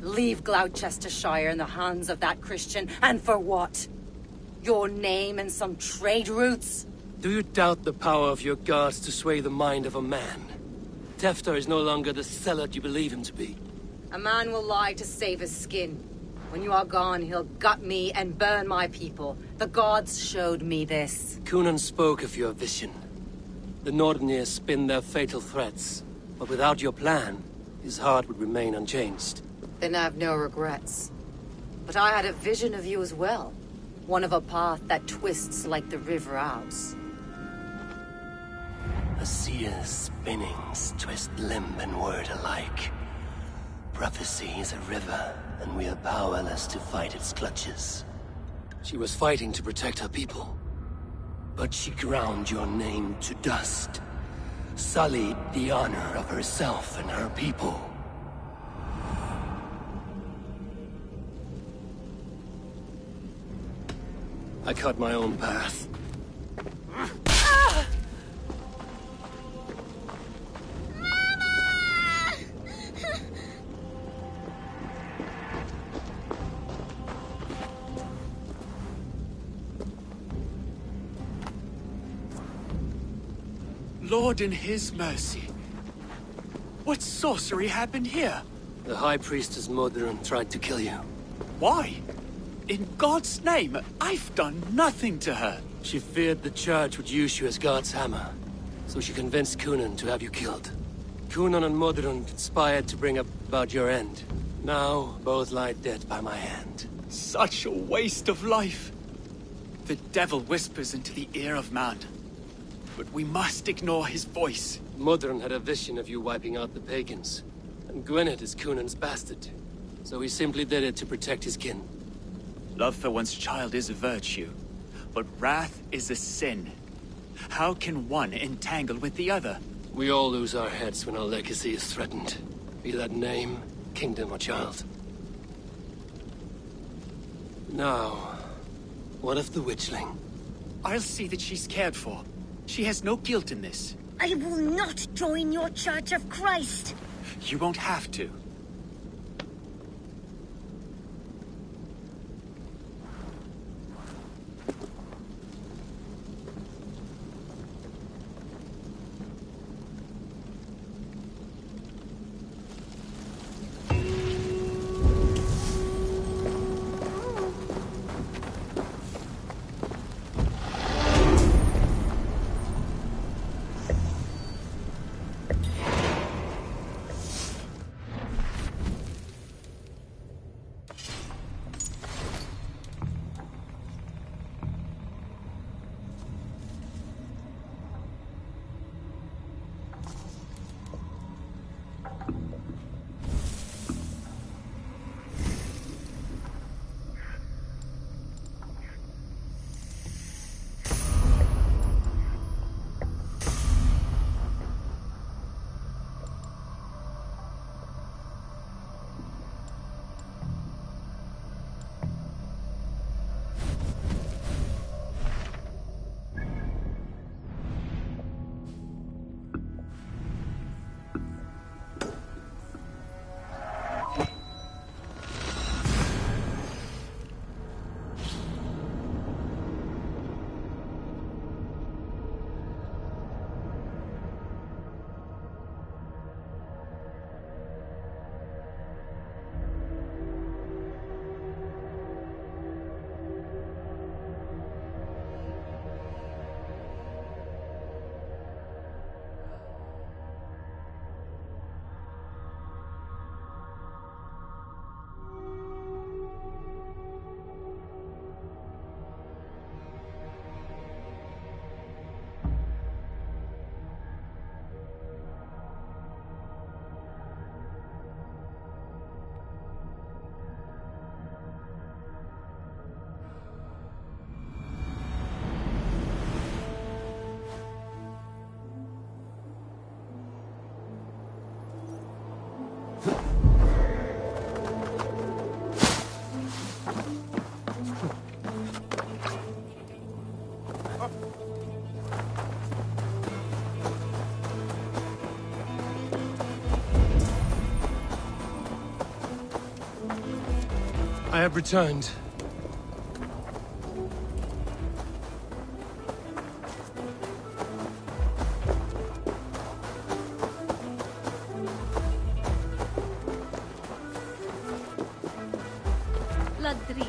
Speaker 4: Leave Gloucestershire in the hands of that Christian, and for what? Your name and some trade routes?
Speaker 5: Do you doubt the power of your gods to sway the mind of a man? Tefter is no longer the zealot you believe him to be.
Speaker 4: A man will lie to save his skin. When you are gone, he'll gut me and burn my people. The gods showed me this.
Speaker 5: Kunon spoke of your vision. The Nordenir spin their fatal threats, but without your plan, his heart would remain unchanged.
Speaker 4: Then I have no regrets. But I had a vision of you as well. One of a path that twists like the river Ouse.
Speaker 5: A seer's spinnings twist limb and word alike. Prophecy is a river, and we are powerless to fight its clutches. She was fighting to protect her people. But she ground your name to dust. Sullied the honor of herself and her people. I cut my own path.
Speaker 23: Lord in his mercy. What sorcery happened here?
Speaker 5: The High Priestess Modron tried to kill you.
Speaker 23: Why? In God's name, I've done nothing to her.
Speaker 5: She feared the Church would use you as God's hammer, so she convinced Kunon to have you killed. Kunon and Modron conspired to bring about your end. Now, both lie dead by my hand.
Speaker 23: Such a waste of life. The devil whispers into the ear of man. But we must ignore his voice.
Speaker 5: Modron had a vision of you wiping out the pagans. And Gwynedd is Kunan's bastard. So he simply did it to protect his kin.
Speaker 23: Love for one's child is a virtue, but wrath is a sin. How can one entangle with the other?
Speaker 5: We all lose our heads when our legacy is threatened. Be that name, kingdom, or child. Now, what of the witchling?
Speaker 23: I'll see that she's cared for. She has no guilt in this.
Speaker 8: I will not join your Church of Christ.
Speaker 23: You won't have to.
Speaker 5: I have returned.
Speaker 7: Ladri.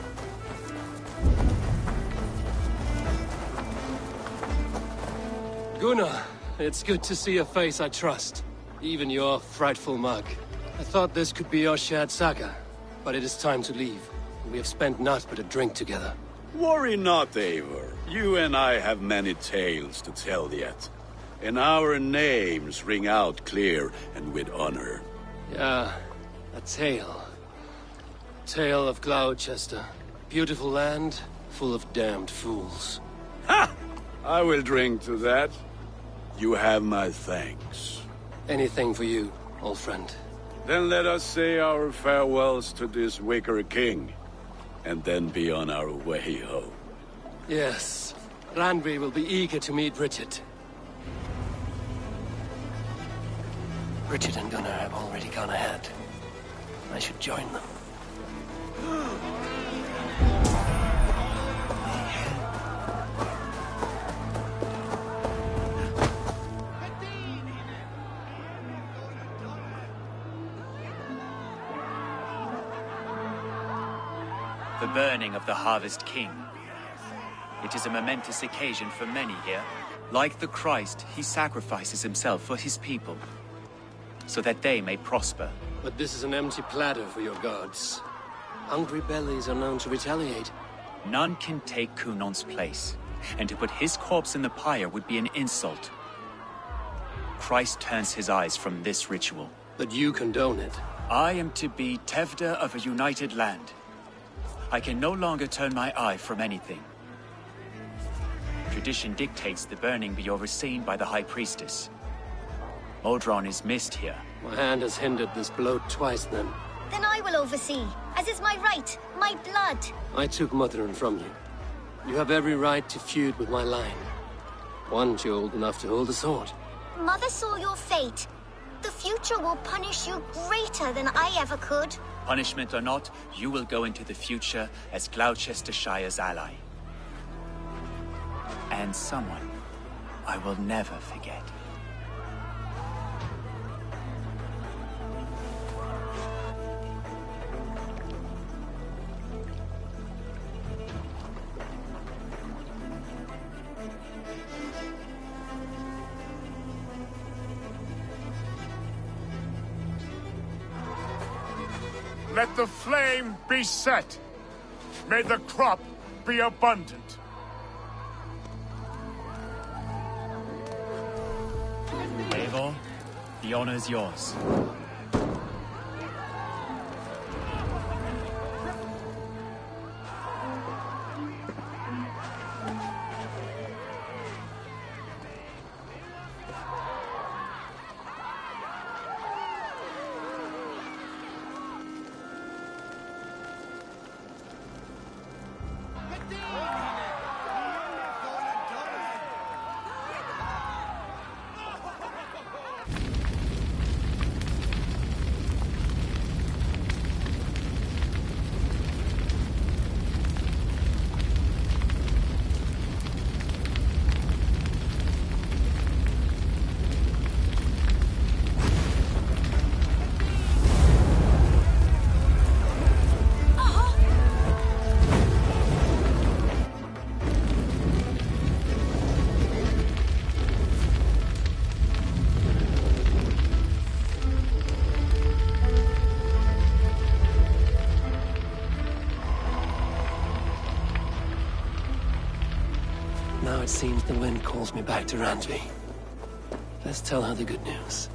Speaker 5: Gunnar, it's good to see a face I trust. Even your frightful mug. I thought this could be your shared saga, but it is time to leave. We have spent naught but a drink together.
Speaker 3: Worry not, Eivor. You and I have many tales to tell yet. And our names ring out clear and with honor.
Speaker 5: Yeah, a tale. Tale of Gloucester. Beautiful land, full of damned fools.
Speaker 3: Ha! I will drink to that. You have my thanks.
Speaker 5: Anything for you, old friend.
Speaker 3: Then let us say our farewells to this wicker king, and then be on our way home.
Speaker 5: Yes, Randvi will be eager to meet Richard. Richard and Gunnar have already gone ahead. I should join them.
Speaker 20: The burning of the Harvest King. It is a momentous occasion for many here. Like the Christ, he sacrifices himself for his people, so that they may prosper.
Speaker 5: But this is an empty platter for your gods. Hungry bellies are known to retaliate.
Speaker 20: None can take Kunon's place, and to put his corpse in the pyre would be an insult. Christ turns his eyes from this ritual.
Speaker 5: But you condone it.
Speaker 20: I am to be Tevda of a united land. I can no longer turn my eye from anything. Tradition dictates the burning be overseen by the High Priestess. Modron is missed here.
Speaker 5: My hand has hindered this blow twice then.
Speaker 8: Then I will oversee, as is my right, my blood.
Speaker 5: I took Mother'n from you. You have every right to feud with my line. Once you're old enough to hold a sword.
Speaker 8: Mother saw your fate. The future will punish you greater than I ever could.
Speaker 20: Punishment or not, you will go into the future as Gloucestershire's ally. And someone I will never forget.
Speaker 2: Let the flame be set. May the crop be abundant.
Speaker 20: Eivor, the honor is yours.
Speaker 5: Now it seems the wind calls me back to Randvi. Let's tell her the good news.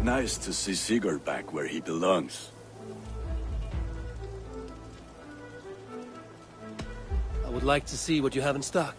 Speaker 3: Nice to see Sigurd back where he belongs.
Speaker 5: I would like to see what you have in stock.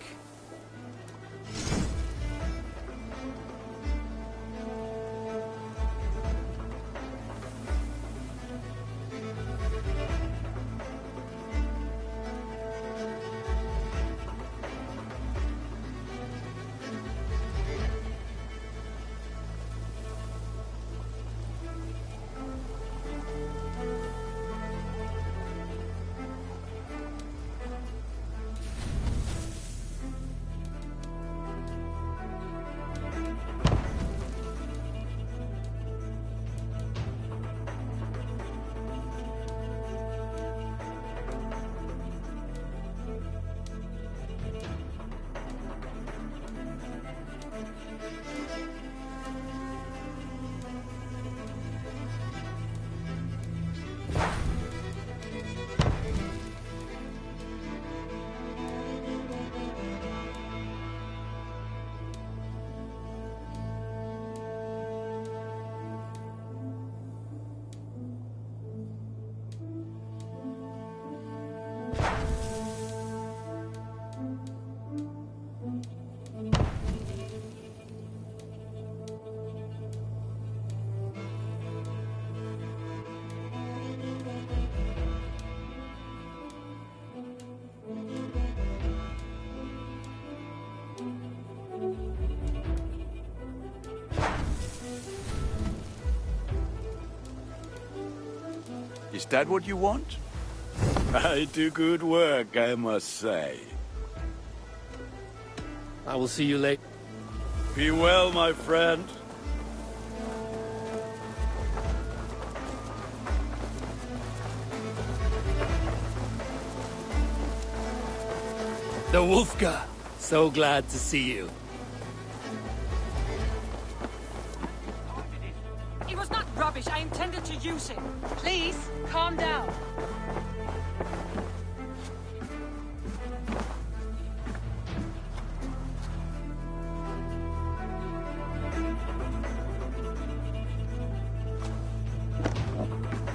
Speaker 3: Is that what you want? I do good work, I must say.
Speaker 5: I will see you late.
Speaker 3: Be well, my friend.
Speaker 5: The Wolfga. So glad to see you.
Speaker 7: It was not rubbish. I intended to use it. Please, calm down.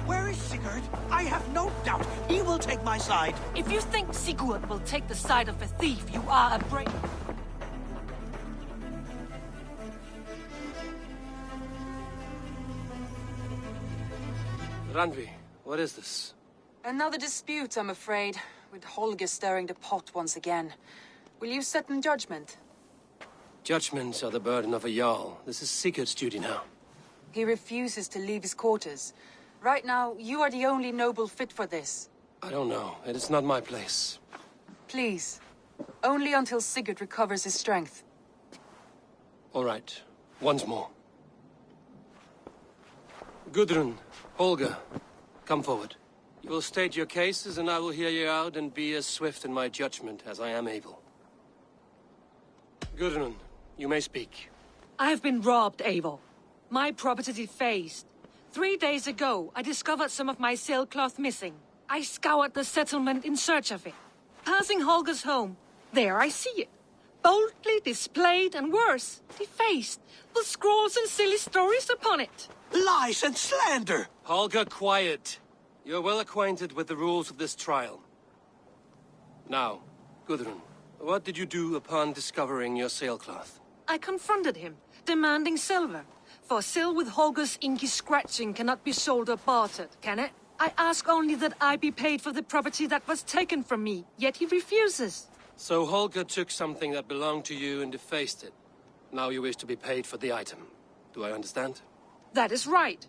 Speaker 6: Where is Sigurd? I have no doubt he will take my side.
Speaker 7: If you think Sigurd will take the side of a thief, you are a brave...
Speaker 5: Randvi, what is this?
Speaker 13: Another dispute, I'm afraid, with Holger stirring the pot once again. Will you set in judgment?
Speaker 5: Judgments are the burden of a Jarl. This is Sigurd's duty now.
Speaker 13: He refuses to leave his quarters. Right now, you are the only noble fit for this.
Speaker 5: I don't know. It is not my place.
Speaker 13: Please. Only until Sigurd recovers his strength.
Speaker 5: All right. Once more. Gudrun, Holger, come forward. You will state your cases, and I will hear you out and be as swift in my judgment as I am able. Gudrun, you may speak.
Speaker 7: I have been robbed, Eivor. My property defaced. 3 days ago, I discovered some of my sailcloth missing. I scoured the settlement in search of it. Passing Holger's home, there I see it. Boldly displayed and worse, defaced, with scrawls and silly stories upon it.
Speaker 6: Lies and slander!
Speaker 5: Holger, quiet. You're well acquainted with the rules of this trial. Now, Gudrun, what did you do upon discovering your sailcloth?
Speaker 7: I confronted him, demanding silver. For sil with Holger's inky scratching cannot be sold or bartered, can it? I ask only that I be paid for the property that was taken from me, yet he refuses.
Speaker 5: So Holger took something that belonged to you and defaced it. Now you wish to be paid for the item. Do I understand?
Speaker 7: That is right.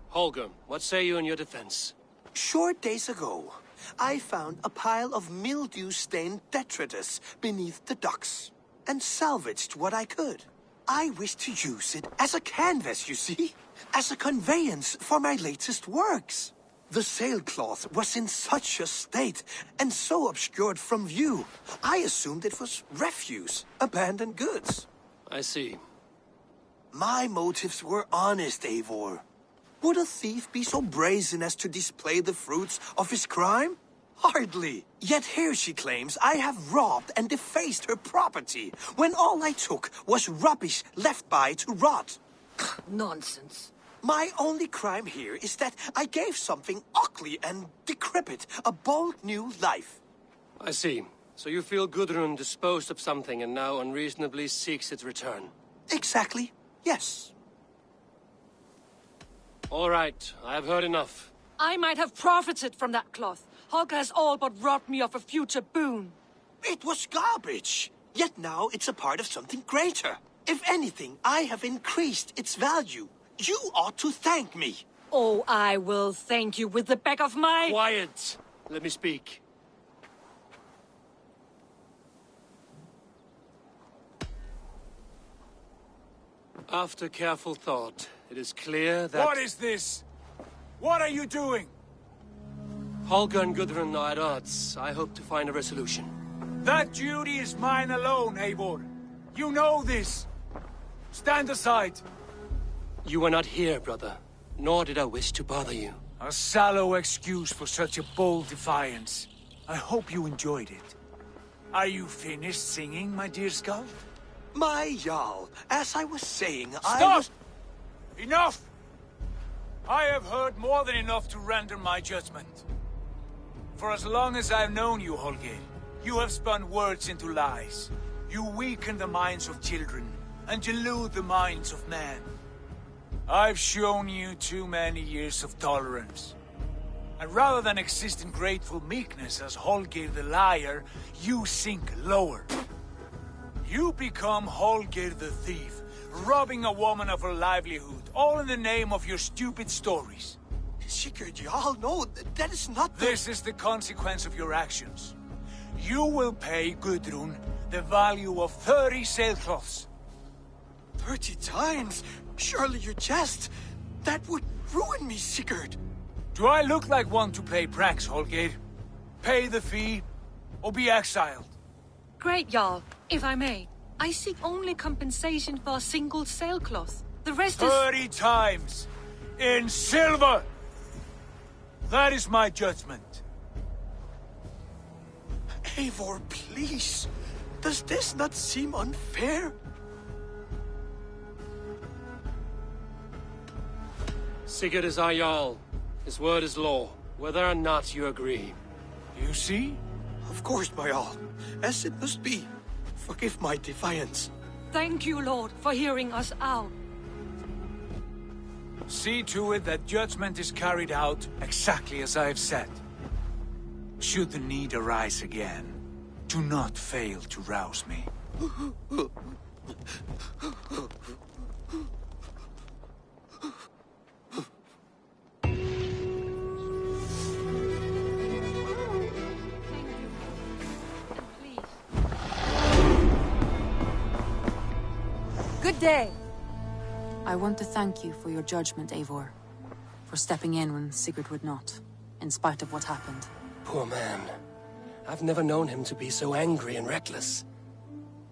Speaker 5: Holger, what say you in your defense?
Speaker 6: Short days ago, I found a pile of mildew-stained detritus beneath the docks, and salvaged what I could. I wished to use it as a canvas, you see? As a conveyance for my latest works. The sailcloth was in such a state, and so obscured from view, I assumed it was refuse, abandoned goods.
Speaker 5: I see.
Speaker 6: My motives were honest, Eivor. Would a thief be so brazen as to display the fruits of his crime? Hardly. Yet here she claims I have robbed and defaced her property, when all I took was rubbish left by to rot.
Speaker 7: Nonsense.
Speaker 6: My only crime here is that I gave something ugly and decrepit a bold new life.
Speaker 5: I see. So you feel Gudrun disposed of something and now unreasonably seeks its return?
Speaker 6: Exactly. Yes.
Speaker 5: All right. I have heard enough.
Speaker 7: I might have profited from that cloth. Holger has all but robbed me of a future boon.
Speaker 6: It was garbage. Yet now it's a part of something greater. If anything, I have increased its value. You ought to thank me.
Speaker 7: Oh, I will thank you with the back of my...
Speaker 5: Quiet! Let me speak. After careful thought, it is clear that...
Speaker 9: What is this? What are you doing?
Speaker 5: Holger and Gudrun are at odds. I hope to find a resolution.
Speaker 9: That duty is mine alone, Eivor. You know this. Stand aside.
Speaker 5: You were not here, brother. Nor did I wish to bother you.
Speaker 9: A sallow excuse for such a bold defiance. I hope you enjoyed it. Are you finished singing, my dear Skull?
Speaker 6: My Jarl, as I was saying,
Speaker 9: Stop! Enough! I have heard more than enough to render my judgment. For as long as I've known you, Holger, you have spun words into lies. You weaken the minds of children, and delude the minds of men. I've shown you too many years of tolerance. And rather than exist in grateful meekness as Holger the liar, you sink lower. You become Holger the thief, robbing a woman of her livelihood, all in the name of your stupid stories.
Speaker 6: Sigurd, Jarl, no, that is not the...
Speaker 9: This is the consequence of your actions. You will pay Gudrun the value of 30 sailcloths.
Speaker 6: 30 times? Surely you jest. That would ruin me, Sigurd.
Speaker 9: Do I look like one to play pranks, Holger? Pay the fee, or be exiled.
Speaker 7: Great, Jarl. If I may, I seek only compensation for a single sailcloth. The rest is...
Speaker 9: 30 times! In silver! That is my judgment.
Speaker 6: Eivor, please. Does this not seem unfair?
Speaker 5: Sigurd is our Jarl. His word is law, whether or not you agree.
Speaker 9: You see?
Speaker 6: Of course, my Jarl. As it must be. Forgive my defiance.
Speaker 7: Thank you, Lord, for hearing us out.
Speaker 9: See to it that judgment is carried out exactly as I have said. Should the need arise again, do not fail to rouse me.
Speaker 4: Good day. I want to thank you for your judgment, Eivor. For stepping in when Sigurd would not, in spite of what happened.
Speaker 5: Poor man. I've never known him to be so angry and reckless.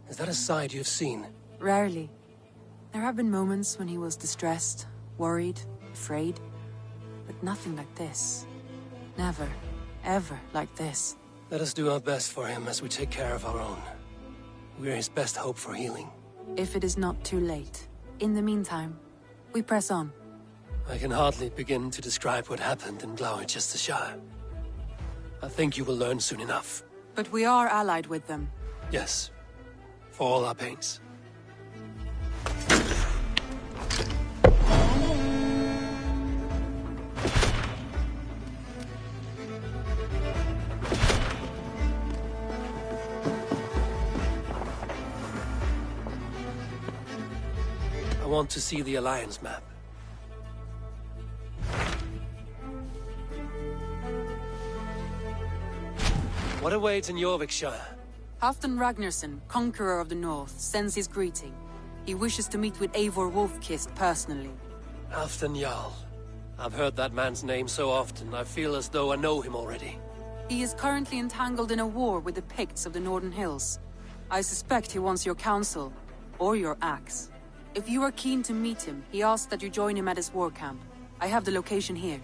Speaker 5: Is that a side you've seen?
Speaker 4: Rarely. There have been moments when he was distressed, worried, afraid. But nothing like this. Never, ever like this.
Speaker 5: Let us do our best for him as we take care of our own. We're his best hope for healing.
Speaker 4: If it is not too late. In the meantime, we press on.
Speaker 5: I can hardly begin to describe what happened in Gloucestershire. I think you will learn soon enough.
Speaker 4: But we are allied with them.
Speaker 5: Yes. For all our pains. I want to see the Alliance map. What awaits in Jorvikshire?
Speaker 4: Halfdan Ragnarsson, conqueror of the north, sends his greeting. He wishes to meet with Eivor Wolfkist personally.
Speaker 5: Halfdan Jarl. I've heard that man's name so often, I feel as though I know him already.
Speaker 4: He is currently entangled in a war with the Picts of the Northern Hills. I suspect he wants your counsel, or your axe. If you are keen to meet him, he asks that you join him at his war camp. I have the location here.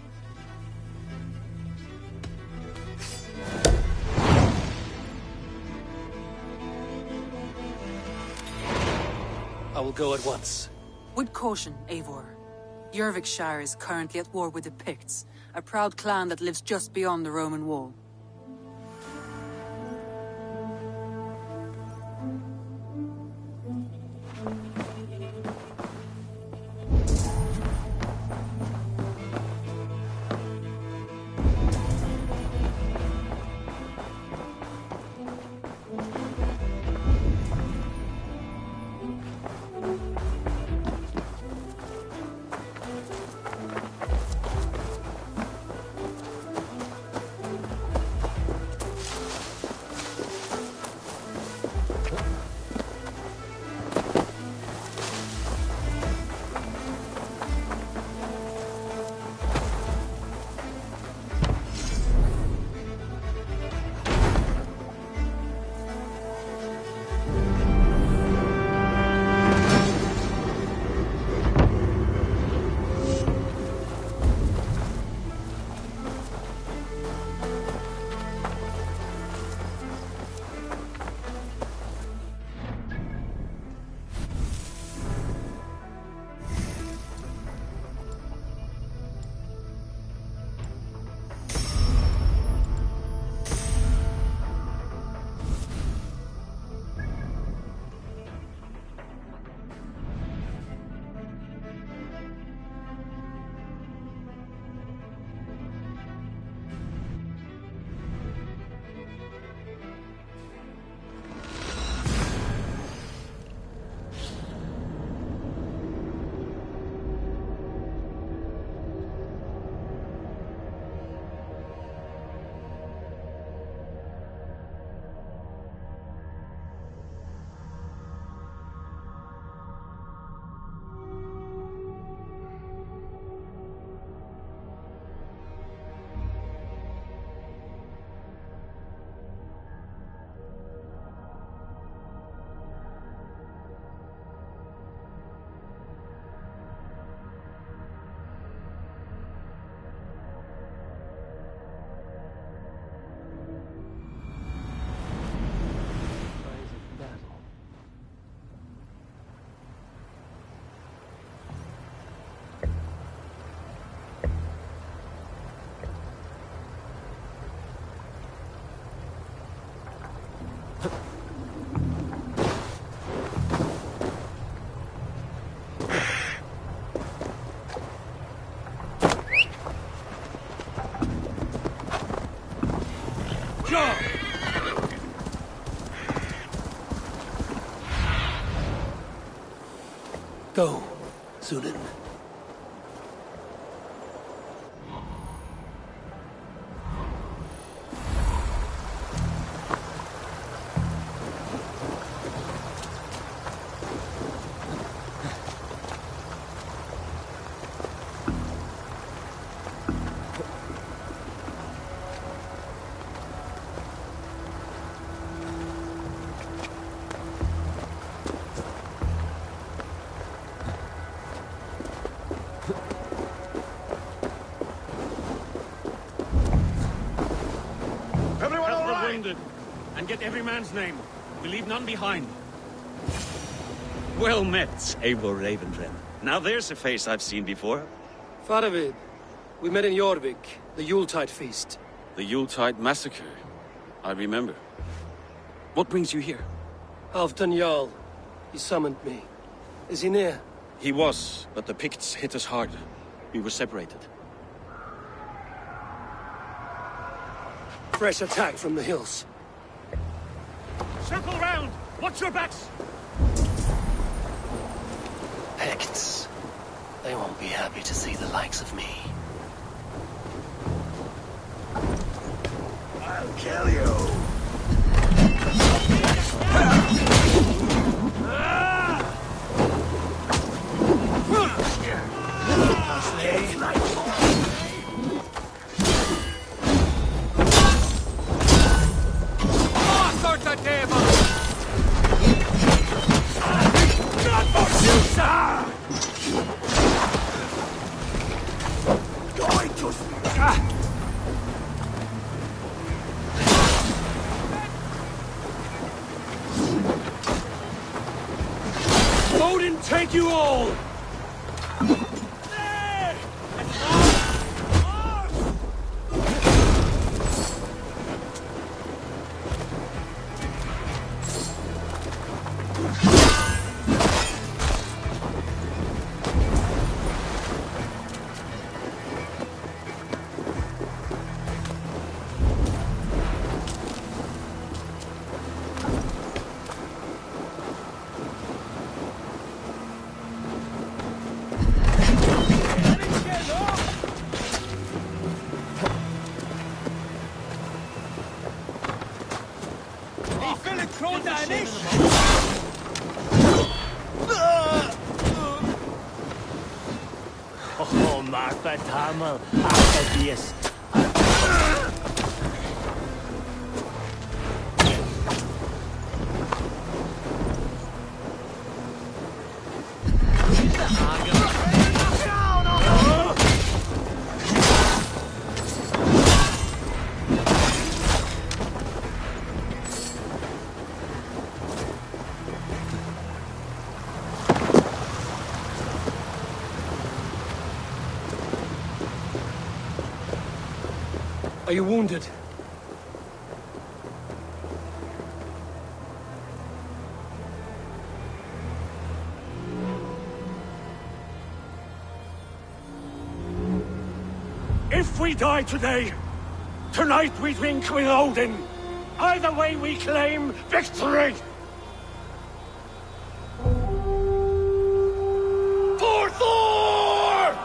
Speaker 5: I will go at once.
Speaker 13: With caution, Eivor. Jorvikshire is currently at war with the Picts, a proud clan that lives just beyond the Roman wall.
Speaker 5: Go, Sunan.
Speaker 17: And get every man's name. We leave none behind.
Speaker 18: Well met, Eivor Ravenfriend. Now there's a face I've seen before.
Speaker 5: Faravid, we met in Jorvik, the Yuletide feast.
Speaker 18: The Yuletide massacre. I remember. What brings you here?
Speaker 5: Halfdan Jarl. He summoned me. Is he near?
Speaker 18: He was, but the Picts hit us hard. We were separated.
Speaker 5: Fresh attack from the hills.
Speaker 17: Circle round! Watch your backs!
Speaker 5: Picts. They won't be happy to see the likes of me.
Speaker 9: I'll kill you!
Speaker 5: Odin take you all!
Speaker 16: Oh, Martha Tamil, after this.
Speaker 5: Are you wounded?
Speaker 17: If we die today, tonight we drink with Odin. Either way we claim victory! For Thor!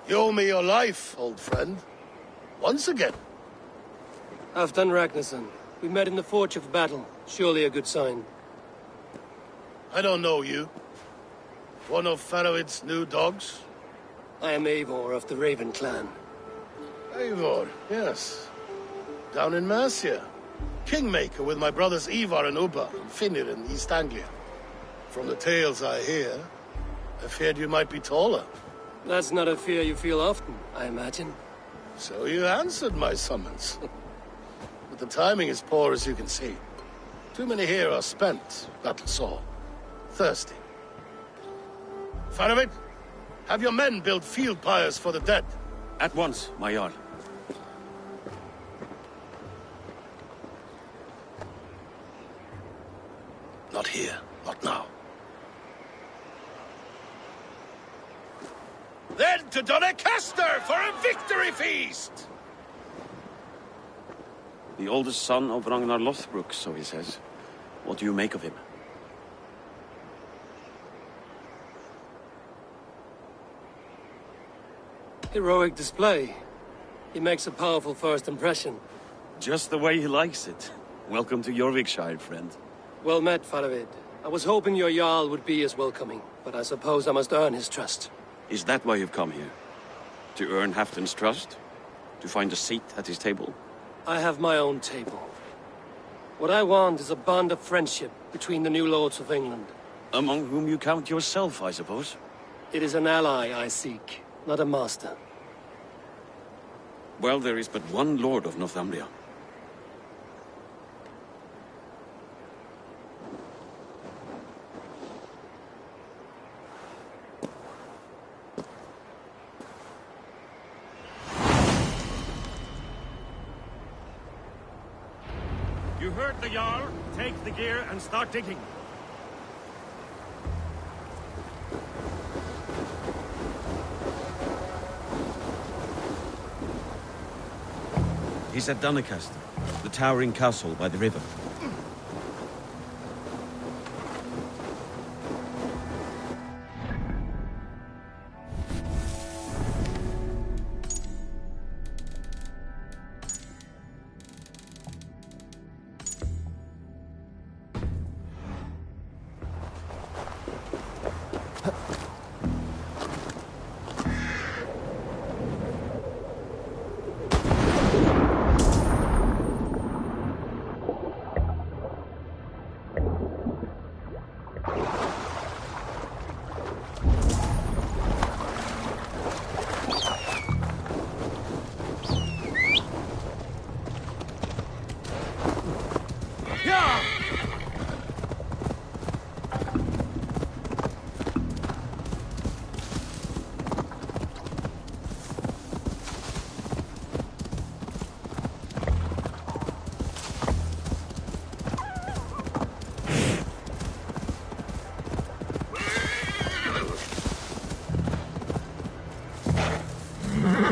Speaker 19: You owe me your life, old friend. Once again.
Speaker 5: Halfdan Ragnarsson. We met in the Forge of Battle. Surely a good sign.
Speaker 19: I don't know you. One of Faroid's new dogs?
Speaker 5: I am Eivor of the Raven clan.
Speaker 19: Eivor, yes. Down in Mercia. Kingmaker with my brothers Ivar and Ubba and Finnr in East Anglia. From the tales I hear, I feared you might be taller.
Speaker 5: That's not a fear you feel often, I imagine.
Speaker 19: So you answered my summons. But the timing is poor, as you can see. Too many here are spent, battle-sore, thirsty. Faroid, have your men build field pyres for the dead.
Speaker 18: At once, my Jarl.
Speaker 19: Not here, not now. Then to Doncaster for a victory feast!
Speaker 18: The oldest son of Ragnar Lothbrok, so he says. What do you make of him?
Speaker 5: Heroic display. He makes a powerful first impression.
Speaker 18: Just the way he likes it. Welcome to Jorvikshire, friend.
Speaker 5: Well met, Faroid. I was hoping your Jarl would be as welcoming, but I suppose I must earn his trust.
Speaker 18: Is that why you've come here? To earn Halfdan's trust? To find a seat at his table?
Speaker 5: I have my own table. What I want is a bond of friendship between the new lords of England.
Speaker 18: Among whom you count yourself, I suppose?
Speaker 5: It is an ally I seek, not a master.
Speaker 18: Well, there is but one lord of Northumbria.
Speaker 17: You heard the Jarl. Take the gear and start digging.
Speaker 18: He's at Doncaster, the towering castle by the river.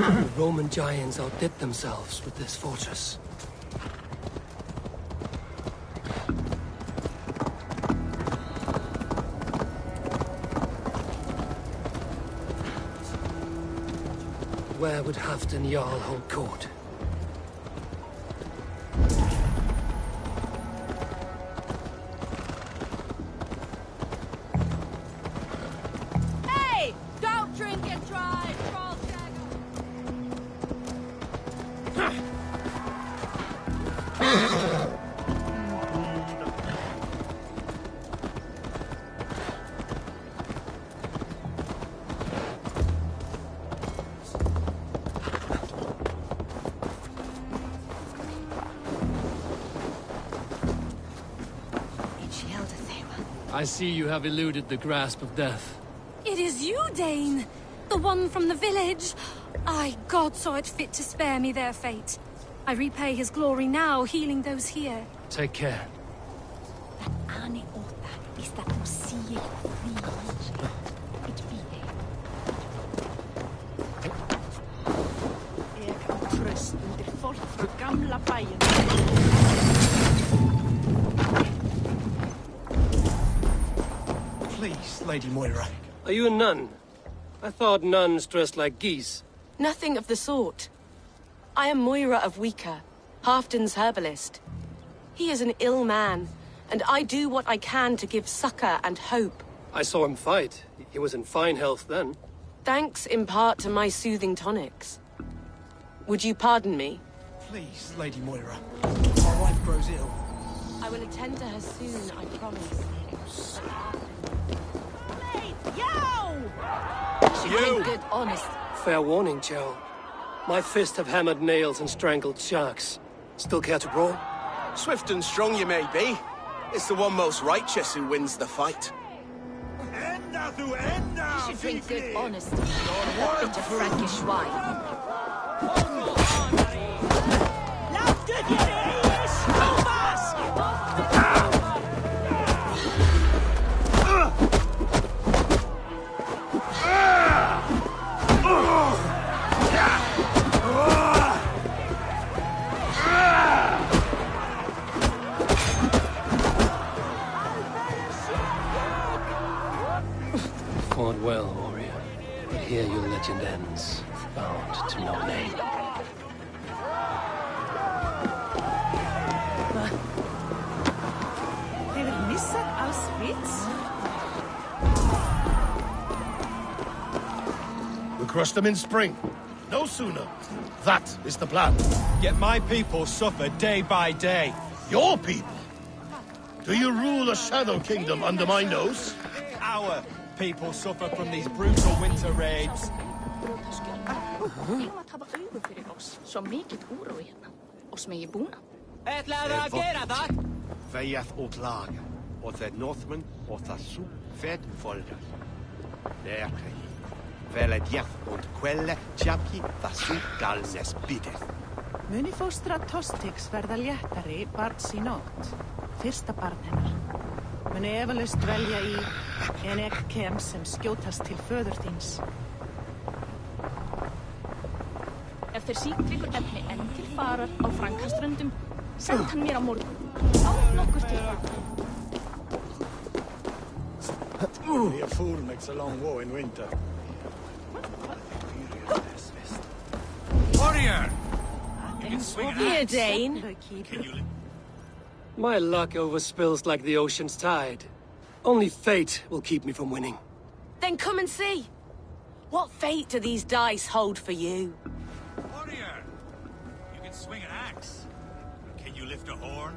Speaker 5: The Roman giants outdid themselves with this fortress. Where would Halfdan Jarl hold court?
Speaker 7: Hey! Don't drink and drive, troll
Speaker 5: I see you have eluded the grasp of death.
Speaker 7: It is you, Dane! The one from the village! Aye, God saw it fit to spare me their fate. I repay his glory now, healing those here.
Speaker 5: Take care.
Speaker 6: Please, Lady Moira.
Speaker 5: Are you a nun? I thought nuns dressed like geese.
Speaker 10: Nothing of the sort. I am Moira of Wika, Halfdan's herbalist. He is an ill man, and I do what I can to give succor and hope.
Speaker 5: I saw him fight. He was in fine health then.
Speaker 10: Thanks in part to my soothing tonics. Would you pardon me?
Speaker 6: Please, Lady Moira. My wife grows ill.
Speaker 10: I will attend to her soon, I promise.
Speaker 7: She came good, honest.
Speaker 5: Fair warning, Joe. My fists have hammered nails and strangled sharks. Still care to brawl?
Speaker 6: Swift and strong you may be. It's the one most righteous who wins the fight.
Speaker 7: You should drink good, honest. Or a bit of Frankish wine.
Speaker 5: Fought well, warrior. But here your legend ends, bound to no name.
Speaker 11: Hefur missað alls vits?
Speaker 19: We'll crush them in spring. No sooner. That is the plan.
Speaker 6: Yet my people suffer day by day.
Speaker 19: Your people? Do you rule a shadow kingdom under my nose?
Speaker 6: Our people suffer from these brutal winter raids.
Speaker 17: Veiath o Tlaga, o the Northman, o the Soup Fed Folder. There, Vele Diath und Quelle Chapki, the Soup Galnes Bideth.
Speaker 11: Muni fóstra Tostix verða léttari barns í nótt. Fyrsta barn hennar. Muni efalaust dvelja í en ek kem sem skjótast til föður þíns.
Speaker 15: Ef þeir Sigtryggur efni enn til farar á Frankaströndum, send hann mér á morgun. Á nokkur til það.
Speaker 17: Only a fool makes a long war in winter.
Speaker 6: Warrior! You can swing an
Speaker 10: Here,
Speaker 6: axe.
Speaker 10: Dane.
Speaker 5: My luck overspills like the ocean's tide. Only fate will keep me from winning.
Speaker 10: Then come and see. What fate do these dice hold for you?
Speaker 6: Warrior! You can swing an axe. Can you lift a horn?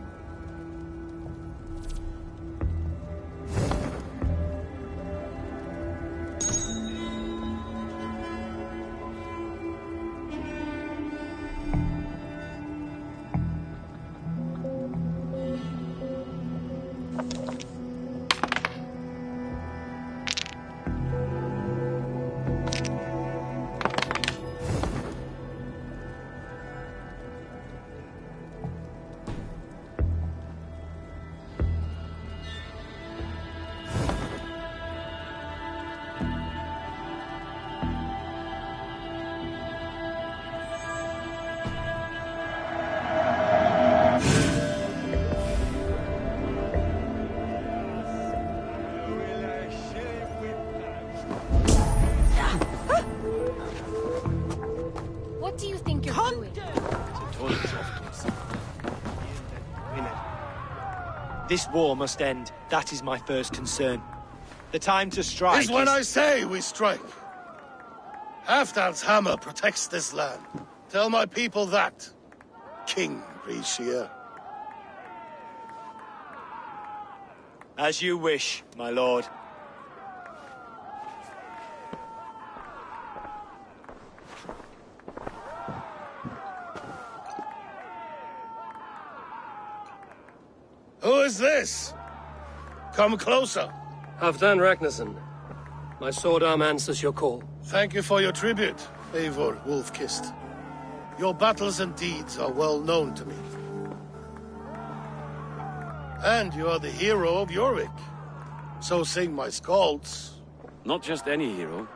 Speaker 16: This war must end. That is my first concern. The time to strike
Speaker 19: is when I say we strike. Halfdan's hammer protects this land. Tell my people that, King Rishia.
Speaker 16: As you wish, my lord.
Speaker 19: Who is this? Come closer.
Speaker 5: Halfdan Ragnarsson. My sword arm answers your call.
Speaker 19: Thank you for your tribute, Eivor Wolf-Kissed. Your battles and deeds are well known to me. And you are the hero of Jorvik. So sing my skalds.
Speaker 18: Not just any hero.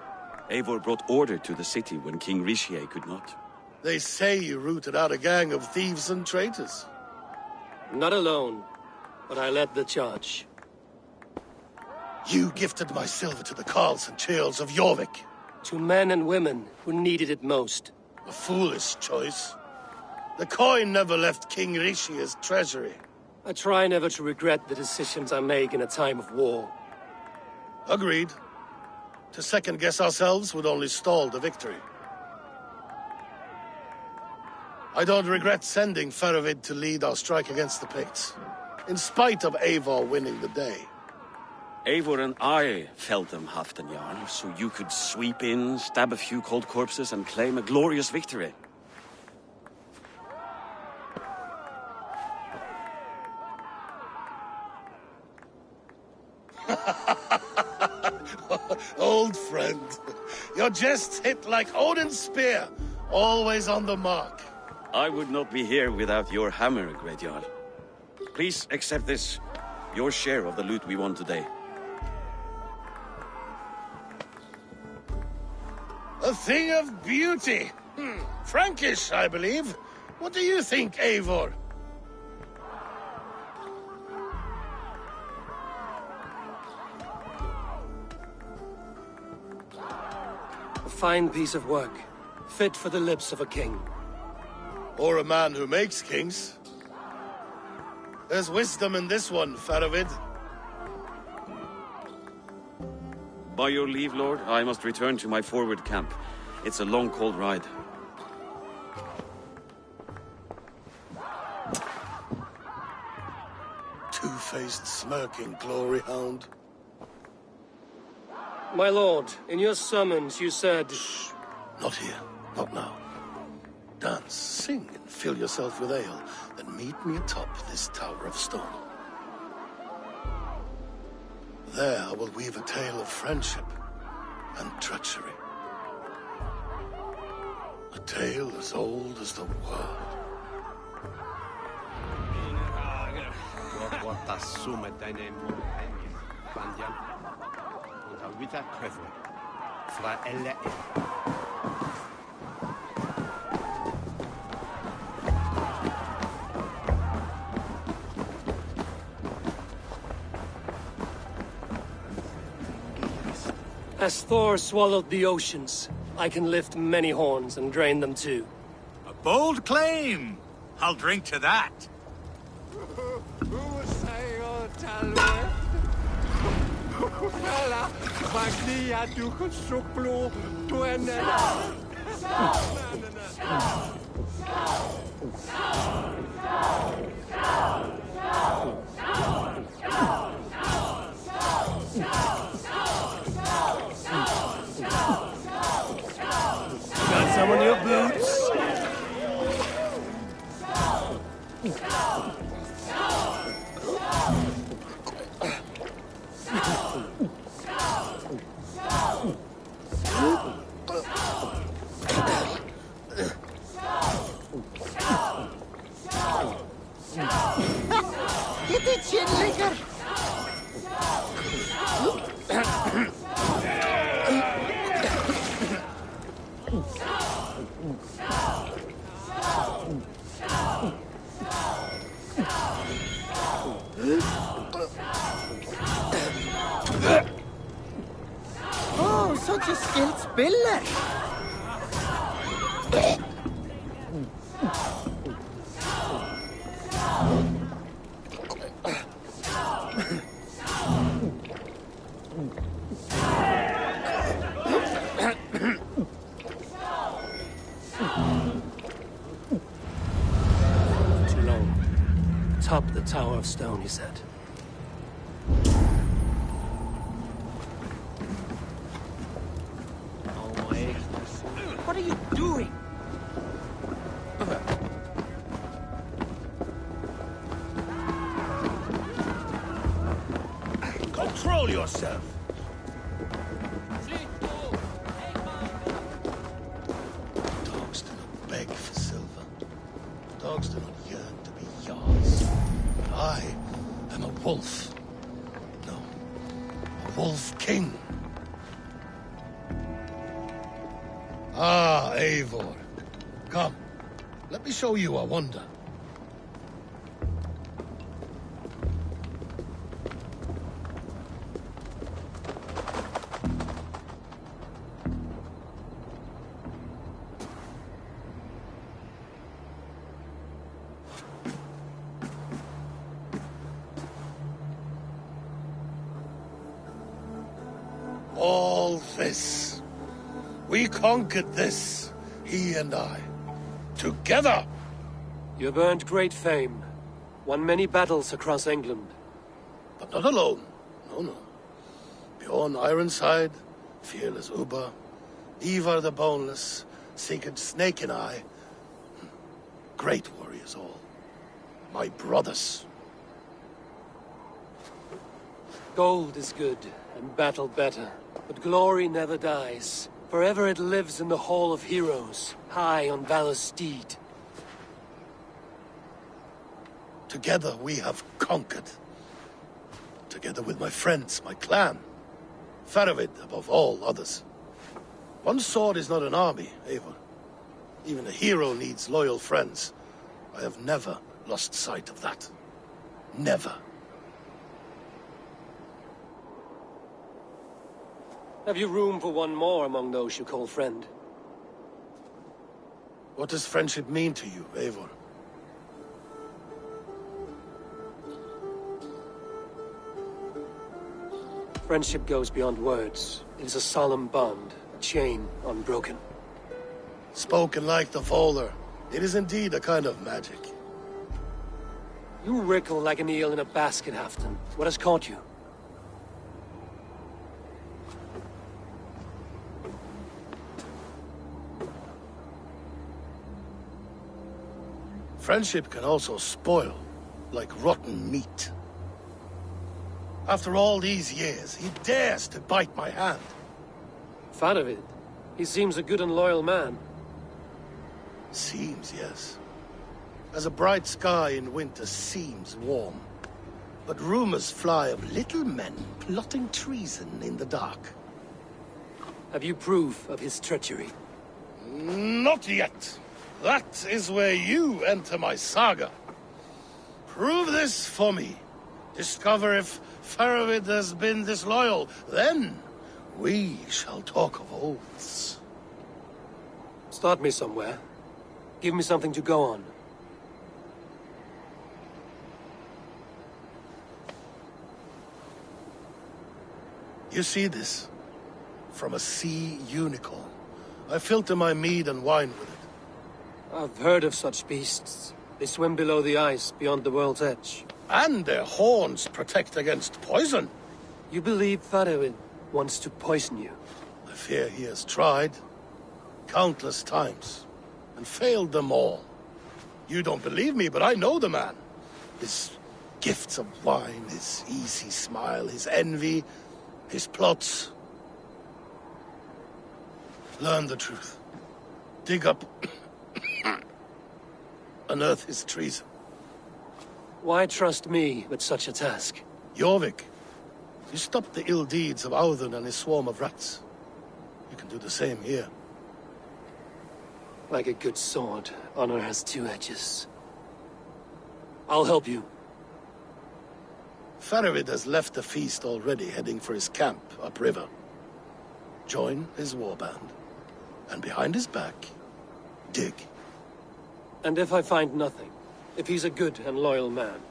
Speaker 18: Eivor brought order to the city when King Rishie could not.
Speaker 19: They say you rooted out a gang of thieves and traitors.
Speaker 5: Not alone, but I led the charge.
Speaker 19: You gifted my silver to the carls and churls of Jorvik.
Speaker 5: To men and women who needed it most.
Speaker 19: A foolish choice. The coin never left King Rishie's treasury.
Speaker 5: I try never to regret the decisions I make in a time of war.
Speaker 19: Agreed. To second-guess ourselves would only stall the victory. I don't regret sending Faravid to lead our strike against the Picts, in spite of Eivor winning the day.
Speaker 18: Eivor and I felled them, Halfdan Jarl, so you could sweep in, stab a few cold corpses, and claim a glorious victory.
Speaker 19: Old friend, your jests hit like Odin's spear, always on the mark.
Speaker 18: I would not be here without your hammer, Great Jarl. Please accept this, your share of the loot we won today.
Speaker 19: A thing of beauty. Frankish, I believe. What do you think, Eivor?
Speaker 5: A fine piece of work, fit for the lips of a king.
Speaker 19: Or a man who makes kings. There's wisdom in this one, Faravid.
Speaker 18: By your leave, Lord, I must return to my forward camp. It's a long, cold ride.
Speaker 19: Two-faced, smirking glory hound.
Speaker 5: My lord, in your summons you said...
Speaker 19: Shh. Not here. Not now. Dance, sing, and fill yourself with ale. Then meet me atop this tower of stone. There I will weave a tale of friendship and treachery. A tale as old as the world.
Speaker 5: As Thor swallowed the oceans, I can lift many horns and drain them too.
Speaker 6: A bold claim! I'll drink to that.
Speaker 5: Got some on your boots?
Speaker 1: Get it, shitlicker! Oh, such a skilled spiller!
Speaker 5: atop the Tower of Stone, he said.
Speaker 6: Away. What are you doing?
Speaker 19: Control yourself! Dogs do not beg for silver. Dogs do not yearn to be yards. But I am a wolf. No, a wolf king. Ah, Eivor. Come, let me show you a wonder. All this. We conquered this, he and I. Together!
Speaker 5: You've earned great fame. Won many battles across England.
Speaker 19: But not alone. No, no. Bjorn Ironside, fearless Uber, Ivar the Boneless, Sigurd Snake and I. Great warriors all. My brothers.
Speaker 5: Gold is good, and battle better. But glory never dies. Forever it lives in the Hall of Heroes, high on Valor's steed.
Speaker 19: Together we have conquered. Together with my friends, my clan. Faravid above all others. One sword is not an army, Eivor. Even a hero needs loyal friends. I have never lost sight of that. Never.
Speaker 5: Have you room for one more among those you call friend?
Speaker 19: What does friendship mean to you, Eivor?
Speaker 5: Friendship goes beyond words. It is a solemn bond, a chain unbroken.
Speaker 19: Spoken like the Volar, it is indeed a kind of magic.
Speaker 5: You wriggle like an eel in a basket, Halfdan. What has caught you?
Speaker 19: Friendship can also spoil, like rotten meat. After all these years, he dares to bite my hand.
Speaker 5: Faravid. He seems a good and loyal man.
Speaker 19: Seems, yes. As a bright sky in winter seems warm. But rumors fly of little men plotting treason in the dark.
Speaker 5: Have you proof of his treachery?
Speaker 19: Not yet. That is where you enter my saga. Prove this for me. Discover if Faravid has been disloyal. Then we shall talk of oaths.
Speaker 5: Start me somewhere. Give me something to go on.
Speaker 19: You see this? From a sea unicorn. I filter my mead and wine with it.
Speaker 5: I've heard of such beasts. They swim below the ice, beyond the world's edge.
Speaker 19: And their horns protect against poison.
Speaker 5: You believe Faravid wants to poison you?
Speaker 19: I fear he has tried. Countless times. And failed them all. You don't believe me, but I know the man. His gifts of wine, his easy smile, his envy, his plots. Learn the truth. Dig up... unearth his treason.
Speaker 5: Why trust me with such a task?
Speaker 19: Jorvik, you stopped the ill deeds of Audun and his swarm of rats. You can do the same here.
Speaker 5: Like a good sword, honor has two edges. I'll help you.
Speaker 19: Faravid has left the feast already, heading for his camp upriver. Join his warband, and behind his back, dig.
Speaker 5: And if I find nothing? If he's a good and loyal man?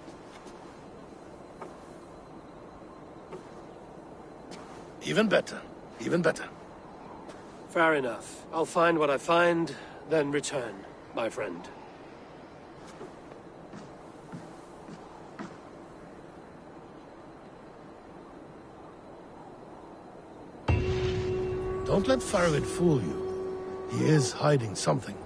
Speaker 19: Even better. Even better.
Speaker 5: Fair enough. I'll find what I find, then return, my friend.
Speaker 19: Don't let Farid fool you. He is hiding something.